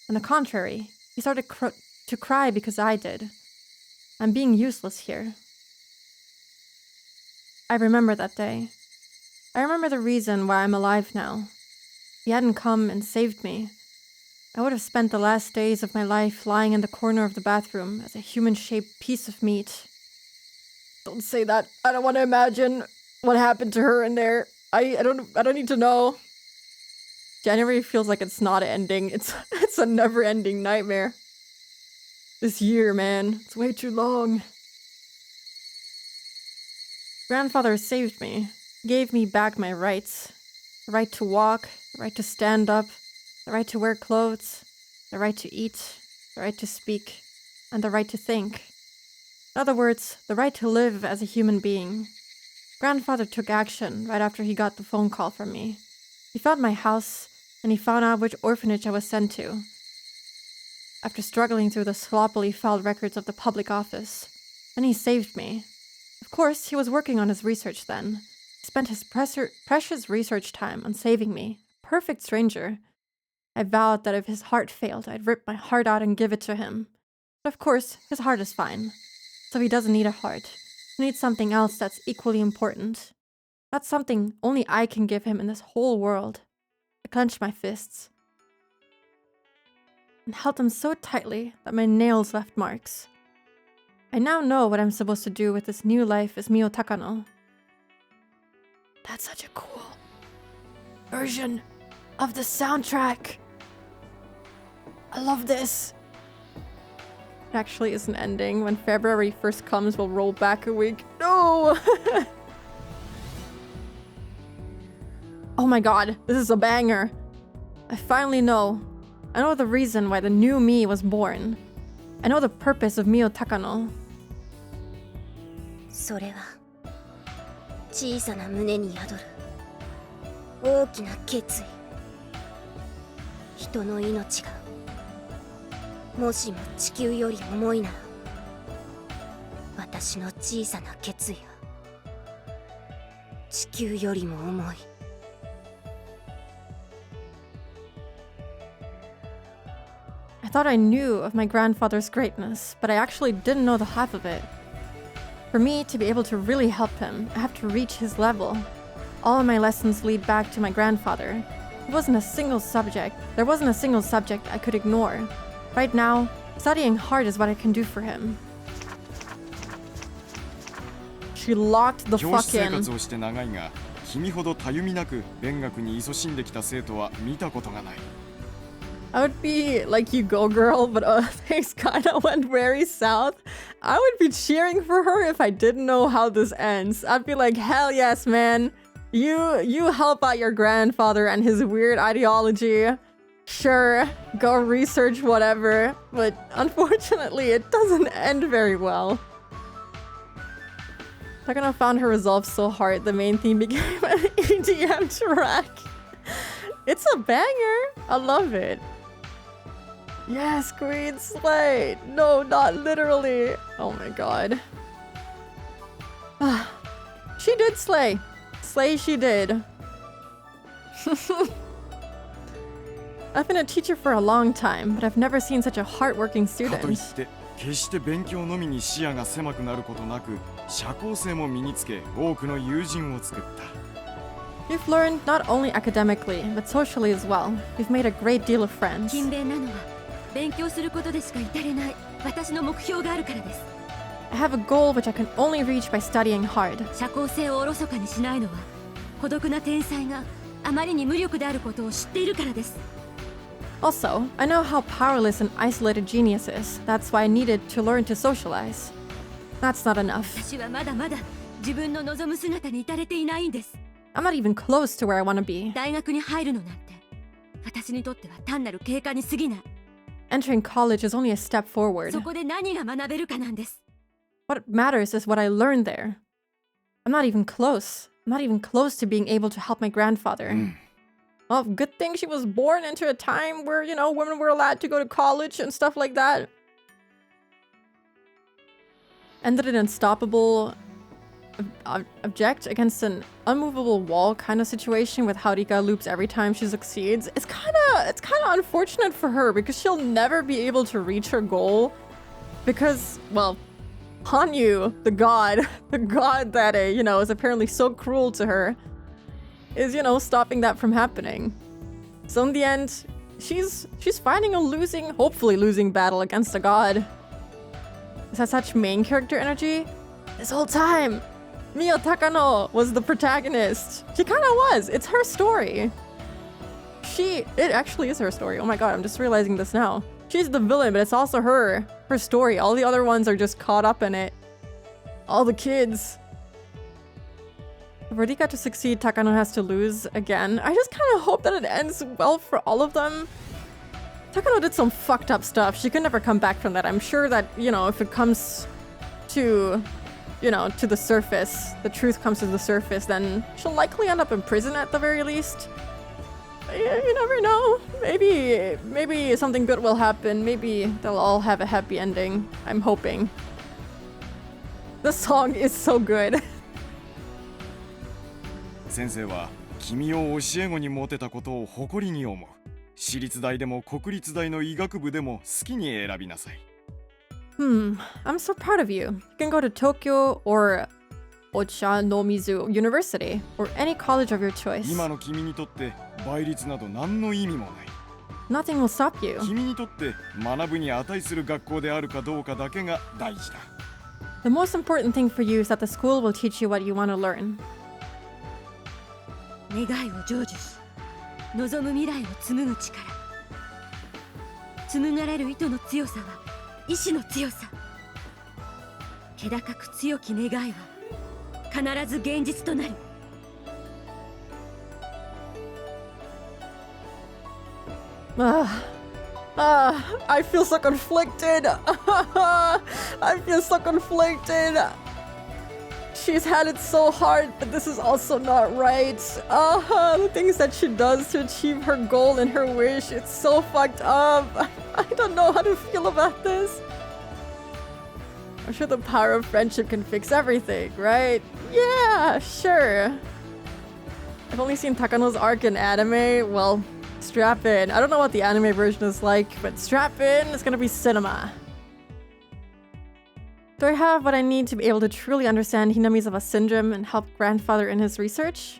On the contrary, he started to cry because I did. I'm being useless here. I remember that day. I remember the reason why I'm alive now. He hadn't come and saved me. I would have spent the last days of my life lying in the corner of the bathroom as a human-shaped piece of meat. Don't say that. I don't want to imagine what happened to her in there. I don't need to know. January feels like it's not ending. It's a never-ending nightmare. This year, man, it's way too long. Grandfather saved me. Gave me back my rights. The right to walk, the right to stand up, the right to wear clothes, the right to eat, the right to speak, and the right to think. In other words, the right to live as a human being. Grandfather took action right after he got the phone call from me. He found my house, and he found out which orphanage I was sent to. After struggling through the sloppily filed records of the public office, then he saved me. Of course, he was working on his research then. He spent his precious research time on saving me. Perfect stranger. I vowed that if his heart failed, I'd rip my heart out and give it to him. But of course, his heart is fine. So he doesn't need a heart. He needs something else that's equally important. That's something only I can give him in this whole world. I clenched my fists and held them so tightly that my nails left marks. I now know what I'm supposed to do with this new life as Mio Takano. That's such a cool version of the soundtrack. I love this. It actually isn't ending. When February 1st comes, we'll roll back a week. No! Oh my god, this is a banger. I finally know. I know the reason why the new me was born. I know the purpose of Mio Takano. それは小さな胸に宿る大きな決意。人の命がもしも地球より重いなら、私の小さな決意は地球よりも重い。I thought I knew of my grandfather's greatness, but I actually didn't know the half of it. For me to be able to really help him, I have to reach his level. All of my lessons lead back to my grandfather. There wasn't a single subject I could ignore. Right now, studying hard is what I can do for him. She locked the fuck in. 教師生活をして長いが、君ほどたゆみなく勉学に勤しんできた生徒は見たことがない。I would be like, you go girl, but things kinda went very south. I would be cheering for her if I didn't know how this ends. I'd be like, hell yes, man. You help out your grandfather and his weird ideology. Sure, go research whatever. But unfortunately, it doesn't end very well. Takano found her resolve so hard, the main theme became an EDM track. It's a banger. I love it. Yes, Queen Slay. No, not literally. Oh my god. She did slay. Slay she did. I've been a teacher for a long time, but I've never seen such a hardworking student. 決して勉強のみに視野が狭くなることなく、社交性も身につけ、多くの友人を作った。You've learned not only academically, but socially as well. You've made a great deal of friends. 勤勉なのは勉強することでしか至れない私の目標があるからです。I have a goal which I can only reach by studying hard. 社交性をおろそかにしないのは孤独な天才があまりに無力であることを知っているからです。 Also, I know how powerless an isolated genius is. That's why I needed to learn to socialize. That's not enough. 私はまだまだ自分の望む姿に至れていないんです。 I'm not even close to where I want to be. 大学に入るのなんて私にとっては単なる経過に過ぎない。 Entering college is only a step forward. そこで何が学べるかなんです。 What matters is what I learned there. I'm not even close. I'm not even close to being able to help my grandfather. Well, good thing she was born into a time where, you know, women were allowed to go to college and stuff like that. Ended an unstoppable object against an unmovable wall kind of situation with Haruka loops every time she succeeds. It's kind of unfortunate for her because she'll never be able to reach her goal because, well, Hanyu, the god that, you know, is apparently so cruel to her, is, you know, stopping that from happening. So in the end, she's fighting a hopefully losing battle against a god. This has such main character energy. This whole time, Mio Takano was the protagonist. She kind of was. It's her story. It actually is her story. Oh my god, I'm just realizing this now. She's the villain, but it's also her story. All the other ones are just caught up in it. All the kids. For Rika to succeed, Takano has to lose again. I just kind of hope that it ends well for all of them. Takano did some fucked up stuff. She could never come back from that. I'm sure that, you know, if it comes to, you know, to the surface, the truth comes to the surface, then she'll likely end up in prison at the very least. You never know. Maybe something good will happen. Maybe they'll all have a happy ending. I'm hoping. The song is so good. 先生は君を教え子に持てたことを誇りに思う。私立大でも国立大の医学部でも好きに選びなさい。I'm so proud of you. You can go to Tokyo or Ochanomizu University or any college of your choice. 今の君にとって倍率など何の意味もない。Nothing will stop you. 君にとって学ぶに値する学校であるかどうかだけが大事だ。The most important thing for you is that the school will teach you what you want to learn. 願いを成就し望む未来を紡ぐ力。紡がれる糸の強さは意志の強さ。気高く強き願いは必ず現実となる。I feel so conflicted. I feel so conflicted. She's had it so hard, but this is also not right. The things that she does to achieve her goal and her wish, it's so fucked up. I don't know how to feel about this. I'm sure the power of friendship can fix everything, right? Yeah, sure. I've only seen Takano's arc in anime. Well, strap in. I don't know what the anime version is like, but strap in. It's gonna be cinema. Do I have what I need to be able to truly understand Hinamizawa syndrome and help grandfather in his research?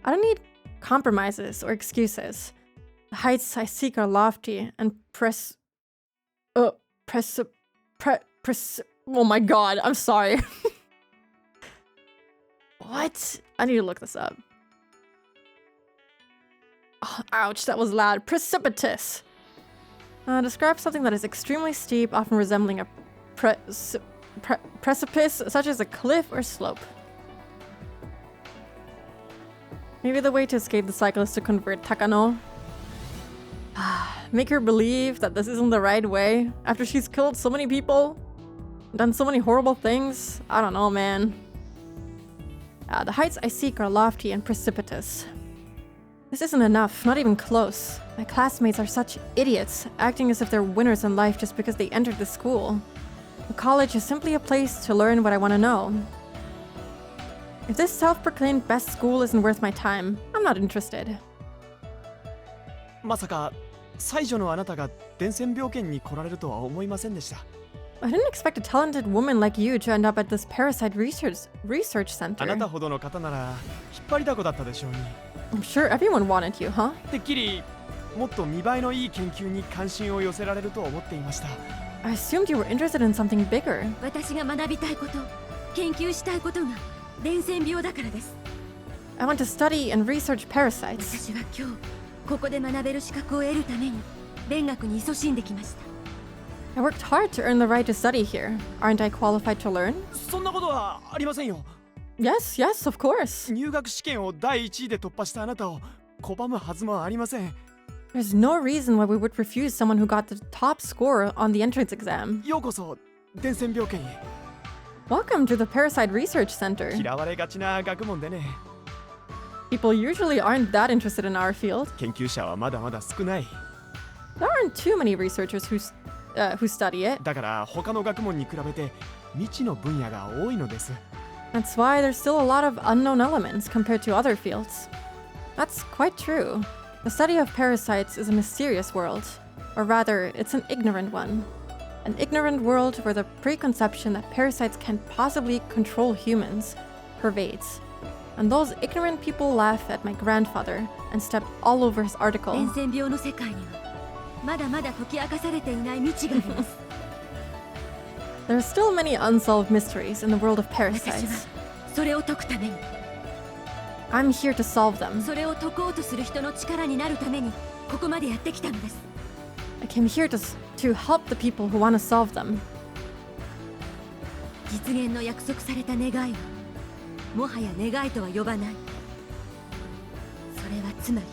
I don't need compromises or excuses. The heights I seek are lofty and oh my god, I'm sorry. What? I need to look this up. Oh, ouch, that was loud. Precipitous. Describe something that is extremely steep, often resembling a precipice, such as a cliff or slope. Maybe the way to escape the cycle is to convert Takano. Make her believe that this isn't the right way after she's killed so many people, done so many horrible things. I don't know, man. The heights I seek are lofty and precipitous. This isn't enough, not even close. My classmates are such idiots, acting as if they're winners in life just because they entered the school. The college is simply a place to learn what I want to know. If this self-proclaimed best school isn't worth my time, I'm not interested. まさか才女のあなたが伝染病圏に来られるとは思いませんでした。 I didn't expect a talented woman like you to end up at this parasite research center. あなたほどの方なら引っ張りだこだったでしょうに。 I'm sure everyone wanted you, huh? てっきりもっと見栄えのいい研究に関心を寄せられると思っていました。 I assumed you were interested in something bigger. 私が学びたいこと、研究したいことが伝染病だからです。I want to study and research parasites. 私は今日ここで学べる資格を得るために勉学に勤しんできました。 I worked hard to earn the right to study here. Aren't I qualified to learn? そんなことはありませんよ。 Yes, yes, of course. 入学試験を第1位で突破したあなたを拒むはずもありません。 There's no reason why we would refuse someone who got the top score on the entrance exam. ようこそ伝染病研へ。 Welcome to the Parasite Research Center. 嫌われがちな学問でね。 People usually aren't that interested in our field. 研究者はまだまだ少ない。 There aren't too many researchers who study it. だから他の学問に比べて未知の分野が多いのです。 That's why there's still a lot of unknown elements compared to other fields. That's quite true. The study of parasites is a mysterious world. Or rather, it's an ignorant one. An ignorant world where the preconception that parasites can possibly control humans pervades. And those ignorant people laugh at my grandfather and step all over his article. 伝染病の世界にはまだまだ解き明かされていない未知があります。 There are still many unsolved mysteries in the world of 私 parasites. はそれを解くために、 I'm here to solve them. それを解こうとする人の力になるためにここまでやってきたのです。 I came here to help the people who want to solve them. 実現の約束された願いはもはや願いとは呼ばない。それはつまり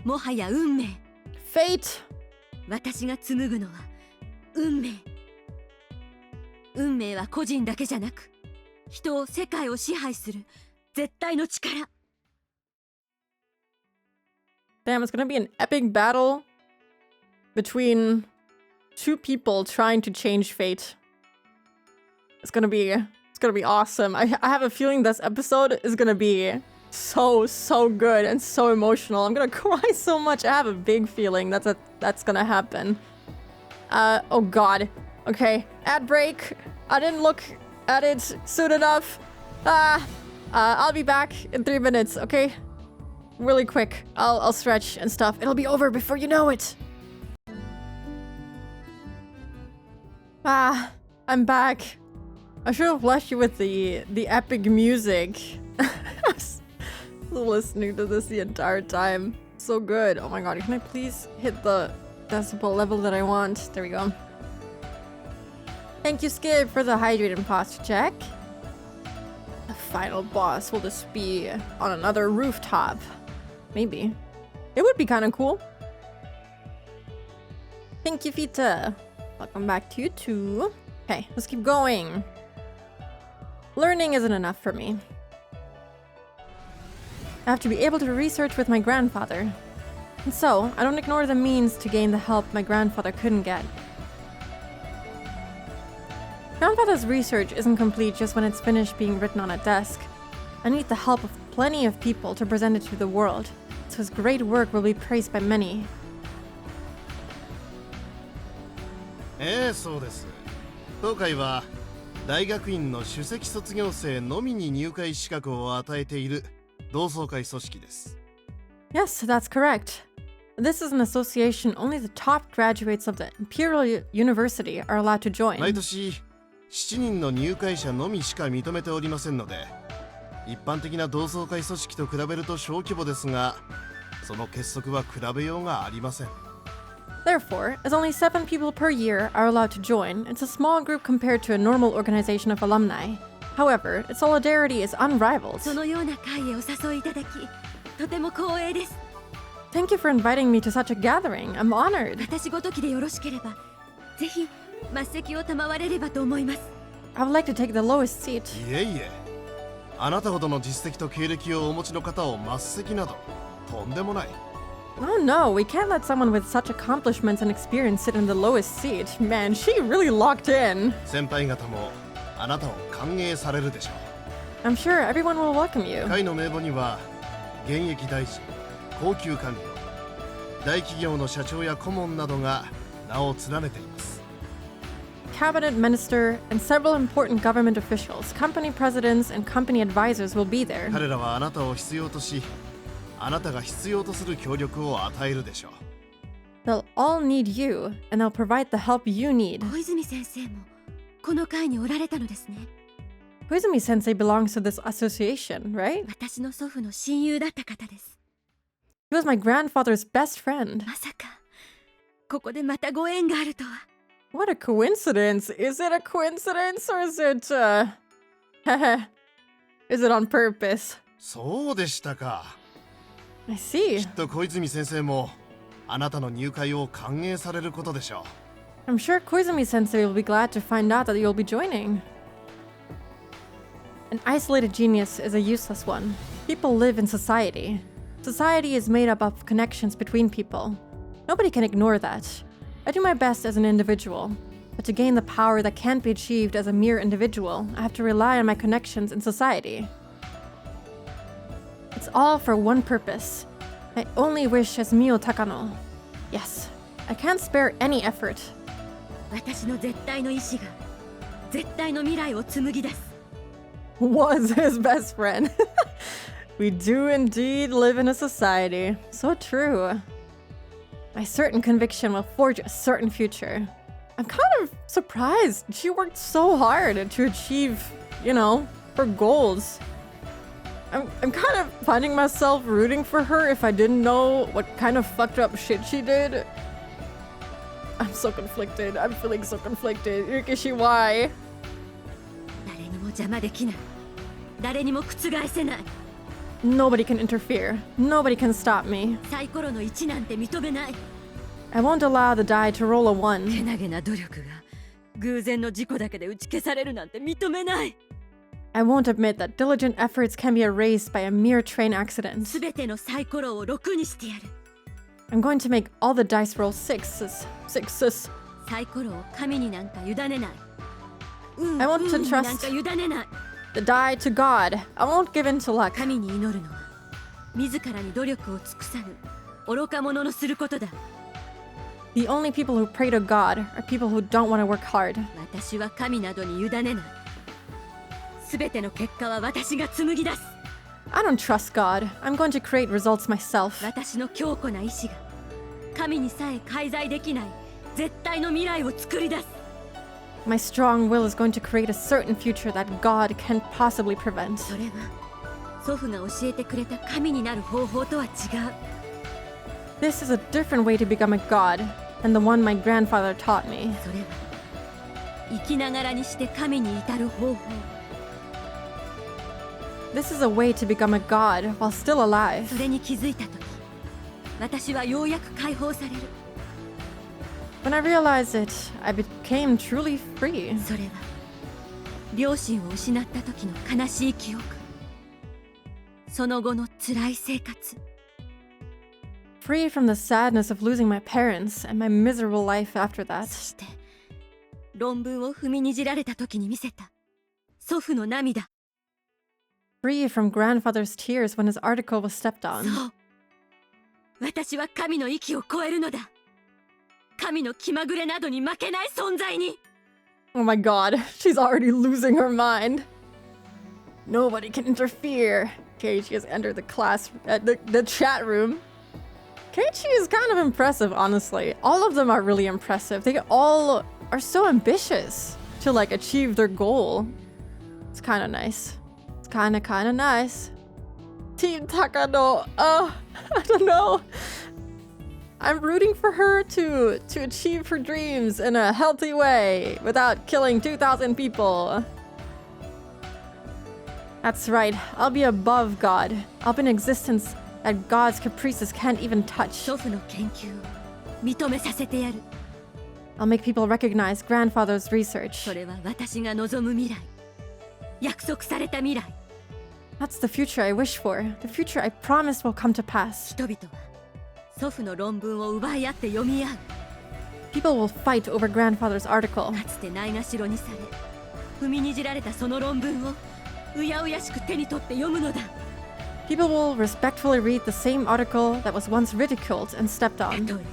もはや運命。 Fate! 私が紡ぐのは運命。運命は個人だけじゃなく、人を世界を支配する絶対の力。 Damn, it's gonna be an epic battle between two people trying to change fate. It's gonna be awesome. I have a feeling this episode is gonna be so good and so emotional. I'm gonna cry so much. I have a big feeling that's gonna happen. Oh god. Okay, ad break. I didn't look at it soon enough. I'll be back in 3 minutes, okay? Really quick. I'll stretch and stuff. It'll be over before you know it. I'm back. I should have left you with the epic music. I was listening to this the entire time. So good. Oh my god, can I please hit the decibel level that I want? There we go. Thank you, Skip, for the hydrated posture check. The final boss will just be on another rooftop. Maybe. It would be kind of cool. Thank you, Vita. Welcome back to you too. Okay, let's keep going. Learning isn't enough for me. I have to be able to research with my grandfather. And so, I don't ignore the means to gain the help my grandfather couldn't get. Grandfather's research isn't complete just when it's finished being written on a desk. I need the help of plenty of people to present it to the world, so his great work will be praised by many. そうです。当会は大学院の首席卒業生のみに入会資格を与えている同窓会組織です。 Yes, that's correct. This is an association only the top graduates of the Imperial University are allowed to join. 毎年7人の入会者のみしか認めておりませんので、一般的な同窓会組織と比べると小規模ですが、その結束は比べようがありません。 Therefore, as only 7 people per year are allowed to join, it's a small group compared to a normal organization of alumni. However, its solidarity is unrivaled. そのような会へお誘いいただき、とても光栄です。 Thank you for inviting me to such a gathering. I'm honored. 私ごときでよろしければ、ぜひ末席を賜れればと思います。 I would like to take the lowest seat. いえいえ、あなたほどの実績と経歴をお持ちの方を末席などとんでもない。 Oh no, we can't let someone with such accomplishments and experience sit in the lowest seat. Man, she really locked in. 先輩方もあなたを歓迎されるでしょう。 I'm sure everyone will welcome you. 会の名簿には現役大臣、高級官僚、大企業の社長や顧問などが名を連ねています。 Cabinet minister and several important government officials, company presidents and company advisors will be there. 彼らはあなたを必要とし、あなたが必要とする協力を与えるでしょう。 They'll all need you, and they'll provide the help you need. 小泉先生もこの会におられたのですね。Koizumi sensei belongs to this association, right? 私の祖父の親友だった方です。 He was my grandfather's best friend. まさかここでまたご縁があるとは。 What a coincidence. Is it a coincidence or is it, is it on purpose? そうでしたか。 I see. きっと小泉先生もあなたの入会を歓迎されることでしょう。 I'm sure Koizumi sensei will be glad to find out that you'll be joining. An isolated genius is a useless one. People live in society. Society is made up of connections between people. Nobody can ignore that. I do my best as an individual, but to gain the power that can't be achieved as a mere individual, I have to rely on my connections in society. It's all for one purpose. I only wish as Mio Takano. Yes, I can't spare any effort. 私の絶対の意志が絶対の未来を紡ぎ出す。 Was his best friend. We do indeed live in a society. So true. My certain conviction will forge a certain future. I'm kind of surprised. She worked so hard to achieve, you know, her goals. I'm kind of finding myself rooting for her if I didn't know what kind of fucked up shit she did. I'm so conflicted. I'm feeling so conflicted. Yukishi, why? 誰にも邪魔できない。誰にも覆せない。 Nobody can interfere. Nobody can stop me. サイコロの1なんて認めない。 I won't allow the die to roll a 1. けなげな努力が偶然の事故だけで打ち消されるなんて認めない。 I won't admit that diligent efforts can be erased by a mere train accident. すべてのサイコロを6にしてやる。 I'm going to make all the dice roll 6s. 6s. サイコロを神になんか委ねない。 I want to 運になんか trust 委ねない。 the die to God. I won't give in to luck. 神に祈るのは自らに努力を尽くさぬ愚か者のすることだ。 The only people who pray to God are people who don't want to work hard. 私は神などに委ねない。すべての結果は私が紡ぎ出す。 I don't trust God. I'm going to create results myself. 私の強固な意志が神にさえ介在できない絶対の未来を作り出す。 My strong will is going to create a certain future that God can't possibly prevent. それは祖父が教えてくれた神になる方法とは違う。 This is a different way to become a god than the one my grandfather taught me. それは生きながらにして神に至る方法。 This is a way to become a god while still alive. それに気づいたとき、私はようやく解放される。 When I realized it, I became truly free. それは両親を失った時の悲しい記憶。その後の辛い生活。 Free from the sadness of losing my parents and my miserable life after that. そして論文を踏みにじられた時に見せた祖父の涙。 Free from grandfather's tears when his article was stepped そ on. う。私は神の域を超えるのだ。神の気まぐれなどに負けない存在に。 Oh my god, she's already losing her mind. Nobody can interfere. Keiichi has entered the class, the chat room. Keiichi is kind of impressive, honestly. All of them are really impressive. They all are so ambitious to like achieve their goal. It's kind of nice. It's kind of nice. Team Takano, I don't know. I'm rooting for her to achieve her dreams in a healthy way without killing 2,000 people. That's right, I'll be above God. I'll be in existence that God's caprices can't even touch. 祖父の研究を認めさせてやる。 I'll make people recognize grandfather's research. それは私が望む未来。約束された未来。 That's the future I wish for. The future I promised will come to pass. 人々は祖父の論文を奪い合って読み合う。 People will fight over grandfather's article. かつてないがしろにされ、踏みにじられたその論文をうやうやしく手に取って読むのだ。 People will respectfully read the same article that was once ridiculed and stepped た on. とえ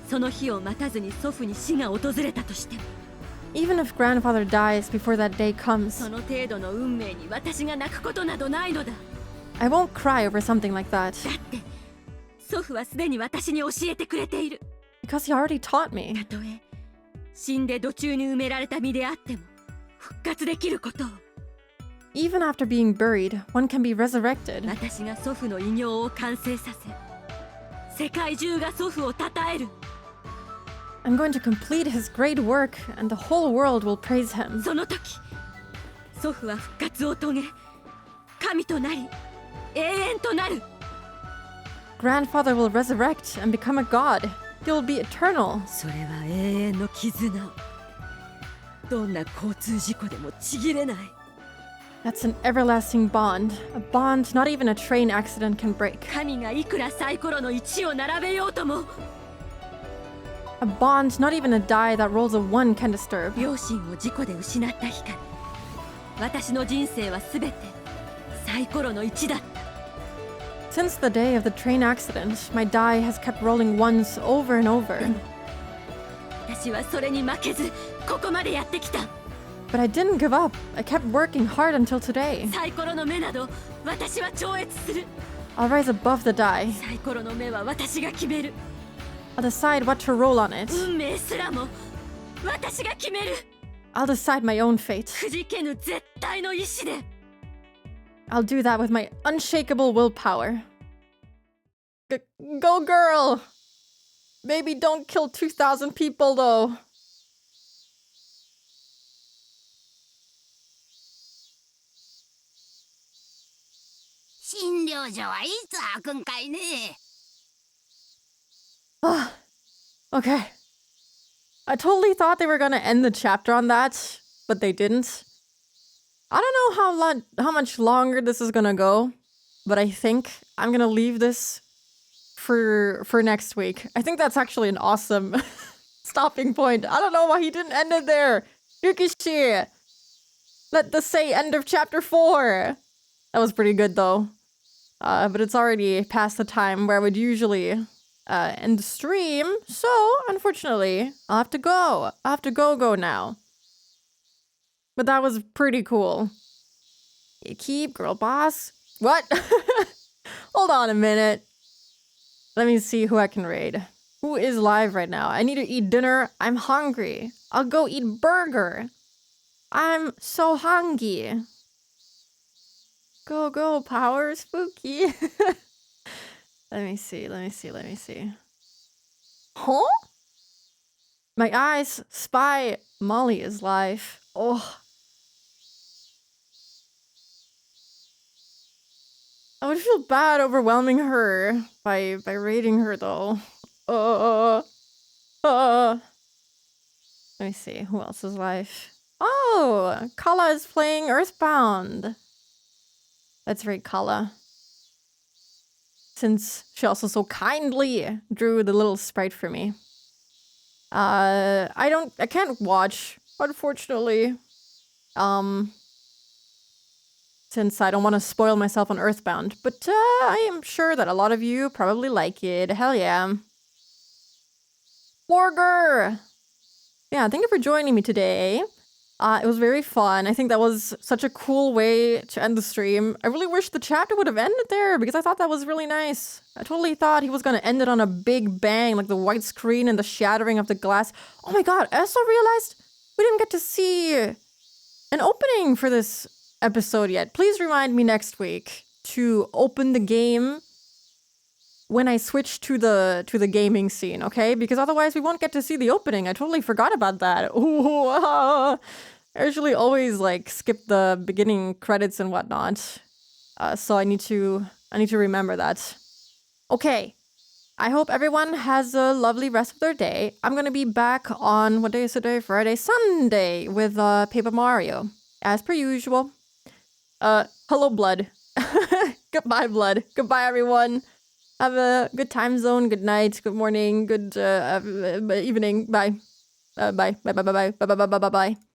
その日を待たずに祖父に死が訪れたとしても、 Even if grandfather dies before that day comes, その程度の運命に私が泣くことなどないのだ。 I won't cry over something like that. だって祖父はすでに私に教えてくれている。 Because he already taught me. たとえ死んで土中に埋められた身であっても復活できることを。Even after being buried, one can be resurrected. 私が祖父の偉業を完成させ、世界中が祖父を称える。 I'm going to complete his great work, and the whole world will praise him. その時、祖父は復活を遂げ、神となり、永遠となる。 Grandfather will resurrect and become a god. He will be eternal. それは永遠の絆。どんな交通事故でもちぎれない。 That's an everlasting bond. A bond not even a train accident can break. 神がいくらサイコロの1を並べようとも、 A bond not even a die that rolls a 1 can disturb. 両親を事故で失った日から、私の人生はすべてサイコロの1だった。 Since the day of the train accident, my die has kept rolling ones over and over. 私はそれに負けず、ここまでやってきた。 But I didn't give up. I kept working hard until today. サイコロの目など、私は超越する。 I'll rise above the die. サイコロの目は私が決める。 I'll decide what to roll on it. 運命すらも私が決める。 I'll decide my own fate. くじけぬ絶対の意志で。 I'll do that with my unshakable willpower. Go girl! Maybe don't kill 2,000 people though. Okay. I totally thought they were gonna end the chapter on that, but they didn't. I don't know how much longer this is gonna go, but I think I'm gonna leave this for next week. I think that's actually an awesome stopping point. I don't know why he didn't end it there. Yukishi! Let the say end of chapter 4. That was pretty good though. But it's already past the time where I would usually end the stream, so unfortunately, I'll have to go. I'll have to go now. But that was pretty cool. You keep, girl boss. What? Hold on a minute. Let me see who I can raid. Who is live right now? I need to eat dinner. I'm hungry. I'll go eat burger. I'm so hungry. Go, power, spooky. Let me see. Huh? My eyes spy Molly is live. Oh. I would feel bad overwhelming her by raiding her though. Let me see, who else is live? Oh, Kala is playing Earthbound. Let's raid Kala. Since she also so kindly drew the little sprite for me. I can't watch, unfortunately. Since I don't want to spoil myself on Earthbound, but I am sure that a lot of you probably like it. Hell yeah. Borger! Yeah, thank you for joining me today. It was very fun. I think that was such a cool way to end the stream. I really wish the chapter would have ended there because I thought that was really nice. I totally thought he was going to end it on a big bang, like the white screen and the shattering of the glass. Oh my god, I also realized we didn't get to see an opening for this episode yet. Please remind me next week to open the game when I switch to the gaming scene, okay? Because otherwise we won't get to see the opening. I totally forgot about that. Ooh, I usually always like skip the beginning credits and whatnot. So I need to remember that. Okay. I hope everyone has a lovely rest of their day. I'm gonna be back on, what day is today? Friday, Sunday with Paper Mario. As per usual. Hello, Blood. Goodbye, Blood. Goodbye, everyone. Have a good time zone, good night, good morning, good evening. Bye. Bye. Bye. Bye. Bye. Bye. Bye. Bye. Bye. Bye. Bye.